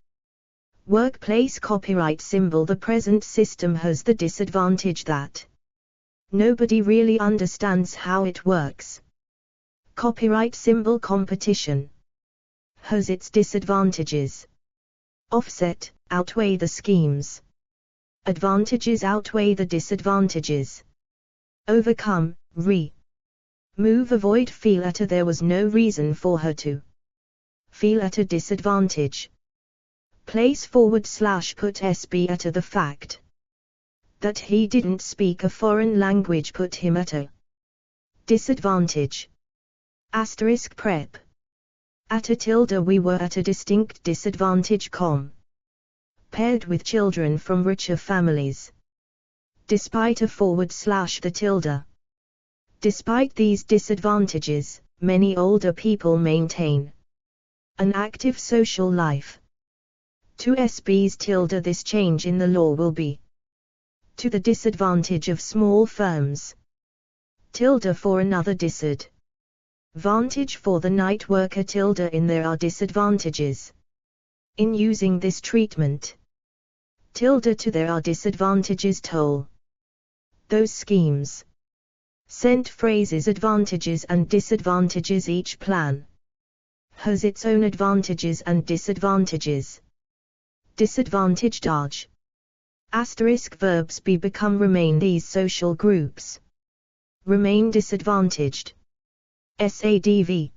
workplace. Copyright symbol. The present system has the disadvantage that nobody really understands how it works. Copyright symbol. Competition has its disadvantages. Offset, outweigh the schemes. Advantages outweigh the disadvantages. Overcome, move avoid feel at a. There was no reason for her to feel at a disadvantage. Place / put SB at a. The fact that he didn't speak a foreign language put him at a disadvantage. Asterisk prep. At a tilde. We were at a distinct disadvantage. Paired with children from richer families. Despite a / the tilde. Despite these disadvantages, many older people maintain an active social life. To SB's tilde. This change in the law will be to the disadvantage of small firms. Tilde for another disadvantage for the night worker. Tilde in there are disadvantages in using this treatment. Tilde to there are disadvantages. Toll those schemes. Sent phrases advantages and disadvantages. Each plan has its own advantages and disadvantages. Disadvantaged arg. Asterisk verbs be become remain. These social groups remain disadvantaged. Sadv.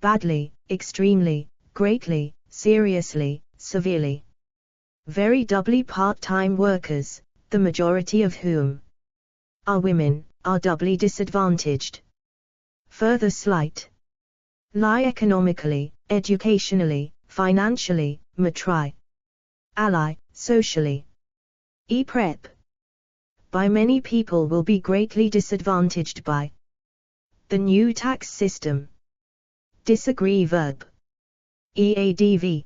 Badly, extremely, greatly, seriously, severely. Very doubly part-time workers, the majority of whom are women, are doubly disadvantaged. Further slight. Lie economically, educationally, financially, matri. Ally, socially. E-prep. By many people will be greatly disadvantaged by the new tax system. Disagree verb. Eadv.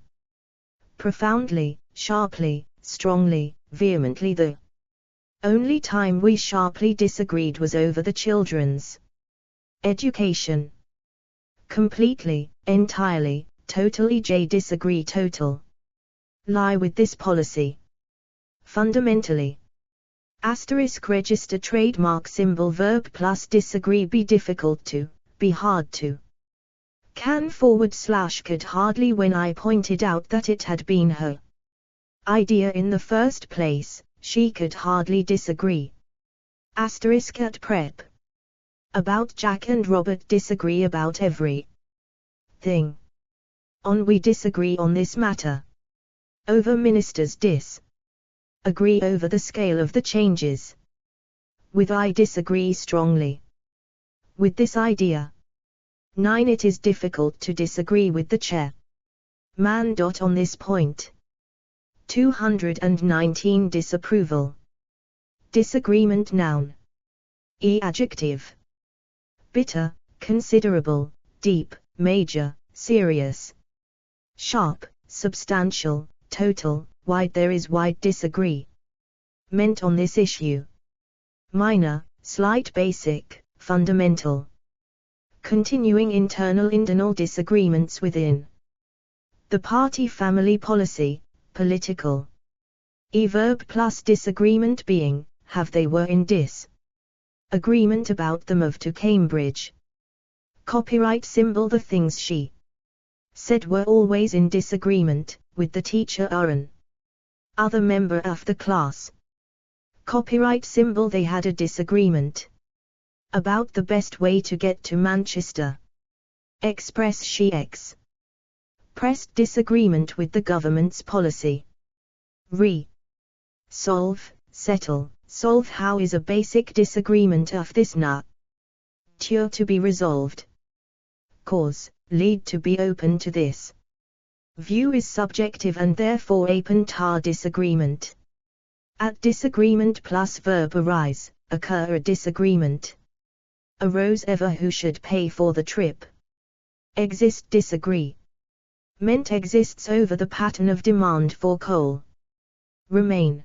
Profoundly, sharply, strongly, vehemently. The only time we sharply disagreed was over the children's education. Completely, entirely, totally. Disagree total. Lie with this policy. Fundamentally. Asterisk register trademark symbol verb plus disagree. Be difficult to, be hard to. Can / could hardly when I pointed out that it had been her idea in the first place, she could hardly disagree. Asterisk at prep. About Jack and Robert disagree about every thing. On we disagree on this matter. Over ministers agree over the scale of the changes. With I disagree strongly with this idea. 9. It is difficult to disagree with the chair man. On this point. 219. Disapproval. Disagreement noun. Adjective. Bitter, considerable, deep, major, serious. Sharp, substantial, total, wide. There is wide disagree meant on this issue. Minor, slight. Basic, fundamental. Continuing internal disagreements within the party. Family policy, political. Verb plus disagreement being, have. They were in agreement about the move to Cambridge. Copyright symbol. The things she said were always in disagreement with the teacher or an other member of the class. Copyright symbol. They had a disagreement about the best way to get to Manchester. Express. She pressed disagreement with the government's policy. Solve, settle, solve. How is a basic disagreement of this nature to be resolved? Cause, lead. To be open to this view is subjective and therefore open to disagreement. At disagreement plus verb arise, occur. A disagreement arose. Ever. Who should pay for the trip? Exist. Disagree meant exists over the pattern of demand for coal. Remain.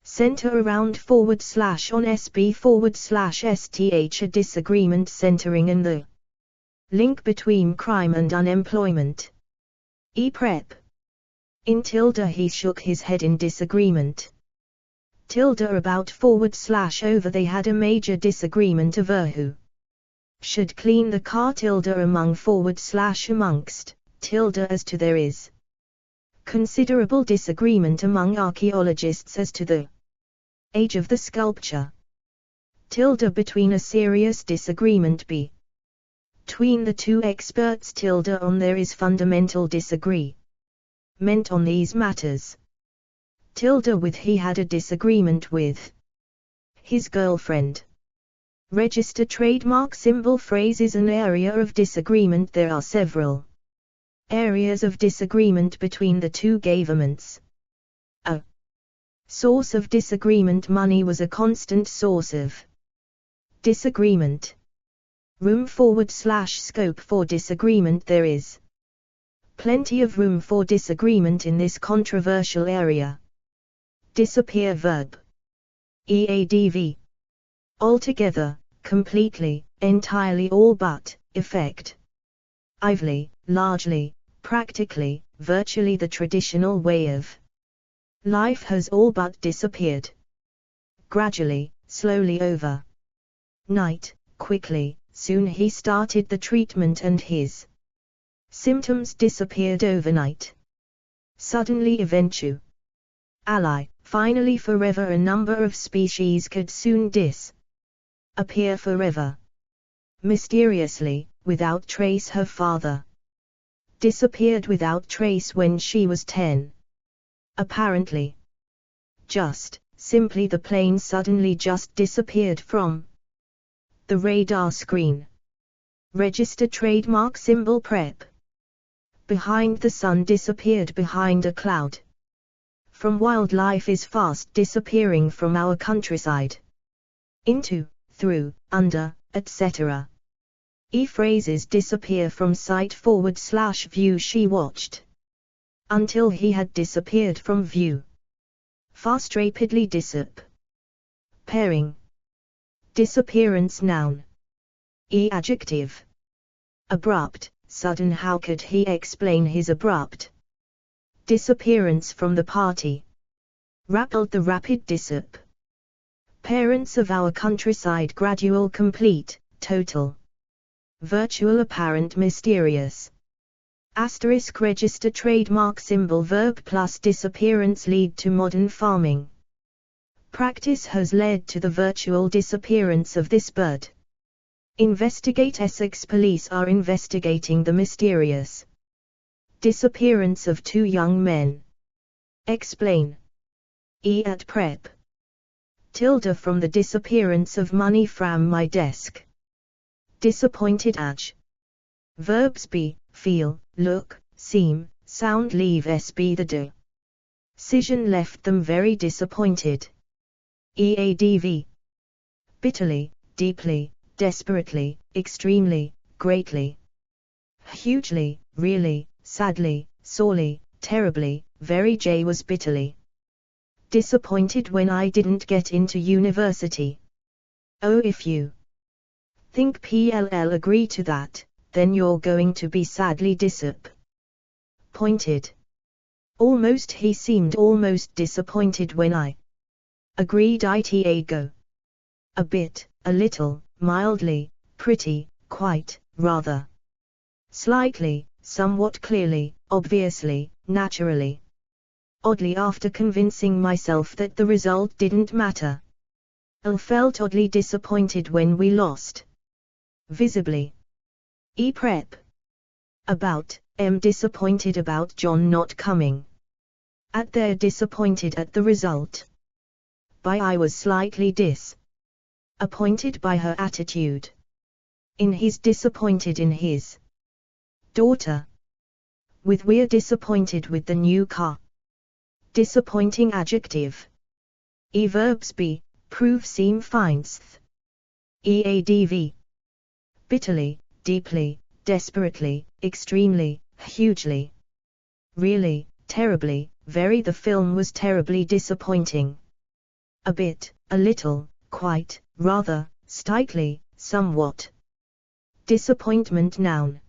Center around / on SB / STH. A disagreement centering in the link between crime and unemployment. E-prep. In tilde. He shook his head in disagreement. Tilde about / over. They had a major disagreement over who should clean the car. Tilde among / amongst. Tilde as to. There is considerable disagreement among archaeologists as to the age of the sculpture. Tilde between. A serious disagreement between the two experts. Tilde on. There is fundamental disagreement on these matters. Tilde with. He had a disagreement with his girlfriend. Register trademark symbol phrase is an area of disagreement. There are several areas of disagreement between the two governments. A source of disagreement. Money was a constant source of disagreement. Room / scope for disagreement. There is plenty of room for disagreement in this controversial area. Disappear verb. Eadv. Altogether, completely, entirely. All but, effect. Ively, largely, practically, virtually. The traditional way of life has all but disappeared. Gradually, slowly. Over night, quickly, soon he started the treatment and his symptoms disappeared overnight. Suddenly eventually, finally forever a number of species could soon disappear forever. Mysteriously, without trace her father disappeared without trace when she was 10. Apparently. Simply the plane suddenly just disappeared from the radar screen. Register trademark symbol PrEP. Behind the sun disappeared behind a cloud. From wildlife is fast disappearing from our countryside. Into, through, under, etc. Phrases disappear from sight /view she watched. Until he had disappeared from view. Fast rapidly disappearing. Disappearance noun. Adjective. Abrupt, sudden. How could he explain his abrupt disappearance from the party? The rapid disappearance of our countryside. Gradual, complete, total. Virtual, apparent, mysterious. Asterisk. Register trademark symbol verb plus disappearance lead to modern farming. Practice has led to the virtual disappearance of this bird. Investigate. Essex police are investigating the mysterious disappearance of 2 young men. Explain. At PrEP. From the disappearance of money from my desk. Disappointed. Verbs be, feel, look, seem, sound. Leave sb. The decision left them very disappointed. Eadv. Bitterly, deeply, desperately, extremely, greatly, hugely, really, sadly, sorely, terribly, very. J was bitterly disappointed when I didn't get into university. Oh, if you think PLL agree to that, then you're going to be sadly disappointed. Almost. He seemed almost disappointed when I agreed. Ita go. A bit, a little, mildly, pretty, quite, rather, slightly, somewhat, clearly, obviously, naturally, oddly. After convincing myself that the result didn't matter, I felt oddly disappointed when we lost. Visibly. Prep. About, disappointed about John not coming. They're disappointed at the result. I was slightly disappointed by her attitude. He's disappointed in his daughter. We're disappointed with the new car. Disappointing. Adjective. Verbs be, prove, seem, finds. Eadv. Bitterly, deeply, desperately, extremely, hugely, really, terribly, very. The film was terribly disappointing. A bit, a little, quite, rather, slightly, somewhat. Disappointment noun.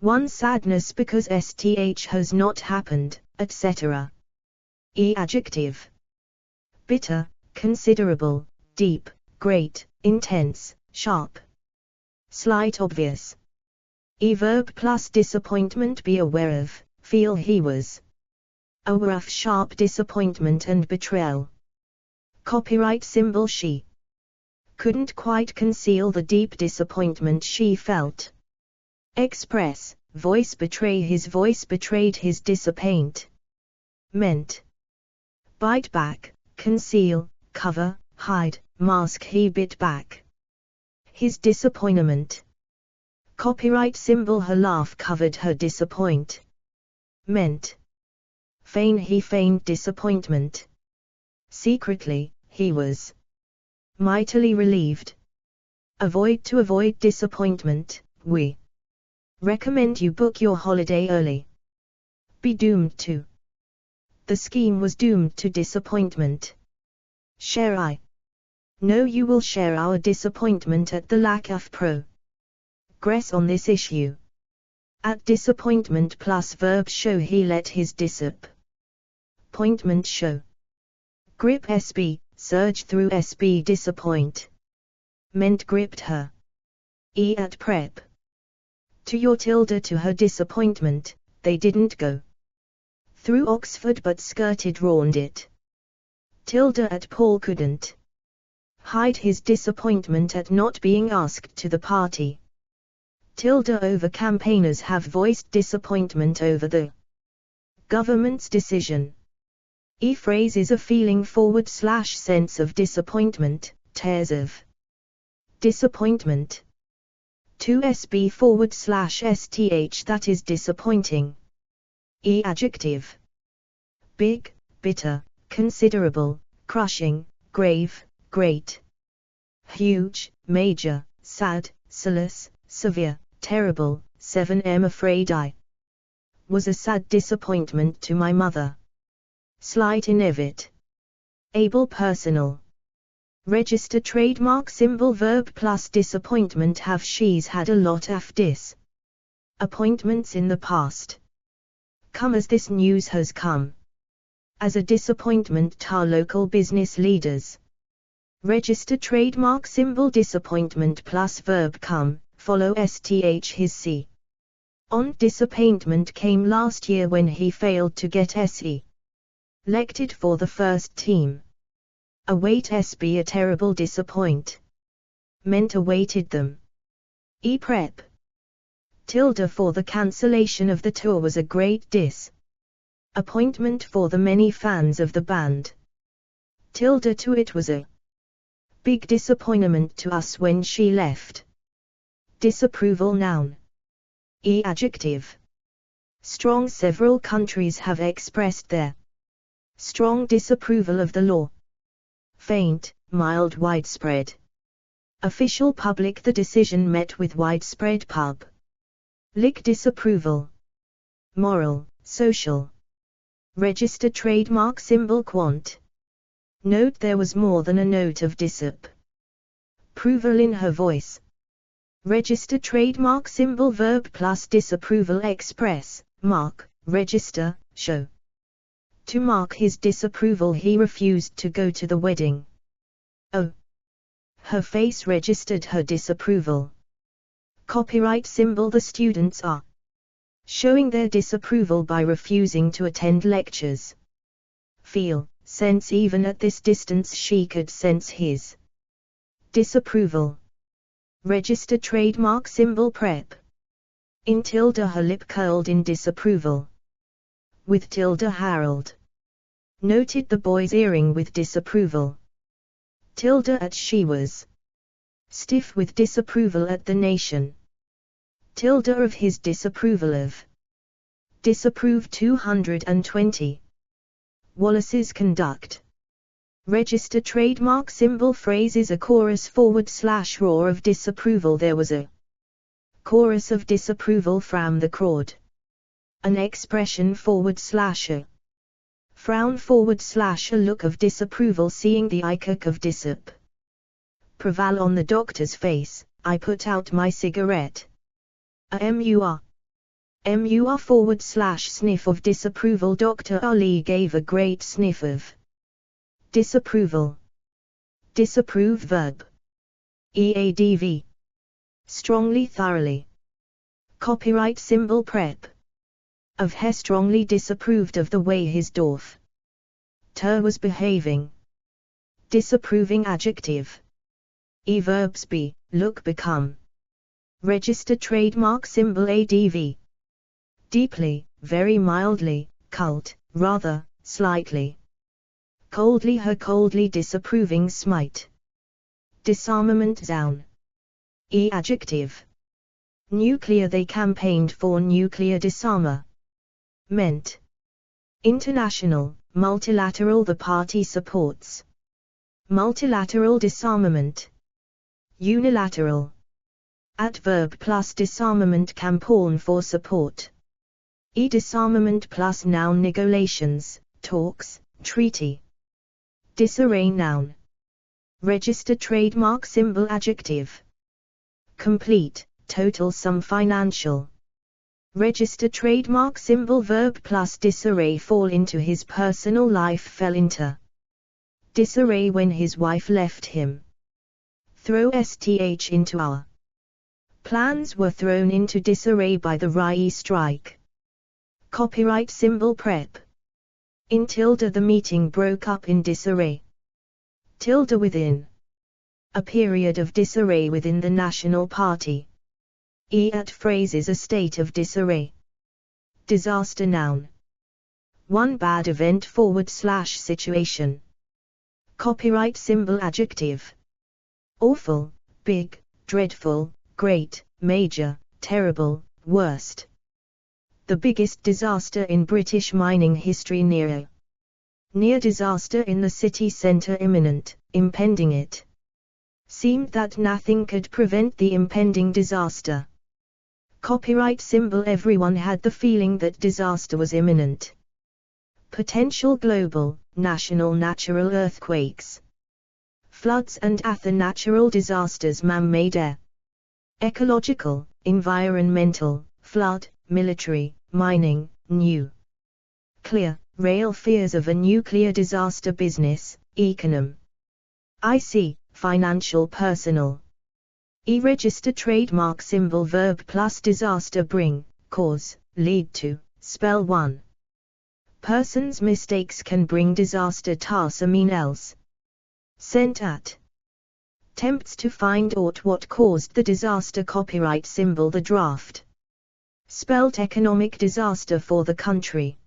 1. Sadness because has not happened, etc. Adjective. Bitter, considerable, deep, great, intense, sharp, slight, obvious. Verb plus disappointment. Be aware of, feel. He was aware of sharp disappointment and betrayal. Copyright symbol. She couldn't quite conceal the deep disappointment she felt. Express, voice. Betray. His voice betrayed his disappointment. Bite back, conceal, cover, hide, mask. He bit back his disappointment. Copyright symbol. Her laugh covered her disappointment. Feign. He feigned disappointment. Secretly, he was mightily relieved. Avoid. To avoid disappointment, we recommend you book your holiday early. Be doomed to. The scheme was doomed to disappointment. Share. I know you will share our disappointment at the lack of progress on this issue. At disappointment plus verb show. He let his disappointment show. Grip. SB, surge through. SB. Disappoint. meant gripped her. At prep. To your tilde to her disappointment, they didn't go through Oxford but skirted round it. Tilde at Paul couldn't hide his disappointment at not being asked to the party. Tilde over campaigners have voiced disappointment over the government's decision. Phrase is a feeling / sense of disappointment, tears of disappointment. To sb / sth that is disappointing. Adjective. Big, bitter, considerable, crushing, grave, great. Huge, major, sad, salus, severe, terrible. 7 afraid I was a sad disappointment to my mother. Slight in it. Able personal. Register trademark symbol verb plus disappointment have she's had a lot of appointments in the past. Come as this news has come. As a disappointment to our local business leaders. Register trademark symbol disappointment plus verb come, follow sth his c. On disappointment came last year when he failed to get se. Elected for the first team. Await sb a terrible disappoint. Meant awaited them. Prep. Tilde for the cancellation of the tour was a great appointment for the many fans of the band. Tilde to it was a big disappointment to us when she left. Disapproval noun. Adjective. Strong. Several countries have expressed their strong disapproval of the law. Faint, mild, widespread. Official public. The decision met with widespread public disapproval. Moral, social. Register trademark symbol quant. Note there was more than a note of disapproval in her voice. Register trademark symbol verb plus disapproval express, mark, register, show. To mark his disapproval he refused to go to the wedding. Her face registered her disapproval. Copyright symbol. The students are showing their disapproval by refusing to attend lectures. Feel, sense. Even at this distance she could sense his disapproval. Register trademark symbol prep. In tilde her lip curled in disapproval. With tilde Harold noted the boy's earring with disapproval. Tilde at she was stiff with disapproval at the nation. Tilde of his disapproval of disapproved. 220. Wallace's conduct. Register trademark symbol phrase is a chorus / roar of disapproval. There was a chorus of disapproval from the crowd. An expression / a frown / a look of disapproval. Seeing the icon of disapproval on the doctor's face, I put out my cigarette. A mur / sniff of disapproval. Dr. Ali gave a great sniff of disapproval. Disapprove verb. Eadv. Strongly, thoroughly. Copyright symbol prep. Of he strongly disapproved of the way his daughter was behaving. Disapproving adjective. Verbs be, look, become. Register trademark symbol adv. Deeply, very mildly, cult, rather, slightly. Coldly, her coldly disapproving smite. Disarmament zone. Adjective. Nuclear. They campaigned for nuclear disarmer. Meant. International, multilateral. The party supports multilateral disarmament. Unilateral. Adverb plus disarmament campaign for support. Disarmament plus noun negotiations, talks, treaty. Disarray noun. Register trademark symbol adjective. Complete, total, some financial. Register trademark symbol verb plus disarray. Fall into his personal life. Fell into disarray when his wife left him. Throw sth into our. Plans were thrown into disarray by the RIE strike. Copyright symbol prep. In tilde the meeting broke up in disarray. Tilde within. A period of disarray within the National Party. At phrases a state of disarray. Disaster noun. One bad event / situation. Copyright symbol adjective. Awful, big, dreadful, great, major, terrible, worst. The biggest disaster in British mining history near disaster in the city centre imminent, impending it. Seemed that nothing could prevent the impending disaster. Copyright symbol everyone had the feeling that disaster was imminent. Potential global, national natural earthquakes. Floods and other natural disasters man-made. Ecological, environmental, flood, military, mining, nuclear, rail fears of a nuclear disaster business, econom. IC, financial personal. Register trademark symbol verb plus disaster bring, cause, lead to, spell 1. Person's mistakes can bring disaster tas mean else. Sent at. Attempts to find out what caused the disaster copyright symbol the draft. Spelt economic disaster for the country.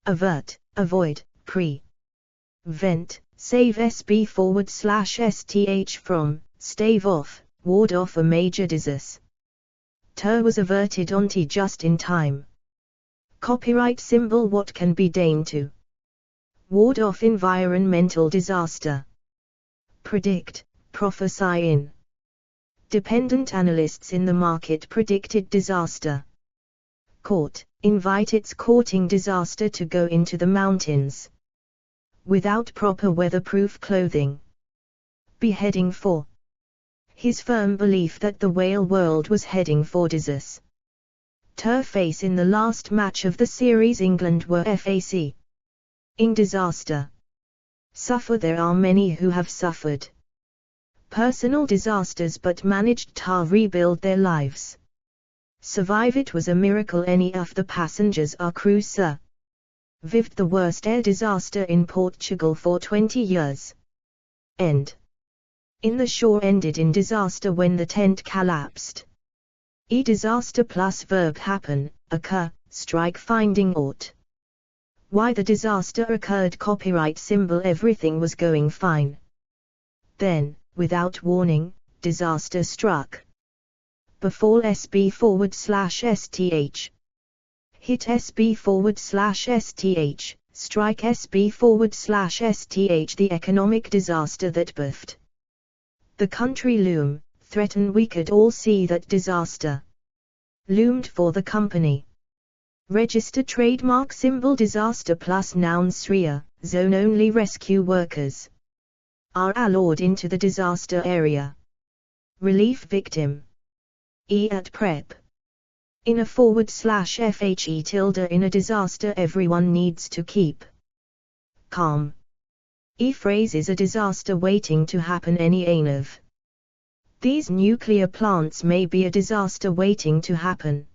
Avert, avoid, prevent, save sb /sth from, stave off, ward off a major disaster. Was averted onto just in time. Copyright symbol what can be done to ward off environmental disaster. Predict, prophesy in. Dependent analysts in the market predicted disaster. Court, invite its courting disaster to go into the mountains. Without proper weatherproof clothing. Beheading for. His firm belief that the whale world was heading for disaster. Face in the last match of the series England were FAC. In disaster. Suffer there are many who have suffered. Personal disasters but managed to rebuild their lives. Survive it was a miracle any of the passengers or crew survived the worst air disaster in Portugal for 20 years. End. In the shore ended in disaster when the tent collapsed. Disaster plus verb happen, occur, strike finding out. Why the disaster occurred copyright symbol everything was going fine. Then, without warning, disaster struck. Befall sb /sth. Hit sb /sth, strike sb /sth the economic disaster that buffed the country loom, threaten we could all see that disaster loomed for the company. Register trademark symbol disaster plus noun SRIA, zone only rescue workers are allowed into the disaster area. Relief victim. At prep. In a / FHE tilde in a disaster everyone needs to keep calm. Phrase is a disaster waiting to happen any of. These nuclear plants may be a disaster waiting to happen.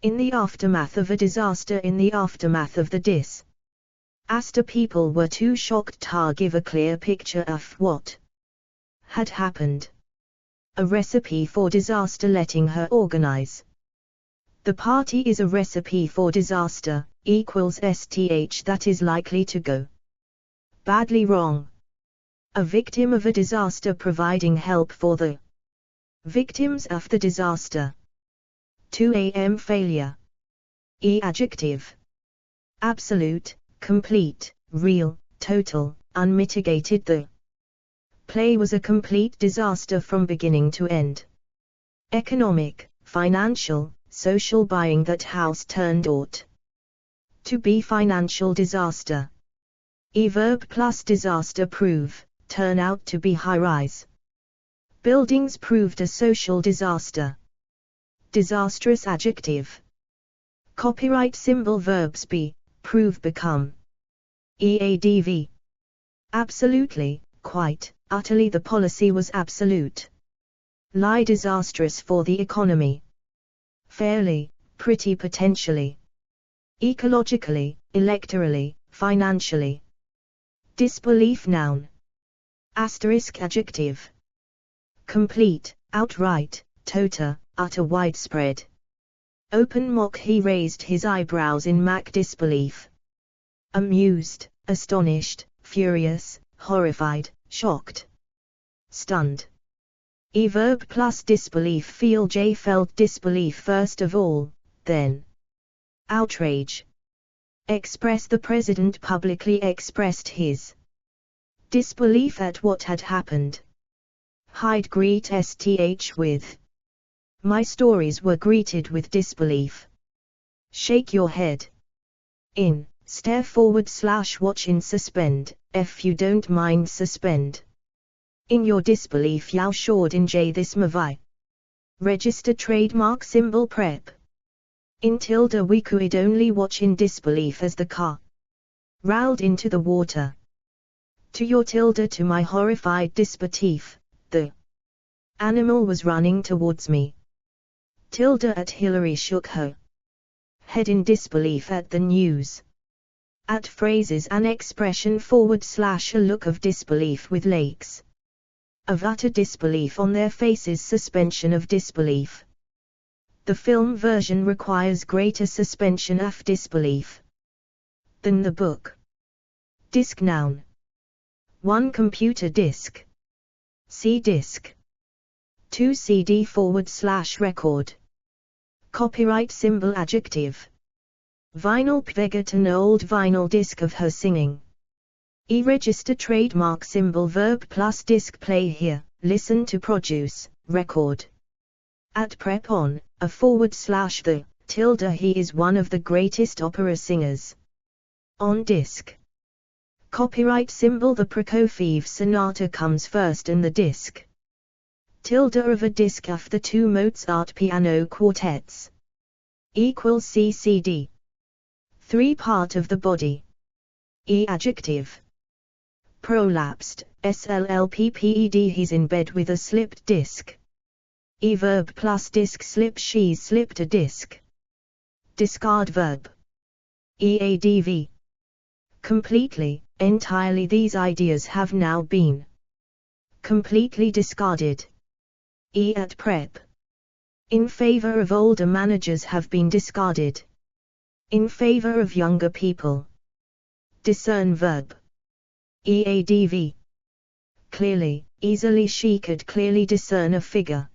In the aftermath of a disaster in the aftermath of the disaster people were too shocked to give a clear picture of what had happened. A recipe for disaster letting her organize. The party is a recipe for disaster, equals STH that is likely to go badly wrong. A victim of a disaster providing help for the victims of the disaster. 2 a.m. failure. Adjective. Absolute, complete, real, total, unmitigated. The play was a complete disaster from beginning to end. Economic, financial, social buying that house turned out to be financial disaster. Verb plus disaster prove, turn out to be high-rise. Buildings proved a social disaster. Disastrous adjective. Copyright symbol verbs be, prove become. EADV. Absolutely, quite, utterly the policy was absolute. Lie disastrous for the economy. Fairly, pretty potentially. Ecologically, electorally, financially. Disbelief noun. Asterisk adjective. Complete, outright, total, utter widespread. Open mock he raised his eyebrows in mock disbelief. Amused, astonished, furious, horrified, shocked. Stunned. E verb plus disbelief feel J felt disbelief first of all, then. Outrage. Express the president publicly expressed his disbelief at what had happened. Hyde greet STH with. My stories were greeted with disbelief. Shake your head. In, stare forward / watch in suspend, if you don't mind suspend. In your disbelief you should enjoy this movie. Register trademark symbol prep. In tilde we could only watch in disbelief as the car rolled into the water. To your tilde to my horrified disbelief, the animal was running towards me. Tilde at Hillary shook her head in disbelief at the news. At phrases an expression forward / a look of disbelief with lakes of utter disbelief on their faces, suspension of disbelief. The film version requires greater suspension of disbelief than the book. Disk noun. 1 computer disk. C disk. 2 CD / record. Copyright symbol adjective. Vinyl pveget an old vinyl disc of her singing. E-register trademark symbol verb plus disc play here, listen to produce, record. At prep on, a / the, tilde he is one of the greatest opera singers. On disc. Copyright symbol the Prokofiev sonata comes first in the disc. Tilde of a disc of the 2 Mozart piano quartets. Equals CCD. 3 part of the body. E adjective. Prolapsed, SLLPPED he's in bed with a slipped disc. E verb plus disc slip she's slipped a disc. Discard verb. EADV. Completely, entirely these ideas have now been completely discarded. E at prep. In favor of older managers have been discarded. In favor of younger people. Discern verb. EADV. Clearly, easily she could clearly discern a figure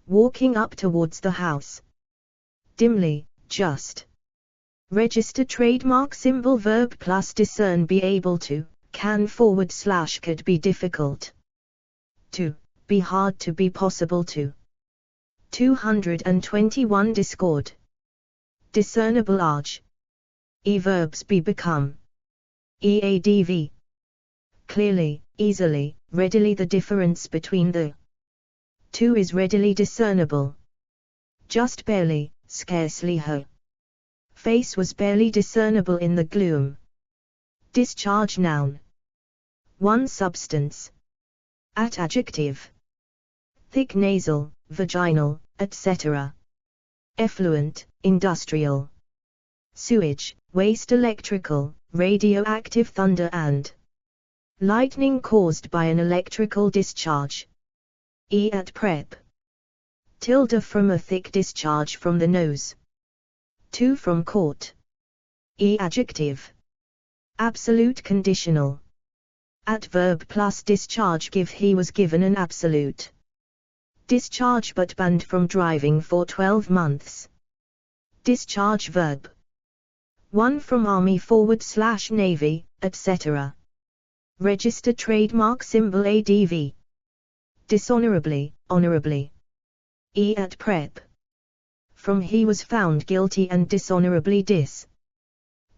walking up towards the house. Dimly, just. Register trademark symbol verb plus discern be able to, can / could be difficult. To, be hard to be possible to. 221 discord. Discernible large. E verbs be become. EADV. Clearly, easily, readily the difference between the 2 is readily discernible. Just barely, scarcely her face was barely discernible in the gloom. Discharge noun. 1 substance. At adjective. Thick nasal, vaginal, etc. Effluent, industrial. Sewage, waste electrical, radioactive thunder and lightning caused by an electrical discharge. E at prep. Tilde from a thick discharge from the nose. 2 from court. E adjective. Absolute conditional. At verb plus discharge give he was given an absolute discharge but banned from driving for 12 months. Discharge verb. 1 from army / navy, etc. Register trademark symbol ADV. Dishonorably, honorably. E at prep. From he was found guilty and dishonorably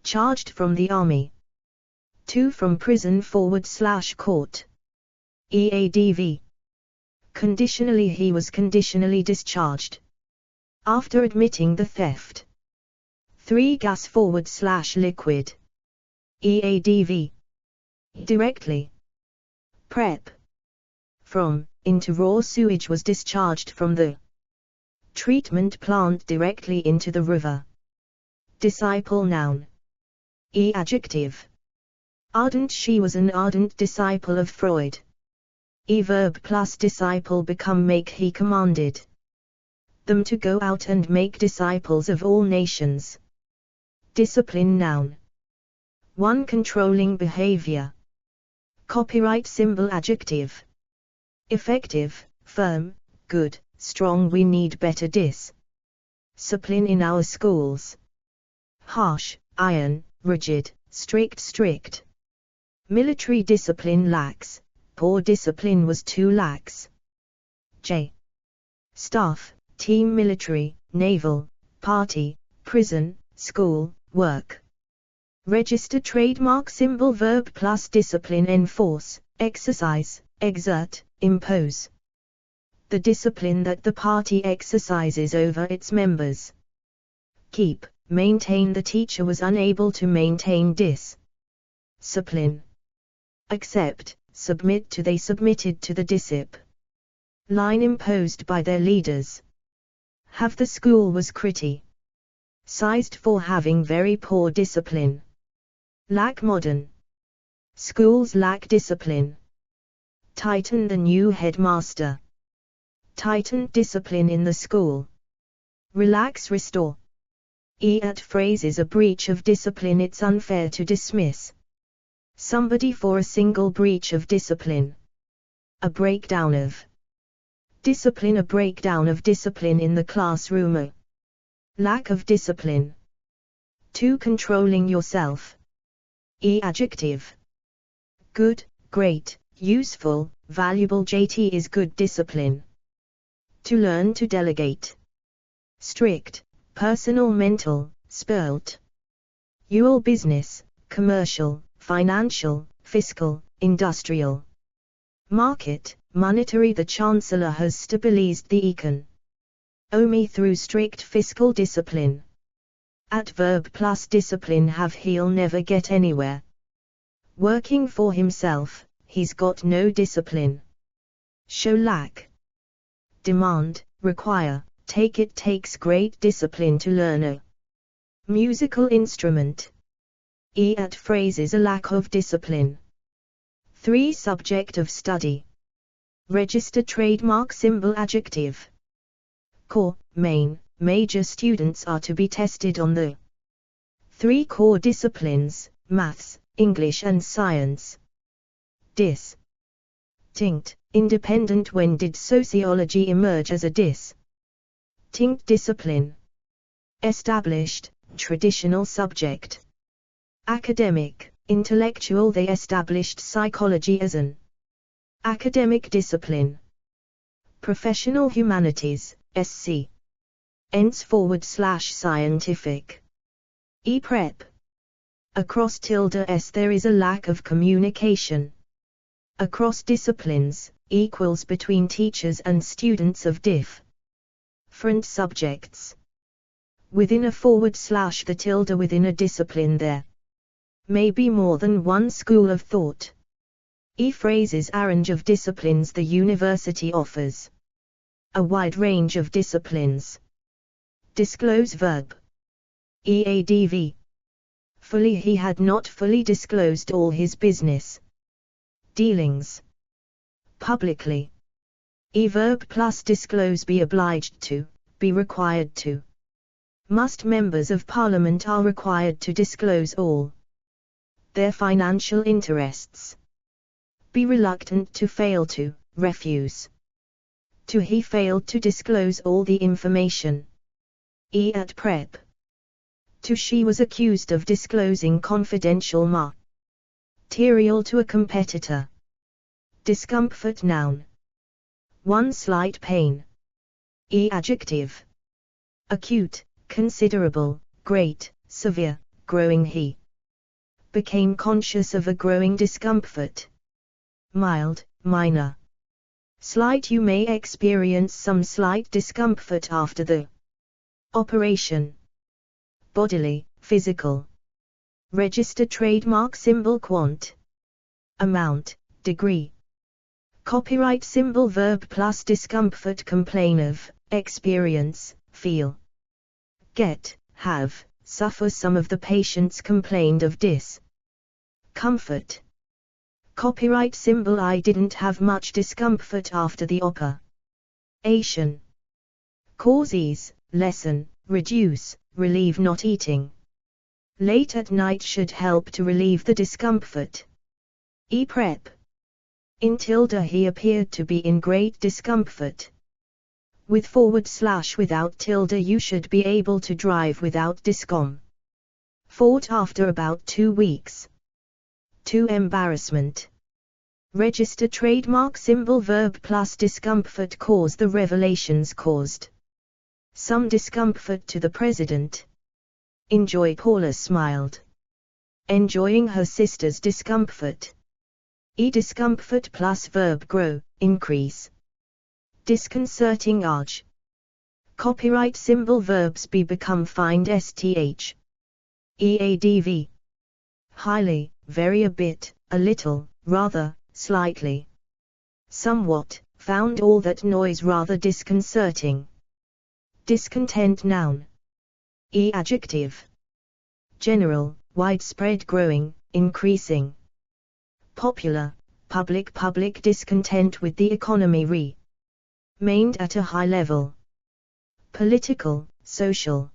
charged from the army. 2 from prison / court. EADV. Conditionally he was conditionally discharged. After admitting the theft. 3 gas / liquid. EADV. Directly. Prep, from, into raw sewage was discharged from the treatment plant directly into the river. Disciple noun. Adjective. Ardent. She was an ardent disciple of Freud. Verb plus disciple become make. He commanded them to go out and make disciples of all nations. Discipline noun. 1. Controlling behavior. Copyright symbol. Adjective. Effective, firm, good, strong. We need better discipline in our schools. Harsh, iron, rigid, strict. Military discipline. Lax, poor discipline was too lax. J. Staff, team. Military, naval, party, prison, school, work. Register. Trademark symbol. Verb plus discipline. Enforce, exercise, exert, impose. The discipline that the party exercises over its members. Keep, maintain. The teacher was unable to maintain discipline. Accept, submit to. They submitted to the discipline imposed by their leaders. Have. The school was criticized for having very poor discipline. Lack. Modern schools lack discipline. Tighten. The new headmaster tightened discipline in the school. Relax. Restore. At phrase is a breach of discipline. It's unfair to dismiss somebody for a single breach of discipline. A breakdown of discipline. A breakdown of discipline in the classroom. A lack of discipline. 2. Controlling yourself. Adjective. Good, great, useful, valuable. JT is good discipline. To learn to delegate. Strict, personal. Mental, spelt. All. Business, commercial, financial, fiscal, industrial. Market, monetary. The Chancellor has stabilized the economy through strict fiscal discipline. Adverb plus discipline. Have. He'll never get anywhere working for himself. He's got no discipline. Show. Lack. Demand, require, take. It takes great discipline to learn a musical instrument. At phrase is a lack of discipline. 3. Subject of study. Register. Trademark symbol. Adjective. Core, main, major. Students are to be tested on the 3 core disciplines, maths, English and science. Distinct, independent. When did sociology emerge as a distinct discipline? Established, traditional subject. Academic, intellectual. They established psychology as an academic discipline. Professional humanities, SC. /scientific. Prep. Across ~s. There is a lack of communication across disciplines, equals between teachers and students of different subjects. Within a / the tilde. Within a discipline there may be more than one school of thought. Phrase is a range of disciplines. The university offers a wide range of disciplines. Disclose. Verb. Adv. Fully. He had not fully disclosed all his business dealings publicly. Verb plus disclose. Be obliged to, be required to. Must. Members of Parliament are required to disclose all their financial interests. Be reluctant to. Fail to, refuse to. He failed to disclose all the information. At prep. To. She was accused of disclosing confidential material to a competitor. Discomfort. Noun. 1. Slight pain. Adjective. Acute, considerable, great, severe, growing. He became conscious of a growing discomfort. Mild, minor. Slight. You may experience some slight discomfort after the operation. Bodily, physical. Register. Trademark symbol. Quant. Amount, degree. Copyright symbol verb plus discomfort complain of, experience, feel. Get, have, suffer. Some of the patients complained of discomfort. Copyright symbol I didn't have much discomfort after the operation. Cause ease, lessen, reduce, relieve not eating. Late at night should help to relieve the discomfort. Prep. In tilde he appeared to be in great discomfort. With / without tilde you should be able to drive without discomfort after about 2 weeks. 2 Embarrassment. Register trademark symbol verb plus discomfort cause. The revelations caused some discomfort to the president. Enjoy. Paula smiled, enjoying her sister's discomfort. Discomfort plus verb grow, increase. Disconcerting arch. Copyright symbol verbs be become find sth. Eadv. Highly, very, a bit, a little, rather, slightly. Somewhat, found all that noise rather disconcerting. Discontent noun. Adjective. General, widespread, growing, increasing. Popular, public discontent with the economy remained at a high level. Political, social.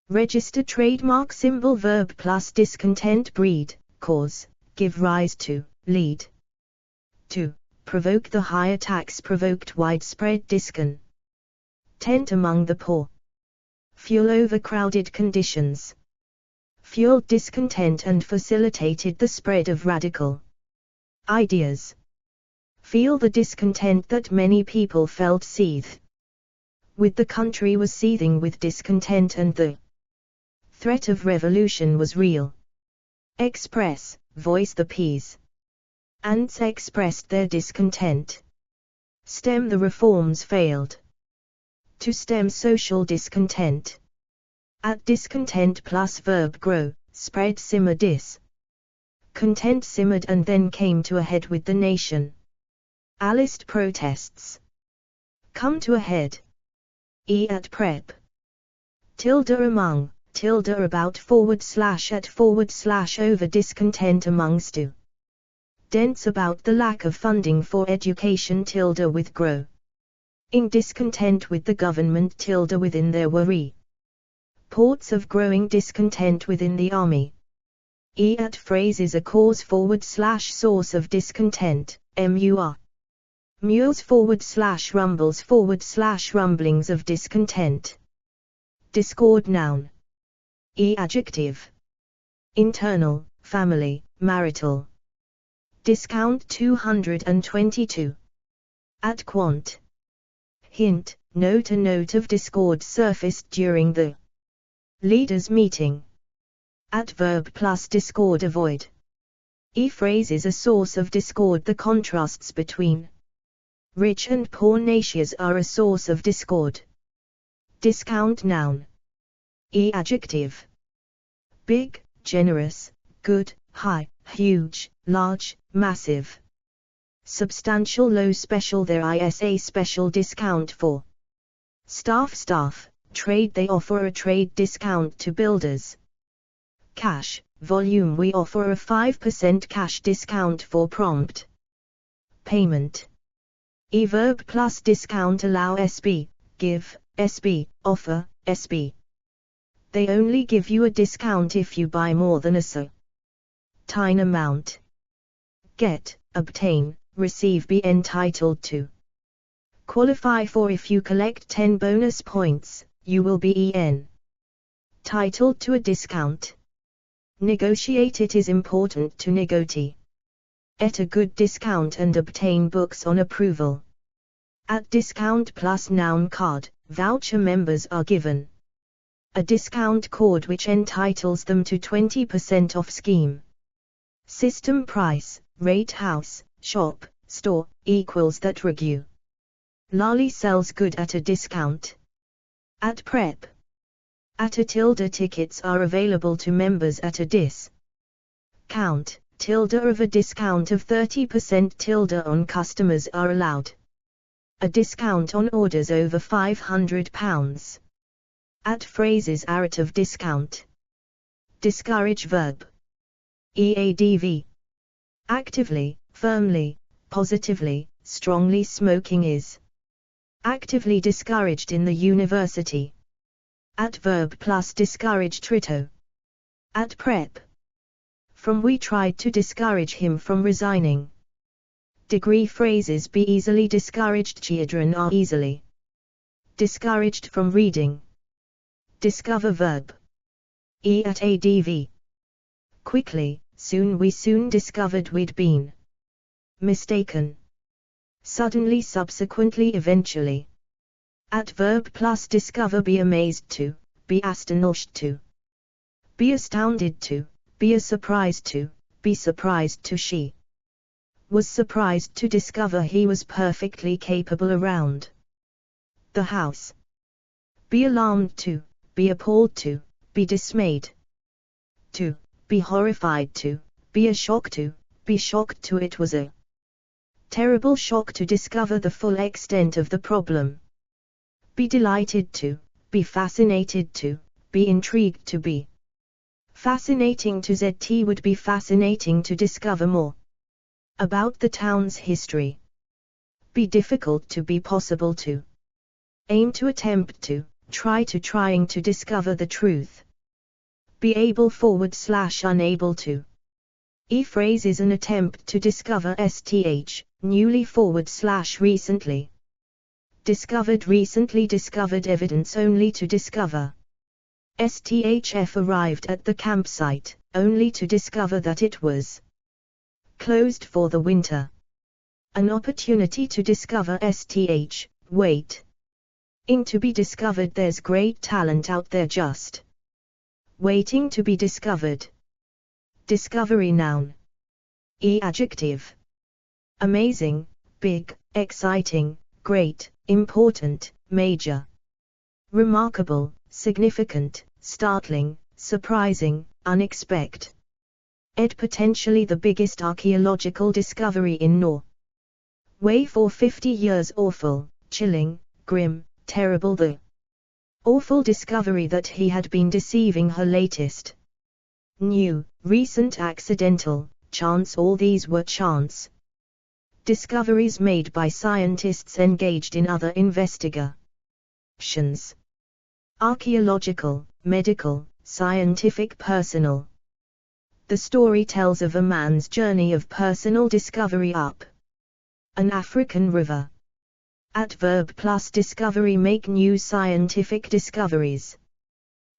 Register trademark symbol verb plus discontent breed, cause, give rise to, lead to, provoke. The higher tax provoked widespread discontent among the poor. Fuel overcrowded conditions. Fueled discontent and facilitated the spread of radical ideas. Feel. The discontent that many people felt seethe. With the country was seething with discontent and the threat of revolution was real. Express, voice. The peas ants expressed their discontent. Stem. The reforms failed to stem social discontent. At discontent plus verb grow, spread. Simmer. Discontent simmered and then came to a head with the nation. Alist protests come to a head. At prep. Tilde among, tilde about, / at, / over. Discontent among students about the lack of funding for education. Tilde with grow. In discontent with the government. Tilde within. There were reports of growing discontent within the army. At phrase is a cause / source of discontent. Mur. Mures / rumbles / rumblings of discontent. Discord noun. Adjective. Internal, family, marital. Discount 222. At quant. Hint, note. A note of discord surfaced during the leaders' meeting. At verb plus discord avoid. Phrase is a source of discord. The contrasts between rich and poor nations are a source of discord. Discount noun. Adjective. Big, generous, good, high, huge, large, massive. Substantial. Low. Special. There is a special discount for staff, trade. They offer a trade discount to builders. Cash, volume. We offer a 5% cash discount for prompt payment. Verb plus discount. Allow. SB, give, SB, offer, SB. They only give you a discount if you buy more than a certain amount. Get, obtain, receive. Be entitled to. Qualify for. If you collect 10 bonus points, you will be entitled to a discount. Negotiate. It is important to negotiate at a good discount and obtain books on approval. At discount plus noun card, voucher. Members are given a discount code which entitles them to 20% off scheme. System. Price, rate. House, shop, store, equals. That regularly sells good at a discount. At prep. At a tilde. Tickets are available to members at a discount. tilde of a discount of 30% tilde on customers are allowed. A discount on orders over £500. At phrases are at of discount. Discourage verb. EADV. Actively, firmly, positively, strongly smoking is actively discouraged in the university. At verb plus discourage trito. At prep. From we tried to discourage him from resigning. Degree phrases be easily discouraged. Children are easily discouraged from reading. Discover verb. At ADV. Quickly, soon we soon discovered we'd been mistaken. Suddenly, subsequently, eventually. At verb plus discover be amazed to, be astonished to, be astounded to, be surprised to. She was surprised to discover he was perfectly capable around the house. Be alarmed to, be appalled to, be dismayed to, be horrified to, be a shock to, be shocked to. It was a terrible shock to discover the full extent of the problem. Be delighted to, be fascinated to, be intrigued to. Be fascinating to. ZT would be fascinating to discover more about the town's history. Be difficult to, be possible to, aim to, attempt to, try to, trying to discover the truth. Be able / unable to. E phrase is an attempt to discover. Sth, newly / recently. Discovered recently. Discovered evidence only to discover. Sthf arrived at the campsite, only to discover that it was closed for the winter. An opportunity to discover. Sth, wait. In to be discovered. There's great talent out there just waiting to be discovered. Discovery noun. Adjective. Amazing, big, exciting, great, important, major. Remarkable, significant, startling, surprising, unexpected. Potentially the biggest archaeological discovery in Norway for 50 years. Awful, chilling, grim, terrible. The awful discovery that he had been deceiving her. Latest, new, recent, accidental, chance. All these were chance discoveries made by scientists engaged in other investigations. Archaeological, medical, scientific, personal. The story tells of a man's journey of personal discovery up an African river. At verb plus discovery make new scientific discoveries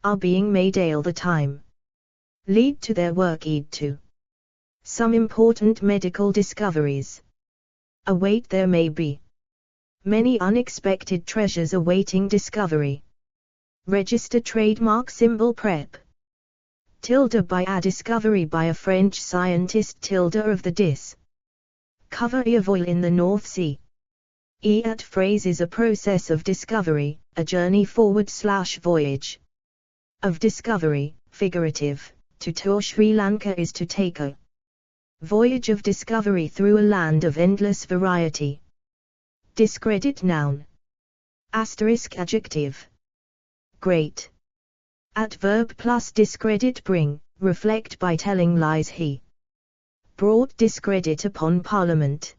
are being made all the time. Lead to their work. Lead to some important medical discoveries. Await there may be many unexpected treasures awaiting discovery. Register trademark symbol prep. Tilde by a discovery by a French scientist. Tilde of the discovery of oil in the North Sea. At phrase is a process of discovery, a journey forward / voyage of discovery. Figurative, to tour Sri Lanka is to take a voyage of discovery through a land of endless variety. Discredit noun. Asterisk adjective. Great. At verb plus discredit bring, reflect by telling lies. He brought discredit upon Parliament.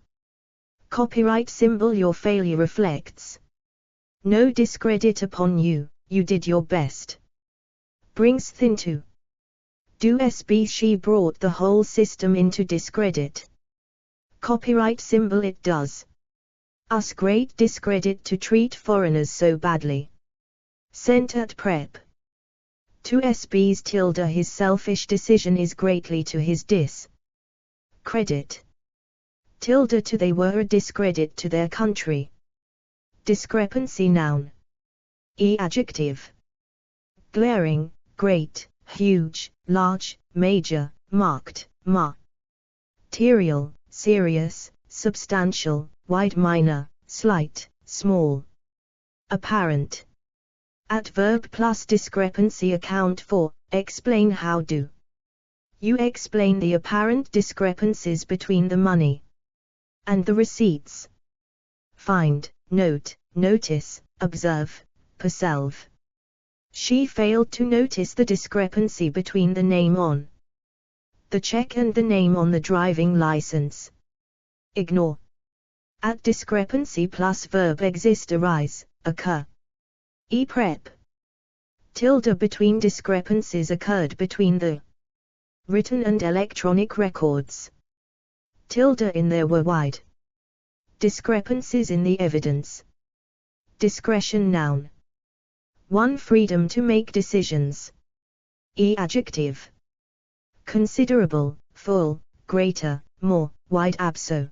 Copyright symbol. Your failure reflects no discredit upon you, you did your best. Brings thin to do. Sb she brought the whole system into discredit. Copyright symbol. It does us great discredit to treat foreigners so badly. Sent at prep. To Sb's tilde his selfish decision is greatly to his discredit. Tilde to they were a discredit to their country. Discrepancy noun. Adjective. Glaring, great, huge, large, major, marked, material, serious, substantial, wide, minor, slight, small. Apparent. At verb plus discrepancy account for, explain how do. You explain the apparent discrepancies between the money and the receipts. Find, note, notice, observe, perceive. She failed to notice the discrepancy between the name on the check and the name on the driving license. Ignore. At discrepancy plus verb exist arise, occur. Prep. Tilde between discrepancies occurred between the written and electronic records. Tilde in there were wide discrepancies in the evidence. Discretion noun. 1. Freedom to make decisions. Adjective. Considerable, full, greater, more, wide abso.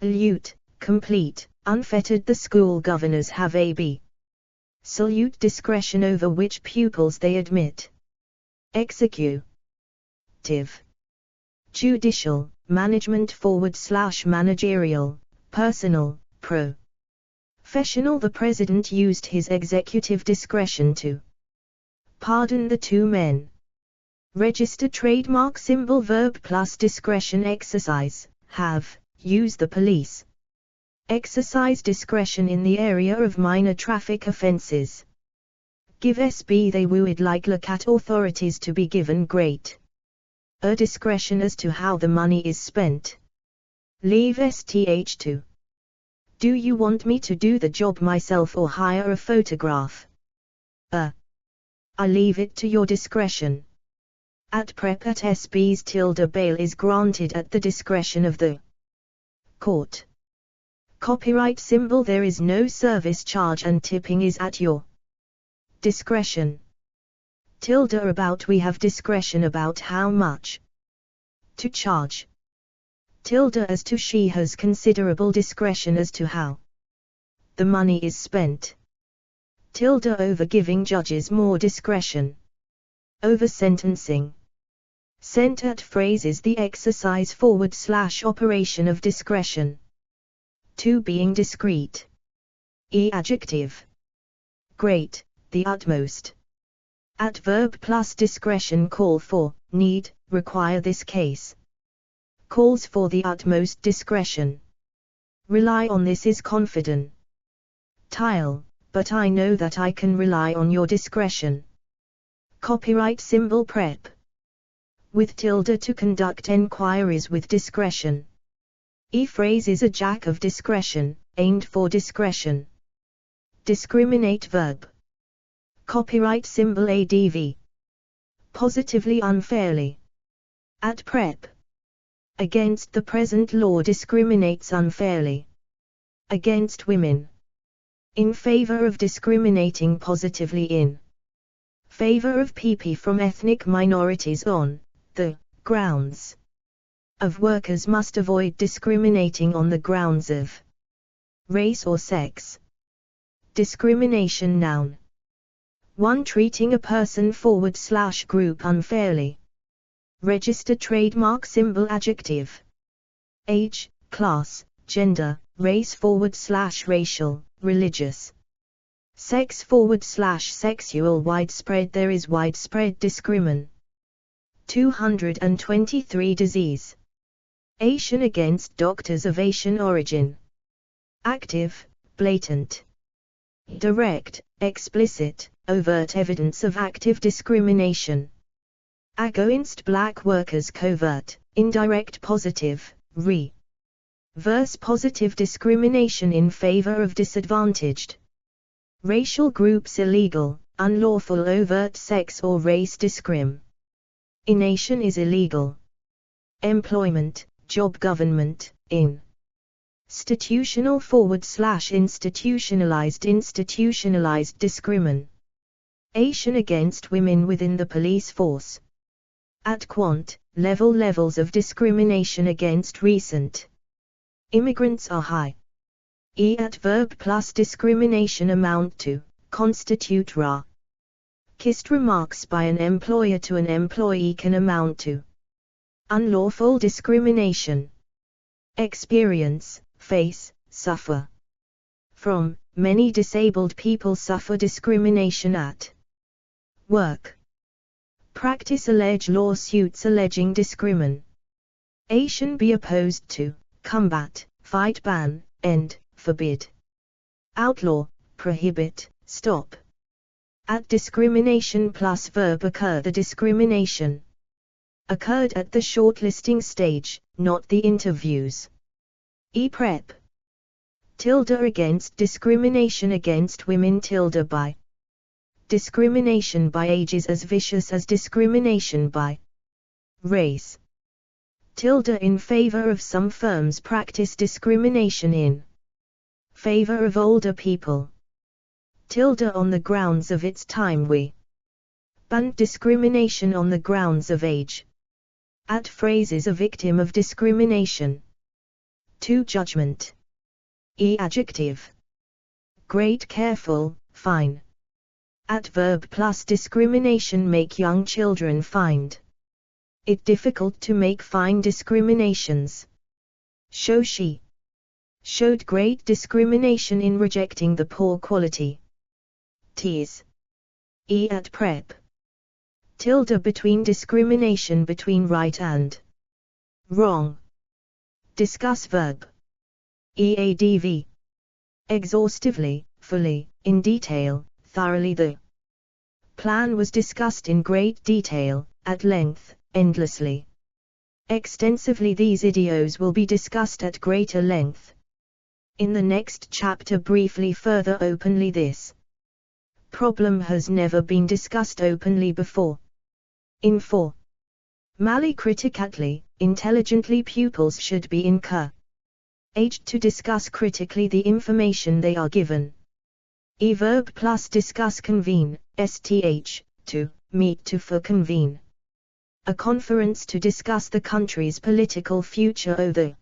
Salute, complete, unfettered. The school governors have absolute discretion over which pupils they admit. Executive. Judicial, management / managerial, personal, professional. The president used his executive discretion to pardon the two men. Register trademark symbol verb plus discretion exercise, have, use. The police exercise discretion in the area of minor traffic offences. Give SB. They would like look at authorities to be given great discretion as to how the money is spent. Leave STH to. Do you want me to do the job myself or hire a photograph? I leave it to your discretion. At prep at SB's tilde bail is granted at the discretion of the court. Copyright symbol. There is no service charge and tipping is at your discretion. Tilde about. We have discretion about how much to charge. Tilde as to. She has considerable discretion as to how the money is spent. Tilde over. Giving judges more discretion over sentencing. Sent at phrase is the exercise / operation of discretion. 2. Being discreet. Adjective. Great, the utmost. At verb plus discretion. Call for, need, require. This case calls for the utmost discretion. Rely on. This is confident. Tile, but I know that I can rely on your discretion. Copyright symbol. Prep. With tilde to conduct enquiries with discretion. Phrase is a jack of discretion, aimed for discretion. Discriminate verb. Copyright symbol. ADV. Positively unfairly. At prep. Against. The present law discriminates unfairly against women. In favor of. Discriminating positively in favor of people from ethnic minorities on the grounds of. Workers must avoid discriminating on the grounds of race or sex. Discrimination noun. 1. Treating a person / group unfairly. Register trademark symbol. Adjective. Age, class, gender, race / racial, religious. Sex / sexual. Widespread. There is widespread discrimination. 223. Disease. Ation against doctors of Asian origin. Active, blatant. Direct, explicit, overt evidence of active discrimination. Against black workers. Covert, indirect. Positive, reverse positive discrimination in favor of disadvantaged racial groups. Illegal, unlawful. Overt sex or race discrimination is illegal. Employment, job. Government, institutional / institutionalized discrimination against women within the police force. At quant, levels of discrimination against recent immigrants are high. At verb plus discrimination amount to, constitute. Kissed remarks by an employer to an employee can amount to unlawful discrimination. Experience, face, suffer from. Many disabled people suffer discrimination at work. practice allege lawsuits alleging discrimination be opposed to, combat, fight, ban, end, forbid, outlaw, prohibit, stop. At discrimination plus verb occur. The discrimination occurred at the shortlisting stage, not the interviews. Prep. Tilde against discrimination against women. Tilde by discrimination by age is as vicious as discrimination by race. Tilde in favor of some firms practice discrimination in favor of older people. Tilde on the grounds of its time. We banned discrimination on the grounds of age. At phrases a victim of discrimination. To judgment. Adjective. Great, careful, fine. At verb plus discrimination make young children find it difficult to make fine discriminations. Show she showed great discrimination in rejecting the poor quality. Tease. At prep. Tilde between discrimination between right and wrong. Discuss verb. Eadv. Exhaustively, fully, in detail, thoroughly. The plan was discussed in great detail, at length, endlessly. Extensively. These ideos will be discussed at greater length in the next chapter. Briefly, further, openly. This problem has never been discussed openly before. Mali criticately, intelligently, pupils should be encouraged to discuss critically the information they are given. Verb plus discuss. Convene, to meet. To for convene a conference to discuss the country's political future. The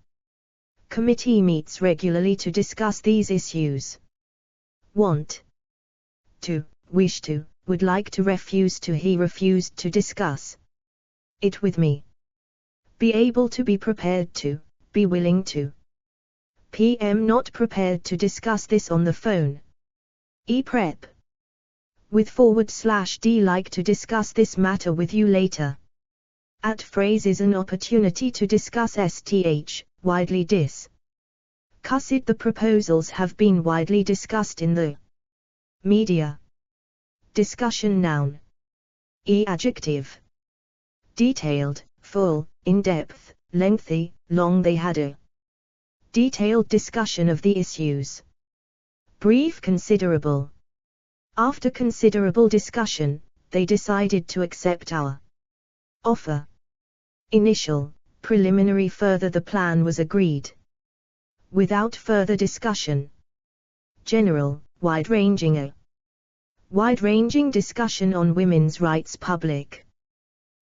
committee meets regularly to discuss these issues. Want to, wish to, would like to, refuse to. He refused to discuss it with me. Be able to, be prepared to, be willing to. PM not prepared to discuss this on the phone. Prep. With /d like to discuss this matter with you later. At phrase is an opportunity to discuss widely discussed. The proposals have been widely discussed in the media. Discussion noun. Adjective. Detailed, full, in-depth, lengthy, long. They had a detailed discussion of the issues. Brief, considerable. After considerable discussion, they decided to accept our offer. Initial, preliminary. Further, the plan was agreed without further discussion. General, wide-ranging. A wide-ranging discussion on women's rights. Public.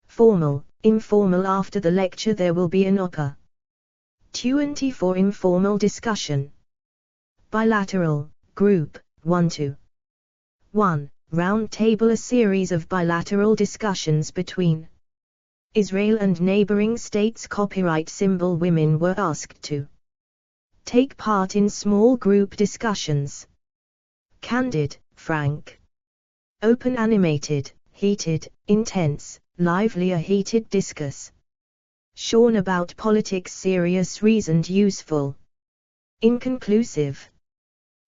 Formal, informal. After the lecture there will be an opportunity for informal discussion. Bilateral, group, 1-to-1, round table. A series of bilateral discussions between Israel and neighboring states. Copyright symbol. Women were asked to take part in small group discussions. Candid, frank. Open, animated, heated, intense, lively. A heated discourse. Shorn about politics. Serious, reasoned, useful. Inconclusive.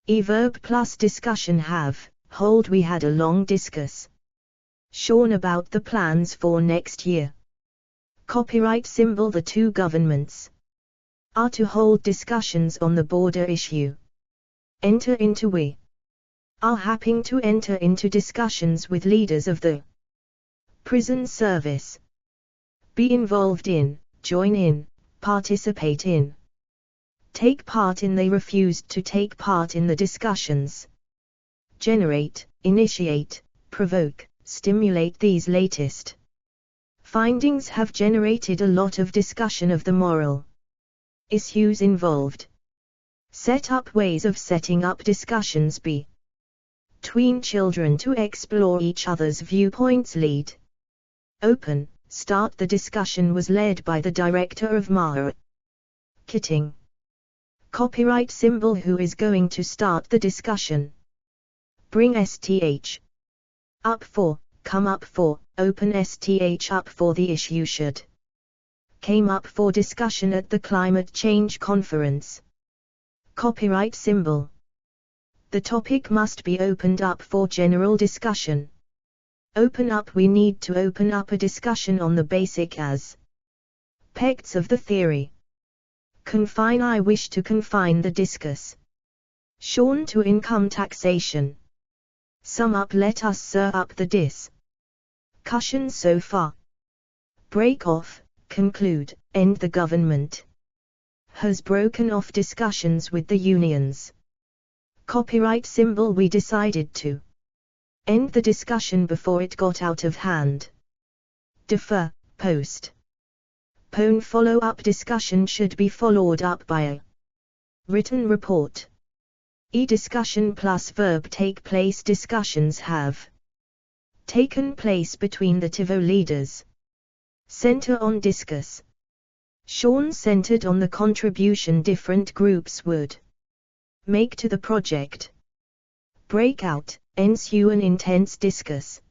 Verb plus discussion. Have, hold. We had a long discuss. Shorn about the plans for next year. Copyright symbol. The two governments are to hold discussions on the border issue. Enter into. We are happy to enter into discussions with leaders of the prison service. Be involved in, join in, participate in. Take part in. They refused to take part in the discussions. Generate, initiate, provoke, stimulate. These latest findings have generated a lot of discussion of the moral issues involved. Set up ways of setting up discussions between children to explore each other's viewpoints. Lead. Open, start. The discussion was led by the director of marketing. Copyright symbol. Who is going to start the discussion? Bring up for, come up for, open STH up for the issue should. Came up for discussion at the Climate Change Conference. Copyright symbol. The topic must be opened up for general discussion. Open up. We need to open up a discussion on the basic aspects of the theory. Confine. I wish to confine the discussion to income taxation. Sum up. Let us sum up the discussion so far. Break off, conclude, end. The government has broken off discussions with the unions. Copyright symbol. We decided to end the discussion before it got out of hand. Defer, post. Pone. Follow-up discussion should be followed up by a written report. Discussion plus verb take place. Discussions have taken place between the TIVO leaders. Center on discuss. Sean centered on the contribution different groups would make to the project. Breakout, ensue an intense discuss.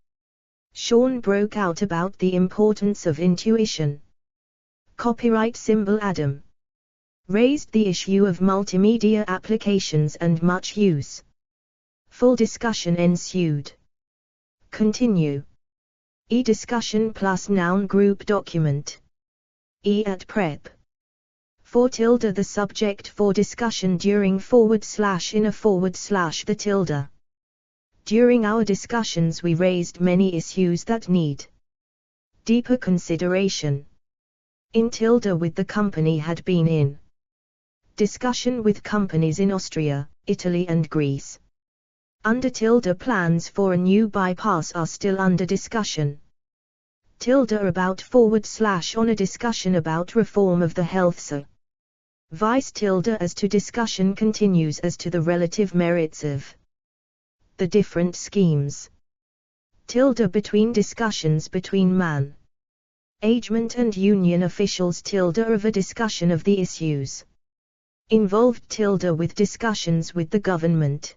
Sean broke out about the importance of intuition. Copyright symbol. Adam raised the issue of multimedia applications and much use. Full discussion ensued. Continue. Discussion plus noun group document. At prep. For tilde. The subject for discussion during / in a / the tilde. During our discussions we raised many issues that need deeper consideration. In tilde. With the company had been in discussion with companies in Austria, Italy and Greece. Under tilde. Plans for a new bypass are still under discussion. Tilde. About / on a discussion about reform of the health service. Tilde. As to discussion continues as to the relative merits of the different schemes. Tilde. Between discussions between management and union officials. Tilde. Of a discussion of the issues involved. Tilde. With discussions with the government.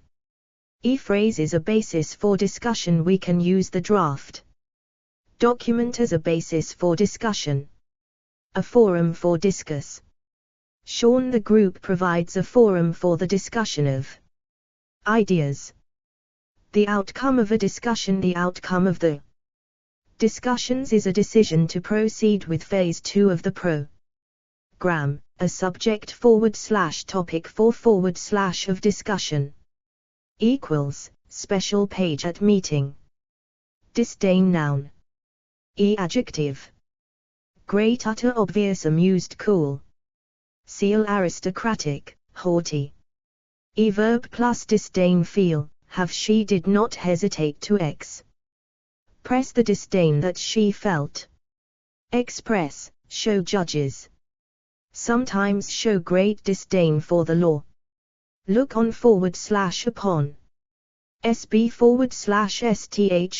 Phrase is a basis for discussion. We can use the draft document as a basis for discussion. A forum for discuss. Sean. The group provides a forum for the discussion of ideas. The outcome of a discussion. The outcome of the discussions is a decision to proceed with phase 2 of the program, a subject / topic for / of discussion. Equals, special page at meeting. Disdain noun. Adjective. Great, utter, obvious, amused, cool. Seal, aristocratic, haughty. Verb plus disdain. Feel, have. She did not hesitate to express the disdain that she felt. Express, show. Judges sometimes show great disdain for the law. Look on / upon. SB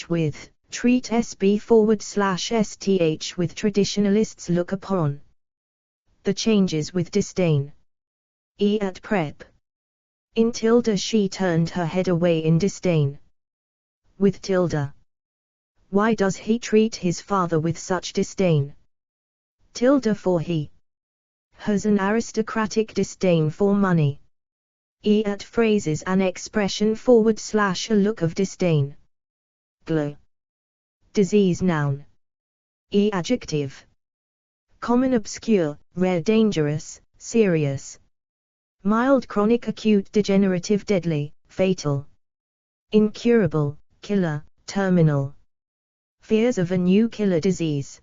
/ with, treat. SB / with. Traditionalists look upon the changes with disdain. At prep. In tilde. She turned her head away in disdain. With tilde. Why does he treat his father with such disdain? Tilde. For he has an aristocratic disdain for money. At phrases an expression / a look of disdain. Glow. Disease noun. Adjective. Common, obscure, rare, dangerous, serious. Mild, chronic, acute, degenerative, deadly, fatal. Incurable, killer, terminal. Fears of a new killer disease.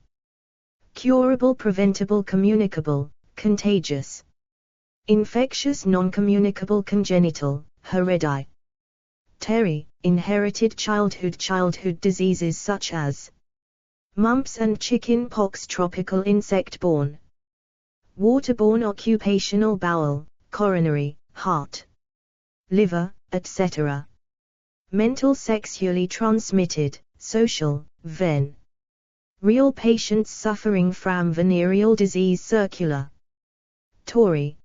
Curable, preventable, communicable, contagious. Infectious, non-communicable, congenital, hereditary. Inherited, childhood diseases such as mumps and chicken pox, tropical insect-borne, waterborne, occupational, bowel, coronary, heart, liver, etc. Mental, sexually transmitted, social, real patients suffering from venereal disease, circular,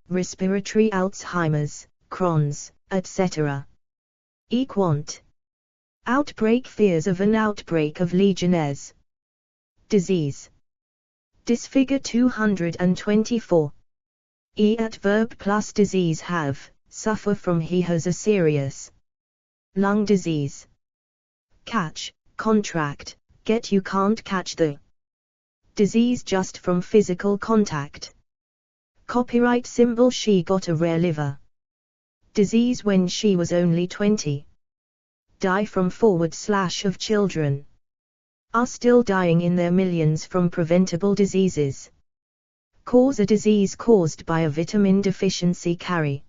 respiratory, Alzheimer's, Crohn's, etc. Equant. Outbreak, fears of an outbreak of Legionnaires. disease. Disfigure 224. At verb plus disease have, suffer from. He has a serious lung disease. Catch, contract, get. You can't catch the disease just from physical contact. Copyright symbol. She got a rare liver disease when she was only 20. Die from / of children are still dying in their millions from preventable diseases. Cause a disease caused by a vitamin deficiency. Carry,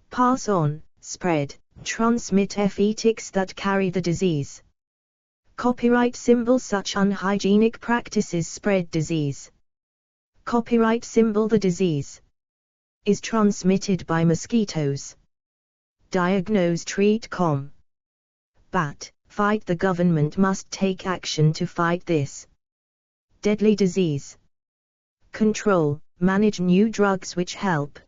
pass on, spread, transmit. Ticks that carry the disease. Copyright symbol. Such unhygienic practices spread disease. Copyright symbol. The disease is transmitted by mosquitoes. Diagnose, treat, combat, fight. The government must take action to fight this deadly disease. Control, manage new drugs which help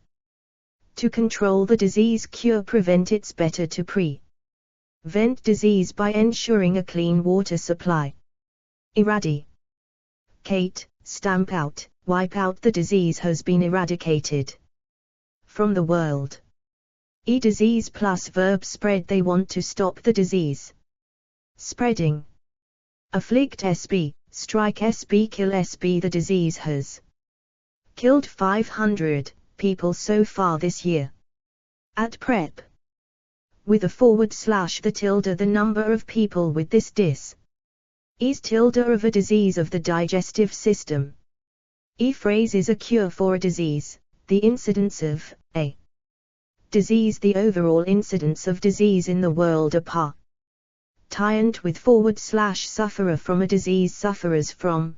to control the disease. Cure, prevent. It's better to prevent disease by ensuring a clean water supply. Eradicate, stamp out, wipe out. The disease has been eradicated from the world. Disease plus verb spread. They want to stop the disease spreading. Afflict, SB, strike, SB, kill, SB. The disease has killed 500 people so far this year. At prep, with a / the tilde. The number of people with this is tilde of a disease of the digestive system. Phrase is a cure for a disease, the incidence of a disease. The overall incidence of disease in the world. A patient with / sufferer from a disease. Sufferers from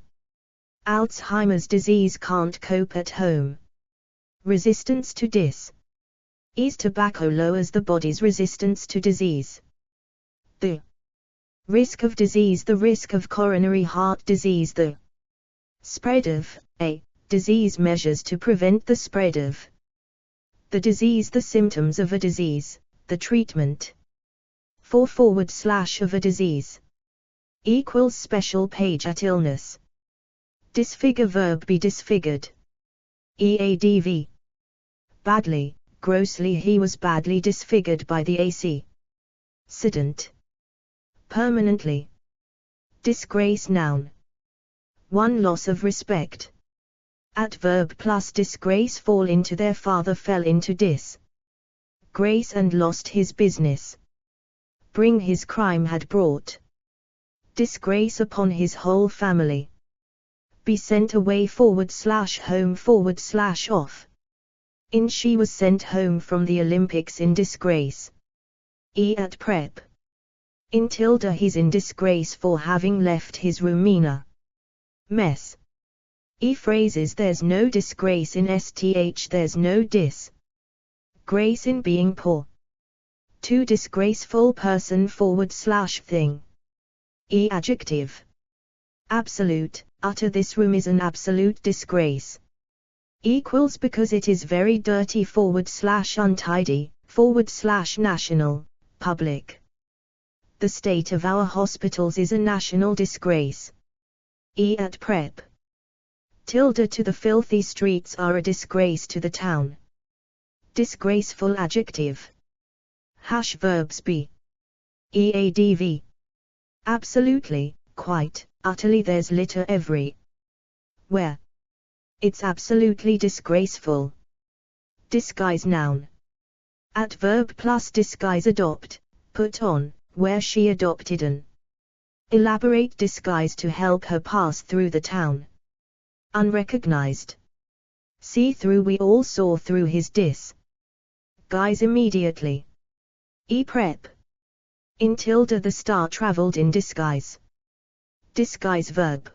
Alzheimer's disease can't cope at home. Resistance to disease. Tobacco lowers the body's resistance to disease. The risk of disease. The risk of coronary heart disease. The spread of a disease. Measures to prevent the spread of the disease. The symptoms of a disease. The treatment for / of a disease. Equals special page at illness. Disfigure, verb be disfigured. Eadv, badly, grossly. He was badly disfigured by the accident. Permanently. Disgrace, noun. 1. Loss of respect. At verb plus disgrace. Fall into. Their father fell into disgrace and lost his business. Bring, his crime had brought disgrace upon his whole family. Be sent away / home / off. In, she was sent home from the Olympics in disgrace. At prep. In tilde. He's in disgrace for having left his room in a mess. Phrases. There's no disgrace in sth. There's no disgrace in being poor. 2. Disgraceful person / thing. Adjective. Absolute, utter. This room is an absolute disgrace. Equals because it is very dirty / untidy, / national, public. The state of our hospitals is a national disgrace. At prep. Tilde. To the filthy streets are a disgrace to the town. Disgraceful, adjective. Verbs be. Eadv. Absolutely, quite, utterly. There's litter everywhere. It's absolutely disgraceful. Disguise, noun. At verb plus disguise. Adopt, put on, where. She adopted an elaborate disguise to help her pass through the town. Unrecognized. See through. We all saw through his disguise immediately. Prep. In tilde. The star traveled in disguise. Disguise, verb.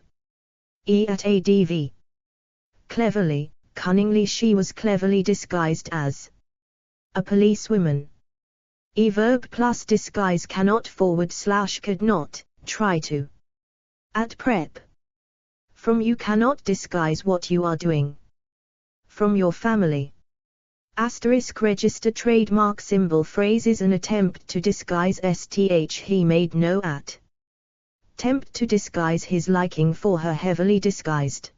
At adv. Cleverly, cunningly. She was cleverly disguised as a policewoman. Verb plus disguise. Cannot / could not, try to. At prep. From. You cannot disguise what you are doing. From your family. Asterisk. Register trademark symbol. Phrase is an attempt to disguise sth. He made no attempt Tempt to disguise his liking for her heavily disguised.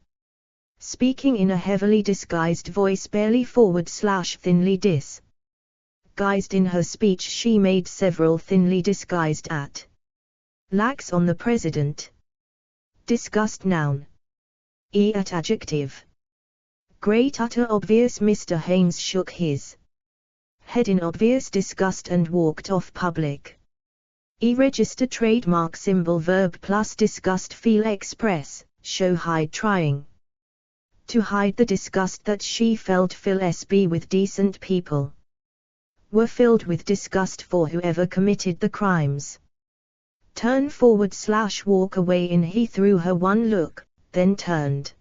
Speaking in a heavily disguised voice barely /thinly disguised in her speech she made several thinly disguised at. Lax on the president. Disgust noun. At adjective. Great utter obvious Mr. Haynes shook his head in obvious disgust and walked off public. Register trademark symbol verb plus disgust feel express, show hide trying to hide the disgust that she felt fill SB with decent people. Were filled with disgust for whoever committed the crimes. Turn / walk away in he threw her one look, then turned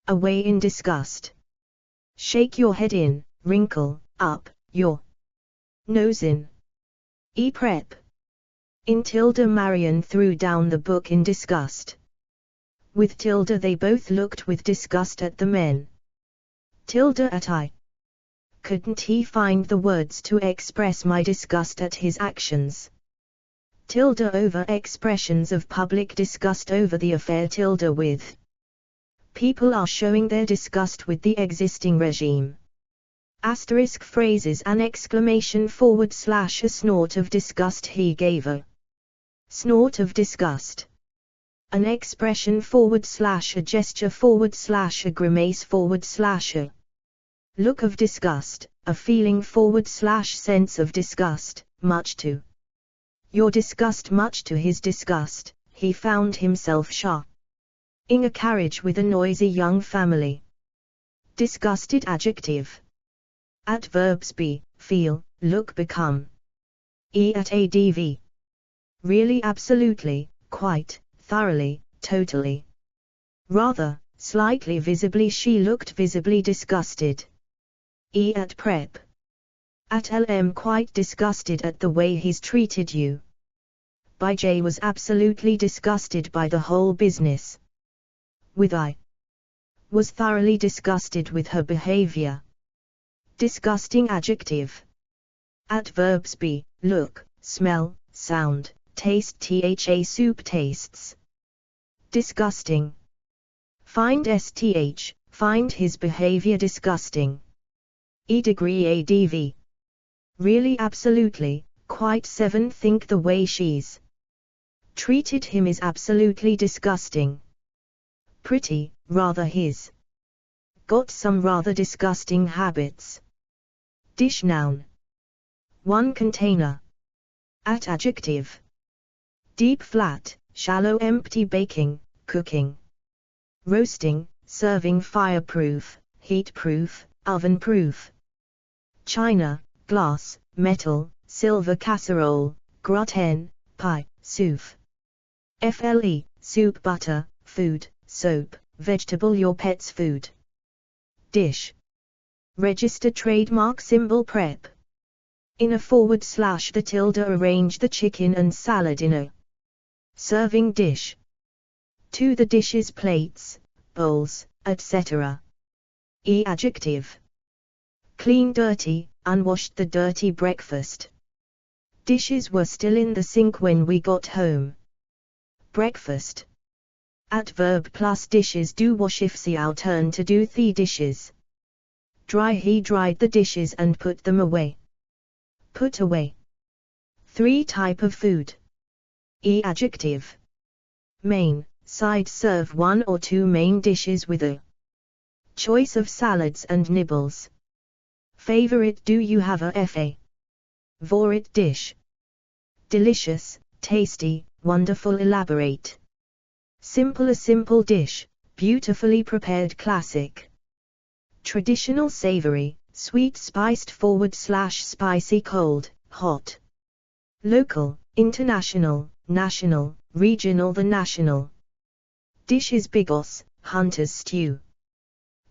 away in disgust. Shake your head in, wrinkle up your nose in. Prep. In tilde Marion threw down the book in disgust. With tilde they both looked with disgust at the men. Tilde at I. Couldn't he find the words to express my disgust at his actions? Tilde over expressions of public disgust over the affair tilde with. People are showing their disgust with the existing regime. Asterisk phrases an exclamation / a snort of disgust he gave a snort of disgust. An expression / a gesture / a grimace / a look of disgust, a feeling / sense of disgust, much to your disgust much to his disgust, he found himself in a carriage with a noisy young family. Disgusted adjective. Adverbs be, feel, look become. At adv. Really absolutely, quite, thoroughly, totally. Rather, slightly visibly she looked visibly disgusted. At prep. At lm quite disgusted at the way he's treated you. By J was absolutely disgusted by the whole business. With I. Was thoroughly disgusted with her behavior. Disgusting adjective. Adverbs be, look, smell, sound, taste tha soup tastes. Disgusting. Find sth, find his behavior disgusting. Degree adv. Really absolutely, quite 7 think the way she's treated him is absolutely disgusting. Pretty, rather his got some rather disgusting habits. Dish noun. One container. At adjective. Deep flat, shallow empty baking, cooking. Roasting, serving fireproof, heat-proof, oven-proof. China, glass, metal, silver casserole, gratin, pie, soup. Fle, soup butter, food, soap, vegetable your pet's food. Dish. Register trademark symbol prep. In a / the tilde arrange the chicken and salad in a serving dish. To the dishes plates, bowls, etc. Adjective. Clean dirty, unwashed the dirty breakfast. Dishes were still in the sink when we got home. Breakfast. Adverb plus dishes do wash if sie our turn to do the dishes. Dry he dried the dishes and put them away. Put away. 3 type of food. Adjective. Main, side serve 1 or 2 main dishes with a choice of salads and nibbles. Favorite do you have a favorite dish? Delicious, tasty, wonderful elaborate. Simple a simple dish, beautifully prepared classic. Traditional savory, sweet spiced / spicy cold, hot. Local, international, national, regional the national. Dishes bigos, hunter's stew.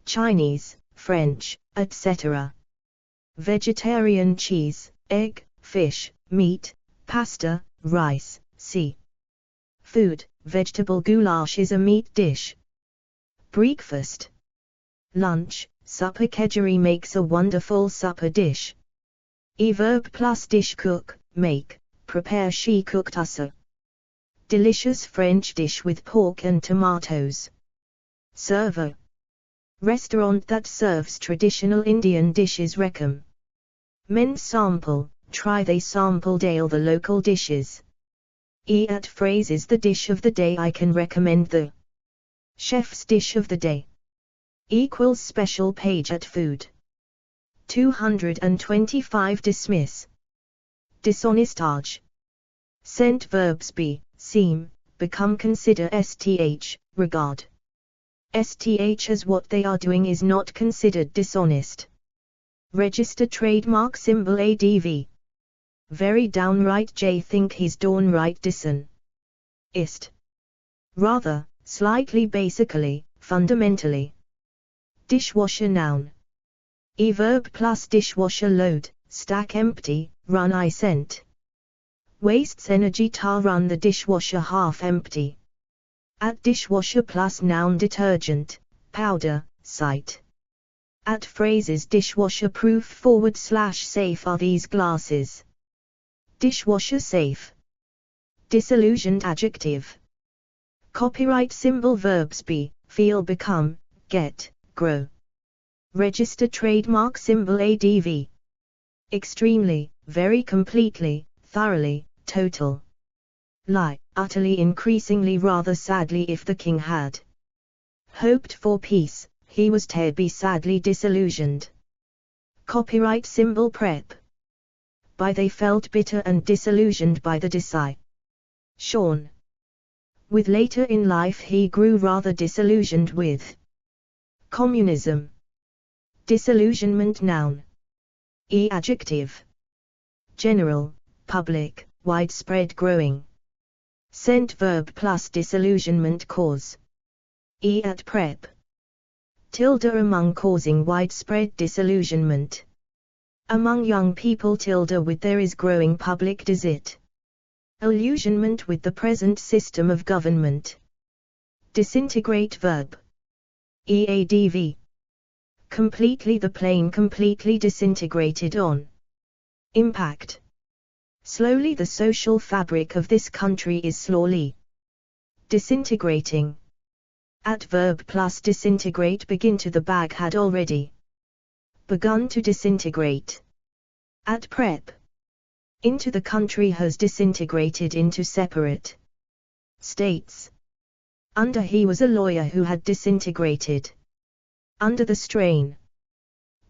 Chinese, French, etc. Vegetarian cheese, egg, fish, meat, pasta, rice, sea. Food, vegetable goulash is a meat dish. Breakfast. Lunch, supper kedgeree makes a wonderful supper dish. Verb plus dish cook, make, prepare she cooked us a delicious French dish with pork and tomatoes. Server, restaurant that serves traditional Indian dishes. Recom. Men's sample, try they sample dale the local dishes. At phrases the dish of the day I can recommend the chef's dish of the day. Equals special page at food. 225 Dismiss. Dishonest arch. Sent verbs be, seem, become, consider. Sth, regard. Sth as what they are doing is not considered dishonest. Register trademark symbol ADV. Very downright J think he's downright dishonest. Rather, slightly, basically, fundamentally. Dishwasher noun. Verb plus dishwasher load, stack empty, run I sent. Wastes energy tar run the dishwasher half empty. At dishwasher plus noun detergent, powder, site. At phrases dishwasher proof /safe are these glasses. Dishwasher safe. Disillusioned adjective. Copyright symbol verbs be, feel, become, get, grow. Register trademark symbol ADV. Extremely, very, completely, thoroughly, total. Lie, utterly, increasingly, rather sadly. If the king had hoped for peace, he was to be sadly disillusioned. Copyright symbol prep. By they felt bitter and disillusioned by the decision. With later in life he grew rather disillusioned with communism. Disillusionment noun. Adjective. General, public, widespread, growing. Sent verb plus disillusionment cause. At prep. Tilde among, causing widespread disillusionment. Among young people tilde with there is growing public disillusionment with the present system of government. Disintegrate verb. Eadv. Completely, the plane completely disintegrated on impact. Slowly the social fabric of this country is slowly disintegrating. At verb plus disintegrate begin to, the bag had already begun to disintegrate. At prep. Into, the country has disintegrated into separate states. Under, he was a lawyer who had disintegrated. Under the strain.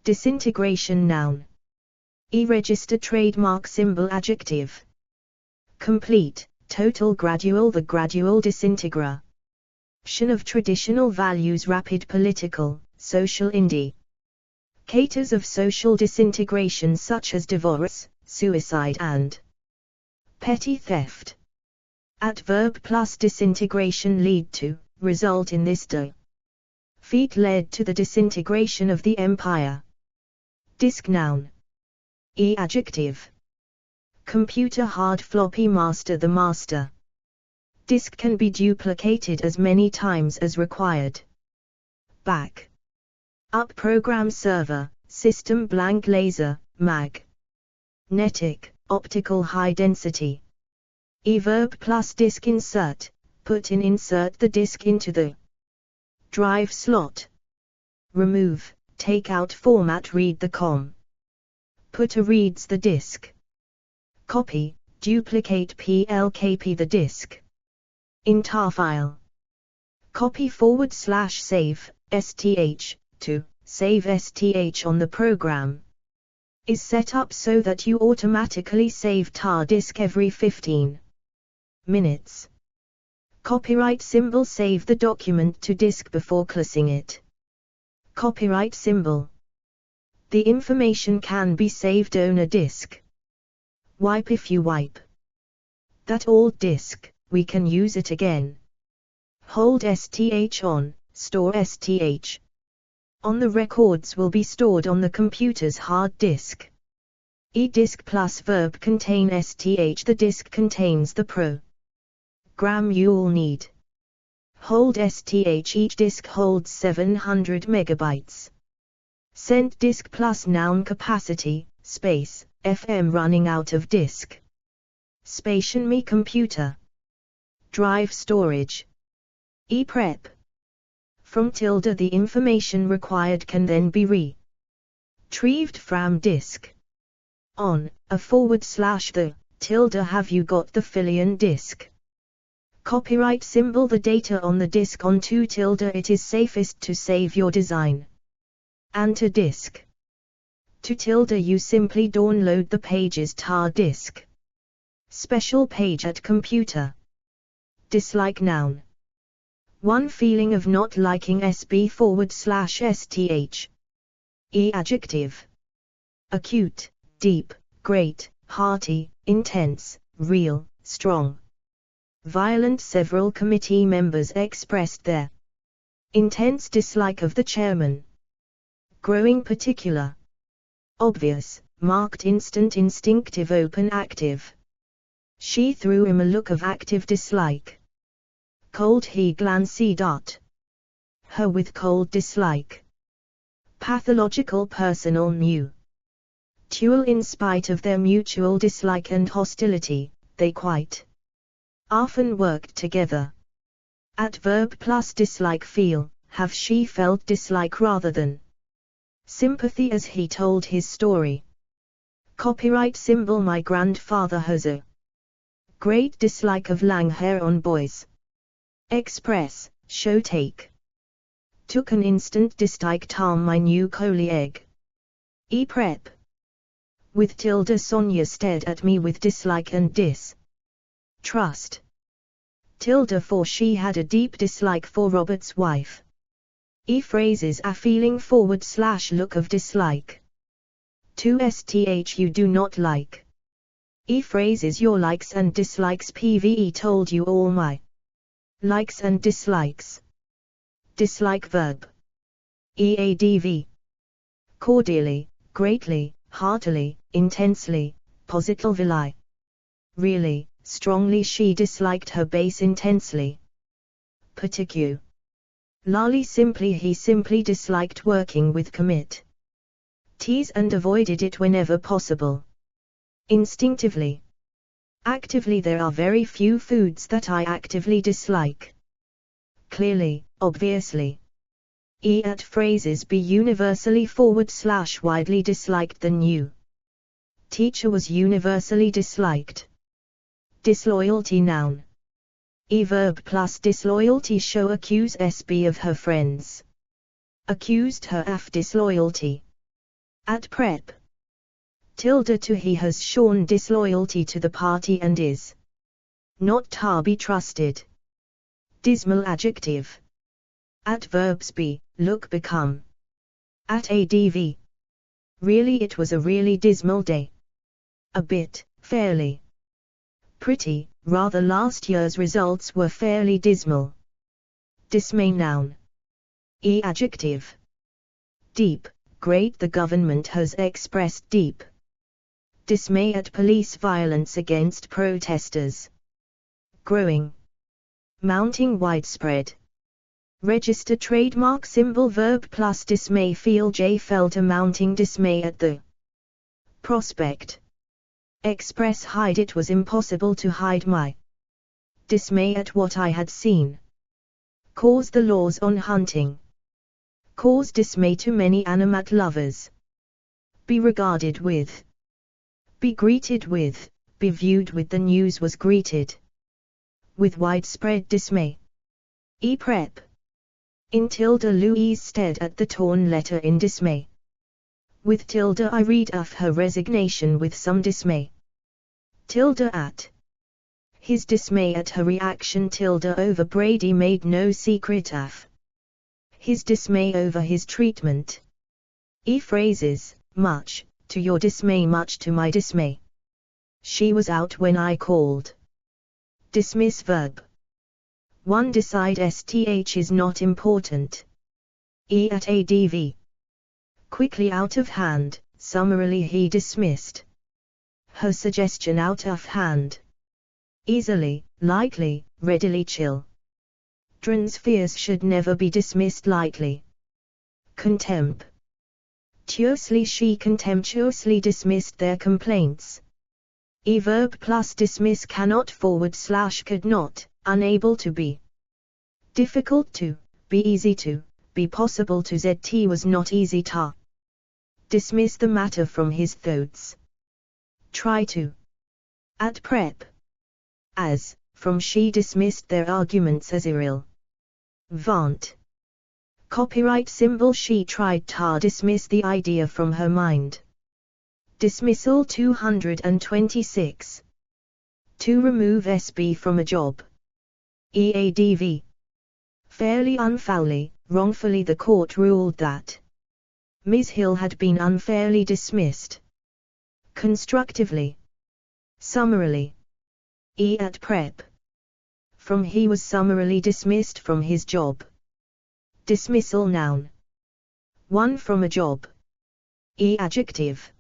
Disintegration noun. Register trademark symbol adjective. Complete, total, gradual, the gradual disintegration of traditional values, rapid political, social indicators of social disintegration such as divorce, suicide and petty theft. At verb plus disintegration lead to, result in. This defeat led to the disintegration of the empire. Disk noun. Adjective. Computer hard floppy master, the master disk can be duplicated as many times as required. Back up program server, system blank laser, magnetic, optical high density. Verb plus disk insert, put in, insert the disk into the drive slot. Remove, take out, format, read the COM. Putter reads the disk. Copy, duplicate, PLKP the disk. In tar file. Copy /save, STH, to save STH on the program. Is set up so that you automatically save tar disk every 15 minutes. Copyright symbol, save the document to disk before closing it. Copyright symbol. The information can be saved on a disk. Wipe, if you wipe that old disk, we can use it again. Hold STH on, store STH. On, the records will be stored on the computer's hard disk. Disk plus verb contain STH, the disk contains the program you'll need. Hold STH, each disk holds 700 megabytes. Sent disk plus noun capacity, space, FM running out of disk. Space me computer. drive storage. E-prep. From tilde the information required can then be retrieved from disk. On, a / the, tilde have you got the filion disk. Copyright symbol the data on the disk onto tilde it is safest to save your design. And to disk. To tilde you simply download the pages tar disk. Special page at computer. Dislike noun. One feeling of not liking SB/STH. E adjective. Acute, deep, great, hearty, intense, real, strong. Violent. Several committee members expressed their intense dislike of the chairman. Growing. Particular. Obvious, marked, instant, instinctive, open, active. She threw him a look of active dislike. Cold. He glanced at her with cold dislike. Pathological. Personal. Mutual. In spite of their mutual dislike and hostility, they quite often worked together. Adverb plus dislike. Feel. Have she felt dislike rather than sympathy as he told his story? Copyright symbol. My grandfather has a great dislike of long hair on boys. Express, show, take. Took an instant dislike to my new colleague. E-prep. With tilde. Sonia stared at me with dislike and distrust. Tilde. For she had a deep dislike for Robert's wife. E-phrases. A feeling / look of dislike. To sth you do not like. E-phrases. Your likes and dislikes. PVE told you all my likes and dislikes. Dislike verb. EADV. Cordially, greatly, heartily, intensely, positively. Really, strongly. She disliked her bass intensely. Particularly. Simply. He simply disliked working with committees and avoided it whenever possible. Instinctively. Actively. There are very few foods that I actively dislike. Clearly, obviously. E at phrases. Be universally / widely disliked. The new teacher was universally disliked. Disloyalty. Noun. E verb plus disloyalty. Show. Accuse SB of her friends. Accused her of disloyalty. At prep. Tilde. To he has shown disloyalty to the party and is not to be trusted. Dismal. Adjective. Adverbs. Be, look, become. At adv. Really. It was a really dismal day. A bit, fairly. Pretty, rather. Last year's results were fairly dismal. Dismay. Noun. E adjective. Deep, great. The government has expressed deep dismay at police violence against protesters. Growing. Mounting. Widespread. Register. Trademark symbol. Verb plus dismay. Feel. J felt a mounting dismay at the prospect. Express. Hide. It was impossible to hide my dismay at what I had seen. Cause. The laws on hunting cause dismay to many animate lovers. Be regarded with. Be greeted with. Be viewed with. The news was greeted with widespread dismay. E-prep. In tilde. Louise stared at the torn letter in dismay. With tilde. I read of her resignation with some dismay. Tilde. At his dismay at her reaction. Tilde. Over. Brady made no secret of his dismay over his treatment. E-phrases. Much, to your dismay. Much to my dismay. She was out when I called. Dismiss verb. One. Decide. Sth is not important. E at adv. Quickly. Out of hand. Summarily. He dismissed her suggestion out of hand. Easily, lightly, readily. Children's fears should never be dismissed lightly. Contemptuously. She contemptuously dismissed their complaints. E verb plus dismiss. Cannot / could not, unable to be, difficult to, be easy to, be possible to. Zt was not easy to dismiss the matter from his thoughts. Try to. At prep. As, from she dismissed their arguments as irrelevant. Copyright symbol she tried to dismiss the idea from her mind. Dismissal 226. To remove SB from a job. EADV. Fairly unfairly, wrongfully the court ruled that Ms. Hill had been unfairly dismissed. Constructively. Summarily. At prep. From he was summarily dismissed from his job. Dismissal noun. 1 from a job. Adjective.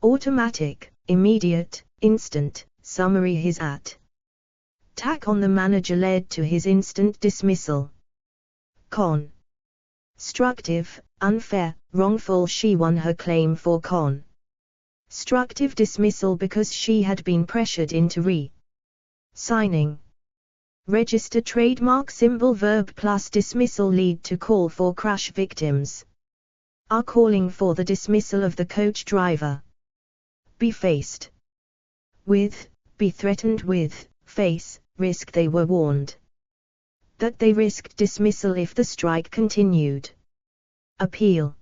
Automatic, immediate, instant, summary. His attack on the manager led to his instant dismissal. Constructive, unfair, wrongful. She won her claim for constructive dismissal because she had been pressured into signing. Register trademark symbol verb plus dismissal lead to call for crash victims. Are calling for the dismissal of the coach driver. Be faced with, be threatened with, face, risk. They were warned that they risked dismissal if the strike continued. Appeal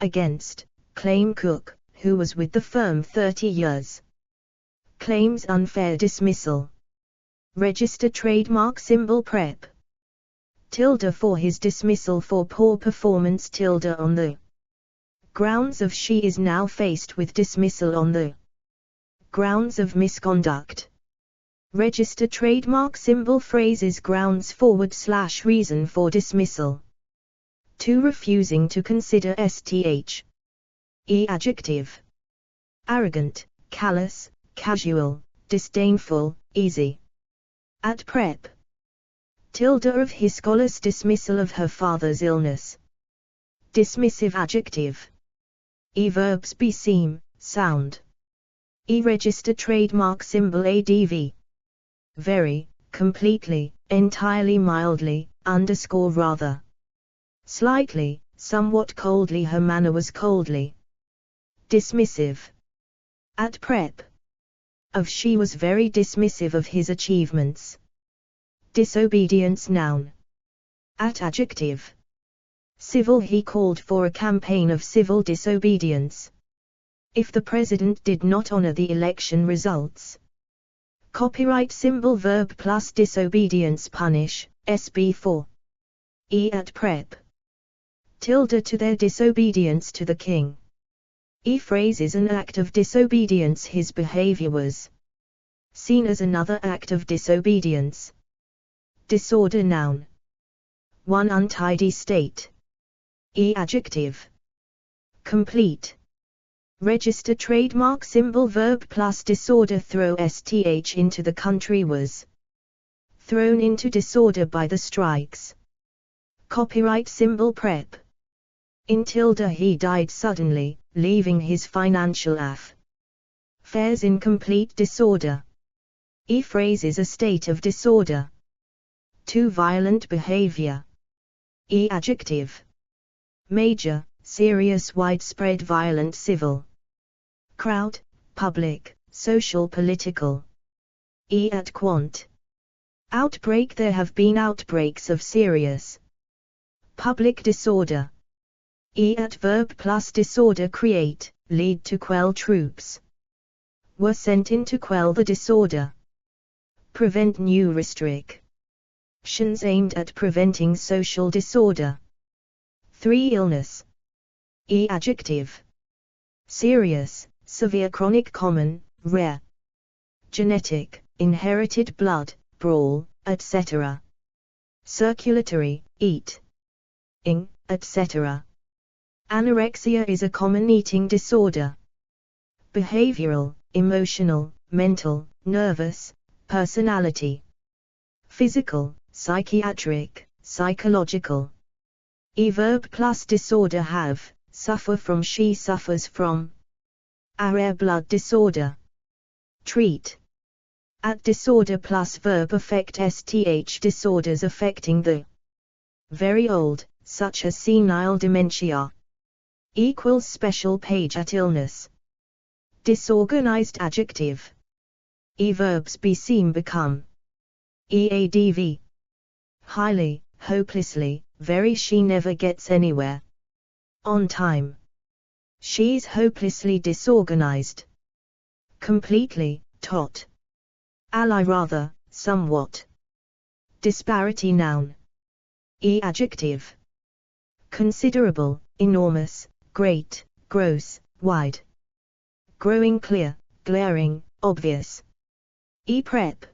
against, claim Cook, who was with the firm 30 years. Claims unfair dismissal. Register trademark symbol prep. Tilde for his dismissal for poor performance. Tilde on the grounds of she is now faced with dismissal on the grounds of misconduct. Register trademark symbol phrases grounds / reason for dismissal. To refusing to consider sth. Adjective. Arrogant, callous, casual, disdainful, easy. At prep. Tilde of his scholar's dismissal of her father's illness. Dismissive adjective. Verbs be seem, sound. Register trademark symbol ADV. Very, completely, entirely, mildly, rather. Slightly, somewhat coldly. Her manner was coldly dismissive. At prep. Of she was very dismissive of his achievements. Disobedience noun. At adjective. Civil. He called for a campaign of civil disobedience if the president did not honor the election results. Copyright symbol verb plus disobedience punish, SB4. At prep. Tilde to their disobedience to the king. Phrase is an act of disobedience. His behavior was seen as another act of disobedience. Disorder noun. 1 untidy state. Adjective. Complete. Register trademark symbol verb plus disorder. Throw sth into the country was thrown into disorder by the strikes. Copyright symbol prep. In tilde he died suddenly, leaving his financial affairs in complete disorder. Phrase is a state of disorder. 2 violent behavior. Adjective. Major, serious, widespread, violent, civil. Crowd, public, social, political. At quant. Outbreak. There have been outbreaks of serious public disorder. At verb plus disorder. Create, lead to, quell. Troops were sent in to quell the disorder. Prevent. New restrictions aimed at preventing social disorder. 3 illness. Adjective. Serious, severe, chronic, common, rare. Genetic, inherited, blood, brawl, etc. Circulatory, eating, etc. Anorexia is a common eating disorder. Behavioral, emotional, mental, nervous, personality. Physical, psychiatric, psychological. Verb plus disorder. Have, suffer from. She suffers from a rare blood disorder. Treat. At disorder plus verb affect STH disorders affecting the very old, such as senile dementia. Equals special page at illness. Disorganized adjective. Verbs be seem become. EADV. Highly, hopelessly, very she never gets anywhere. On time. She's hopelessly disorganized. Completely, tot. Ally rather, somewhat. Disparity noun. Adjective. Considerable, enormous, great, gross, wide. Growing clear, glaring, obvious. Prep.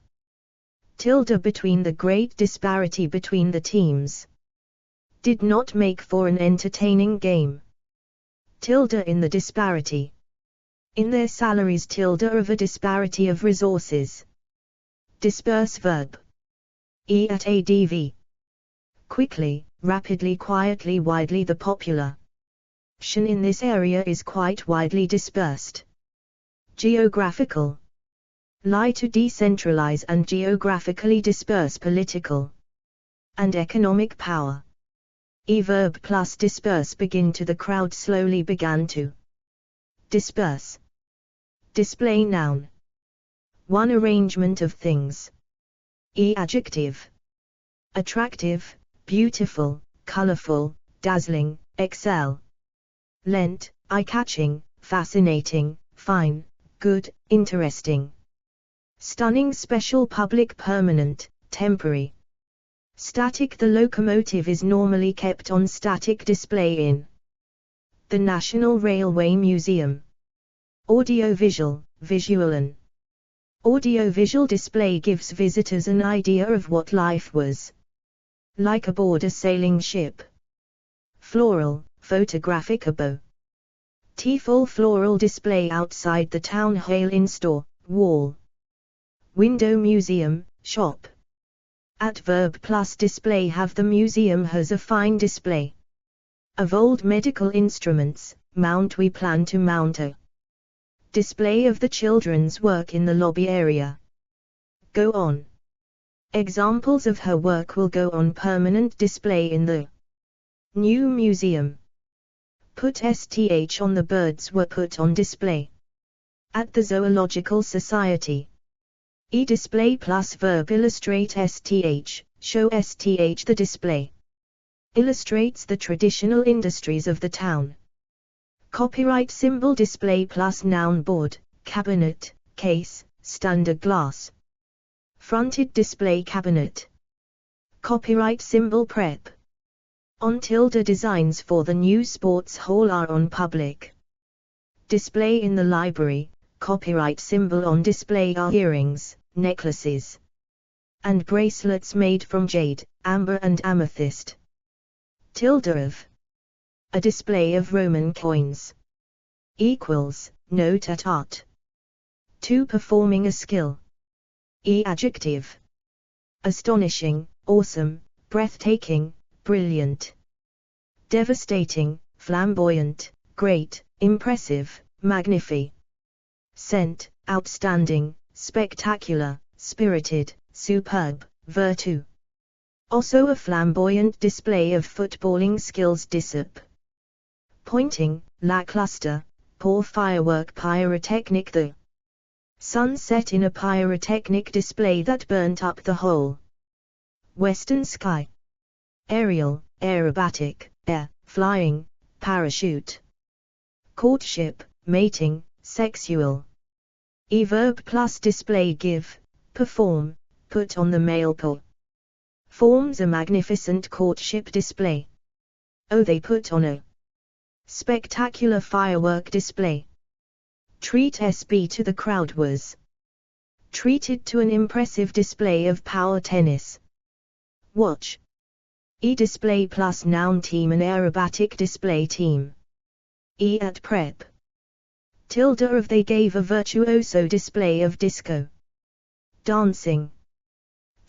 Tilde between the great disparity between the teams. Did not make for an entertaining game. Tilde in the disparity. In their salaries tilde of a disparity of resources. Disperse verb. At adv. Quickly, rapidly, quietly, widely. The popular population in this area is quite widely dispersed. Geographical. Lie to decentralize and geographically disperse political and economic power. Verb plus disperse begin to the crowd slowly began to disperse. Display noun. One arrangement of things. Adjective. Attractive, beautiful, colorful, dazzling, excel. Lent, eye-catching, fascinating, fine, good, interesting. Stunning, special, public, permanent, temporary. Static. The locomotive is normally kept on static display in the National Railway Museum. Audiovisual, visual. An audiovisual display gives visitors an idea of what life was like aboard a sailing ship. Floral, photographic. A bow. Full floral display outside the town hall. In store, wall. Window, museum, shop. At verb plus display have. The museum has a fine display of old medical instruments. Mount. We plan to mount a display of the children's work in the lobby area. Go on. Examples of her work will go on permanent display in the new museum. Put STH on. The birds were put on display at the Zoological Society. Display plus verb illustrate STH, show STH. The display illustrates the traditional industries of the town. Copyright symbol. Display plus noun. Board, cabinet, case, standard glass. Fronted display cabinet. Copyright symbol. Prep. On tilde. Designs for the new sports hall are on public display in the library. Copyright symbol. On display are earrings, necklaces, and bracelets made from jade, amber and amethyst. Tilde of. A display of Roman coins. Equals, note at art. 2. Performing a skill. Adjective. Astonishing, awesome, breathtaking, brilliant. Devastating, flamboyant, great, impressive, magnifique. Scent, outstanding, spectacular, spirited, superb, virtue. Also a flamboyant display of footballing skills. Disappointing, lackluster, poor firework. Pyrotechnic. The sun set in a pyrotechnic display that burnt up the whole western sky. Aerial, aerobatic, air, flying, parachute. Courtship, mating, sexual. Verb plus display give, perform, put on. The male forms a magnificent courtship display. They put on a spectacular firework display. Treat SB to. The crowd was treated to an impressive display of power tennis. Watch. Display plus noun. Team, an aerobatic display team. At prep. Tilde of. They gave a virtuoso display of disco dancing.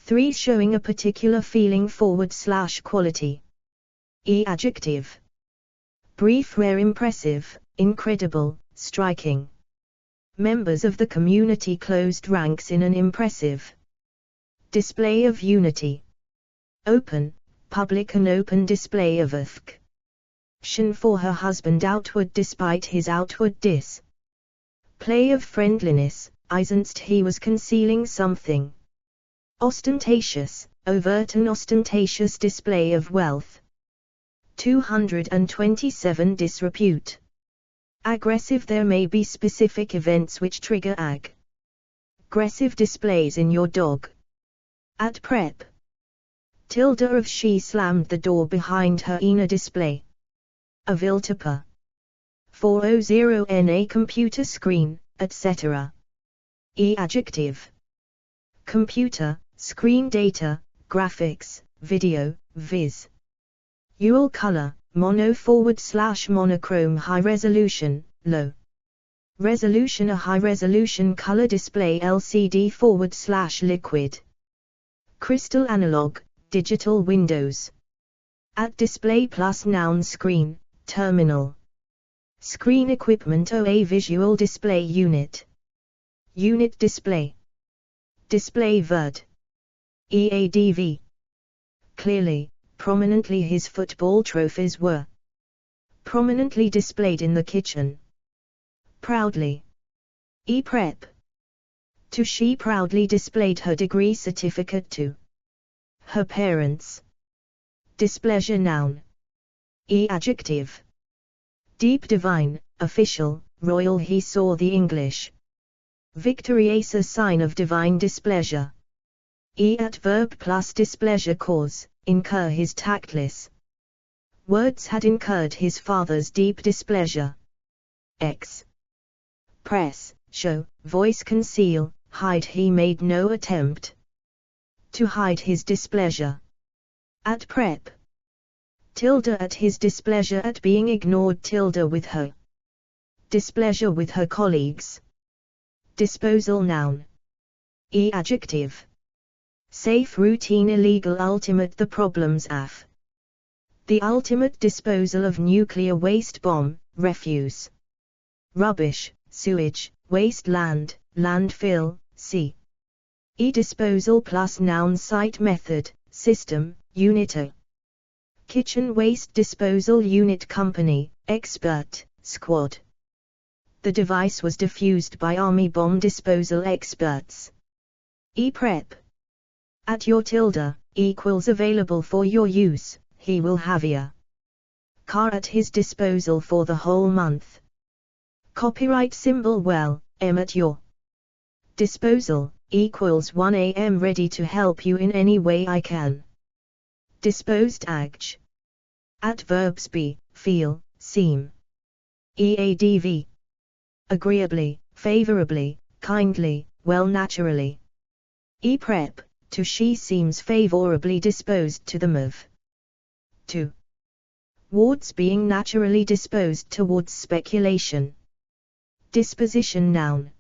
3. Showing a particular feeling /quality. Adjective. Brief, rare, impressive, incredible, striking. Members of the community closed ranks in an impressive display of unity. Open, public and open display of affection for her husband outward despite his outward display of friendliness, since he was concealing something. Ostentatious, overt and ostentatious display of wealth. 227 Disrepute. Aggressive. There may be specific events which trigger aggressive displays in your dog. At prep. Tilde of she slammed the door behind her in a display of ill-temper. 400 na computer screen, etc. Adjective. Computer, screen data, graphics, video, viz. UL color, mono/monochrome high resolution, low resolution a high resolution color display LCD/liquid crystal analog, digital windows. At display plus noun screen, terminal. Screen equipment OA visual display unit. Unit display. Display VERD. EADV. Clearly, prominently his football trophies were prominently displayed in the kitchen. Proudly. E-prep. To she proudly displayed her degree certificate to her parents. Displeasure noun. Adjective. Deep divine, official, royal he saw the English victorious a sign of divine displeasure. At verb plus displeasure cause, incur his tactless words had incurred his father's deep displeasure. Press, show, voice conceal, hide he made no attempt to hide his displeasure. At prep. Tilde at his displeasure at being ignored tilde with her displeasure with her colleagues. Disposal noun. Adjective. Safe routine illegal ultimate the problems af. The ultimate disposal of nuclear waste bomb, refuse. Rubbish, sewage, wasteland, landfill, sea. Disposal plus noun site method, system, unit a. Kitchen waste disposal unit company, expert, squad. The device was diffused by army bomb disposal experts. E-prep. At your tilde, equals available for your use, he will have your car at his disposal for the whole month. Copyright symbol well, at your disposal, equals 1 am ready to help you in any way I can. Disposed adj. At verbs be, feel, seem. Eadv. Agreeably, favorably, kindly, well naturally. E-prep. To she seems favorably disposed to them of. To. Wards being naturally disposed towards speculation. Disposition noun.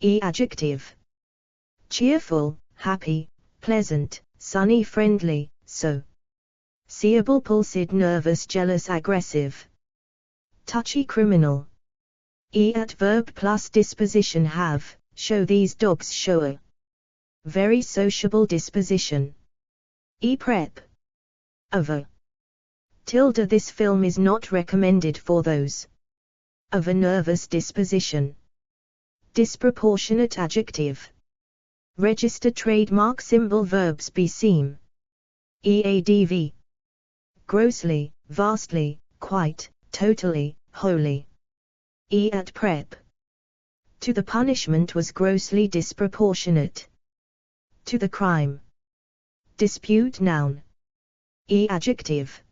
Adjective. Cheerful, happy, pleasant, sunny friendly, so. Seeable pulsed nervous jealous aggressive. Touchy criminal. At verb plus disposition have, show these dogs show a very sociable disposition. E-prep. Of a. Tilde this film is not recommended for those of a nervous disposition. Disproportionate adjective. Register trademark symbol verbs be seem. Eadv. Grossly, vastly, quite, totally, wholly. At prep. To the punishment was grossly disproportionate. To the crime. Dispute noun. Adjective.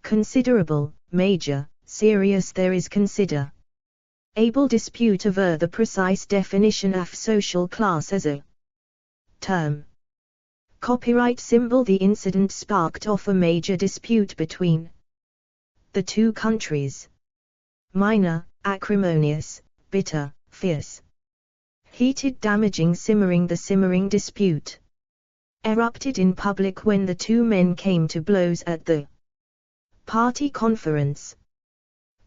Considerable, major, serious there is consider. Able dispute aver the precise definition of social class as a term. Copyright symbol the incident sparked off a major dispute between the two countries. Minor, acrimonious, bitter, fierce. Heated damaging simmering the simmering dispute. Erupted in public when the two men came to blows at the party conference.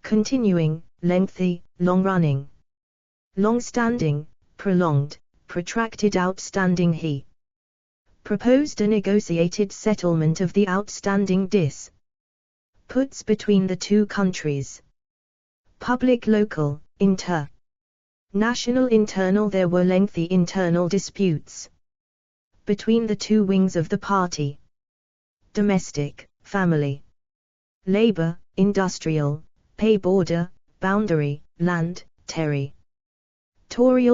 Continuing, lengthy, long-running. long-standing, prolonged, protracted. Outstanding. He proposed a negotiated settlement of the outstanding disputes between the two countries. Public. Local, inter. National. Internal. There were lengthy internal disputes between the two wings of the party. Domestic, family. Labor, industrial, pay. Border, boundary, land, territorial.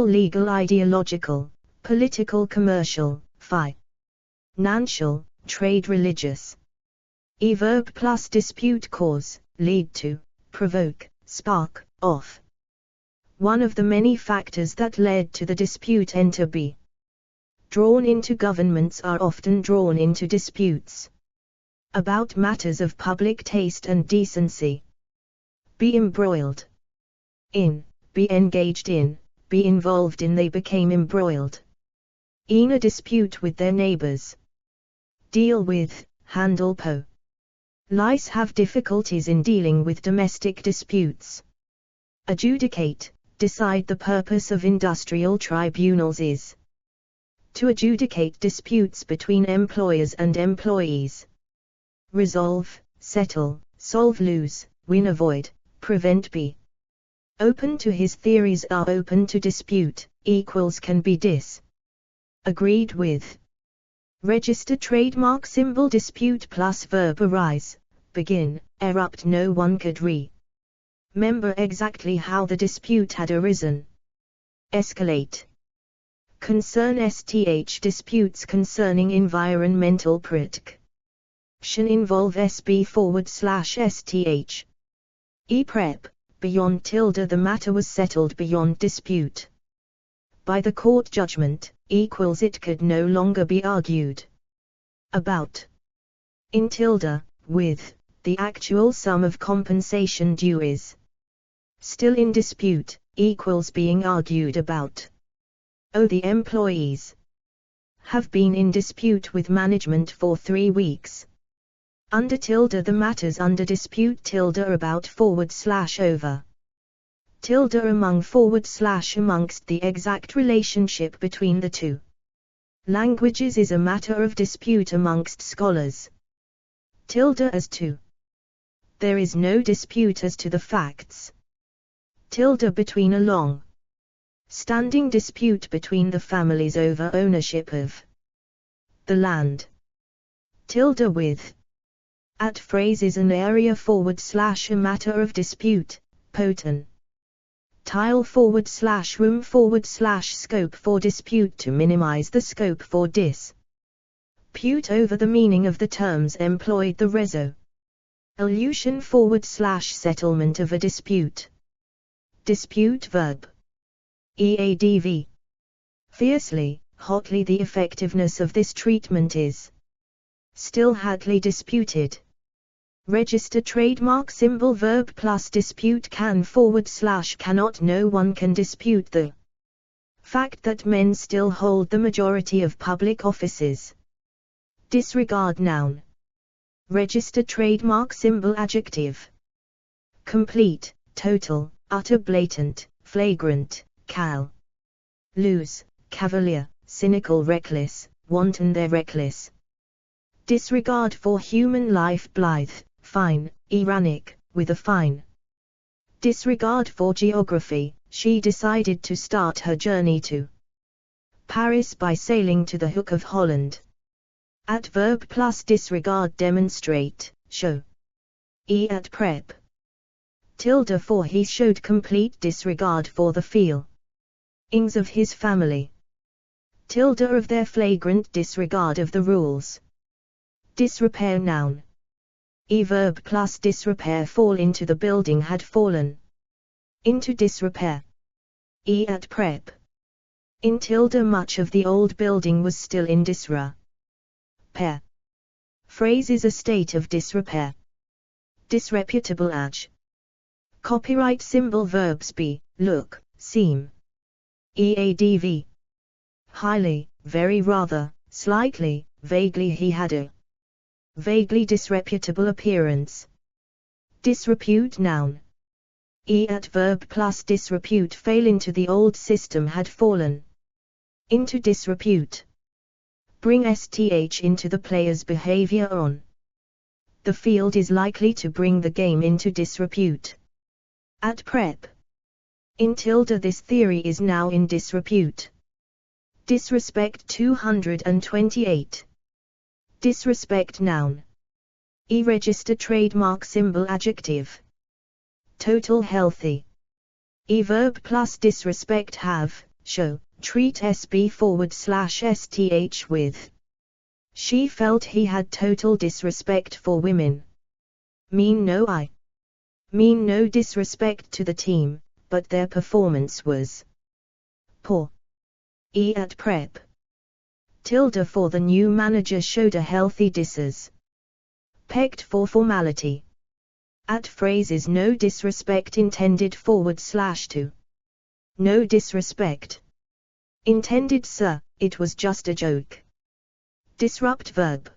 Legal, ideological, political, commercial, financial, trade. Religious. Verb plus dispute. Cause, lead to, provoke, spark, off. One of the many factors that led to the dispute. Enter. Be drawn into. Governments are often drawn into disputes about matters of public taste and decency. Be embroiled in, be engaged in, be involved in. They became embroiled in a dispute with their neighbors. Deal with, handle. Police have difficulties in dealing with domestic disputes. Adjudicate, decide. The purpose of industrial tribunals is to adjudicate disputes between employers and employees. Resolve, settle, solve. Lose, win. Avoid, prevent. Be open to. His theories are open to dispute. Equals can be agreed with. Register. Trademark symbol. Dispute plus verb. Arise, begin, erupt. No one could remember exactly how the dispute had arisen. Escalate. Concern. Disputes concerning environmental protection involve SB/STH. Prep, beyond. The matter was settled beyond dispute by the court judgment. Equals it could no longer be argued about. In. With, the actual sum of compensation due is still in dispute. Equals being argued about. The employees have been in dispute with management for 3 weeks. Under. The matters under dispute. About. Over. Among. Amongst. The exact relationship between the two languages is a matter of dispute amongst scholars. As to. There is no dispute as to the facts. Between. A long standing dispute between the families over ownership of the land. With. At. Phrase is an area. A matter of dispute. Poten. Tile. Room. Scope for dispute. To minimize the scope for dispute over the meaning of the terms employed. The resolution. Settlement of a dispute. Dispute verb. EADV. Fiercely, hotly. The effectiveness of this treatment is still hotly disputed. Register. Trademark symbol. Verb plus dispute. Can. Cannot. No one can dispute the fact that men still hold the majority of public offices. Disregard. Noun. Register. Trademark symbol. Adjective. Complete, total, utter. Blatant, flagrant, lose, cavalier, cynical. Reckless, wanton. They're reckless. Disregard for human life. Blithe, fine, ironic, with a fine. Disregard for geography. She decided to start her journey to Paris by sailing to the Hook of Holland. Adverb plus disregard. Demonstrate, show. At. Prep. For. He showed complete disregard for the feelings of his family. Of their flagrant disregard of the rules. Disrepair. Noun. Verb plus disrepair. Fall into. The building had fallen into disrepair. At. Prep. In. Much of the old building was still in disrepair. Phrase is a state of disrepair. Disreputable. Copyright symbol. Verbs. Be, look, seem. EADV. Highly, very. Rather, slightly, vaguely. He had a vaguely disreputable appearance. Disrepute. Noun. At verb plus disrepute fail into the old system had fallen into disrepute. Bring STH into the player's behavior on the field is likely to bring the game into disrepute. At prep. In tilde this theory is now in disrepute. Disrespect 228. Disrespect noun. Register trademark symbol adjective. Total healthy. Verb plus disrespect have, show, treat SB/STH with. She felt he had total disrespect for women. Mean no disrespect to the team, but their performance was poor. At prep. Tilde for the new manager showed a healthy disses. Pecked for formality. At phrases no disrespect intended /to. No disrespect. Intended sir, it was just a joke. Disrupt verb.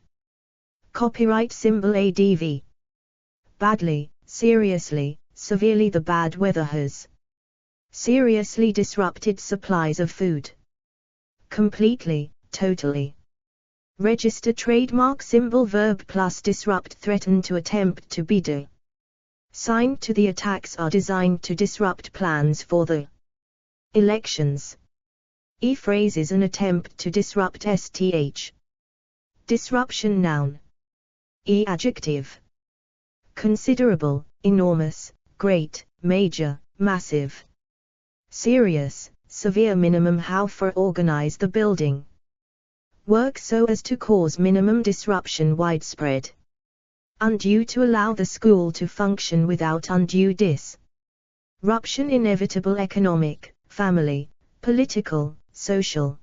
Copyright symbol ADV. Badly, seriously, severely the bad weather has seriously disrupted supplies of food. Completely, totally. Register trademark symbol verb plus disrupt threaten to attempt to be do. Signed to the attacks are designed to disrupt plans for the elections. Phrase is an attempt to disrupt STH. Disruption noun. Adjective. Considerable, enormous, great, major, massive. Serious, severe minimum how for organize the building. Work so as to cause minimum disruption widespread. Undue to allow the school to function without undue disruption inevitable economic, family, political, social.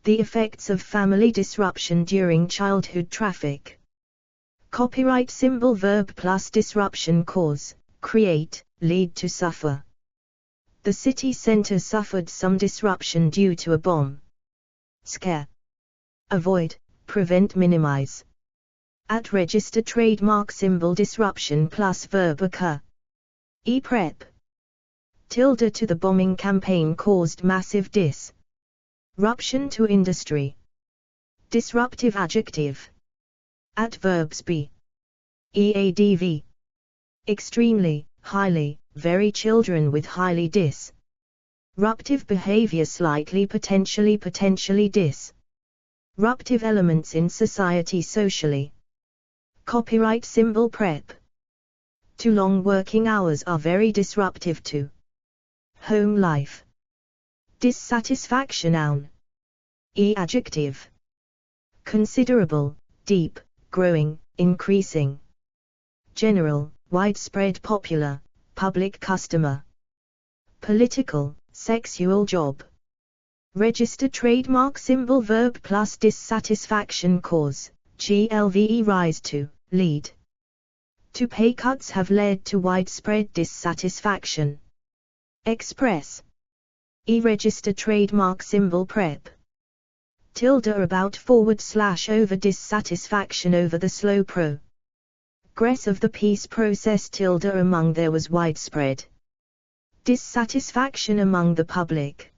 The effects of family disruption during childhood traffic. Copyright symbol verb plus disruption cause, create, lead to suffer. The city center suffered some disruption due to a bomb. Scare. Avoid, prevent minimize. At register trademark symbol disruption plus verb occur. Prep. Tilde to the bombing campaign caused massive disruption to industry. Disruptive adjective. At verbs be. Adv. Extremely, highly, very children with highly disruptive behavior slightly potentially disruptive elements in society socially. Copyright symbol prep. Too long working hours are very disruptive to home life. Dissatisfaction noun. Adjective. Considerable, deep, growing, increasing. General, widespread popular, public customer. Political, sexual job. Register trademark symbol verb plus dissatisfaction cause, GLVE rise to, lead. To pay cuts have led to widespread dissatisfaction. Express. Register trademark symbol prep. Tilde about / over dissatisfaction over the slow progress of the peace process tilde among there was widespread dissatisfaction among the public.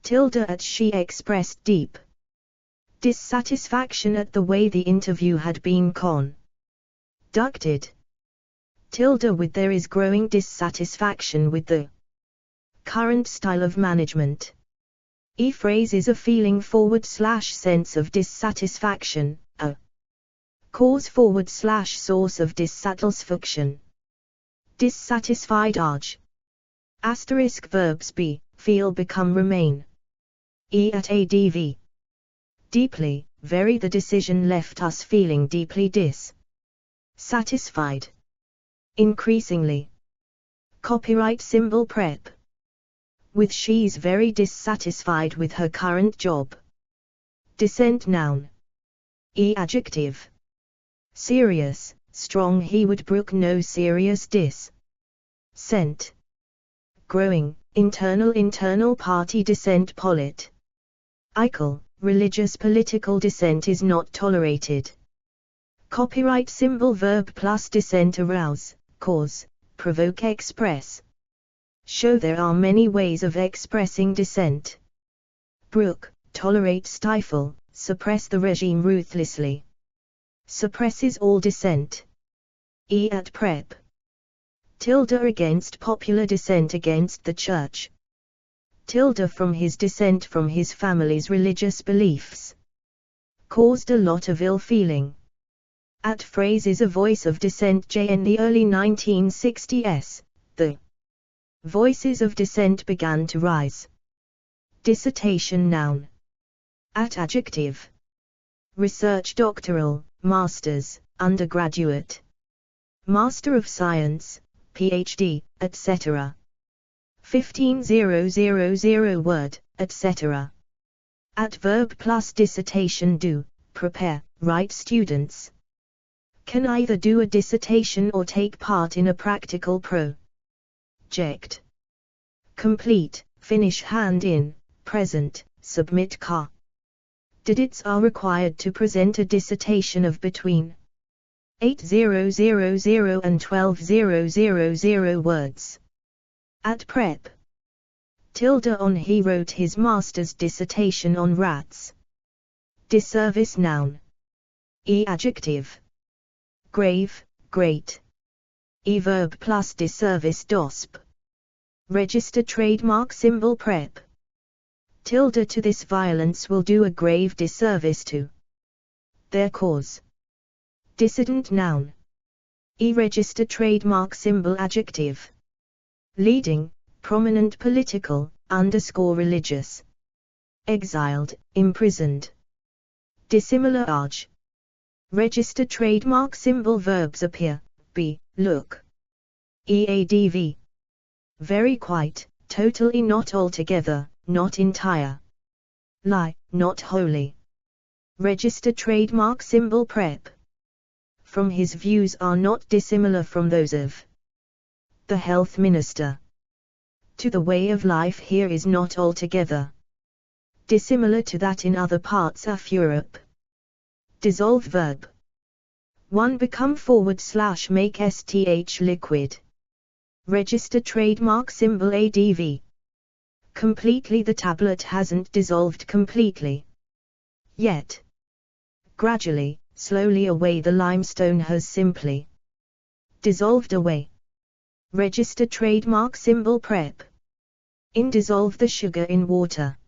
Tilde at she expressed deep dissatisfaction at the way the interview had been conducted. Tilde with there is growing dissatisfaction with the current style of management. Phrase is a feeling / sense of dissatisfaction, a cause / source of dissatisfaction. Dissatisfied arg. Asterisk verbs be, feel become remain. At adv. Deeply, very the decision left us feeling deeply dissatisfied. Increasingly. Copyright symbol prep. With she's very dissatisfied with her current job. Dissent noun. Adjective. Serious, strong he would brook no serious dissent. Growing, internal party dissent political, religious political dissent is not tolerated. Copyright symbol verb plus dissent arouse, cause, provoke, express. Show there are many ways of expressing dissent. Brook, tolerate, stifle, suppress the regime ruthlessly. Suppresses all dissent. At prep. Tilde against popular dissent against the church. Tilde from his dissent from his family's religious beliefs. Caused a lot of ill feeling. At phrase is a voice of dissent. In the early 1960s, the voices of dissent began to rise. Dissertation noun. At adjective. Research doctoral, master's, undergraduate. Master of Science, PhD, etc. 15000 word, etc. At verb plus dissertation do, prepare, write. Students can either do a dissertation or take part in a practical project. Complete, finish. Hand in, present, submit. Candidates are required to present a dissertation of between 8,000 and 12,000 words. At prep. Tilde on he wrote his master's dissertation on rats. Disservice noun. Adjective. Grave, great. Verb plus disservice. Dosp. Register trademark symbol. Prep. Tilde to this violence will do a grave disservice to their cause. Dissident noun. Register trademark symbol. Adjective. Leading, prominent, political, religious. Exiled, imprisoned. Dissimilar. Arge. Register trademark symbol. Verbs appear, be, look. Adv. Very quite, totally, not altogether, not entire. Lie, not wholly. Register trademark symbol. Prep. From his views are not dissimilar from those of the health minister. To the way of life here is not altogether dissimilar to that in other parts of Europe. Dissolve verb. 1. Become / make sth liquid. Register trademark symbol. Adv. Completely. The tablet hasn't dissolved completely yet. Gradually, slowly away. The limestone has simply dissolved away. Register trademark symbol. Prep. In dissolve the sugar in water.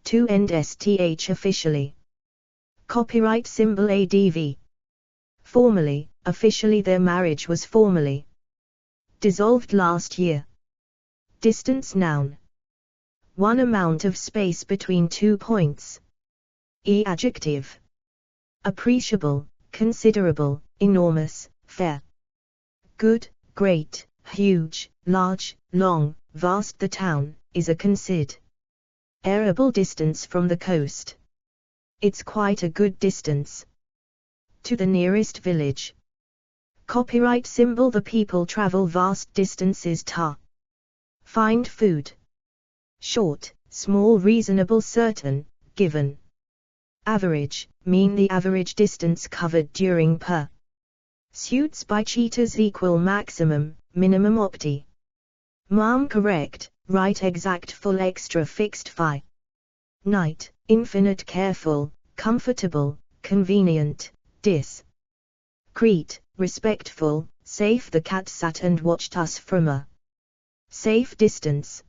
To end sth officially. Copyright symbol. Adv. Formally, officially their marriage was formally dissolved last year. Distance noun. 1. Amount of space between 2 points. Adjective. Appreciable, considerable, enormous, fair. Good, great, huge, large, long, vast. The town is a considerable distance from the coast. It's quite a good distance to the nearest village. Copyright symbol. The people travel vast distances to find food. Short, small, reasonable, certain, given. Average, mean. The average distance covered during pursuits by cheetahs. Equal, maximum, minimum. Correct, right, exact, full, extra, fixed, night, infinite, careful, comfortable, convenient, discreet, respectful, safe. The cat sat and watched us from a safe distance.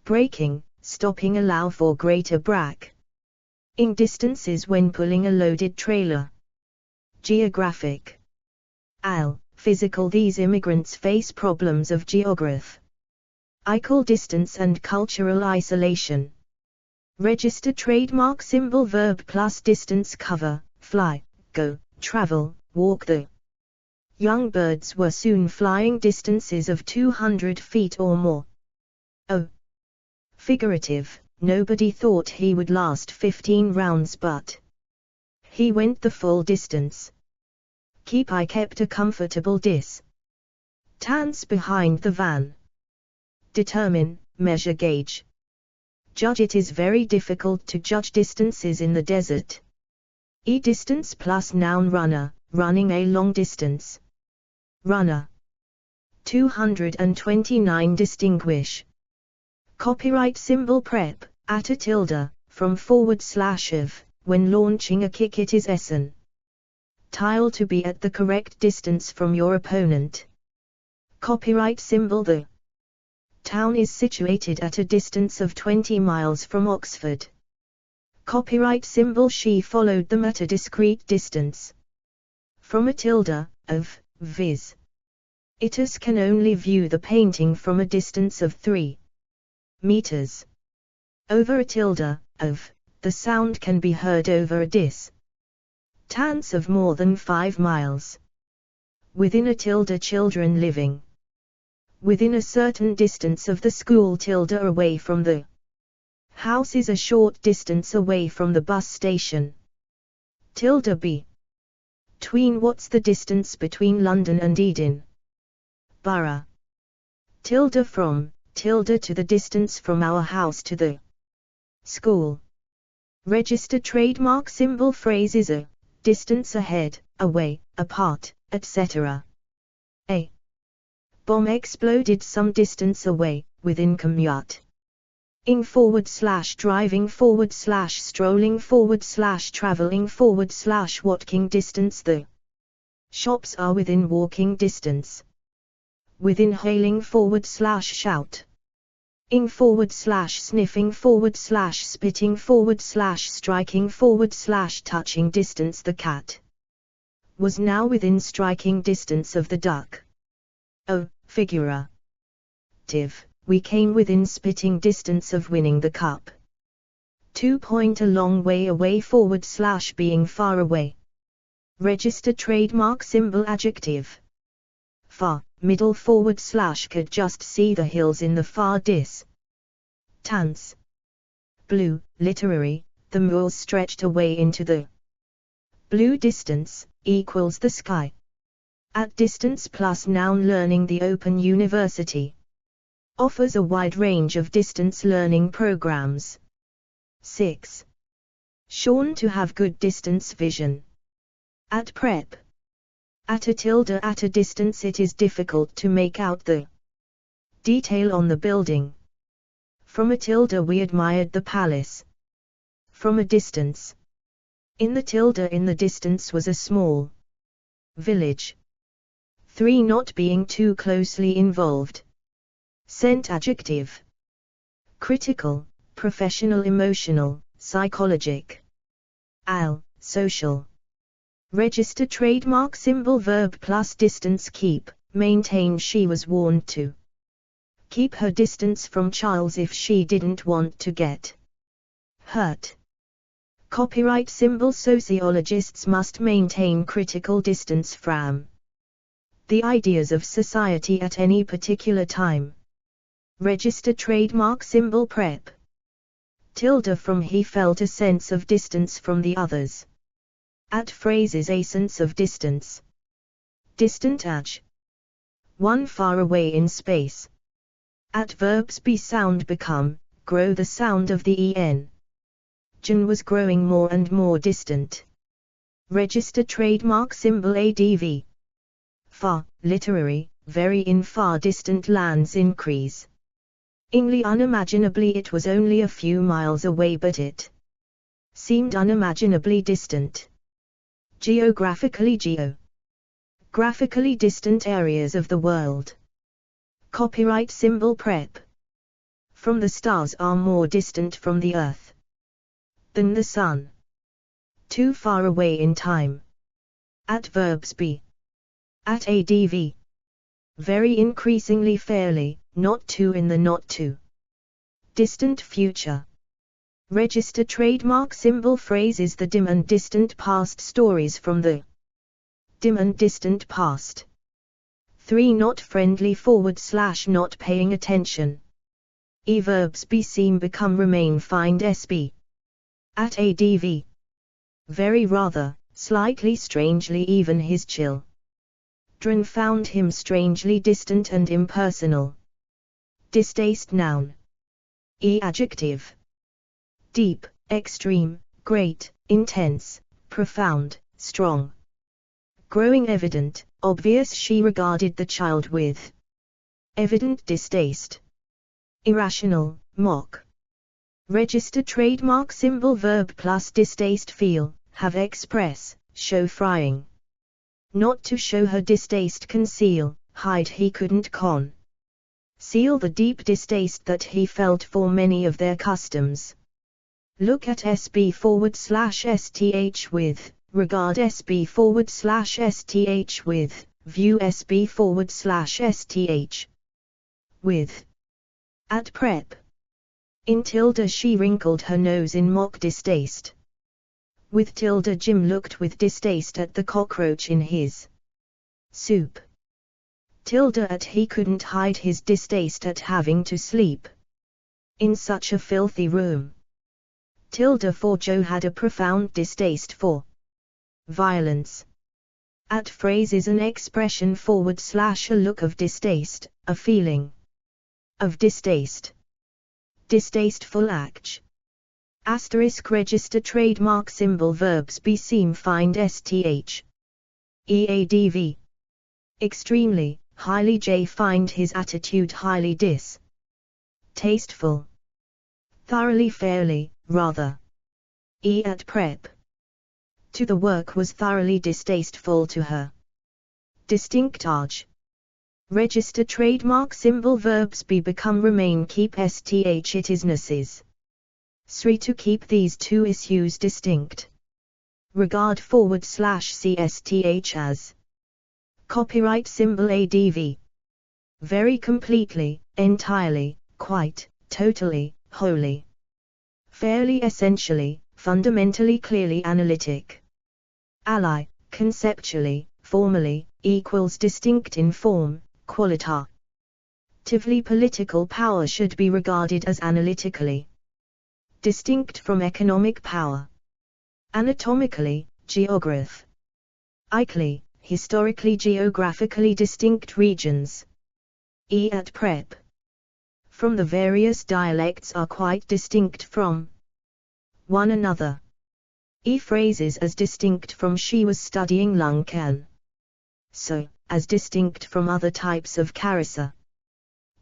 Braking, stopping, allow for greater braking distances when pulling a loaded trailer. Geographic. Physical. These immigrants face problems of geographical distance and cultural isolation. Register trademark symbol. Verb plus distance. Cover, fly, go, travel, walk. The young birds were soon flying distances of 200 feet or more. Figurative. Nobody thought he would last 15 rounds, but he went the full distance. I kept a comfortable distance behind the van. Determine, measure, gauge. Judge. It is very difficult to judge distances in the desert. Distance plus noun. Runner, running a long distance. Runner. 229 Distinguish. Copyright symbol prep, at a tilde, from / of, when launching a kick it is SN. Tile to be at the correct distance from your opponent. Copyright symbol the. Town is situated at a distance of 20 miles from Oxford. Copyright symbol she followed them at a discrete distance. From a tilde, of, viz. Itus can only view the painting from a distance of 3 meters. Over a tilde, of, the sound can be heard over a distance of more than 5 miles. Within a tilde children living within a certain distance of the school tilde away from the house is a short distance away from the bus station. Tilde b. Tween what's the distance between London and Eden Borough. Tilde from, tilde to the distance from our house to the school. Registered trademark symbol phrase is a, distance ahead, away, apart, etc. A bomb exploded some distance away, within commute. In / driving / strolling / traveling / walking distance the shops are within walking distance. Within hailing / shout. In / sniffing / spitting / striking / touching distance the cat was now within striking distance of the duck. O, figurative, we came within spitting distance of winning the cup. 2. A long way away / being far away. Registered trademark symbol adjective. Far, middle / could just see the hills in the far distance. Blue, literary, the moors stretched away into the blue distance, equals the sky. At distance plus noun learning the Open University offers a wide range of distance learning programs. 6. Shown to have good distance vision. At prep. At a tilde at a distance it is difficult to make out the detail on the building. From a tilde we admired the palace. From a distance. In the tilde in the distance was a small village. 3. Not being too closely involved. Scent adjective. Critical, professional emotional, psychologic. Al, social. Registered trademark symbol verb plus distance keep, maintain she was warned to keep her distance from Charles if she didn't want to get hurt. Copyright symbol sociologists must maintain critical distance from the ideas of society at any particular time. Registered trademark symbol prep. Tilde from he felt a sense of distance from the others. At phrases a sense of distance. Distant edge. One far away in space. At verbs be sound become, grow the sound of the en. Jan was growing more and more distant. Registered trademark symbol ADV. Far, literary, very in far distant lands increase. Ingly unimaginably it was only a few miles away but it seemed unimaginably distant. Geographically graphically distant areas of the world. Copyright symbol prep. From the stars are more distant from the earth than the sun. Too far away in time. At verbs be. At ADV. Very increasingly fairly, not too in the not too distant future. Registered trademark symbol phrase is the dim and distant past stories from the dim and distant past. 3. Not friendly / not paying attention. Verbs be seem become remain find SB. At ADV. Very rather, slightly strangely even his children found him strangely distant and impersonal. Distaste noun. Adjective. Deep, extreme, great, intense, profound, strong. Growing evident, obvious she regarded the child with evident distaste. Irrational, mock. Register trademark symbol verb plus distaste feel, have express, show frying. Not to show her distaste conceal, hide he couldn't conceal the deep distaste that he felt for many of their customs. Look at SB/STH with, regard SB/STH with, view SB/STH with. At prep. In tilde she wrinkled her nose in mock distaste. With tilde Jim looked with distaste at the cockroach in his soup. Tilde at he couldn't hide his distaste at having to sleep in such a filthy room. Tilde for Joe had a profound distaste for violence. At phrase is an expression / a look of distaste, a feeling of distaste. Distasteful act. Asterisk register trademark symbol verbs be seem find sth. Eadv. Extremely, highly J find his attitude highly tasteful. Thoroughly fairly, rather. E at prep. To the work was thoroughly distasteful to her. Distinctage. Register trademark symbol verbs be become remain keep sth it isnesses. 3 to keep these two issues distinct. Regard / CSTH as. Copyright symbol ADV. Very completely, entirely, quite, totally, wholly. Fairly essentially, fundamentally clearly analytic. Ally, conceptually, formally, equals distinct in form, qualitatively political power should be regarded as analytically distinct from economic power. Anatomically, geographically, historically geographically distinct regions. E at prep. From the various dialects are quite distinct from one another. E phrases as distinct from she was studying Luncan. So, as distinct from other types of character.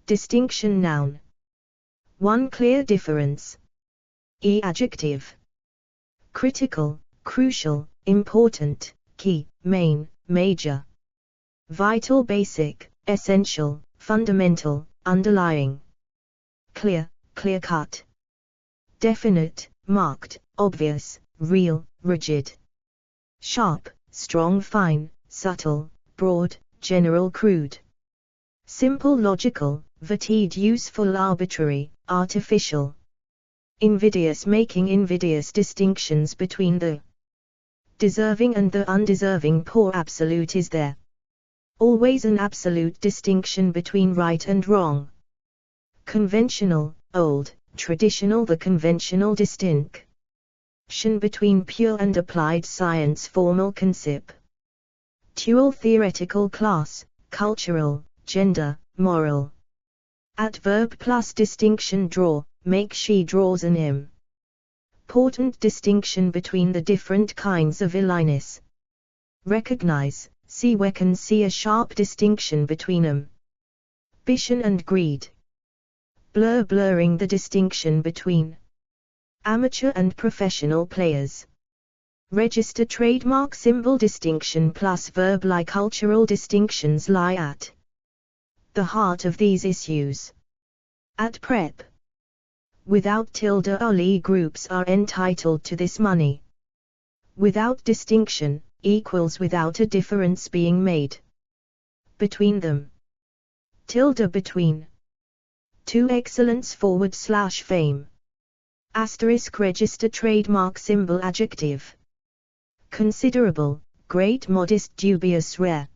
Distinction noun. One clear difference. E adjective. Critical, crucial, important, key, main, major. Vital basic, essential, fundamental, underlying. Clear, clear-cut. Definite, marked, obvious, real, rigid. Sharp, strong fine, subtle, broad, general crude. Simple logical, varied useful arbitrary, artificial. Invidious making invidious distinctions between the deserving and the undeserving poor absolute is there. Always an absolute distinction between right and wrong. Conventional, old, traditional the conventional distinction between pure and applied science formal conceptual theoretical class, cultural, gender, moral. At verb plus distinction draw, make she draws an important distinction between the different kinds of illiness. Recognize, see we can see a sharp distinction between ambition and greed. Blurring the distinction between amateur and professional players. Register trademark symbol distinction plus verb like cultural distinctions lie at the heart of these issues. At prep. Without tilde only groups are entitled to this money. Without distinction, equals without a difference being made between them. Tilde between. To excellence / fame. Asterisk register trademark symbol adjective. Considerable, great modest dubious rare.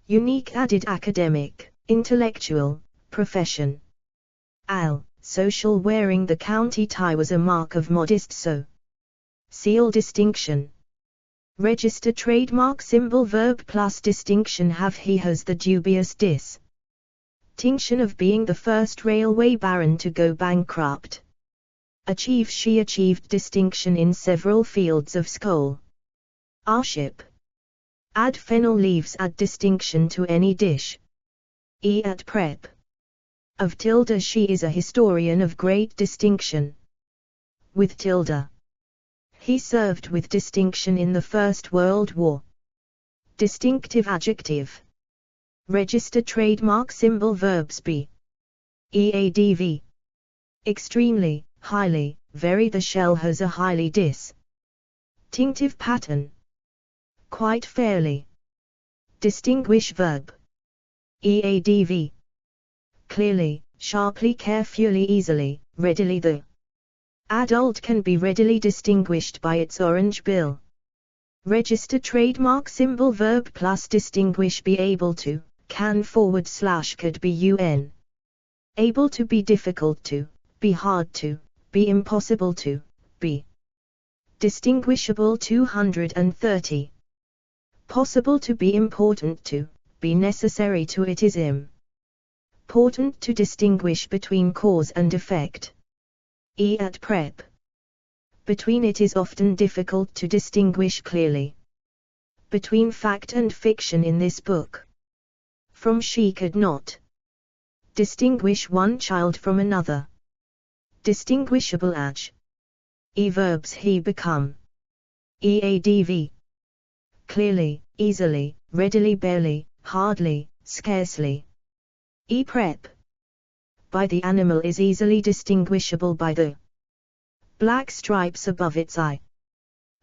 Unique added academic, intellectual, profession. Al, social wearing the county tie was a mark of modest seal distinction. Register trademark symbol verb plus distinction have he has the dubious distinction of being the first railway baron to go bankrupt. Achieve she achieved distinction in several fields of scholarship. Add fennel leaves add distinction to any dish. E at prep. Of tilde she is a historian of great distinction. With tilde. He served with distinction in the First World War. Distinctive adjective. Register trademark symbol verbs be. EADV. Extremely, highly, very. The shell has a highly distinctive pattern. Quite fairly. Distinguish verb. EADV. Clearly, sharply, carefully, easily, readily. The adult can be readily distinguished by its orange bill. Register trademark symbol verb plus distinguish. Be able to, can / could be un. Able to, be difficult to, be hard to, be impossible to, be distinguishable. 230. Possible to, be important to, be necessary to. It is important to distinguish between cause and effect. At prep. Between. It is often difficult to distinguish clearly between fact and fiction in this book. From. She could not distinguish one child from another. Distinguishable adj. Verbs. He become. EADV. Clearly, easily, readily, barely, hardly, scarcely. Prep. By. The animal is easily distinguishable by the black stripes above its eye.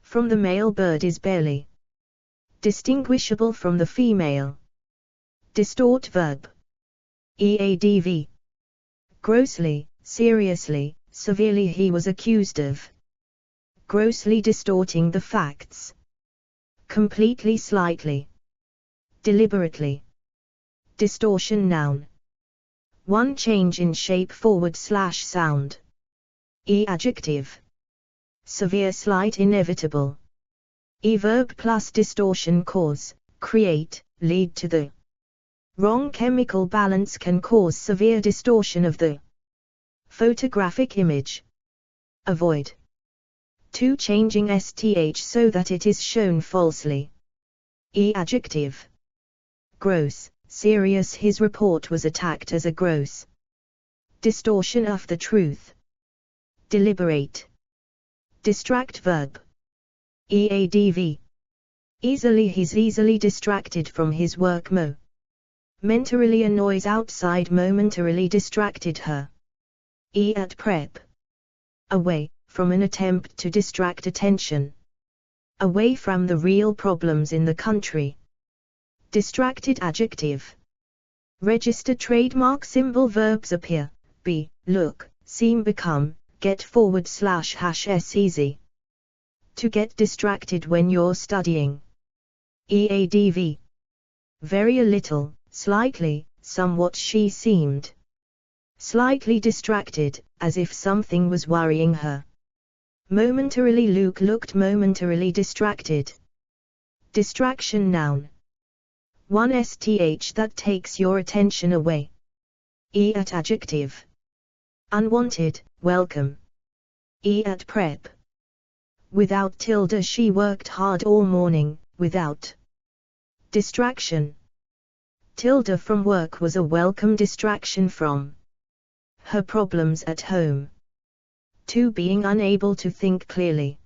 From. The male bird is barely distinguishable from the female. Distort verb. EADV. Grossly, seriously, severely. He was accused of grossly distorting the facts. Completely, slightly, deliberately. Distortion noun. One change in shape / sound. Adjective. Severe, slight, inevitable. Verb plus distortion. Cause, create, lead to. The wrong chemical balance can cause severe distortion of the photographic image. Avoid. To, changing sth so that it is shown falsely. Adjective. Gross, serious. His report was attacked as a gross distortion of the truth. Deliberate. Distract verb. EADV. Easily. He's easily distracted from his work. Momentarily. A noise outside momentarily distracted her. At prep. Away, from, an attempt to distract attention away from the real problems in the country. Distracted adjective. Register trademark symbol verbs appear, be, look, seem, become, get / s. Easy to get distracted when you're studying. EADV. Very, a little, slightly, somewhat. She seemed slightly distracted, as if something was worrying her. Momentarily. Luke looked momentarily distracted. Distraction noun. One sth that takes your attention away. At adjective. Unwanted, welcome. At prep. Without tilde. She worked hard all morning, without distraction. Tilde. From work was a welcome distraction from her problems at home. To, being unable to think clearly.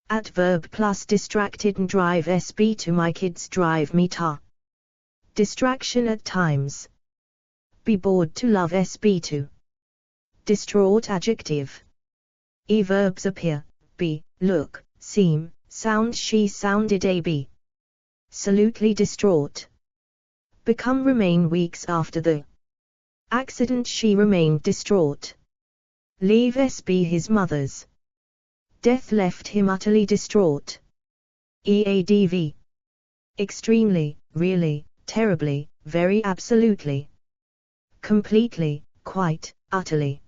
At verb plus distracted and drive sb to. My kids drive me ta. Distraction at times. Be bored. To love sb to. Distraught adjective. Verbs appear, be, look, seem, sound. She sounded ab. Absolutely distraught. Become. Remain. Weeks after the accident she remained distraught. Leave sb. His mother's death left him utterly distraught. EADV. Extremely, really, terribly, very, absolutely, completely, quite, utterly.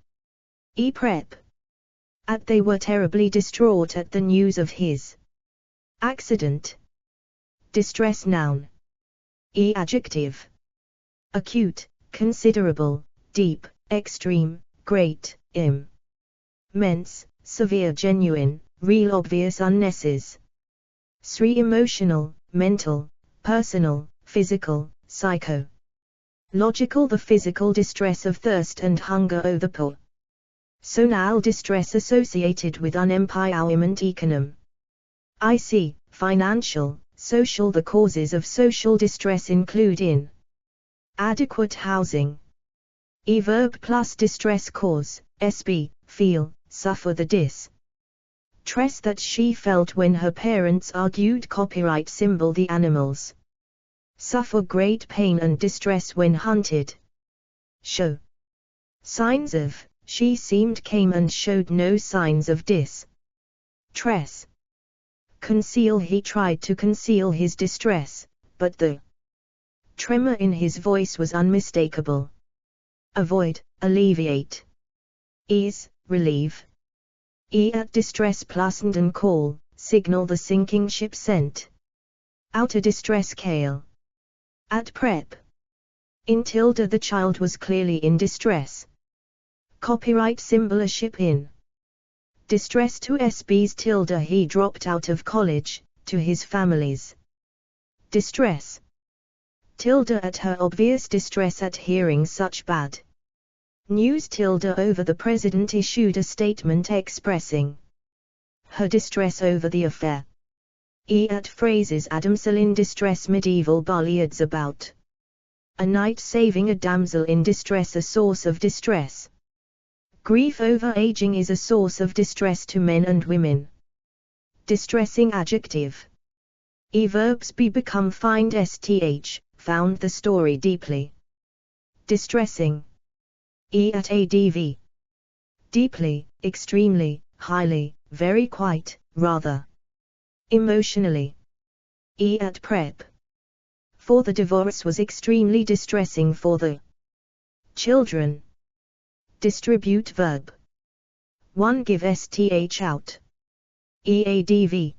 Prep. At. They were terribly distraught at the news of his accident. Distress noun. Adjective. Acute, considerable, deep, extreme, great, immense, severe, genuine, real, obvious, unnecessary. Emotional, mental, personal, physical, psycho. Logical, the physical distress of thirst and hunger o' the poor. Sonal, distress associated with unemployment econom. IC, financial, social, the causes of social distress include inadequate housing. Verb plus distress cause, SB, feel, suffer the distress that she felt when her parents argued. Copyright symbol, the animals suffer great pain and distress when hunted. Show signs of, she seemed calm and showed no signs of distress. Conceal, he tried to conceal his distress, but the tremor in his voice was unmistakable. Avoid, alleviate. Ease, relieve. At distress plus and call, signal, the sinking ship sent out a distress call. At prep. In tilde, the child was clearly in distress. Copyright symbol, a ship in distress. To SB's tilde, he dropped out of college, to his family's distress. Tilde, at her obvious distress at hearing such bad news. Tilde, over, the president issued a statement expressing her distress over the affair. At phrases, damsel in distress, medieval ballads about a knight saving a damsel in distress, a source of distress. Grief over aging is a source of distress to men and women. Distressing, adjective. Verbs be, become, find, sth, found the story deeply distressing. At adv. Deeply, extremely, highly, very, quite, rather. Emotionally. At prep. For the divorce was extremely distressing for the children. Distribute, verb 1, give sth out. Eadv.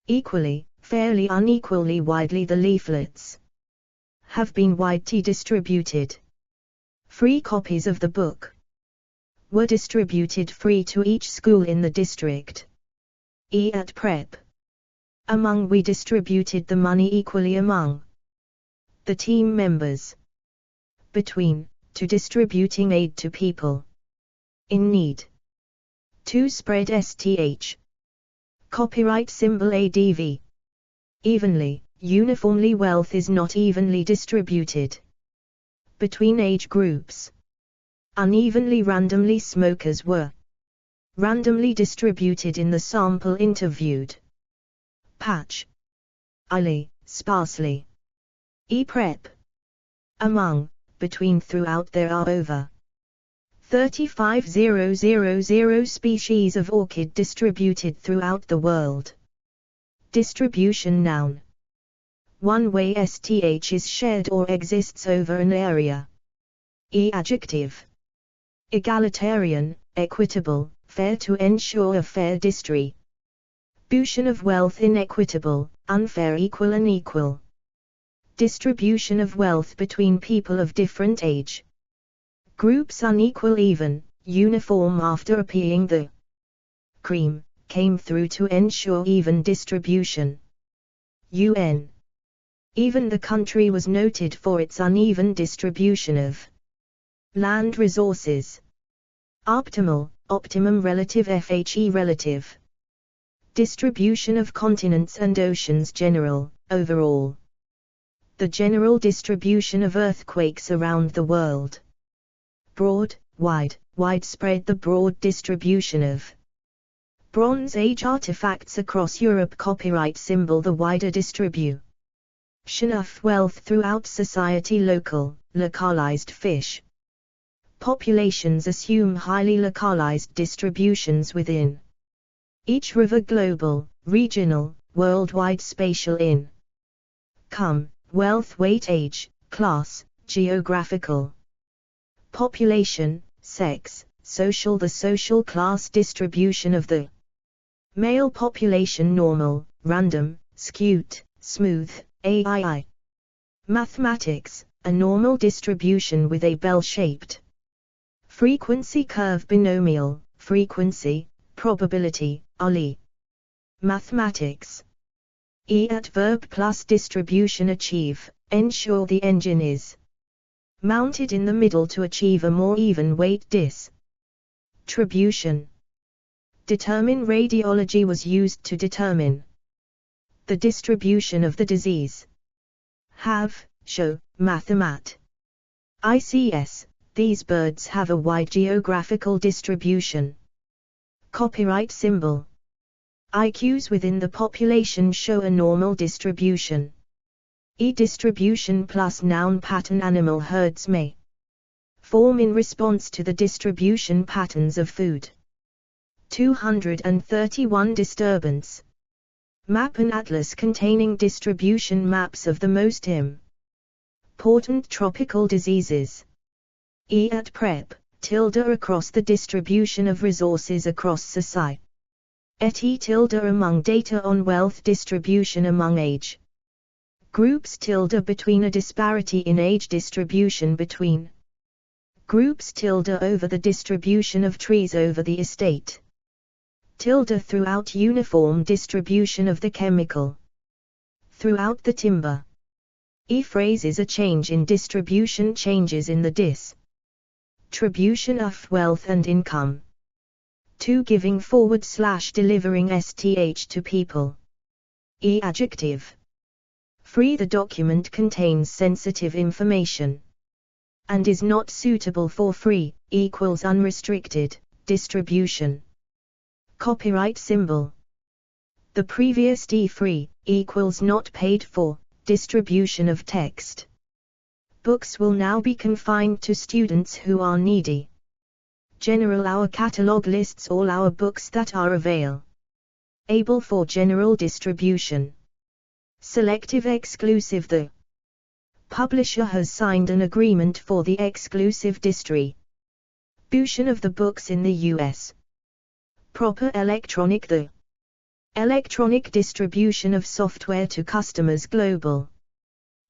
Equally, fairly, unequally, widely, the leaflets have been widely distributed. Free copies of the book were distributed free to each school in the district. At prep. Among, we distributed the money equally among the team members. Between, to distributing aid to people in need. To spread, sth. Copyright symbol, adv. Evenly, uniformly, wealth is not evenly distributed between age groups. Unevenly, randomly, smokers were randomly distributed in the sample interviewed. Patch. Ili, sparsely. Prep. Among, between, throughout. There are over 35,000 species of orchid distributed throughout the world. Distribution, noun. One way sth is shared or exists over an area. Adjective. Egalitarian, equitable, fair, to ensure a fair distribution of wealth. Inequitable, unfair, equal, unequal. Distribution of wealth between people of different age groups. Unequal, even, uniform. After applying the cream, came through to ensure even distribution. Even the country was noted for its uneven distribution of land resources. Optimal, optimum, relative, FHE, relative. Distribution of continents and oceans. General, overall. The general distribution of earthquakes around the world. Broad, wide, widespread, the broad distribution of Bronze Age artifacts across Europe. Copyright symbol, the wider distribution of wealth throughout society. Local, localized fish populations assume highly localized distributions within each river. Global, regional, worldwide. Spatial, income, wealth, weight, age, class, geographical population, sex, social, the social class distribution of the male population. Normal, random, skewed, smooth, AII. Mathematics, a normal distribution with a bell-shaped frequency curve. Binomial, frequency, probability, Ali. Mathematics. At verb plus distribution. Achieve, ensure, the engine is mounted in the middle to achieve a more even weight distribution. Determine radiology was used to determine the distribution of the disease. Have, show, mathemat. ICS, these birds have a wide geographical distribution. Copyright symbol. IQs within the population show a normal distribution. Distribution plus noun pattern. Animal herds may form in response to the distribution patterns of food. 231 Disturbance. Map an atlas containing distribution maps of the most important tropical diseases. At prep, across the distribution of resources across society. Among data on wealth distribution among age groups. Between a disparity in age distribution between groups. Over the distribution of trees over the estate. Throughout uniform distribution of the chemical throughout the timber. Phrase is a change in distribution, changes in the distribution of wealth and income. 2 Giving / delivering STH to people. Adjective. Free. The document contains sensitive information and is not suitable for free = unrestricted distribution. Copyright symbol. The previous free = not paid for distribution of text. Books will now be confined to students who are needy. General. Our catalog lists all our books that are available for general distribution. Selective exclusive. The publisher has signed an agreement for the exclusive distribution of the books in the U.S. Proper electronic. The electronic distribution of software to customers. Global,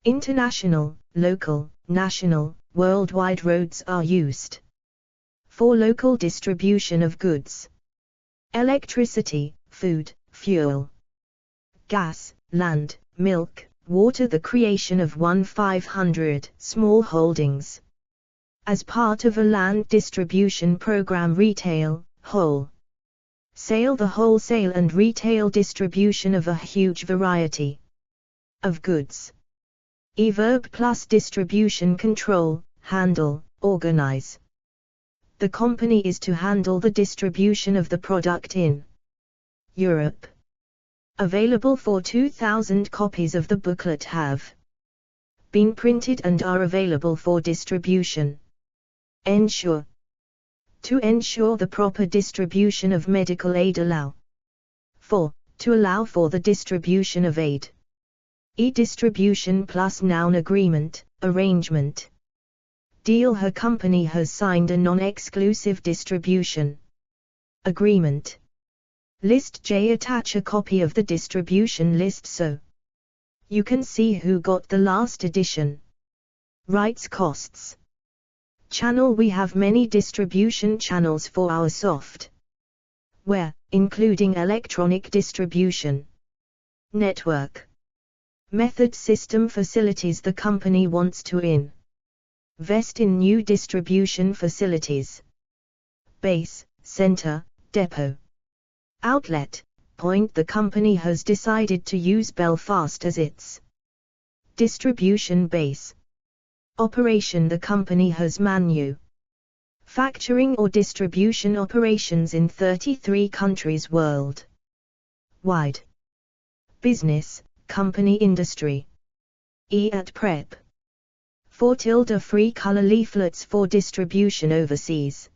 international, local, national, worldwide. Roads are used for local distribution of goods. Electricity, food, fuel, gas, land, milk, water. The creation of 1,500 small holdings as part of a land distribution program. Retail, whole sale. The wholesale and retail distribution of a huge variety of goods. Verb plus distribution. Control, handle, organize. The company is to handle the distribution of the product in Europe. Available for 2,000 copies of the booklet have been printed and are available for distribution. Ensure. To ensure the proper distribution of medical aid. Allow for. To allow for the distribution of aid. Distribution plus noun. Agreement, arrangement. Deal. Her company has signed a non-exclusive distribution agreement. List J. Attach a copy of the distribution list so you can see who got the last edition. Rights. Costs. Channel. We have many distribution channels for our software, including electronic distribution network. Method. System. Facilities. The company wants to invest in new distribution facilities. Base, center, depot. Outlet, point. The company has decided to use Belfast as its distribution base. Operation. The company has manufacturing or distribution operations in 33 countries worldwide. Business, company. Industry. At prep. 4 Free color leaflets for distribution overseas.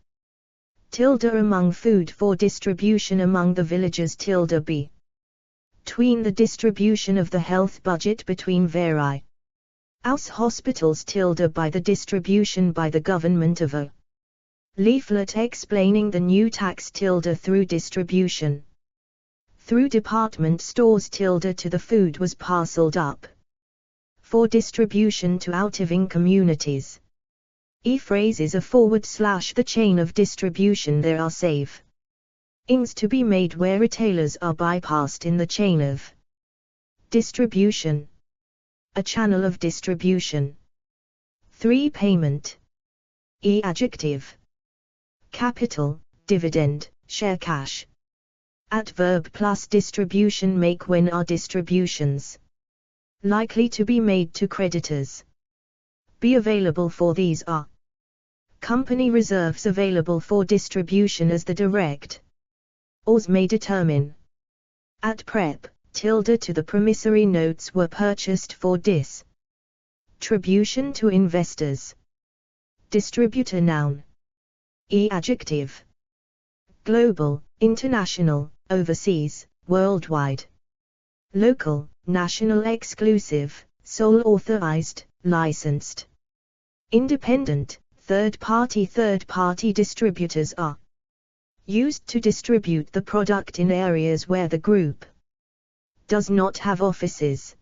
Among food for distribution among the villagers. B. Between the distribution of the health budget between various hospitals. By the distribution by the government of a leaflet explaining the new tax. Through distribution through department stores. To the food was parceled up for distribution to out-of-in communities. Phrase is a / the chain of distribution. There are savings to be made where retailers are bypassed in the chain of distribution. A channel of distribution. 3. Payment. E. Adjective. Capital, dividend, share cash. Adverb plus distribution make when are distributions likely to be made to creditors. Be available for these are. Company reserves available for distribution as the direct ors may determine. At prep, tilde to the promissory notes were purchased for distribution to investors. Distributor noun. E. Adjective. Global, international, overseas, worldwide. Local, national, exclusive, sole authorized, licensed. Independent, third party distributors are used to distribute the product in areas where the group does not have offices.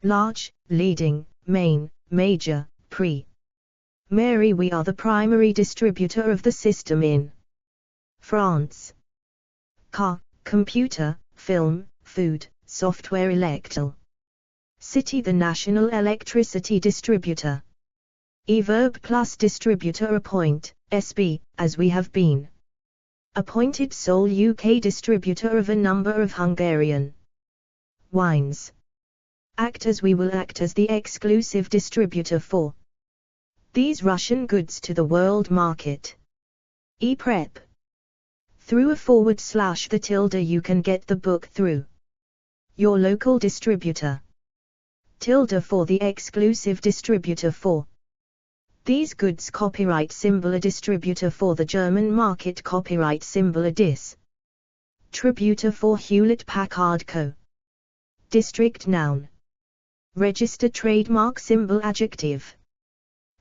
Large, leading, main, major, primary. We are the primary distributor of the system in France. Car, computer, film, food, software, electrical. City, the national electricity distributor. E. Verb plus distributor appoint, SB, as we have been appointed sole UK distributor of a number of Hungarian wines. Act as we will act as the exclusive distributor for these Russian goods to the world market. E. Prep. Through a / the tilde you can get the book through your local distributor. Tilde for the exclusive distributor for these goods. Copyright symbol a distributor for the German market. Copyright symbol a distributor for Hewlett-Packard Co. District noun. Register trademark symbol adjective.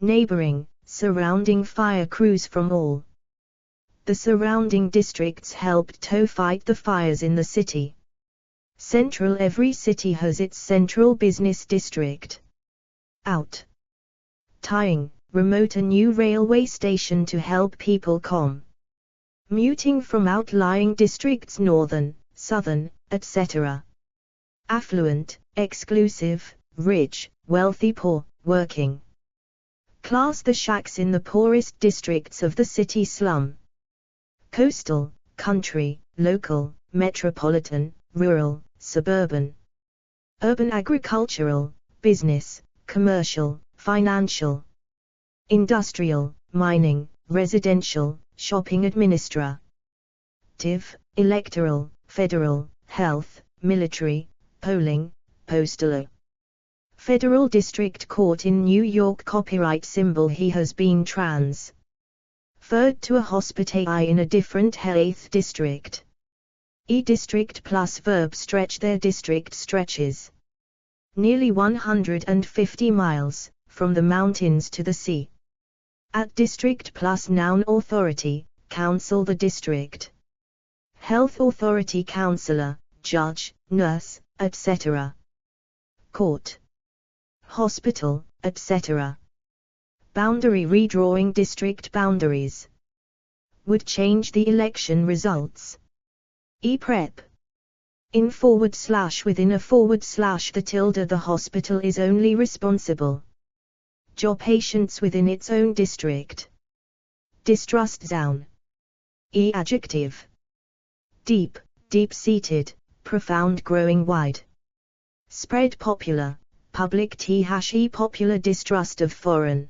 Neighboring, surrounding fire crews from all the surrounding districts helped to fight the fires in the city. Central, every city has its central business district. Out. Tying, remote, a new railway station to help people commuting from outlying districts, northern, southern, etc. Affluent, exclusive, rich, wealthy, poor, working class, the shacks in the poorest districts of the city slum. Coastal, country, local, metropolitan, rural, suburban. Urban, agricultural, business, commercial, financial. Industrial, mining, residential, shopping. Administrative, electoral, federal, health, military, polling, postal. Federal District Court in New York. Copyright symbol he has been transferred to a hospital in a different health district. E. District plus verb stretch, their district stretches nearly 150 miles from the mountains to the sea. At district plus noun authority, council, the district health authority, counselor, judge, nurse, etc. Court, hospital, etc. Boundary, redrawing district boundaries would change the election results. E. Prep. In / within a / the tilde the hospital is only responsible job patients within its own district. Distrust zone. E. Adjective. Deep, deep-seated, profound, growing wide. Spread, popular, public. E. Popular distrust of foreign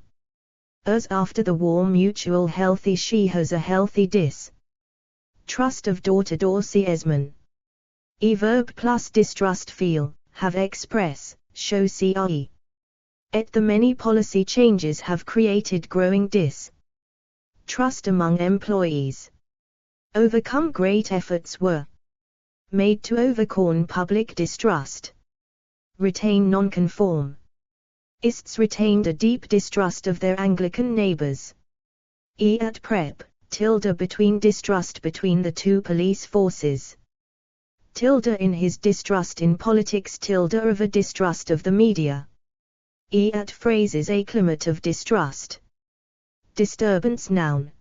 as after the war. Mutual, healthy, she has a healthy distrust of door-to-door. Esman. E. Verb plus distrust feel, have, express, show. Cre. The many policy changes have created growing distrust among employees. Overcome, great efforts were made to overcome public distrust. Retain, nonconform. Ists retained a deep distrust of their Anglican neighbors. E. At prep, tilde between, distrust between the two police forces. Tilde in his distrust in politics. Tilde of a distrust of the media. E. At phrases, a climate of distrust. Disturbance noun.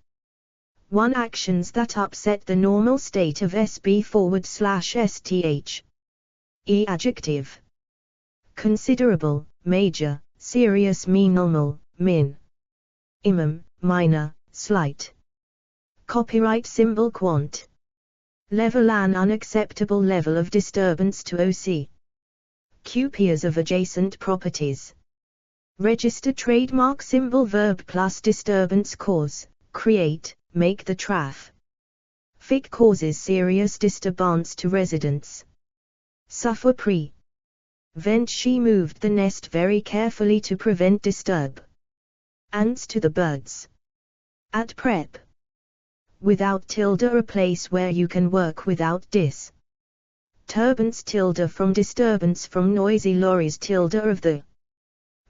1. Actions that upset the normal state of SB/STH. E. Adjective. Considerable, major, serious, minimal, min. Imam, minor, slight. Copyright symbol quant. Level an unacceptable level of disturbance to OC. Q pairs of adjacent properties. Register trademark symbol verb plus disturbance cause, create, make the traf. Fic causes serious disturbance to residents. Suffer pre. Vent she moved the nest very carefully to prevent disturb. Ants to the birds. At prep. Without tilde a place where you can work without dis. Turbance tilde from disturbance from noisy lorries tilde of the.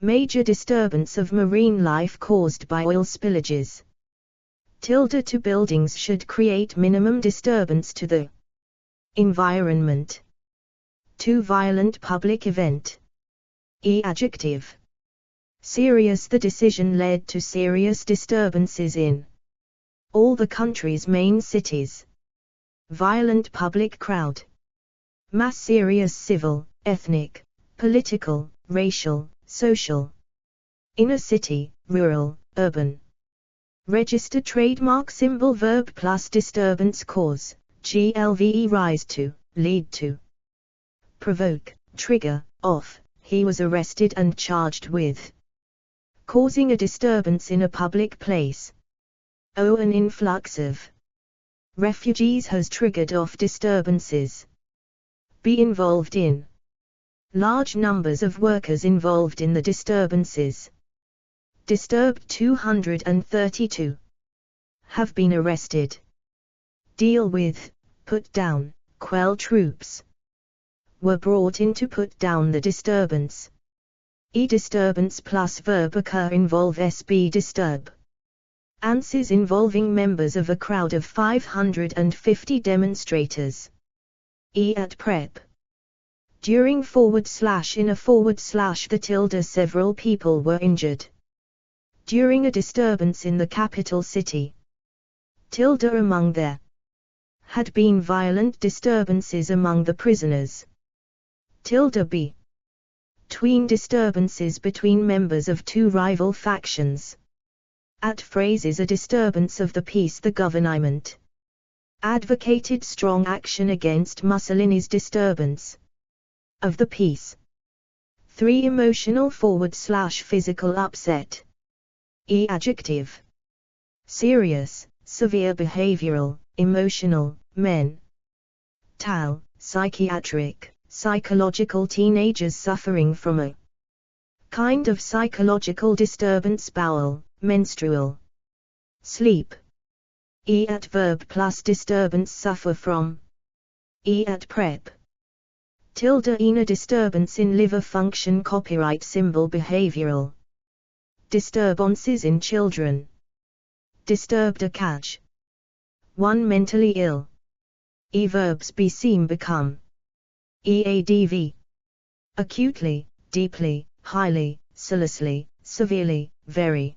Major disturbance of marine life caused by oil spillages. Tilde to buildings should create minimum disturbance to the environment. To violent public event. Adjective. Serious. The decision led to serious disturbances in all the country's main cities. Violent public crowd. Mass. Serious civil, ethnic, political, racial, social. Inner city, rural, urban. Register trademark symbol verb plus disturbance cause, GLVE rise to, lead to. Provoke, trigger, off. He was arrested and charged with causing a disturbance in a public place. An influx of refugees has triggered off disturbances. Be involved in. Large numbers of workers involved in the disturbances. Disturbed 232. Have been arrested. Deal with, put down, quell troops. Were brought in to put down the disturbance. Disturbance plus verb occur involve SB disturb. Answers involving members of a crowd of 550 demonstrators. At prep. During / in a / the tilde several people were injured. During a disturbance in the capital city. Tilde among there. Had been violent disturbances among the prisoners. Tilde b. Tween disturbances between members of two rival factions. At phrases a disturbance of the peace. The government advocated strong action against Mussolini's disturbance of the peace. 3 Emotional / physical upset. Adjective. Serious, severe behavioral, emotional, men. Tal, psychiatric, psychological. Teenagers suffering from a kind of psychological disturbance. Bowel, menstrual. Sleep. At verb plus disturbance suffer from. At prep. Tilde in a disturbance in liver function. Copyright symbol behavioral. Disturbances in children. Disturbed a catch. One mentally ill. Verbs be seem become. Adv. Acutely, deeply, highly, seriously, severely, very.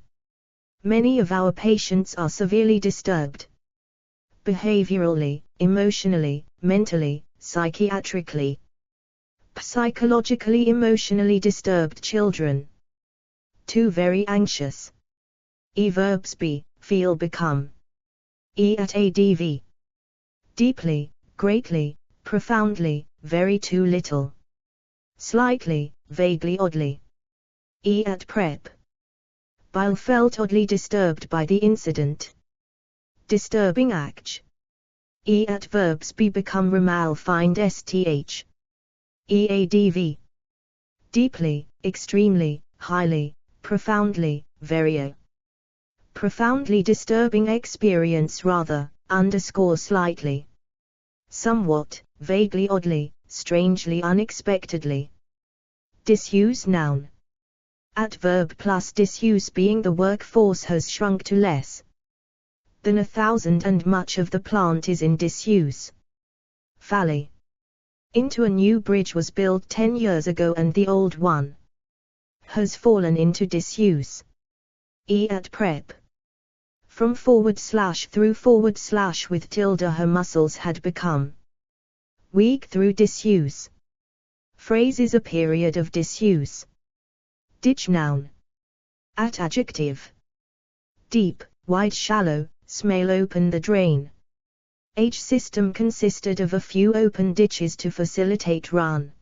Many of our patients are severely disturbed. Behaviorally, emotionally, mentally, psychiatrically. Psychologically emotionally disturbed children. Too very anxious. Verbs be, feel become. At adv. Deeply, greatly, profoundly, very too little. Slightly, vaguely oddly. At prep. Bile felt oddly disturbed by the incident. Disturbing act. At verbs be become remal find sth. Adv. Deeply, extremely, highly, profoundly, very. Profoundly disturbing experience rather, slightly. Somewhat, vaguely oddly, strangely unexpectedly. Disuse noun. At verb plus disuse being the workforce has shrunk to less than 1,000 and much of the plant is in disuse. Valley. Into a new bridge was built 10 years ago and the old one has fallen into disuse. At prep. From / through / with tilde her muscles had become weak through disuse. Phrase is a period of disuse. Ditch noun. At adjective. Deep, wide, shallow, smale, open the drain. H system consisted of a few open ditches to facilitate run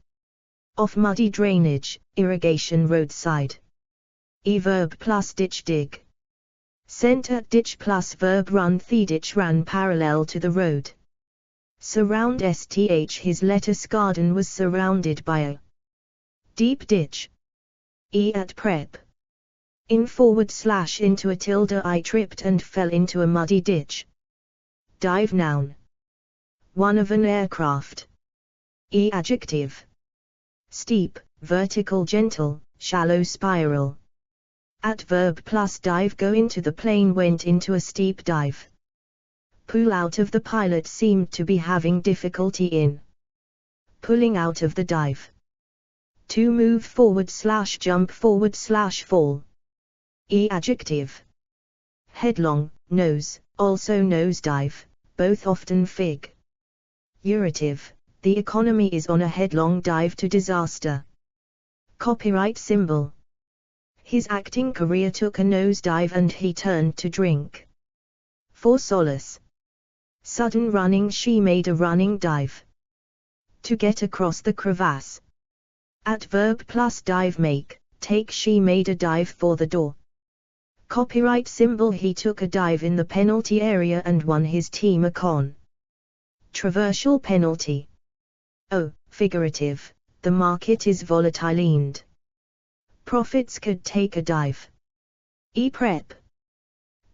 of muddy drainage, irrigation roadside. E verb plus ditch dig. Center ditch plus verb run. The ditch ran parallel to the road. Surround sth. His lettuce garden was surrounded by a deep ditch. E at prep. In / into a tilde. I tripped and fell into a muddy ditch. Dive noun. One of an aircraft. E adjective. Steep, vertical, gentle, shallow, spiral. At verb plus dive. Go into the plane. Went into a steep dive. Pull out of. The pilot seemed to be having difficulty in pulling out of the dive. To move forward / jump forward / fall. E adjective. Headlong, nose, also nosedive, both often fig. Urative, the economy is on a headlong dive to disaster. Copyright symbol. His acting career took a nosedive and he turned to drink. For solace. Sudden running. She made a running dive. To get across the crevasse. At verb plus dive. Make, take. She made a dive for the door. Copyright symbol. He took a dive in the penalty area and won his team a controversial penalty. O, figurative, the market is volatile. Profits could take a dive. E prep.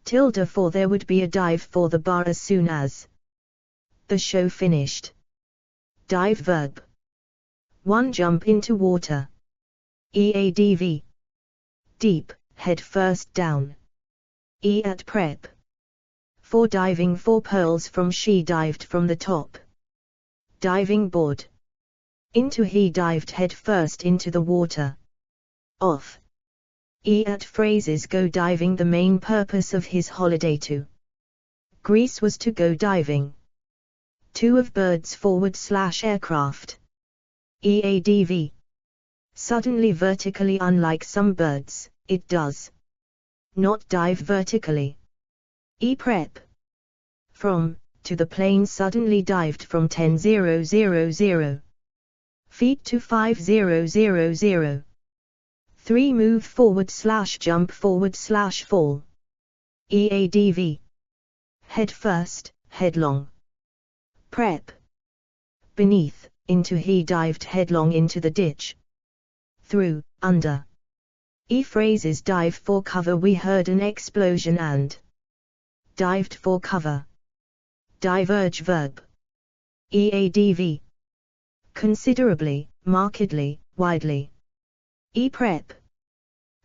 Tilde. For there would be a dive for the bar as soon as the show finished. Dive verb. 1. Jump into water. EADV. Deep, head first down. E at prep. 4. Diving. 4 pearls from. She dived from the top diving board. Into. He dived head first into the water. Off. E at phrases. Go diving. The main purpose of his holiday to Greece was to go diving. 2. Of birds. Forward / aircraft. EADV. Suddenly, vertically. Unlike some birds, it does not dive vertically. E prep. From, to. The plane suddenly dived from 10,000 feet to 5,000. 3. Move forward / jump forward / fall. EADV. Head first, headlong. Prep. Beneath, into. He dived headlong into the ditch. Through, under. E phrases. Dive for cover. We heard an explosion and dived for cover. Diverge verb. EADV. Considerably, markedly, widely. E prep.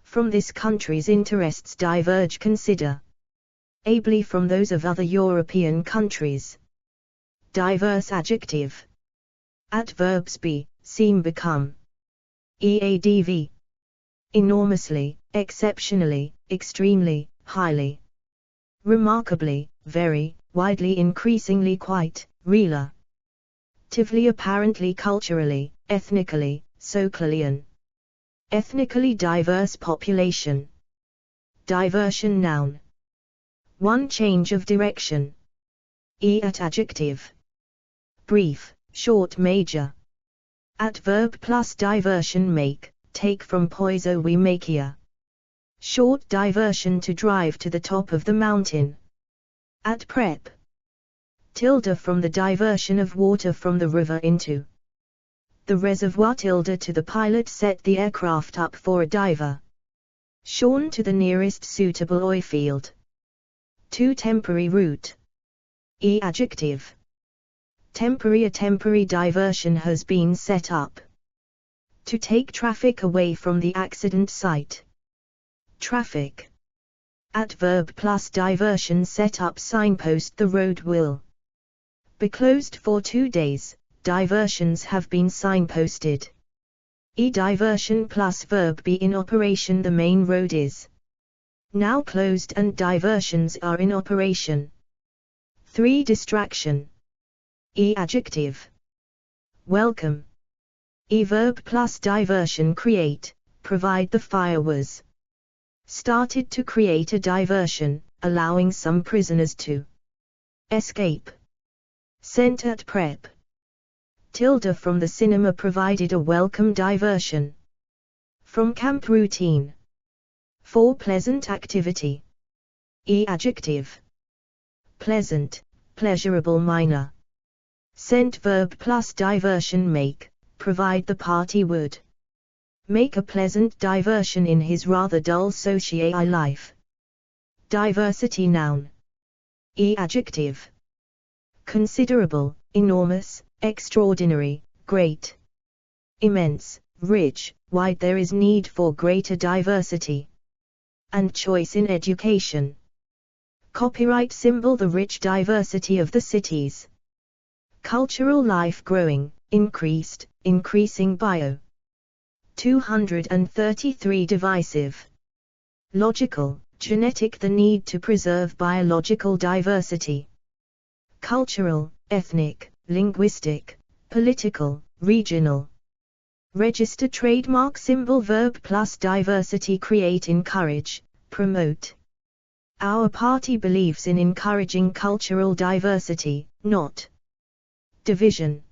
From this country's interests diverge considerably from those of other European countries. Diverse adjective. At verbs be, seem, become. EADV. Enormously, exceptionally, extremely, highly. Remarkably, very, widely, increasingly, quite, relatively, apparently, culturally, ethnically, socially. An ethnically diverse population. Diversion noun. 1. Change of direction. E at adjective. Brief, short, major. At verb plus diversion. Make, take from. Poiso. We make a short diversion to drive to the top of the mountain. At prep. Tilde. From the diversion of water from the river into the reservoir. Tilde. To. The pilot set the aircraft up for a diver. Shorn. To the nearest suitable oil field. 2. Temporary route. E adjective. Temporary. A temporary diversion has been set up to take traffic away from the accident site. Traffic. At verb plus diversion. Set up signpost. The road will be closed for 2 days. Diversions have been signposted. E diversion plus verb. Be in operation. The main road is now closed and diversions are in operation. 3. Distraction. E adjective. Welcome. E verb plus diversion. Create, provide. The fire was started to create a diversion, allowing some prisoners to escape. Sent at prep. Tilde from the cinema provided a welcome diversion from camp routine. For pleasant activity. Adjective. Pleasant, pleasurable minor. Sent verb plus diversion make, provide the party would make a pleasant diversion in his rather dull sociai life. Diversity noun. Adjective. Considerable, enormous, extraordinary, great, immense, rich, wide. There is need for greater diversity and choice in education. Copyright symbol. The rich diversity of the cities. Cultural life growing, increased, increasing. Bio 233 divisive. Logical, genetic. The need to preserve biological diversity. Cultural, ethnic, linguistic, political, regional. Register trademark symbol. Verb plus diversity. Create, encourage, promote. Our party believes in encouraging cultural diversity, not division.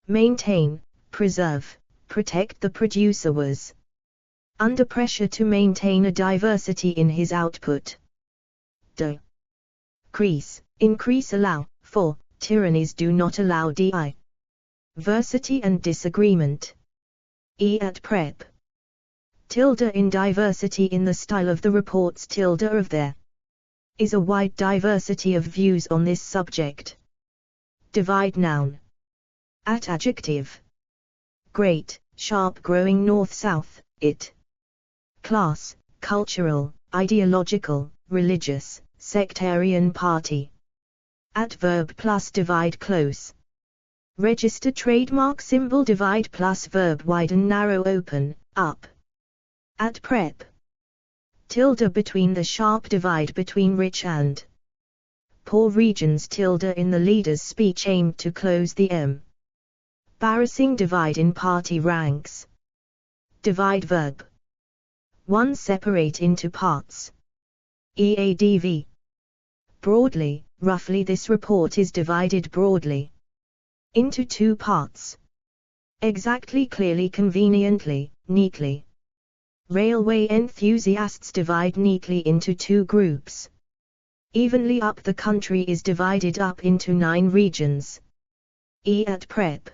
Maintain, preserve, protect. The producer was under pressure to maintain a diversity in his output. Decrease, increase. Allow, for, tyrannies do not allow diversity and disagreement. At prep. Tilde in diversity. In the style of the reports. Tilde of there is a wide diversity of views on this subject. Divide noun. At adjective. Great, sharp, growing north-south, it. Class, cultural, ideological, religious, sectarian party. At verb plus divide. Close. Register trademark symbol. Divide plus verb. Widen, narrow, open, up. At prep. Tilde between. The sharp divide between rich and poor regions. Tilde in the leader's speech aimed to close the embarrassing divide in party ranks. Divide verb. 1. Separate into parts. Eadv. Broadly, roughly. This report is divided broadly into 2 parts. Exactly, clearly, conveniently, neatly. Railway enthusiasts divide neatly into 2 groups. Evenly up. The country is divided up into 9 regions. At prep.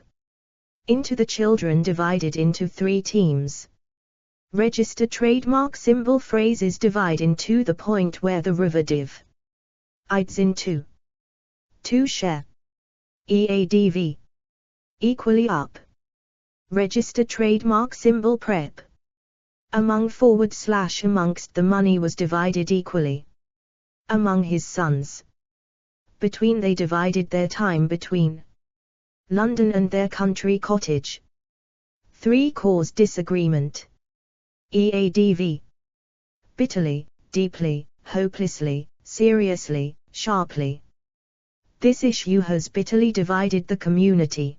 Into. The children divided into 3 teams. Register trademark symbol. Phrases divide into. The point where the river divides into 2. Share. Eadv. Equally up. Register trademark symbol. Prep. Among / amongst. The money was divided equally among his sons. Between. They divided their time between London and their country cottage. 3. Cause disagreement. Eadv. Bitterly, deeply, hopelessly, seriously, sharply. This issue has bitterly divided the community.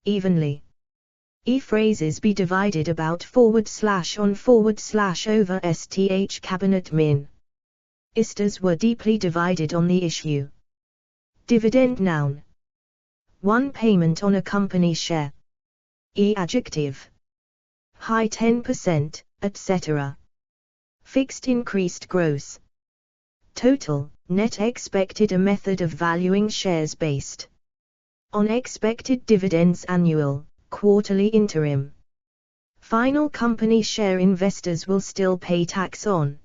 Evenly. Phrases be divided about / on / over / cabinet ministers were deeply divided on the issue. Dividend noun. 1. Payment on a company share. Adjective. High 10%, etc. Fixed, increased, gross. Total, net expected. A method of valuing shares based on expected dividends. Annual, quarterly, interim. Final. Company share investors will still pay tax on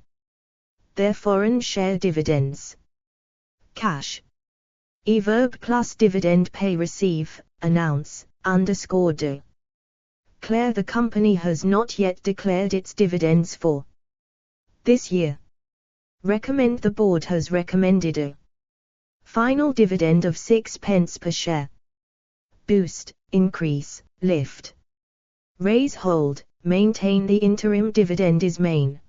their foreign share dividends. Cash. Verb plus dividend. Pay, receive, announce, declare. The company has not yet declared its dividends for this year. Recommend. The board has recommended a final dividend of 6 pence per share. Boost, increase, lift. Raise, hold, maintain. The interim dividend is maintained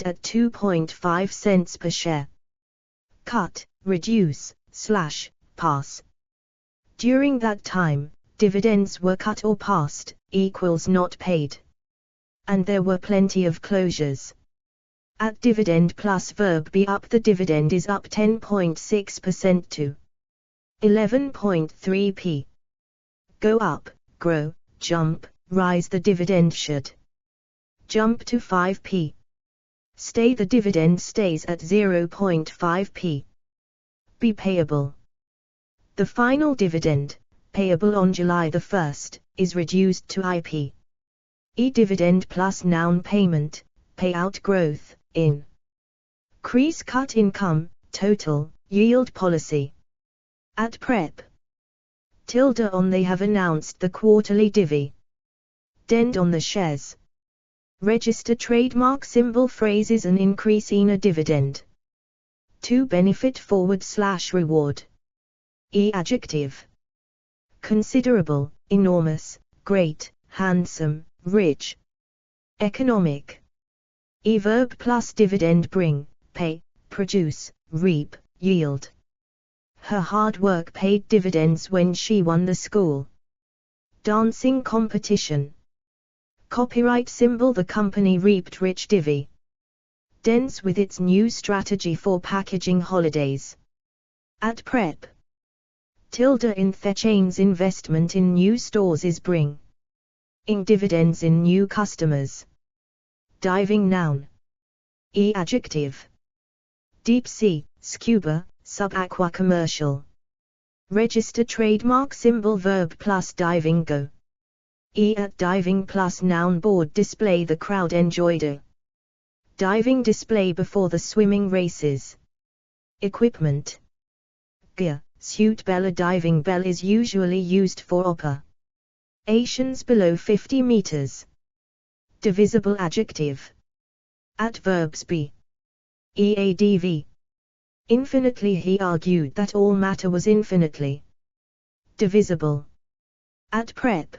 at 2.5 cents per share. Cut, reduce, slash, pass. During that time, dividends were cut or passed, equals not paid. And there were plenty of closures. At dividend plus verb be up, the dividend is up 10.6% to 11.3p. Go up, grow, jump, rise, the dividend should jump to 5p. Stay, the dividend stays at 0.5p. Be payable. The final dividend, payable on July the 1st, is reduced to IP. Dividend plus noun payment, payout growth, increase cut income, total, yield policy. At prep. Tilde on, they have announced the quarterly divvy. Dend on the shares. Register trademark symbol phrases an increase in a dividend. To benefit / reward. Adjective. Considerable, enormous, great, handsome, rich. Economic. Verb plus dividend bring, pay, produce, reap, yield. Her hard work paid dividends when she won the school dancing competition. Copyright symbol, the company reaped rich divvy. Dens with its new strategy for packaging holidays. At prep. Tilde in the chain's investment in new stores is bring ing dividends in new customers. Diving noun. Adjective. Deep sea, scuba, sub-aqua commercial. Register trademark symbol verb plus diving go. At diving plus noun board display, the crowd enjoyed a diving display before the swimming races. Equipment. Gear, suit bell, a diving bell is usually used for operations below 50 meters. Divisible adjective. Adverbs be. Eadv. Infinitely, he argued that all matter was infinitely divisible. At prep.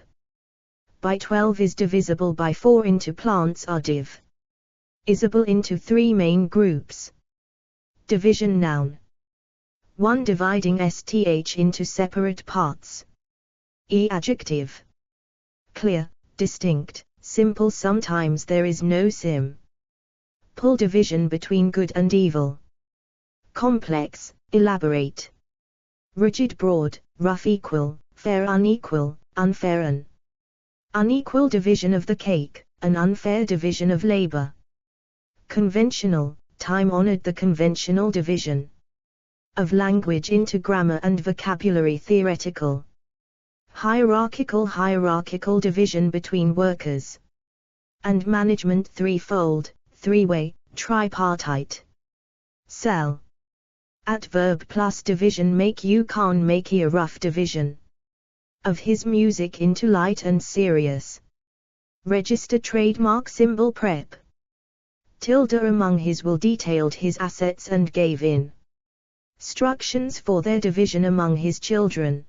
By 12 is divisible by 4 into plants are divisible into 3 main groups. Division noun. 1 dividing sth into separate parts. Adjective. Clear, distinct, simple, sometimes there is no simple division between good and evil. Complex, elaborate. Rigid, broad, rough, equal, fair, unequal, unfair. An unequal division of the cake, an unfair division of labor. Conventional, time-honored, the conventional division of language into grammar and vocabulary. Theoretical. Hierarchical division between workers and management. Threefold, three-way, tripartite. Cell. Adverb plus division make. You can make a rough division of his music into light and serious. Register trademark symbol prep. Tilde among his will detailed his assets and gave instructions for their division among his children.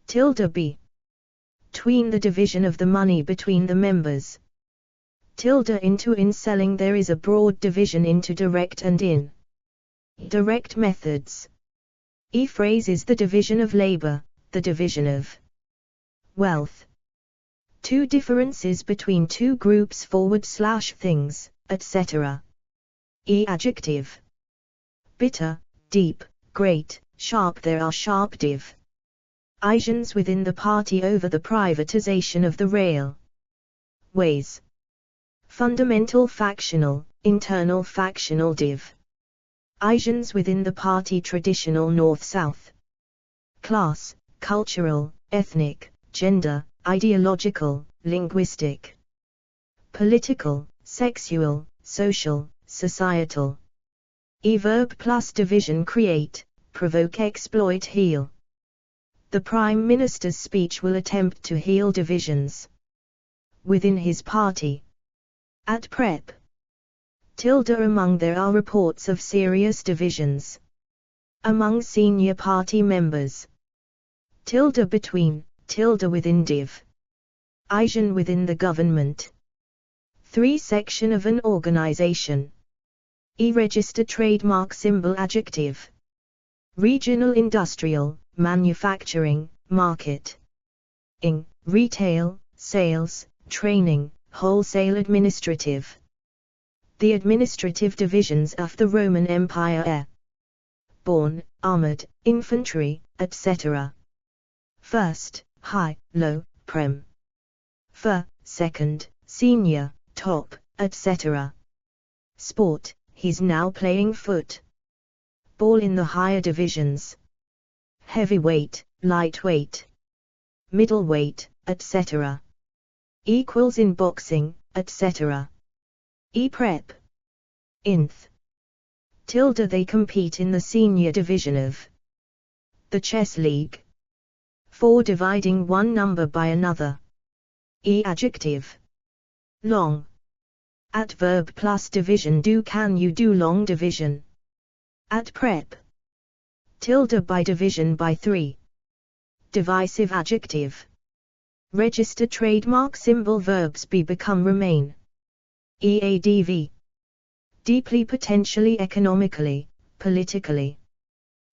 Tilde be. Tween, the division of the money between the members. Tilde into in selling, there is a broad division into direct and indirect methods. Phrase is the division of labor, the division of wealth. Two differences between two groups / things, etc. Adjective. Bitter, deep, great, sharp, there are sharp divisions within the party over the privatization of the railways. Fundamental factional, internal factional divisions within the party. Traditional, north-south. Class, cultural, ethnic, gender, ideological, linguistic. Political, sexual, social, societal. Verb plus division create, provoke, exploit, heal. The Prime Minister's speech will attempt to heal divisions within his party. At prep. Tilde among, there are reports of serious divisions among senior party members. Tilde between, tilde within division within the government. 3 section of an organization. Register trademark symbol adjective. Regional, industrial, manufacturing, market. Retail, sales, training, wholesale, administrative. The administrative divisions of the Roman Empire: air, borne, armored, infantry, etc. First, high, low, prem. Second, senior, top, etc. Sport, he's now playing foot ball in the higher divisions. Heavyweight, lightweight, middleweight, etc. Equals in boxing, etc. E-prep. Inth. Tilde. They compete in the senior division of the chess league. 4. Dividing one number by another. E-adjective. Long. Adverb plus division: do, can, you do long division. At prep. Tilde by division by 3. Divisive adjective. Register trademark symbol verbs be, become, remain. EADV. Deeply, potentially, economically, politically.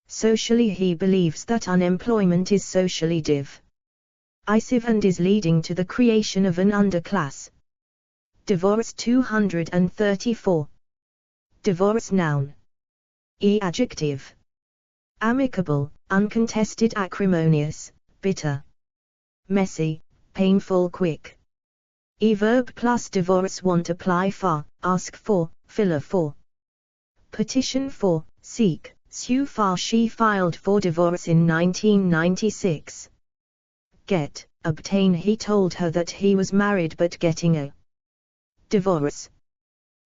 Socially, he believes that unemployment is socially divisive and is leading to the creation of an underclass. Divorce 234. Divorce noun. E-adjective. Amicable, uncontested, acrimonious, bitter, messy, painful, quick. E-verb plus divorce: want, apply for, ask for, filler for, petition for, seek, sue for. She filed for divorce in 1996. Get, obtain: he told her that he was married but getting a divorce.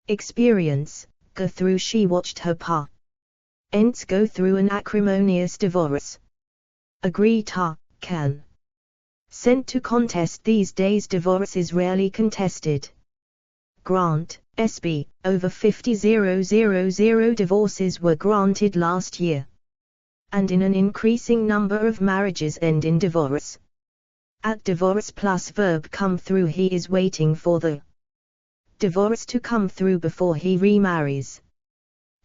Experience, go through: she watched her parents go through an acrimonious divorce. Agree to, can. Sent to contest: these days divorce is rarely contested. Grant, SB, over 50,000 divorces were granted last year. And in an increasing number of marriages end in divorce. At divorce plus verb come through: he is waiting for the divorce to come through before he remarries.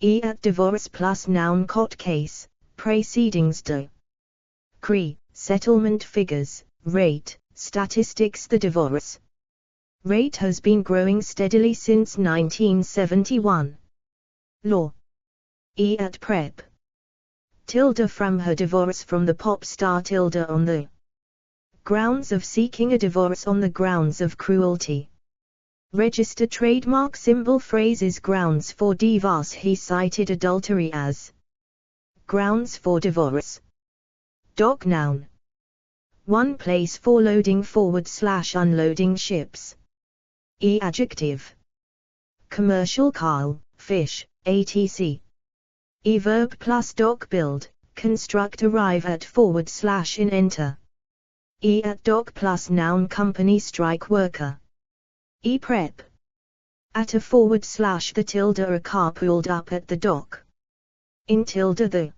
E at divorce plus noun: court case, proceedings, decree, settlement figures, rate, statistics. The divorce rate has been growing steadily since 1971. Law. E at prep. Tilde from her divorce from the pop star. Tilde on the grounds of seeking a divorce, on the grounds of cruelty. Register trademark symbol phrases: grounds for divorce: he cited adultery as grounds for divorce. Dock noun. One place for loading / unloading ships. E adjective. Commercial, car, fish, etc. E verb plus dock: build, construct, arrive at / in, enter. E at dock plus noun: company, strike worker. E prep. At a / the tilde: a car pulled up at the dock. In tilde: the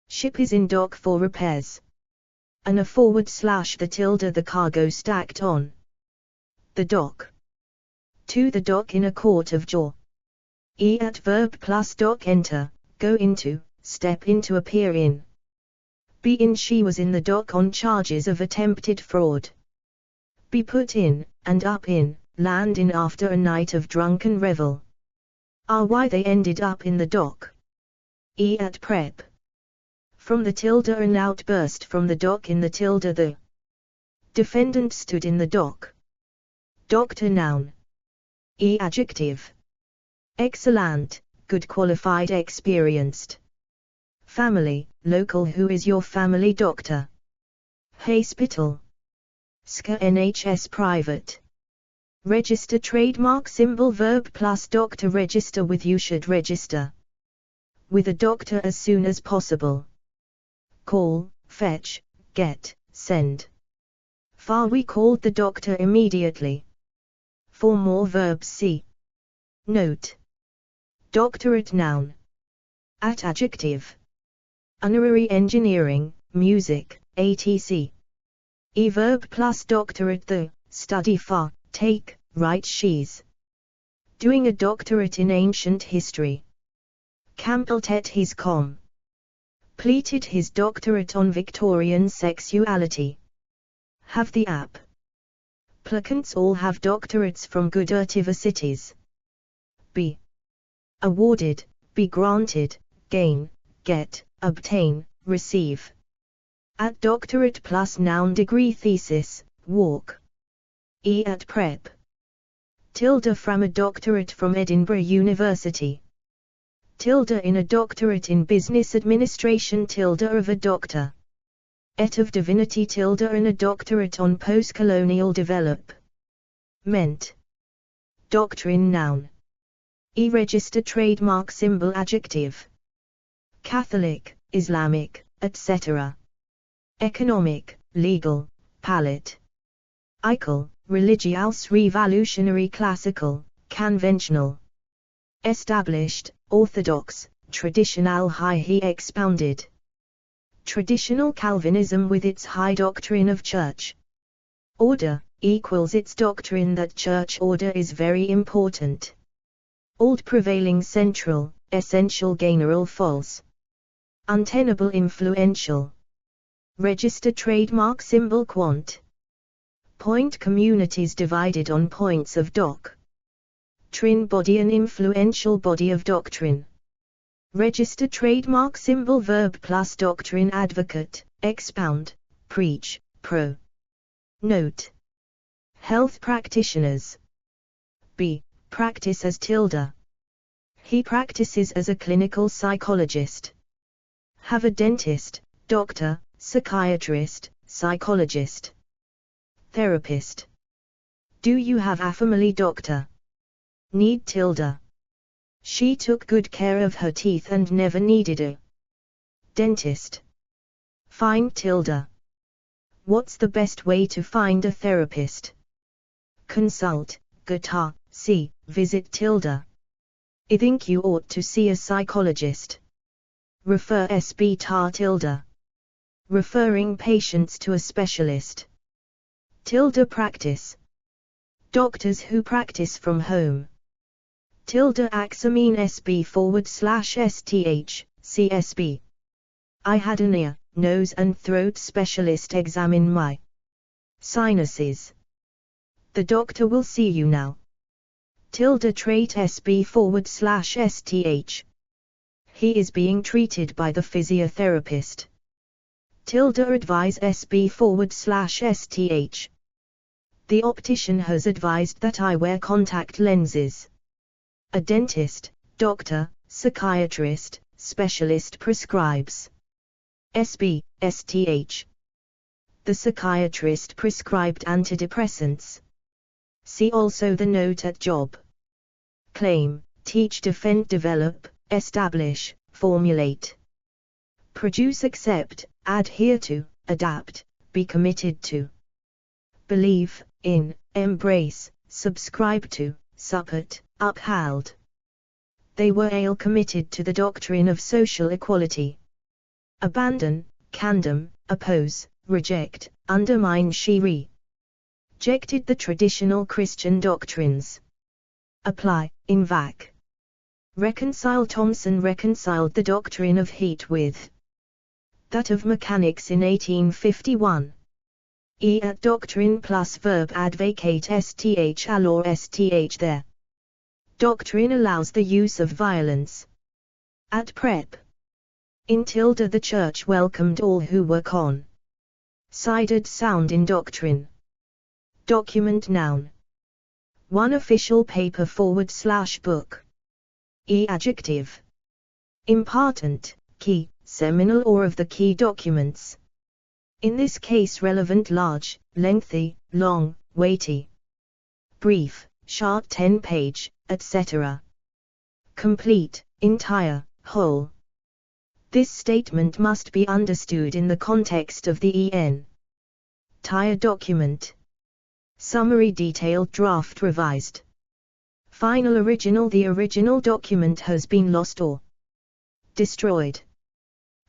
ship is in dock for repairs. And a / the tilde: the cargo stacked on the dock. To the dock: in a court of law. E at verb plus dock: enter, go into, step into, appear in. Be in: she was in the dock on charges of attempted fraud. Be put in, and up in, land in after a night of drunken revel. Why they ended up in the dock. E at prep. From the tilde: an outburst from the dock. In the tilde: the defendant stood in the dock. Doctor noun. E adjective. Excellent, good, qualified, experienced. Family, local: who is your family doctor? Hospital. SCA NHS private. Register trademark symbol verb plus doctor: register with, you should register with a doctor as soon as possible. Call, fetch, get, send. Far: we called the doctor immediately. For more verbs see note. Doctorate noun. At adjective. Honorary engineering, music, etc. E verb plus doctorate: the study for, take, write. She's doing a doctorate in ancient history. Completed his completed his doctorate on Victorian sexuality. Have the applicants all have doctorates from good universities. be awarded, be granted, gain, get, obtain, receive. At doctorate plus noun degree thesis, walk. At prep. Tilde from a doctorate from Edinburgh University. Tilde in a doctorate in business administration. Tilde of a doctor. Et of divinity. Tilde in a doctorate on post-colonial development. Doctrine noun. Register trademark symbol adjective. Catholic, Islamic, etc. Economic, legal, palate. Eichel, religious, revolutionary, classical, conventional. Established, orthodox, traditional, high. He expounded. Traditional Calvinism with its high doctrine of church order, equals its doctrine that church order is very important. Old prevailing, central, essential, general, false. Untenable, influential. Register trademark symbol quant. Point, communities divided on points of doctrine, body, an influential body of doctrine. Register trademark symbol verb plus doctrine, advocate, expound, preach, pro. Note. Health practitioners. B. Practice as tilde. He practices as a clinical psychologist. Have a dentist, doctor, psychiatrist, psychologist. Therapist. Do you have a family doctor? Need tilde. She took good care of her teeth and never needed a dentist. Find tilde. What's the best way to find a therapist? Consult, guitar, see, visit tilde. I think you ought to see a psychologist. Refer sb tar tilde. Referring patients to a specialist. Tilde practice. Doctors who practice from home. Tilde axamine sb/sth, CSB. I had an ear, nose and throat specialist examine my sinuses. The doctor will see you now. Tilde trait sb/sth. He is being treated by the physiotherapist. Tilde advise sb/sth. The optician has advised that I wear contact lenses. A dentist, doctor, psychiatrist, specialist prescribes. sth. The psychiatrist prescribed antidepressants. See also the note at job. Claim, teach, defend, develop, establish, formulate. Produce, accept, adhere to, adapt, be committed to. Believe in, embrace, subscribe to, support, upheld. They were all committed to the doctrine of social equality. Abandon, condemn, oppose, reject, undermine. She rejected the traditional Christian doctrines. Apply, in vac. Reconcile. Thomson reconciled the doctrine of heat with that of mechanics in 1851. At doctrine plus verb advocate sth al or sth there. Doctrine allows the use of violence. At prep. In tilde the church welcomed all who were considered sound in doctrine. Document noun. One official paper /book. Adjective. Important, key, seminal or of the key documents. In this case relevant, large, lengthy, long, weighty. Brief, short, 10-page, etc. Complete, entire, whole. This statement must be understood in the context of the entire document. Summary, detailed, draft, revised. Final, original. The original document has been lost or destroyed.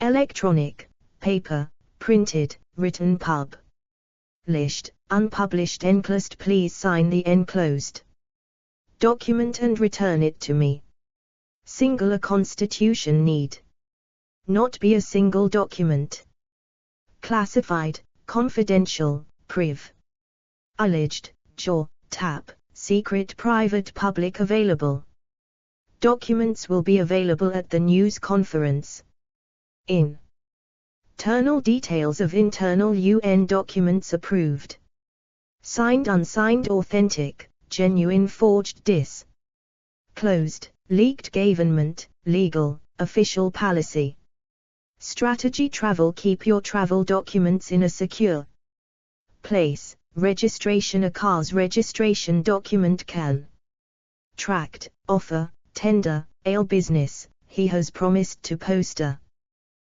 Electronic, paper, printed, written, published, unpublished. Enclosed. Please sign the enclosed document and return it to me. Singular. Constitution need not be a single document. Classified, confidential, priv. Alleged, jaw, tap, secret, private, public, available. Documents will be available at the news conference. Internal details of internal UN documents approved. Signed, unsigned, authentic, genuine, forged, closed, leaked, government, legal, official policy. Strategy travel. Keep your travel documents in a secure place. Registration. A car's registration document can tract, offer, tender, ale business. He has promised to post a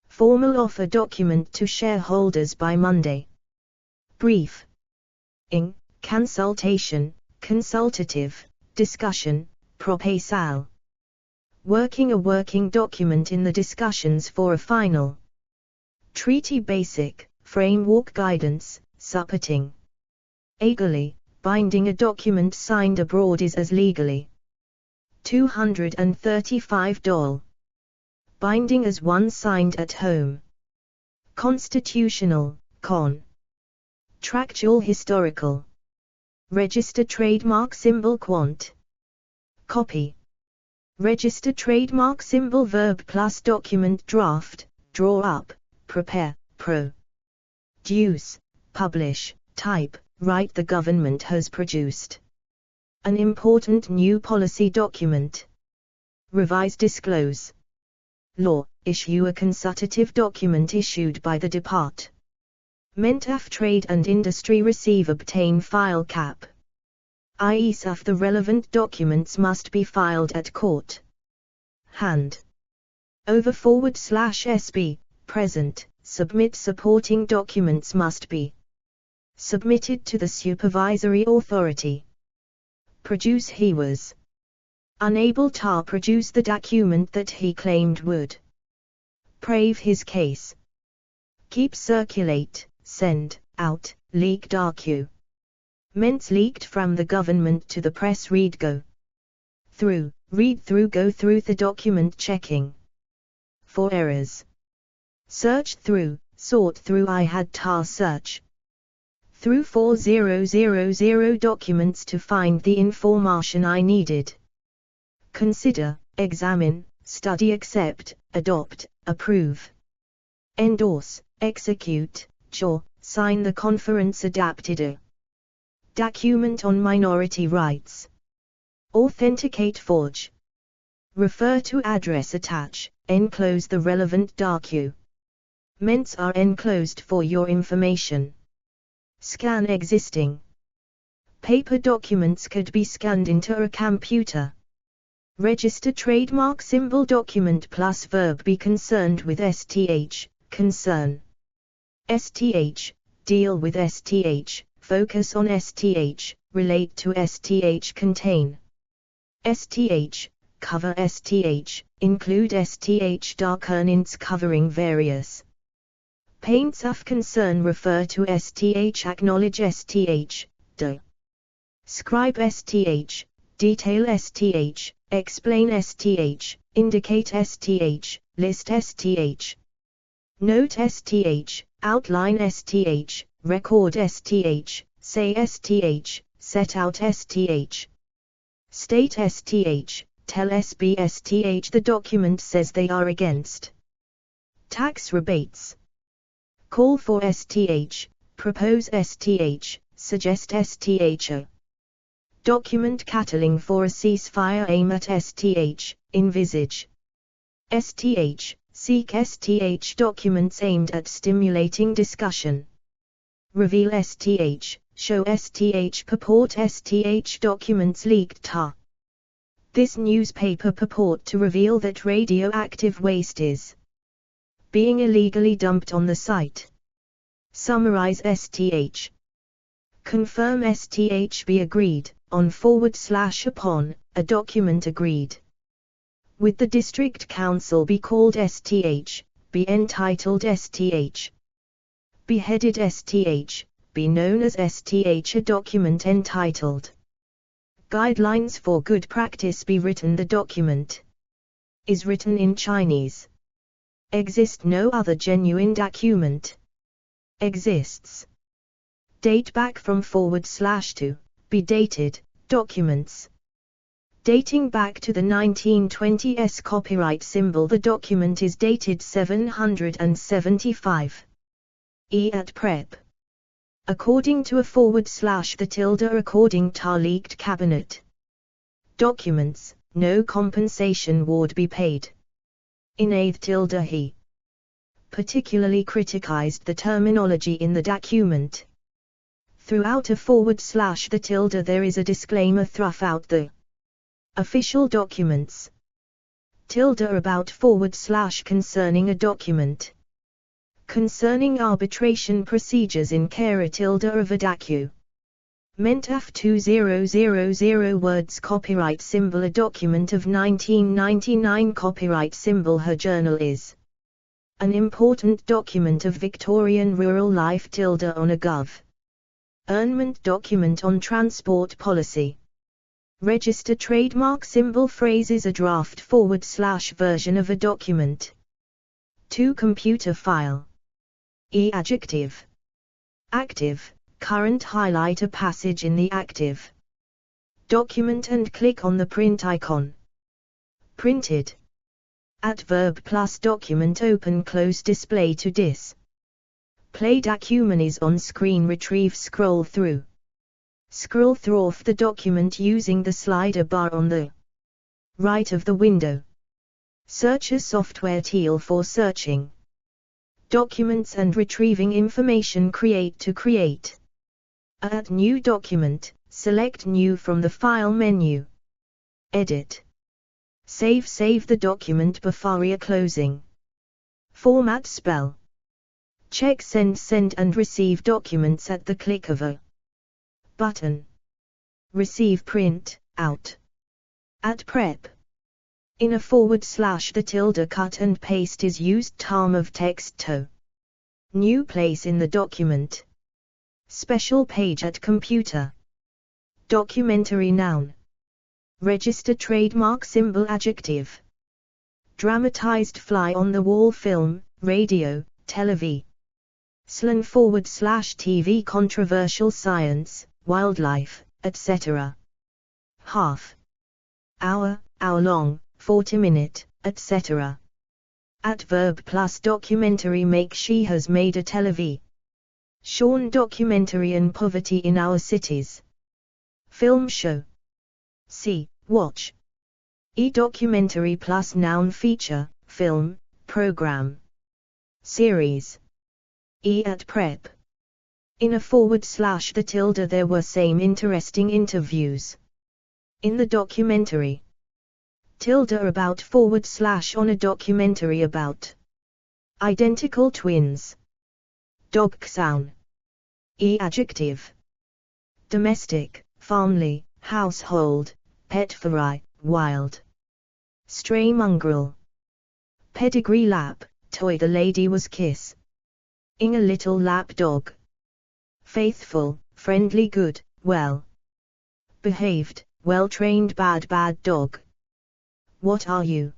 formal offer document to shareholders by Monday. Brief. Consultation, consultative, discussion, proposal. Working. A working document in the discussions for a final treaty. Basic, framework guidance, supporting. Legally, binding. A document signed abroad is as legally $235 binding as one signed at home. Constitutional, contractual, historical. Register trademark symbol. Quant. Copy. Register trademark symbol. Verb plus document. Draft, draw up, prepare, produce, publish, type, write. The government has produced an important new policy document. Revise, disclose. Law, issue. A consultative document issued by the Department of Trade and Industry. Receive, obtain, file. Cap. i.e. the relevant documents must be filed at court. Hand over /SB, present, submit. Supporting documents must be submitted to the supervisory authority. Produce. He was unable to produce the document that he claimed would prove his case. Keep. Circulate, send out, leak. Documents leaked from the government to the press. Read through, go through the document, checking for errors. Search through, sort through. I had to search through 4000 documents to find the information I needed. Consider, examine, study, accept, adopt, approve, endorse, execute, sign. The conference adopted a document on minority rights. Authenticate, forge. Refer to, address, attach, enclose. The relevant documents are enclosed for your information. Scan. Existing paper documents could be scanned into a computer. Register trademark symbol. Document plus verb. Be concerned with. Concern. Deal with. Focus on. Relate to. Contain. Cover. Include. Documents covering various paints of concern. Refer to. Acknowledge. Describe. Detail. Explain. Indicate. List. Note. Outline. Record. Say. Set out. State. Tell. The document says they are against tax rebates. Call for. Propose. Suggest. Document calling for a ceasefire. Aim at. Envisage. Seek. Documents aimed at stimulating discussion. Reveal. Show. Purport. Documents leaked to this newspaper purport to reveal that radioactive waste is being illegally dumped on the site. Summarize. Confirm. Be agreed on / upon a document agreed with the district council. Be called. Be entitled. Be headed. Be known as. A document entitled Guidelines for Good Practice. Be written. The document is written in Chinese. Exist. No other genuine document exists. Date back from / to. Be dated. Documents Dating back to the 1920s copyright symbol, the document is dated 775. At prep. According to a / the tilde according to liegt cabinet. Documents, no compensation would be paid. In tilde he particularly criticized the terminology in the document. Throughout a / the tilde there is a disclaimer throughout the official documents. Tilde about / concerning a document. Concerning arbitration procedures in care tilde of a docu. Meant af 2000 words copyright symbol. A document of 1999 copyright symbol. Her journal is an important document of Victorian rural life tilde on a government document on transport policy. Register trademark symbol phrases a draft / version of a document. 2 computer file. Adjective. Active, current. Highlight a passage in the active document and click on the print icon. Printed. At verb plus document open close display to play document is on screen. Retrieve scroll through. Scroll through off the document using the slider bar on the right of the window. Search a software tool for searching documents and retrieving information. Create to create. Add new document, select new from the file menu. Edit. Save the document before closing. Format spell. Check send and receive documents at the click of a button. Receive print out. At prep. In a / the tilde cut and paste is used term of text to new place in the document. Special page at computer. Documentary noun. Register trademark symbol adjective. Dramatized fly on the wall film, radio, television. Slang / TV controversial science, wildlife, etc. Half hour, hour long, 40 minute, etc. Adverb plus documentary make she has made a television shown documentary on poverty in our cities. Film show. See, watch. Documentary plus noun feature, film, program. Series. At prep. In a / the tilde there were same interesting interviews. In the documentary. Tilde about / on a documentary about identical twins. Dog sound. Adjective. Domestic, family, household, pet fry, wild. Stray mongrel. Pedigree lap, toy the lady was kiss. Ing a little lap dog. Faithful, friendly good, well. Behaved, well-trained bad dog. What are you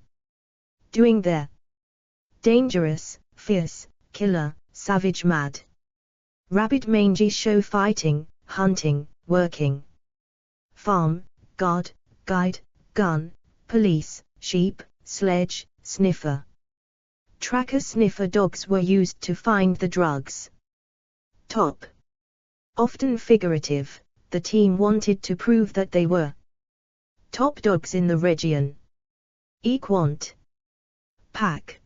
doing there? Dangerous, fierce, killer, savage mad. Rabid mangy show fighting, hunting, working. Farm, guard, guide, gun, police, sheep, sledge, sniffer. Tracker sniffer dogs were used to find the drugs. Top. Often figurative, the team wanted to prove that they were top dogs in the region. Equant. Pack.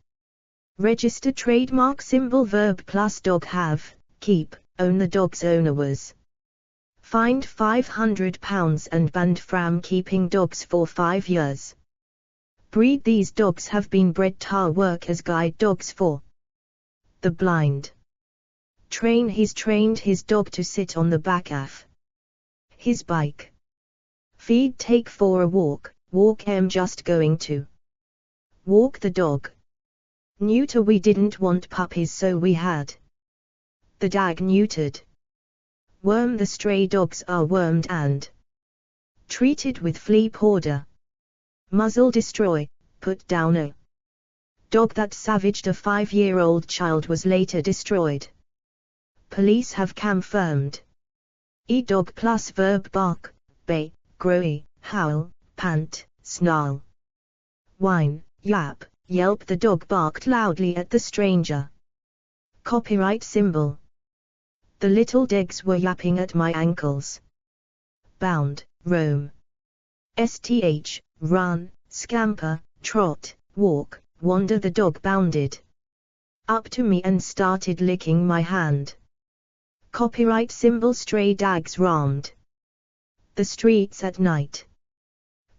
Register trademark symbol verb plus dog have, keep, own. The dog's owner was fined £500 and banned from keeping dogs for 5 years. Breed. These dogs have been bred to work as guide dogs for the blind. Train. He's trained his dog to sit on the back of his bike. Feed. Take for a walk, walk. Just going to walk the dog. Neuter. We didn't want puppies so we had the dog neutered. Worm. The stray dogs are wormed and treated with flea powder. Muzzle. Destroy, put down. A dog that savaged a 5-year-old child was later destroyed. Police have confirmed. Dog plus verb bark, bay, growy, howl, pant, snarl. Whine, yap, yelp. The dog barked loudly at the stranger. Copyright symbol. The little dogs were yapping at my ankles. Bound, roam. Sth, run, scamper, trot, walk, wander. The dog bounded up to me and started licking my hand. Copyright symbol. Stray dogs roamed the streets at night.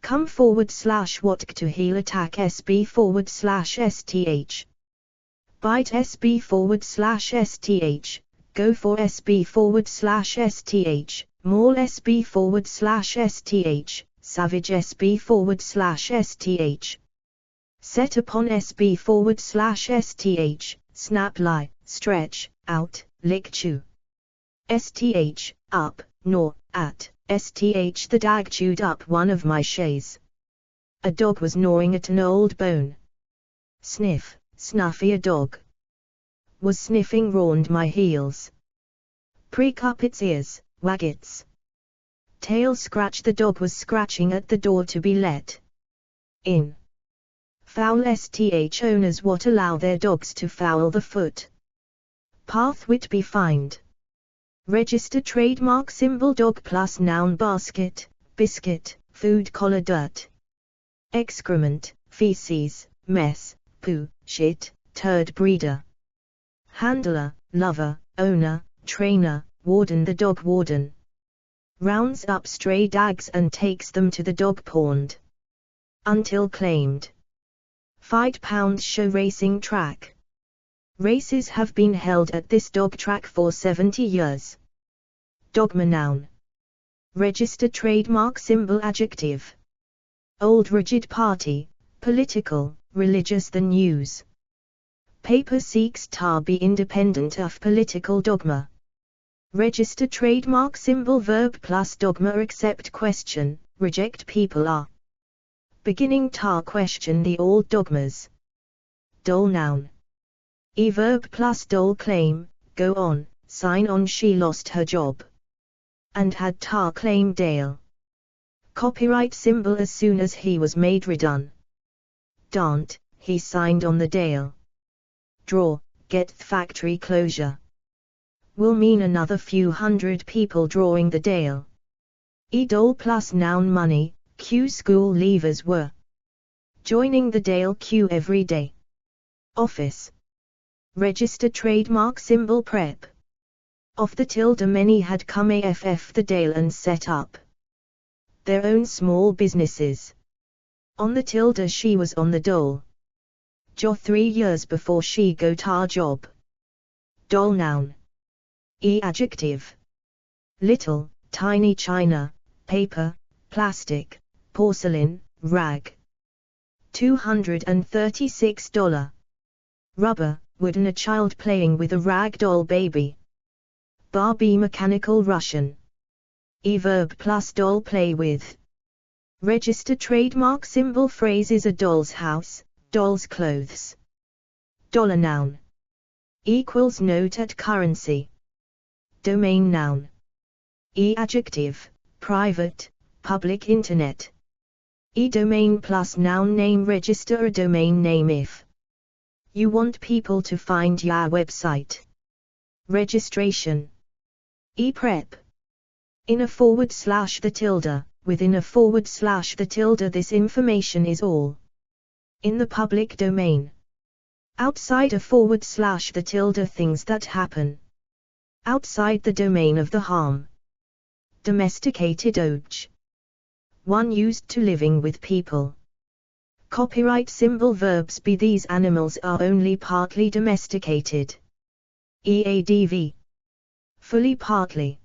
Come /what to heel. Attack SB /STH. Bite SB /STH. Go for SB /STH. Maul SB /STH. Savage SB /STH. Set upon SB /STH. Snap, lie, stretch, out, lick, chew. STH, up, gnaw, at. STH. The dog chewed up one of my shays. A dog was gnawing at an old bone. Sniff, snuffy. A dog was sniffing round my heels. Prick up its ears, wag its tail, scratch. The dog was scratching at the door to be let in. Foul. Sth. Owners what allow their dogs to foul the foot path. Wit be fined. Register trademark symbol. Dog plus noun. Basket, biscuit, food. Collar, dirt, excrement, feces, mess, poo, shit, turd. Breeder, handler, lover, owner, trainer, warden. The dog warden rounds up stray dogs and takes them to the dog pond until claimed. £5 show. Racing track. Races have been held at this dog track for 70 years. Dogma noun. Register trademark symbol. Adjective. Old rigid party, political, religious. The news paper seeks to be independent of political dogma. Register trademark symbol. Verb plus dogma. Accept, question, reject. People are beginning to question the old dogmas. Dole noun. Verb plus dole. Claim, go on, sign on. She lost her job and had to claim Dale. Copyright symbol. As soon as he was made redundant, he signed on the Dale. Draw, get. Factory closure will mean another few hundred people drawing the Dale. Dole plus noun. Money, Q. School leavers were joining the Dale queue every day. Office. Register trademark symbol. Prep. Of the tilde. Many had come aff the Dale and set up their own small businesses. On the tilde. She was on the dole. Jo 3 years before she go ta job. Doll noun. Adjective. Little, tiny. China, paper, plastic, porcelain, rag. $236. Rubber, wooden. A child playing with a rag doll baby. Barbie. Mechanical. Russian. Verb plus doll. Play with. Register trademark symbol. Phrases. A doll's house, doll's clothes. Dollar noun. Equals note at currency. Domain noun. Adjective, private, public. Internet. Domain plus noun. Name. Register a domain name if you want people to find your website. Registration. Prep. In a / the tilde, within a / the tilde. This information is all in the public domain. Outside a / the tilde. Things that happen outside the domain of the harm. Domesticated oj. One used to living with people. Copyright symbol. Verbs be. These animals are only partly domesticated. Eadv. Fully, partly.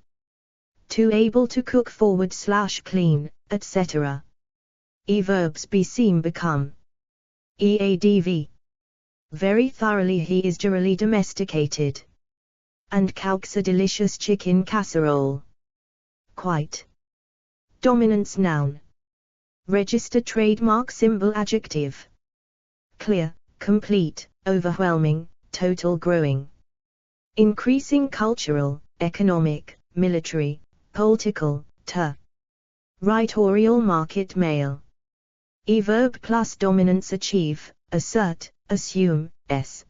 To able to cook / clean, etc. Verbs be. Seem, become. Eadv. Very thoroughly. He is generally domesticated. And cooks a delicious chicken casserole. Quite. Dominance noun. Register trademark symbol. Adjective. Clear, complete, overwhelming, total. Growing. Increasing. Cultural, economic, military, political. Right oriole market male. Verb plus dominance achieve, assert, assume, s.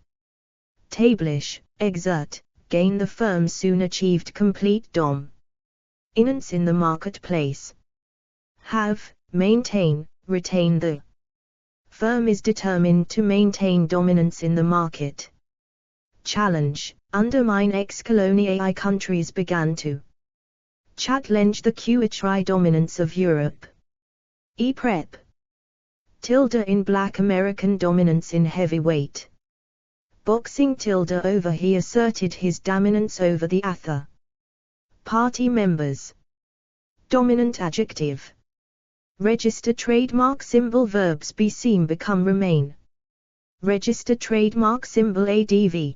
Tablish, exert, gain. The firm soon achieved complete dominance in the marketplace. Have, maintain, retain. The firm is determined to maintain dominance in the market. Challenge, undermine. Ex-colonial countries began to challenge the QHI dominance of Europe. Prep. In Black American dominance in heavyweight boxing. Over he asserted his dominance over the other party members. Dominant adjective. Register trademark symbol. Verbs be, seem, become, remain. Register trademark symbol. ADV.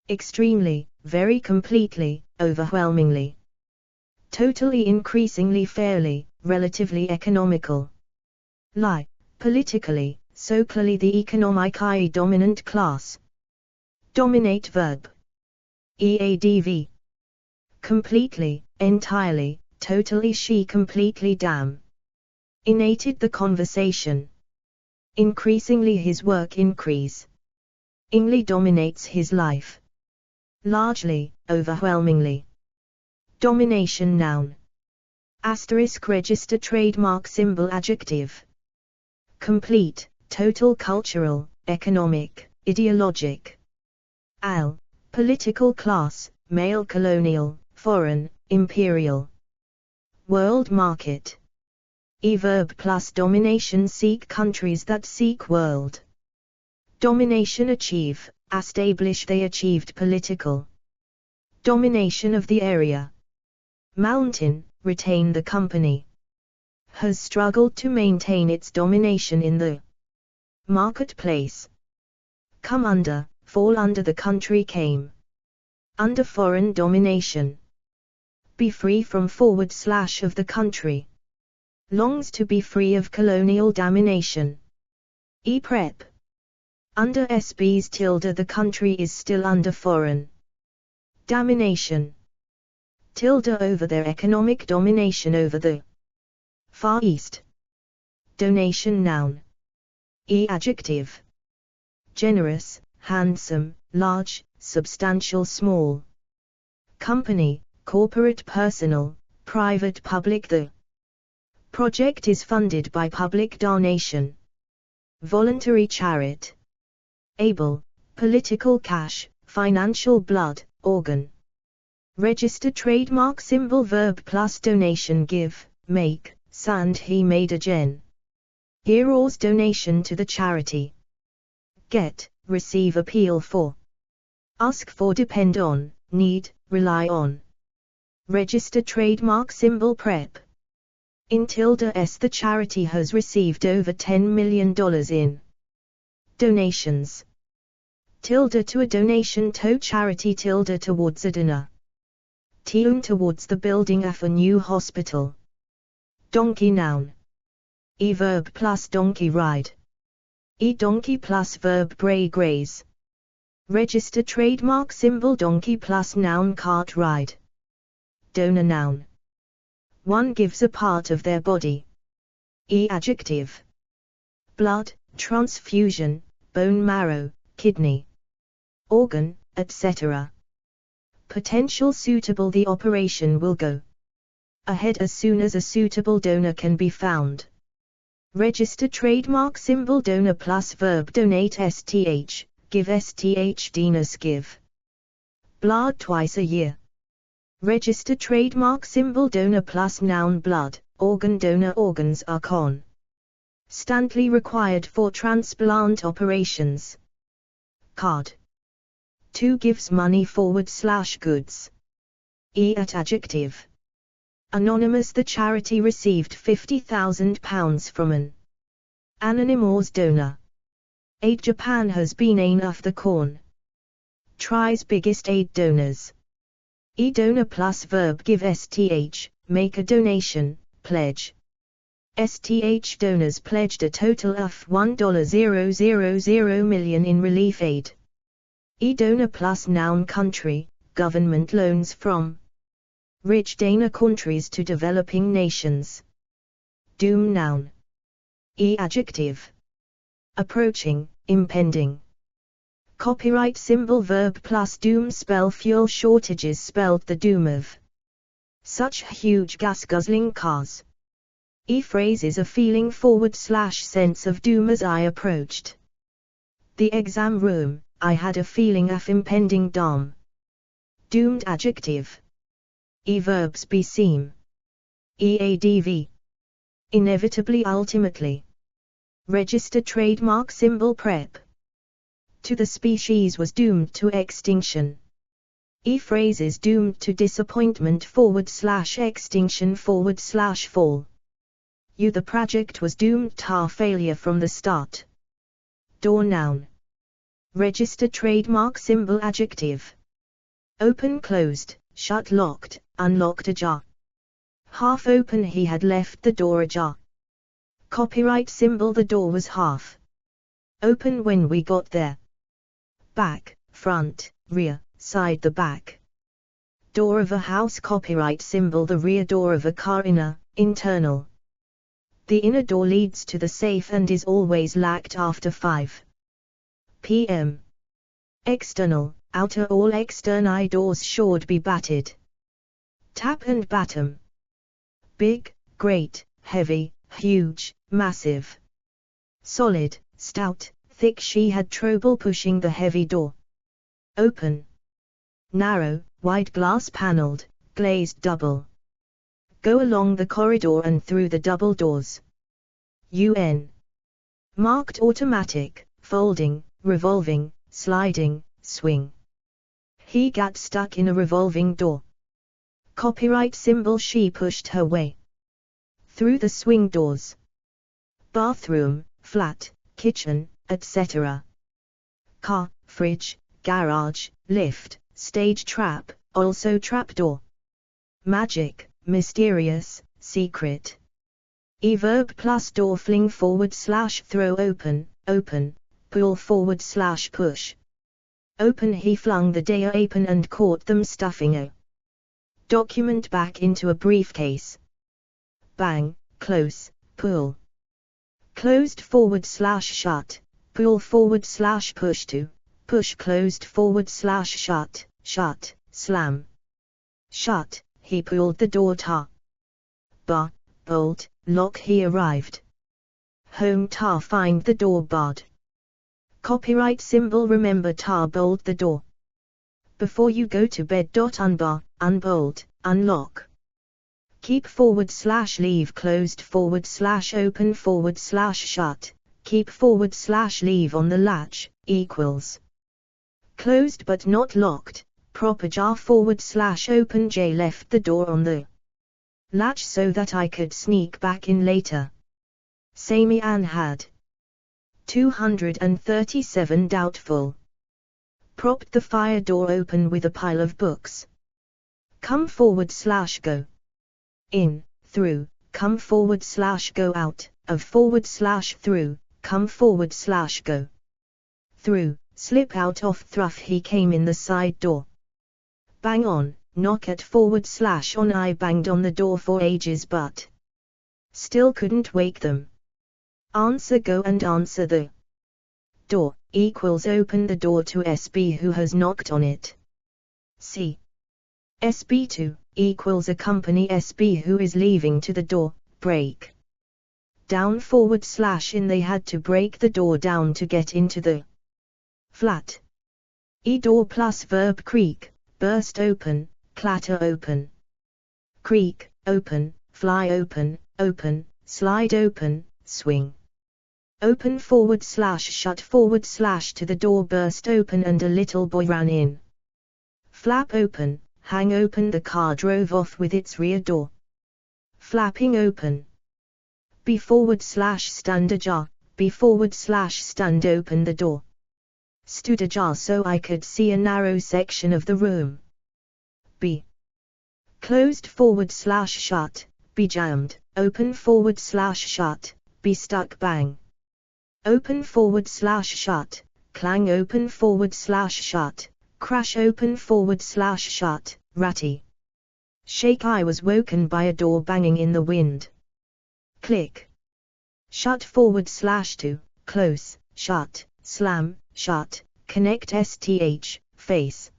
Extremely, very, completely, overwhelmingly. Totally, increasingly, fairly, relatively, economical. Lie, politically, socially. The economic, i.e. dominant class. Dominate verb. EADV. Completely, entirely, totally. She completely dominated the conversation. Increasingly, his work increasingly dominates his life. Largely, overwhelmingly. Domination noun. Asterisk. Register trademark symbol. Adjective. Complete, total. Cultural, economic, ideologic. Al, political class, male. Colonial, foreign, imperial. World market. Verb plus domination. Seek, countries that seek world domination. Achieve, establish. They achieved political domination of the area. Mountain, retain. The company has struggled to maintain its domination in the marketplace. Come under, fall under. The country came under foreign domination. Be free from / of the country longs to be free of colonial domination. Prep. Under SB's tilde. The country is still under foreign domination. Over their economic domination over the Far East. Donation noun. Adjective. Generous, handsome, large, substantial. Small. Company, corporate, personal, private, public. The project is funded by public donation. Voluntary charity. Able, political. Cash, financial. Blood, organ. Register trademark symbol. Verb plus donation. Give, make, send. He made a hero's donation to the charity. Get, receive. Appeal for, ask for. Depend on, need, rely on. Register trademark symbol. Prep. In s. The charity has received over $10 million in donations. To a donation. To charity. Towards a dinner. Towards the building of a new hospital. Donkey noun. Verb plus donkey. Ride. Donkey plus verb. Bray, graze. Register trademark symbol. Donkey plus noun. Cart, ride. Donor noun. One gives a part of their body. Adjective. Blood, transfusion, bone marrow, kidney, organ, etc. Potential. Suitable. The operation will go ahead as soon as a suitable donor can be found. Register trademark symbol. Donor plus verb. Donate. Give. Dinas, give blood twice a year. Register trademark symbol. Donor plus noun. Blood, organ. Donor organs are constantly required for transplant operations. Card. To gives money / goods. At adjective. Anonymous. The charity received £50,000 from an anonymous donor. Aid. Japan has been one of the country's biggest aid donors. Donor plus verb. Give. Make a donation, pledge. Donors pledged a total of $1,000 million in relief aid. Donor plus noun. Country, government loans from rich donor countries to developing nations. doom noun. Adjective. Approaching, impending. Copyright symbol verb plus doom spell fuel shortages spelled the doom of such huge gas-guzzling cars. Phrase is a feeling / sense of doom as I approached the exam room, I had a feeling of impending doom. Doomed adjective. Verbs beseem. Adv. Inevitably ultimately. Register trademark symbol prep. To the species was doomed to extinction. Phrase is doomed to disappointment / extinction / fall. The project was doomed to failure from the start. Door noun. Register trademark symbol adjective. Open closed, shut locked, unlocked ajar. Half open he had left the door ajar. Copyright symbol the door was half open when we got there. Back, front, rear, side the back. Door of a house copyright symbol the rear door of a car internal. The inner door leads to the safe and is always locked after 5 p.m. External, outer all external doors should be batted. Tap and bottom. Big, great, heavy, huge, massive. Solid, stout, thick she had trouble pushing the heavy door open. Narrow, wide glass paneled, glazed double. Go along the corridor and through the double doors. Marked automatic, folding, revolving, sliding, swing. He got stuck in a revolving door. Copyright symbol she pushed her way through the swing doors. Bathroom, flat, kitchen, etc. Car, fridge, garage, lift, stage trap, also trapdoor. Magic, mysterious, secret. Verb plus door fling / throw open, open, pull / push. Open he flung the day open and caught them stuffing a document back into a briefcase. Bang, close, pull. Closed / shut, pull / push to, push closed / shut, shut, slam. Shut, he pulled the door to. Bar, bolt, lock he arrived home to find the door barred. Copyright symbol remember to bolt the door before you go to bed. Unbar, unbolt, unlock. Keep / leave closed / open / shut, keep / leave on the latch, equals. Closed but not locked, proper jar / open J left the door on the latch so that I could sneak back in later. Sammy Ann had 237 doubtful. Propped the fire door open with a pile of books. Come / go. In, through, come / go out, of / through, come / go. Through, slip out of through he came in the side door. Bang on, knock at / on I banged on the door for ages but still couldn't wake them. Answer go and answer the door, equals open the door to SB who has knocked on it. See. SB2, equals accompany SB who is leaving to the door, break. Down / in they had to break the door down to get into the flat. Door plus verb creak, burst open, clatter open. Creak, open, fly open, open, slide open, swing. Open / shut / to the door burst open and a little boy ran in. Flap open, hang open the car drove off with its rear door. Flapping open. Be / stand ajar, be / stand open the door. Stood ajar so I could see a narrow section of the room. Be closed / shut, be jammed, open / shut, be stuck bang. Open / shut, clang open / shut, crash open / shut, ratty. Shake I was woken by a door banging in the wind. click. Shut / to, close, shut, slam, shut, connect STH, face.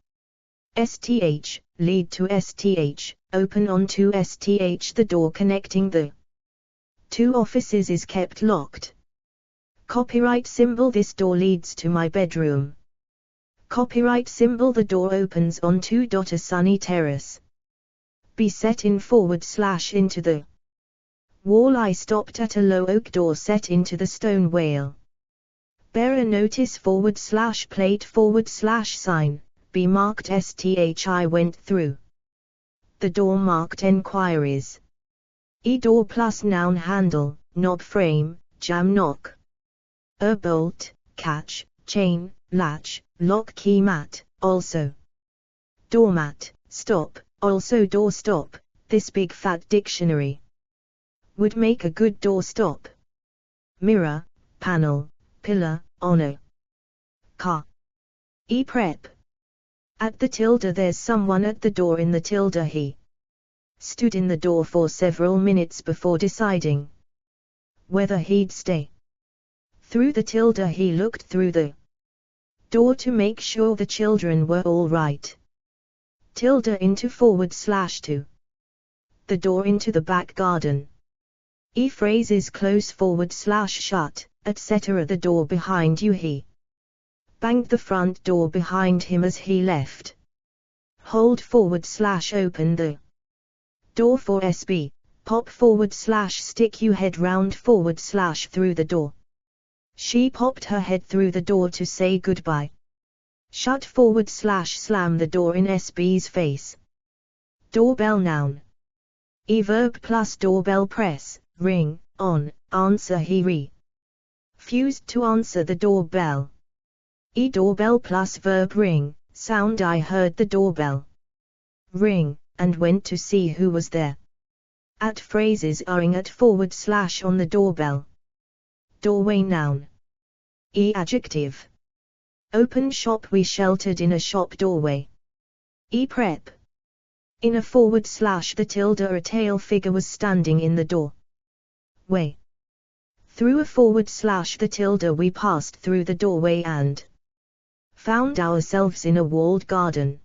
STH, lead to STH, open onto STH. The door connecting the two offices is kept locked. Copyright symbol. This door leads to my bedroom. Copyright symbol. The door opens onto a sunny terrace. Be set in / into the wall. I stopped at a low oak door set into the stone wall. Bearer notice / plate / sign, be marked STH. I went through the door marked enquiries. Door plus noun handle, knob frame, jam knock. Bolt, catch, chain, latch, lock key mat, also. Doormat, stop, also door stop. This big fat dictionary would make a good door stop. Mirror, panel, pillar, honor. Car. Prep. At the tilde. There's someone at the door. In the tilde. He stood in the door for several minutes before deciding whether he'd stay. Through the tilde. He looked through the door to make sure the children were all right. Tilde into / to. The door into the back garden. Phrases close / shut, etc. The door behind you. He banged the front door behind him as he left. Hold / open the door for SB, pop / stick your head round / through the door. She popped her head through the door to say goodbye. Shut / slam the door in SB's face. Doorbell noun. Verb plus doorbell. Press, ring, on, answer. He refused to answer the doorbell. Doorbell plus verb ring, sound. I heard the doorbell ring, and went to see who was there. At phrases ing at / on the doorbell. Doorway noun. Adjective. Open shop. We sheltered in a shop doorway. Prep. In a / the tilde. A tail figure was standing in the door way. Through a / the tilde. We passed through the doorway and found ourselves in a walled garden.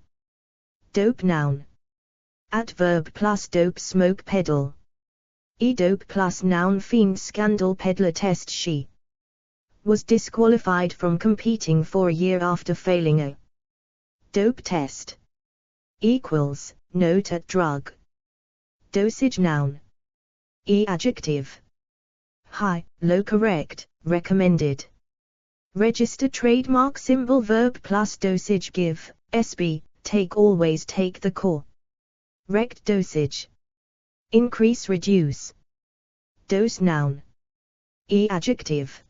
Dope noun. Adverb plus dope. Smoke pedal. Dope plus noun. Fiend scandal. Peddler test. She was disqualified from competing for a year after failing a dope test. Equals, note at drug. Dosage noun. Adjective. High, low. Correct, recommended. Register trademark symbol. Verb plus dosage. Give, SB, take. Always take the correct dosage. Increase, reduce. Dose noun. Adjective.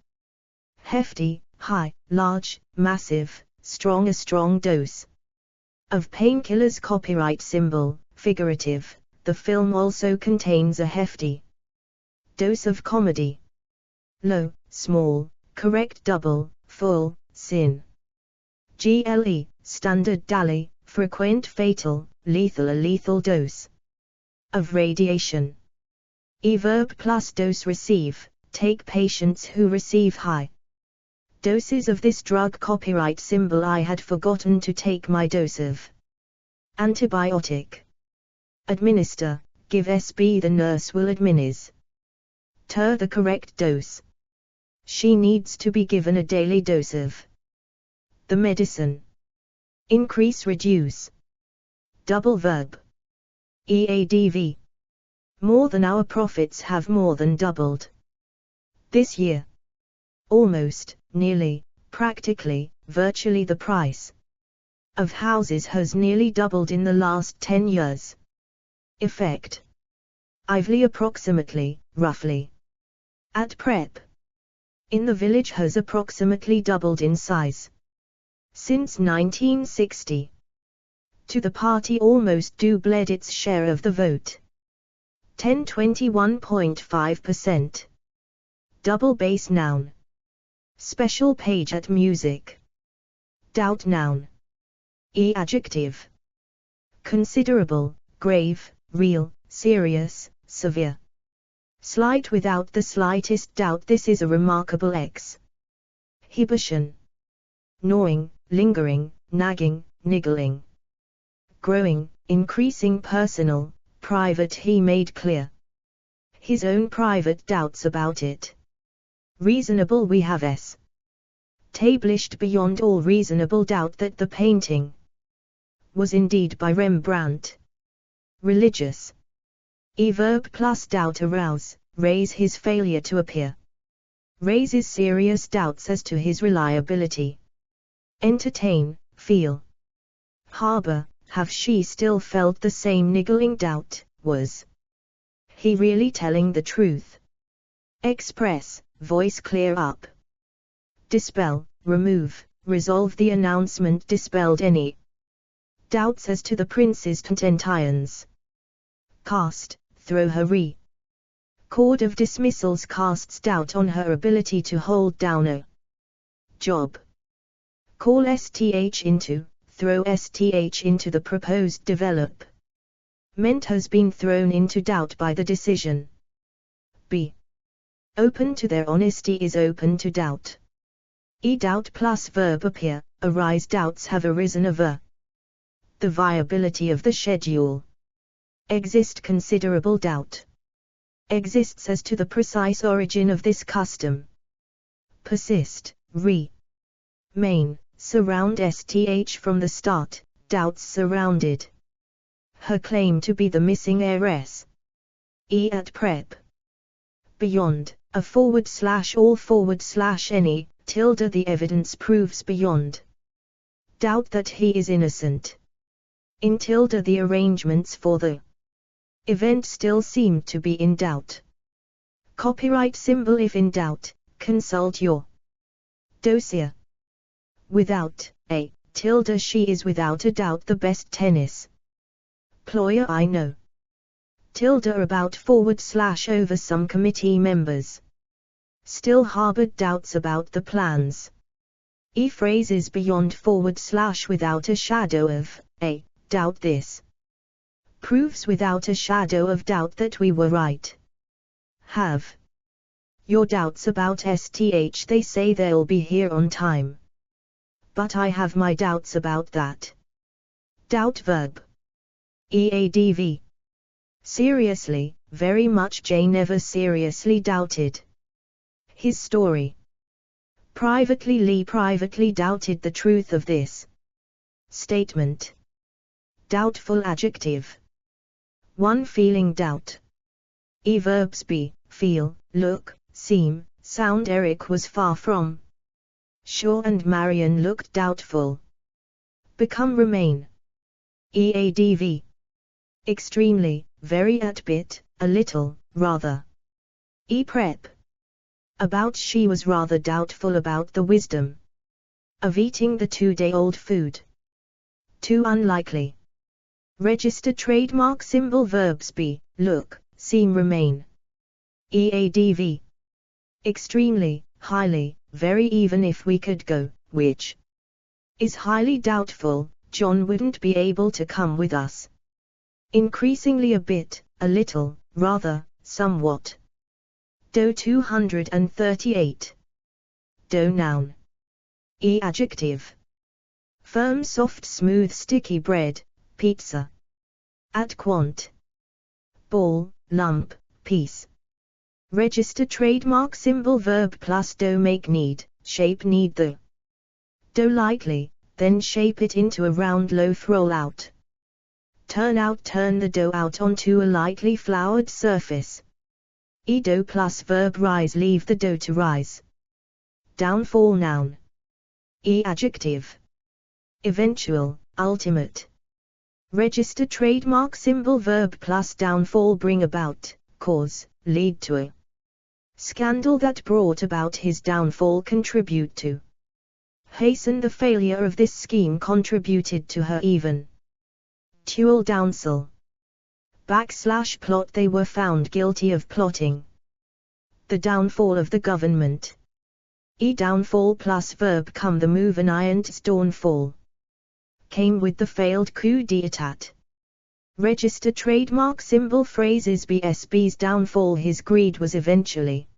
Hefty, high, large, massive, strong. A strong dose of painkillers. Copyright symbol, figurative. The film also contains a hefty dose of comedy. Low, small, correct. Double, full, sin. GLE, standard. Dally, frequent. Fatal, lethal. A lethal dose of radiation. Verb plus dose. Receive, take. Patients who receive high doses of this drug. Copyright symbol. I had forgotten to take my dose of antibiotic. Administer, give. SB, the nurse will administer the correct dose. She needs to be given a daily dose of the medicine. Increase, reduce. Double verb. EADV. More than. Our profits have more than doubled this year. Almost, nearly, practically, virtually. The price of houses has nearly doubled in the last 10 years. Effect. Ively, approximately, roughly. At prep. In the village has approximately doubled in size since 1960. To the party almost doubled its share of the vote. 21.5%. Double bass noun. Special page at music. Doubt noun. Adjective. Considerable, grave, real, serious, severe. Slight without the slightest doubt. This is a remarkable exhibition. Gnawing, lingering, nagging, niggling. Growing, increasing personal, private. He made clear his own private doubts about it. Reasonable. We have established beyond all reasonable doubt that the painting was indeed by Rembrandt. Religious. Verb plus doubt. Arouse, raise. His failure to appear raises serious doubts as to his reliability. Entertain, feel. Harbor, have. She still felt the same niggling doubt. Was he really telling the truth? Express, voice. Clear up. Dispel, remove, resolve. The announcement dispelled any doubts as to the prince's intentions. Cast, throw. Her record of dismissals casts doubt on her ability to hold down a job. Call sth into, throw sth into. The proposed development has been thrown into doubt by the decision. B. Open to their honesty is open to doubt. Doubt plus verb appear, arise. Doubts have arisen over the viability of the schedule. Exist. Considerable doubt exists as to the precise origin of this custom. Persist, remain, surround. Sth from the start, doubts surrounded her claim to be the missing heiress. At prep. Beyond, a / all / any, tilde. The evidence proves beyond doubt that he is innocent. In tilde. The arrangements for the event still seem to be in doubt. Copyright symbol. If in doubt, consult your dossier. Without a tilde. She is without a doubt the best tennis player I know. Tilde. About / over. Some committee members still harbored doubts about the plans. Phrases beyond / without a shadow of a doubt. This proves without a shadow of doubt that we were right. Have your doubts about sth. They say they'll be here on time. But I have my doubts about that. Doubt verb. Eadv. Seriously, very much. Jay never seriously doubted his story. Privately. Lee privately doubted the truth of this statement. Doubtful. Adjective. One feeling doubt. Verbs be, feel, look, seem, sound. Eric was far from sure and Marion looked doubtful. Become. Remain. Eadv. Extremely, very. At bit, a little, rather. Prep. About. She was rather doubtful about the wisdom of eating the 2-day-old food. Too unlikely. Register. Trademark symbol. Verbs be, look, seem, remain. Eadv. Extremely, highly, very. Even if we could go, which is highly doubtful, John wouldn't be able to come with us. Increasingly. A bit, a little, rather, somewhat. Do. 238. Do. Noun. Adjective. Firm. Soft. Smooth. Sticky. Bread, pizza. At quant. Ball, lump, piece. Register. Trademark symbol. Verb plus do. Make. Need, shape. Knead the dough lightly, then shape it into a round loaf. Roll out. Turn out. Turn the dough out onto a lightly floured surface. Do plus verb. Rise. Leave the dough to rise. Downfall. Noun. Adjective. Eventual, ultimate. Register. Trademark symbol. Verb plus downfall. Bring about, cause, lead to a scandal that brought about his downfall. Contribute to. Hasten. The failure of this scheme contributed to her even. Tual. Downsel. / plot. They were found guilty of plotting the downfall of the government. Downfall plus verb. Come. The move an iron's dawnfall came with the failed coup d'état. Register trademark symbol phrases BSB's downfall. His greed was eventually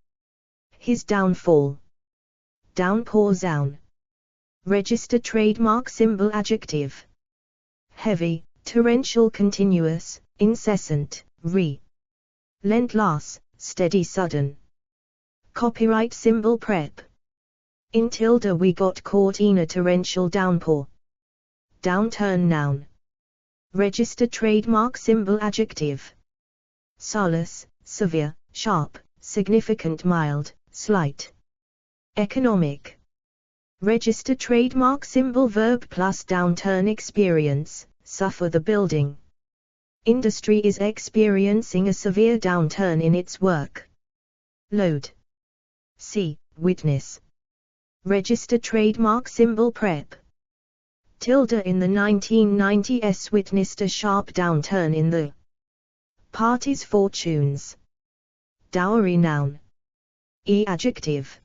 his downfall. Downpour down. Register trademark symbol adjective. Heavy, torrential, continuous, incessant, relentless, steady, sudden. Copyright symbol prep. In tilde we got caught in a torrential downpour. Downturn noun. Register trademark symbol adjective. Solace, severe, sharp, significant, mild, slight. Economic. Register trademark symbol verb plus downturn. Experience, suffer. The building industry is experiencing a severe downturn in its work load. See, witness. Register trademark symbol prep. Tilde in the 1990s witnessed a sharp downturn in the party's fortunes. Dowry noun. Adjective.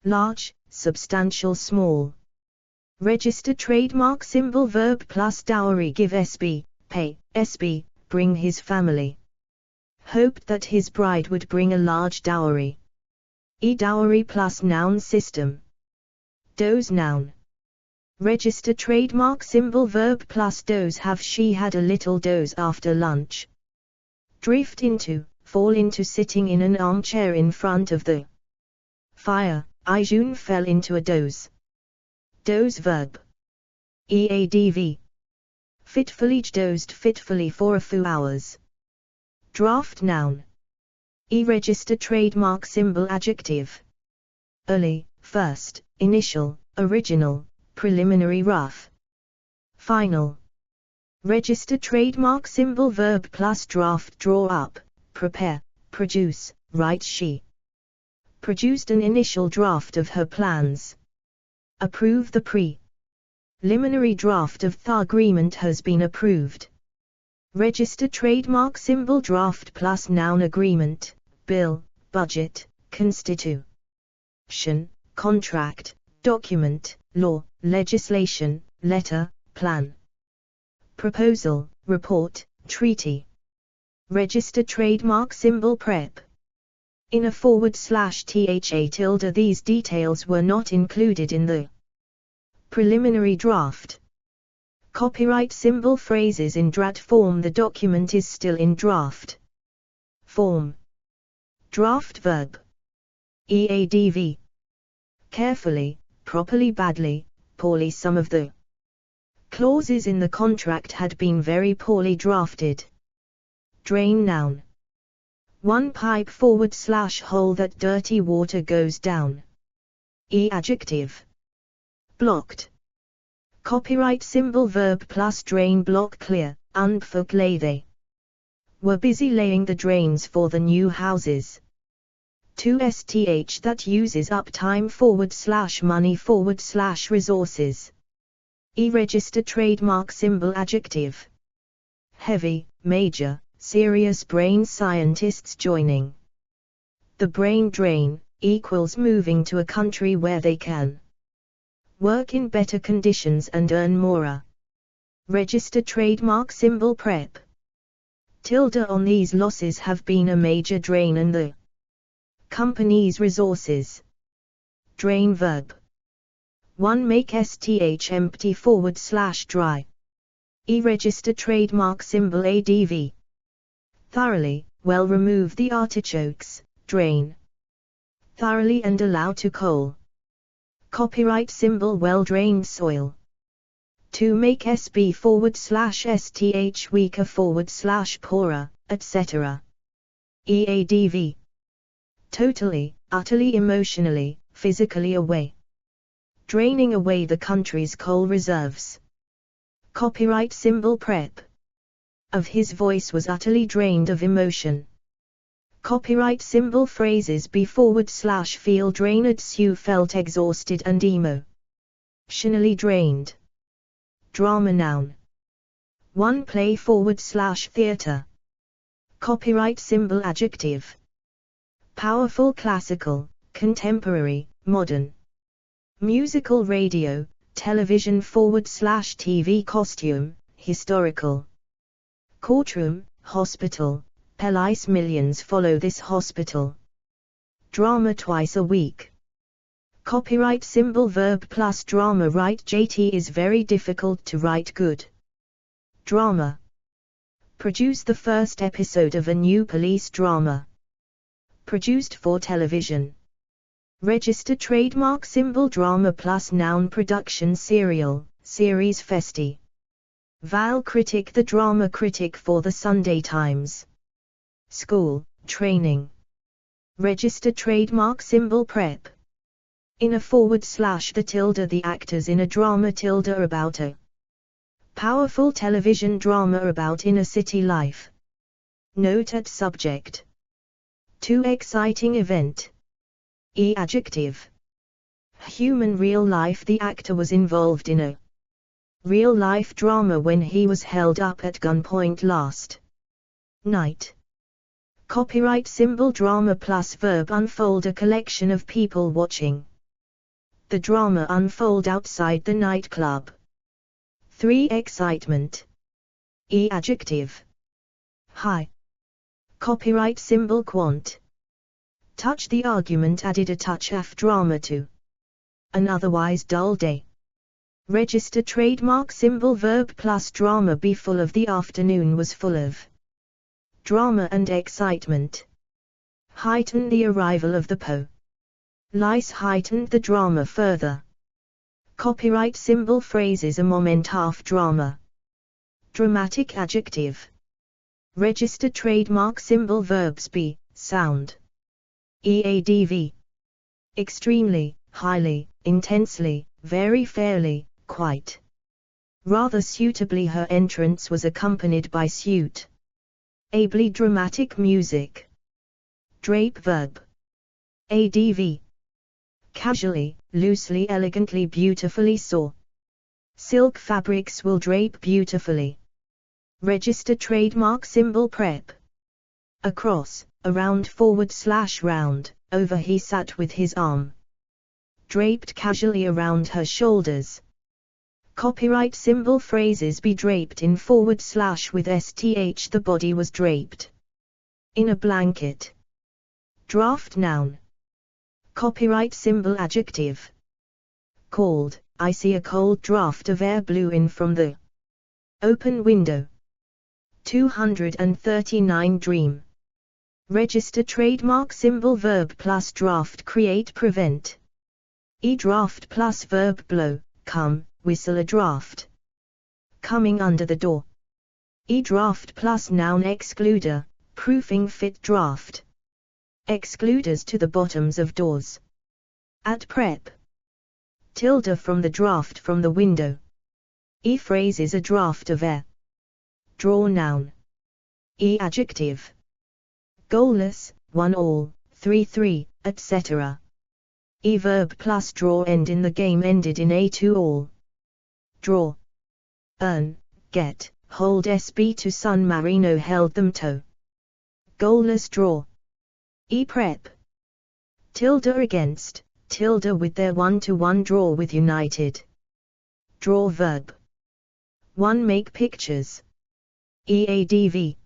Large, substantial, small. Register trademark symbol verb plus dowry. Give SB, pay, SB, bring his family. Hoped that his bride would bring a large dowry. Dowry plus noun system. Doze noun. Register trademark symbol verb plus doze. Have she had a little doze after lunch? Drift into, fall into. Sitting in an armchair in front of the fire, June fell into a doze. Doze verb. Eadv. Fitfully dozed fitfully for a few hours. Draft noun. Register trademark symbol adjective. Early, first, initial, original, preliminary, rough. Final. Register trademark symbol verb plus draft. Draw up, prepare, produce, write. She produced an initial draft of her plans. Approve. The preliminary draft of the agreement has been approved. Register trademark symbol draft plus noun. Agreement, bill, budget, constitution, contract, document, law, legislation, letter, plan, proposal, report, treaty. Register trademark symbol prep. In a / tha tilde. These details were not included in the preliminary draft. Copyright symbol phrases in draft form. The document is still in draft form. Draft verb. Eadv. Carefully, properly, badly, poorly. Some of the clauses in the contract had been very poorly drafted. Drain noun. One pipe / hole that dirty water goes down. Adjective. Blocked. Copyright symbol verb plus drain. Block, clear, unblock. Lay. They were busy laying the drains for the new houses. To sth that uses up time / money / resources. Register trademark symbol adjective. Heavy, major, serious. Brain scientists joining. The brain drain equals moving to a country where they can work in better conditions and earn more. Register trademark symbol prep. Tilde on. These losses have been a major drain on the company's resources. Drain verb. 1 make sth empty / dry. Register trademark symbol adv. Thoroughly, well. Remove the artichokes, drain thoroughly and allow to cool. Copyright symbol well. Drained soil. To make sb / sth weaker / poorer, etc. Eadv. Totally, utterly, emotionally, physically away. Draining away the country's coal reserves. Copyright symbol prep. Of his voice was utterly drained of emotion. Copyright symbol phrases b / feel drained. Sue felt exhausted and emotionally drained. Drama noun. One play / theater. Copyright symbol adjective. Powerful, classical, contemporary, modern. Musical, radio, television / TV. Costume, historical. Courtroom, hospital, police. Millions follow this hospital. Drama twice a week. Copyright symbol verb plus drama. Write JT is very difficult to write good. Drama. Produce the first episode of a new police drama. Produced for television. Register trademark symbol drama plus noun production serial, series festi. Val critic the drama critic for the Sunday Times. School, training. Register trademark symbol prep. In a / the tilde the actors in a drama tilde about a powerful television drama about inner city life. Note at subject. Too exciting event. Adjective. Human real life. The actor was involved in a real life drama when he was held up at gunpoint last night. Copyright symbol drama plus verb unfold. A collection of people watching the drama unfold outside the nightclub. 3. Excitement. Adjective. High. Copyright symbol quant. Touch. The argument added a touch of drama to an otherwise dull day. Register trademark symbol verb plus drama. Be full of. The afternoon was full of drama and excitement. Heighten. The arrival of the police heightened the drama further. Copyright symbol phrases. A moment half drama. Dramatic adjective. Register trademark symbol verbs. Be, sound. EADV. Extremely, highly, intensely, very fairly, quite. Rather suitably. Her entrance was accompanied by suit. Ably. Dramatic music. Drape verb. ADV. Casually, loosely, elegantly, beautifully. Saw. Silk fabrics will drape beautifully. Register trademark symbol prep. Across, around, / round, over. He sat with his arm draped casually around her shoulders. Copyright symbol phrases. Be draped in / with STH. The body was draped in a blanket. Draft noun. Copyright symbol adjective. Cold. I see a cold draft of air blew in from the open window. 239. Dream. Register trademark symbol verb plus draft. Create. Prevent. Draft plus verb blow, come, whistle. A draft coming under the door. Draft plus noun excluder, proofing fit draft. Excluders to the bottoms of doors. At prep. Tilde from the draft from the window. Phrase is a draft of air. Draw noun. Adjective. Goalless, 1-1, 3-3, etc. Verb plus draw. End in the game ended in a 2-all. Draw. Earn, get, hold. SB to San Marino held them to. Goalless draw. Prep. Tilde against, tilde with their 1-1 draw with United. Draw verb. 1. Make pictures. EADV.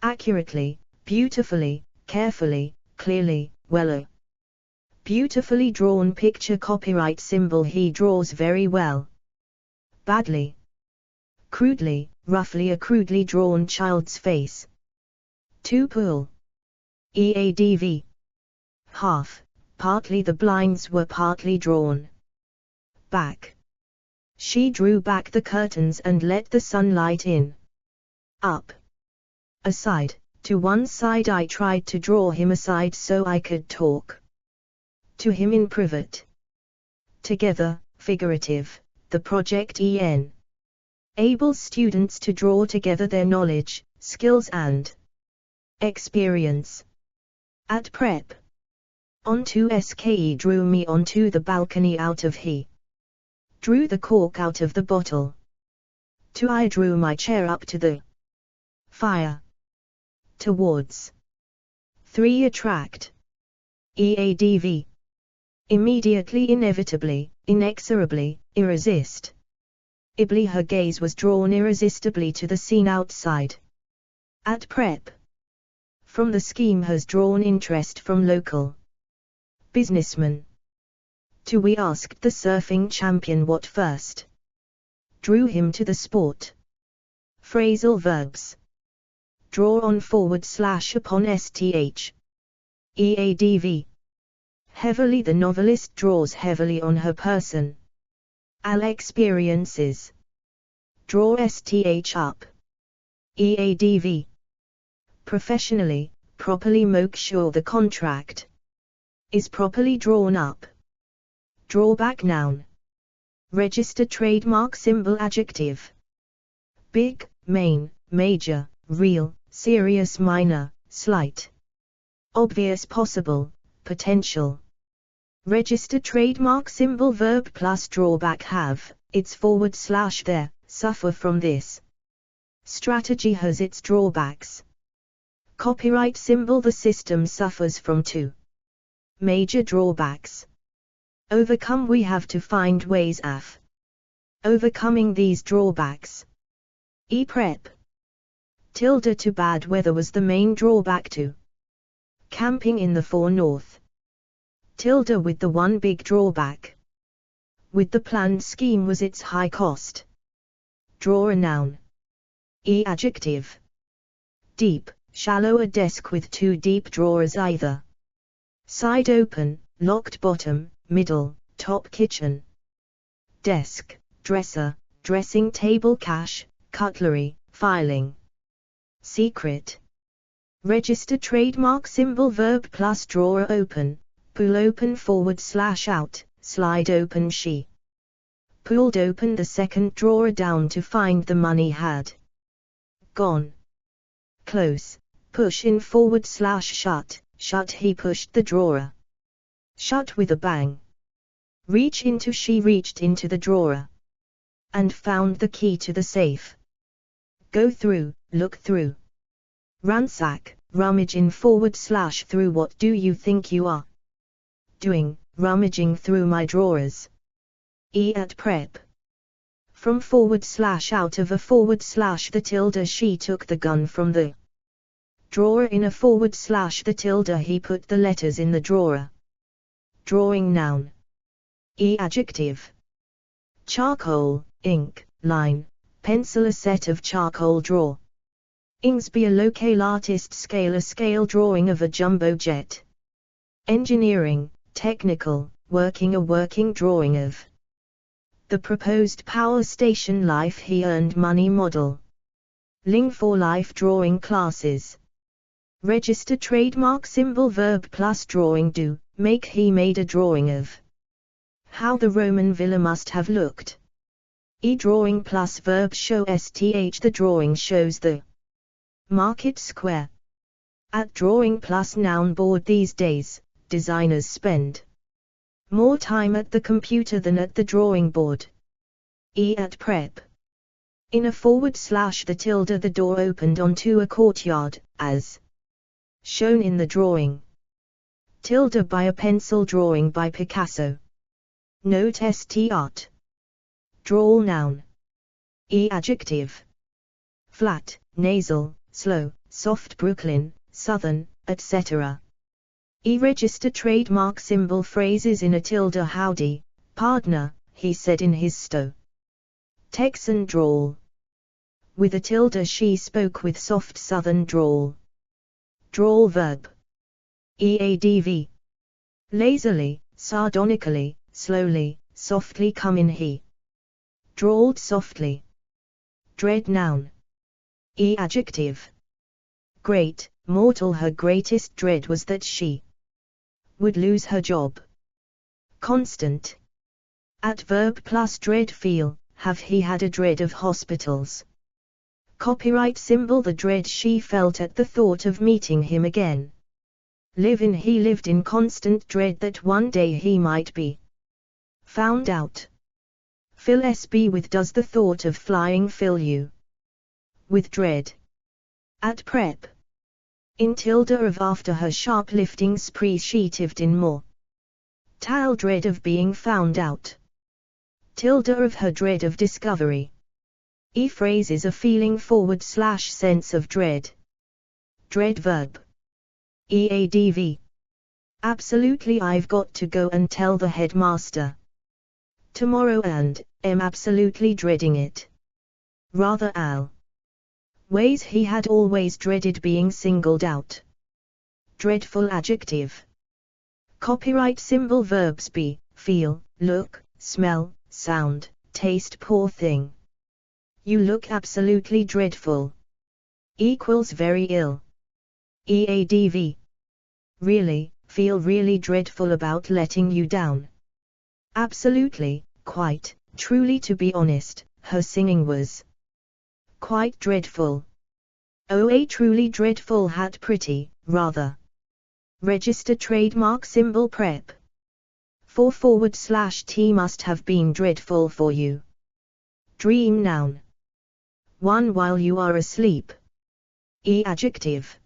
Accurately, beautifully, carefully, clearly, well. A beautifully drawn picture. Copyright symbol. He draws very well. Badly. Crudely, roughly. A crudely drawn child's face. To pull. EADV. Half, partly. The blinds were partly drawn back. She drew back the curtains and let the sunlight in. Up. Aside, to one side. I tried to draw him aside so I could talk to him in private. Together, figurative, the project enables students to draw together their knowledge, skills and experience. At prep. Onto SKE drew me onto the balcony out of he. Drew the cork out of the bottle. To I drew my chair up to the fire. Towards. 3. Attract. EADV. Immediately, inevitably, inexorably, irresist. Her gaze was drawn irresistibly to the scene outside. At prep. From the scheme has drawn interest from local businessmen. To we asked the surfing champion what first drew him to the sport. Phrasal verbs. Draw on / upon sth. EADV. Heavily, the novelist draws heavily on her person. Al experiences. Draw sth up. EADV. Professionally, properly make sure the contract is properly drawn up. Drawback noun. Register trademark symbol adjective. Big, main, major, real, serious, minor, slight. Obvious, possible, potential. Register trademark symbol verb plus drawback have, its / there, suffer from this. Strategy has its drawbacks. Copyright symbol, the system suffers from 2 major drawbacks. Overcome, we have to find ways of overcoming these drawbacks. Prep. Tilde to bad weather was the main drawback to camping in the far north. Tilde with the one big drawback with the planned scheme was its high cost. Draw a noun. Adjective. Deep, shallow, a desk with 2 deep drawers either side open, locked bottom, middle, top, kitchen. Desk, dresser, dressing table, cash, cutlery, filing. Secret. Register trademark symbol verb plus drawer open, pull open / out, slide open. She pulled open the second drawer down to find the money had gone. Close, push in / shut, shut, he pushed the drawer shut with a bang. Reach into, she reached into the drawer and found the key to the safe. Go through, look through. Ransack, rummage in / through. What do you think you are doing, rummaging through my drawers? At prep. From / out of a / the tilde, she took the gun from the drawer in a / the tilde, he put the letters in the drawer. Drawing noun. Adjective. Charcoal, ink, line, pencil, a set of charcoal draw. Ings, be a local artist, scale, a scale drawing of a jumbo jet. Engineering, technical, working, a working drawing of the proposed power station. Life, he earned money, model. Ling, for life drawing classes. Register trademark symbol verb plus drawing do, make, he made a drawing of how the Roman villa must have looked. Drawing plus verb show sth, the drawing shows the market square. At drawing plus noun board, these days, designers spend more time at the computer than at the drawing board. At prep. In a / the tilde, the door opened onto a courtyard, as shown in the drawing. Tilde by a pencil drawing by Picasso. Note st art. Drawl noun. Adjective. Flat, nasal, slow, soft, Brooklyn, southern, etc. Register trademark symbol phrases in a tilde. Howdy, pardner, he said in his Texan drawl. With a tilde, she spoke with soft southern drawl. Drawl verb. Eadv. Lazily, sardonically, slowly, softly come in, he drawled softly. Dread noun. Adjective. Great, mortal, her greatest dread was that she would lose her job. Constant. At verb plus dread, feel, have, he had a dread of hospitals. Copyright symbol, the dread she felt at the thought of meeting him again. Live in, he lived in constant dread that one day he might be found out. Fill sb with, does the thought of flying fill you with dread? At prep. In tilde of, after her sharp-lifting spree, she tived in more tal dread of being found out. Tilde of her dread of discovery. Phrase is a feeling / sense of dread. Dread verb. EADV. Absolutely, I've got to go and tell the headmaster tomorrow and am absolutely dreading it. Rather ways he had always dreaded being singled out. Dreadful adjective. Copyright symbol verbs be, feel, look, smell, sound, taste. Poor thing. You look absolutely dreadful. Equals very ill. EADV. Really, feel really dreadful about letting you down. Absolutely, quite, truly, to be honest, her singing was quite dreadful. Oh, truly dreadful. Hat pretty, rather. Register trademark symbol prep. /T must have been dreadful for you. Dream noun. 1 while you are asleep. Adjective.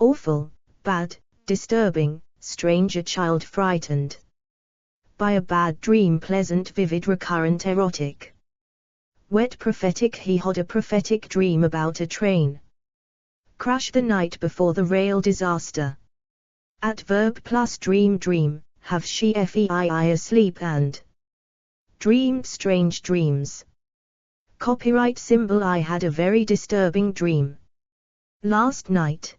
Awful, bad, disturbing, strange. A child frightened by a bad dream. Pleasant, vivid, recurrent, erotic. Wet, prophetic. He had a prophetic dream about a train crash the night before the rail disaster. Adverb plus dream. Dream, have she fei asleep and dreamed strange dreams. Copyright symbol. I had a very disturbing dream last night.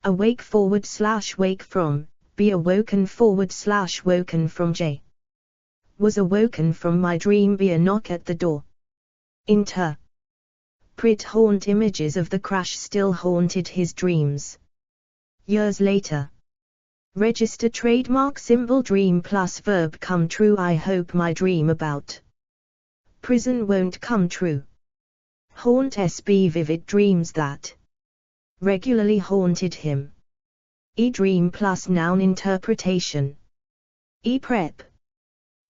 Awake /wake from, be awoken /woken from. J was awoken from my dream. Be a knock at the door. Prit haunt. Images of the crash still haunted his dreams. Years later. Register trademark symbol. Dream plus verb come true. I hope my dream about prison won't come true. Haunt SB. Vivid dreams that regularly haunted him. Dream plus noun interpretation. Prep.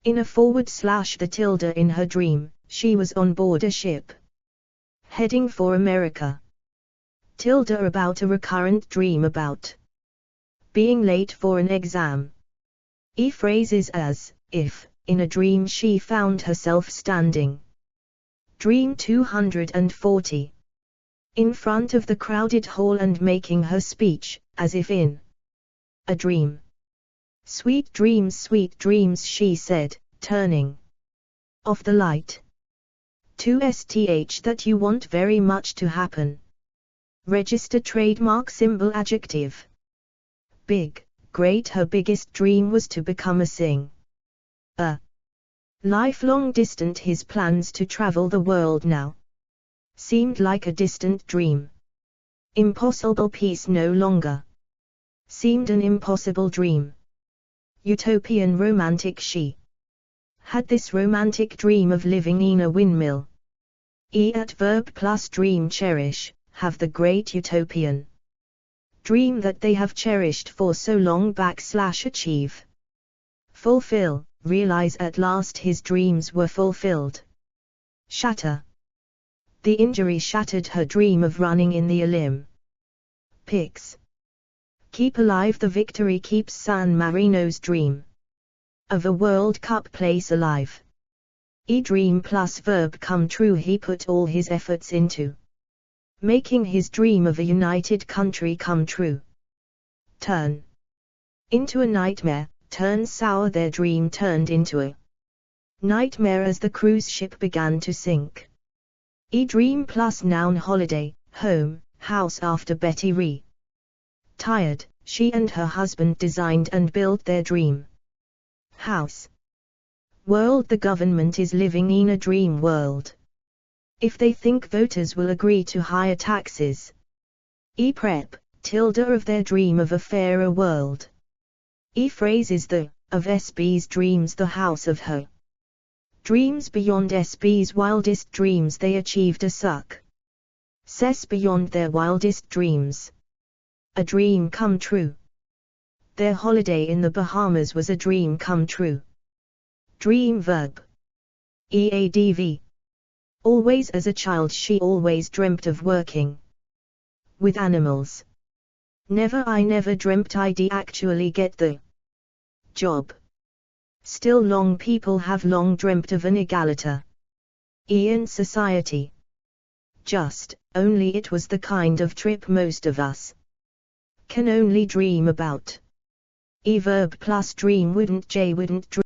In a / the tilde. In her dream, she was on board a ship heading for America. Tilde. About a recurrent dream about being late for an exam. Phrases as, if, in a dream she found herself standing. Dream 240. In front of the crowded hall and making her speech, as if in a dream. Sweet dreams, she said, turning off the light. That you want very much to happen. Register trademark symbol. Adjective. Big, great. Her biggest dream was to become a singer. Lifelong distant. His plans to travel the world now seemed like a distant dream. Impossible. Peace no longer seemed an impossible dream. Utopian, romantic. She had this romantic dream of living in a windmill. Adverb plus dream. Cherish, have the great utopian dream that they have cherished for so long. /achieve. Fulfill, realize at last his dreams were fulfilled. Shatter. The injury shattered her dream of running in the Olympics. Keep alive. The victory keeps San Marino's dream of a World Cup place alive. Dream plus verb come true. He put all his efforts into making his dream of a united country come true. Turn into a nightmare, turn sour. Their dream turned into a nightmare as the cruise ship began to sink. Dream plus noun. Holiday, home, house. After Betty retired, she and her husband designed and built their dream house. World. The government is living in a dream world. If they think voters will agree to higher taxes. Prep, tilde. Of their dream of a fairer world. Phrases. The, of SB's dreams. The house of her dreams. Beyond SB's wildest dreams they achieved a success beyond their wildest dreams. A dream come true. Their holiday in the Bahamas was a dream come true. Dream verb. EADV. Always. As a child she always dreamt of working with animals. Never. I never dreamt I'd actually get the job. Still long. People have long dreamt of an egaliter in society. Just, only it was the kind of trip most of us can only dream about. E verb plus dream wouldn't dream.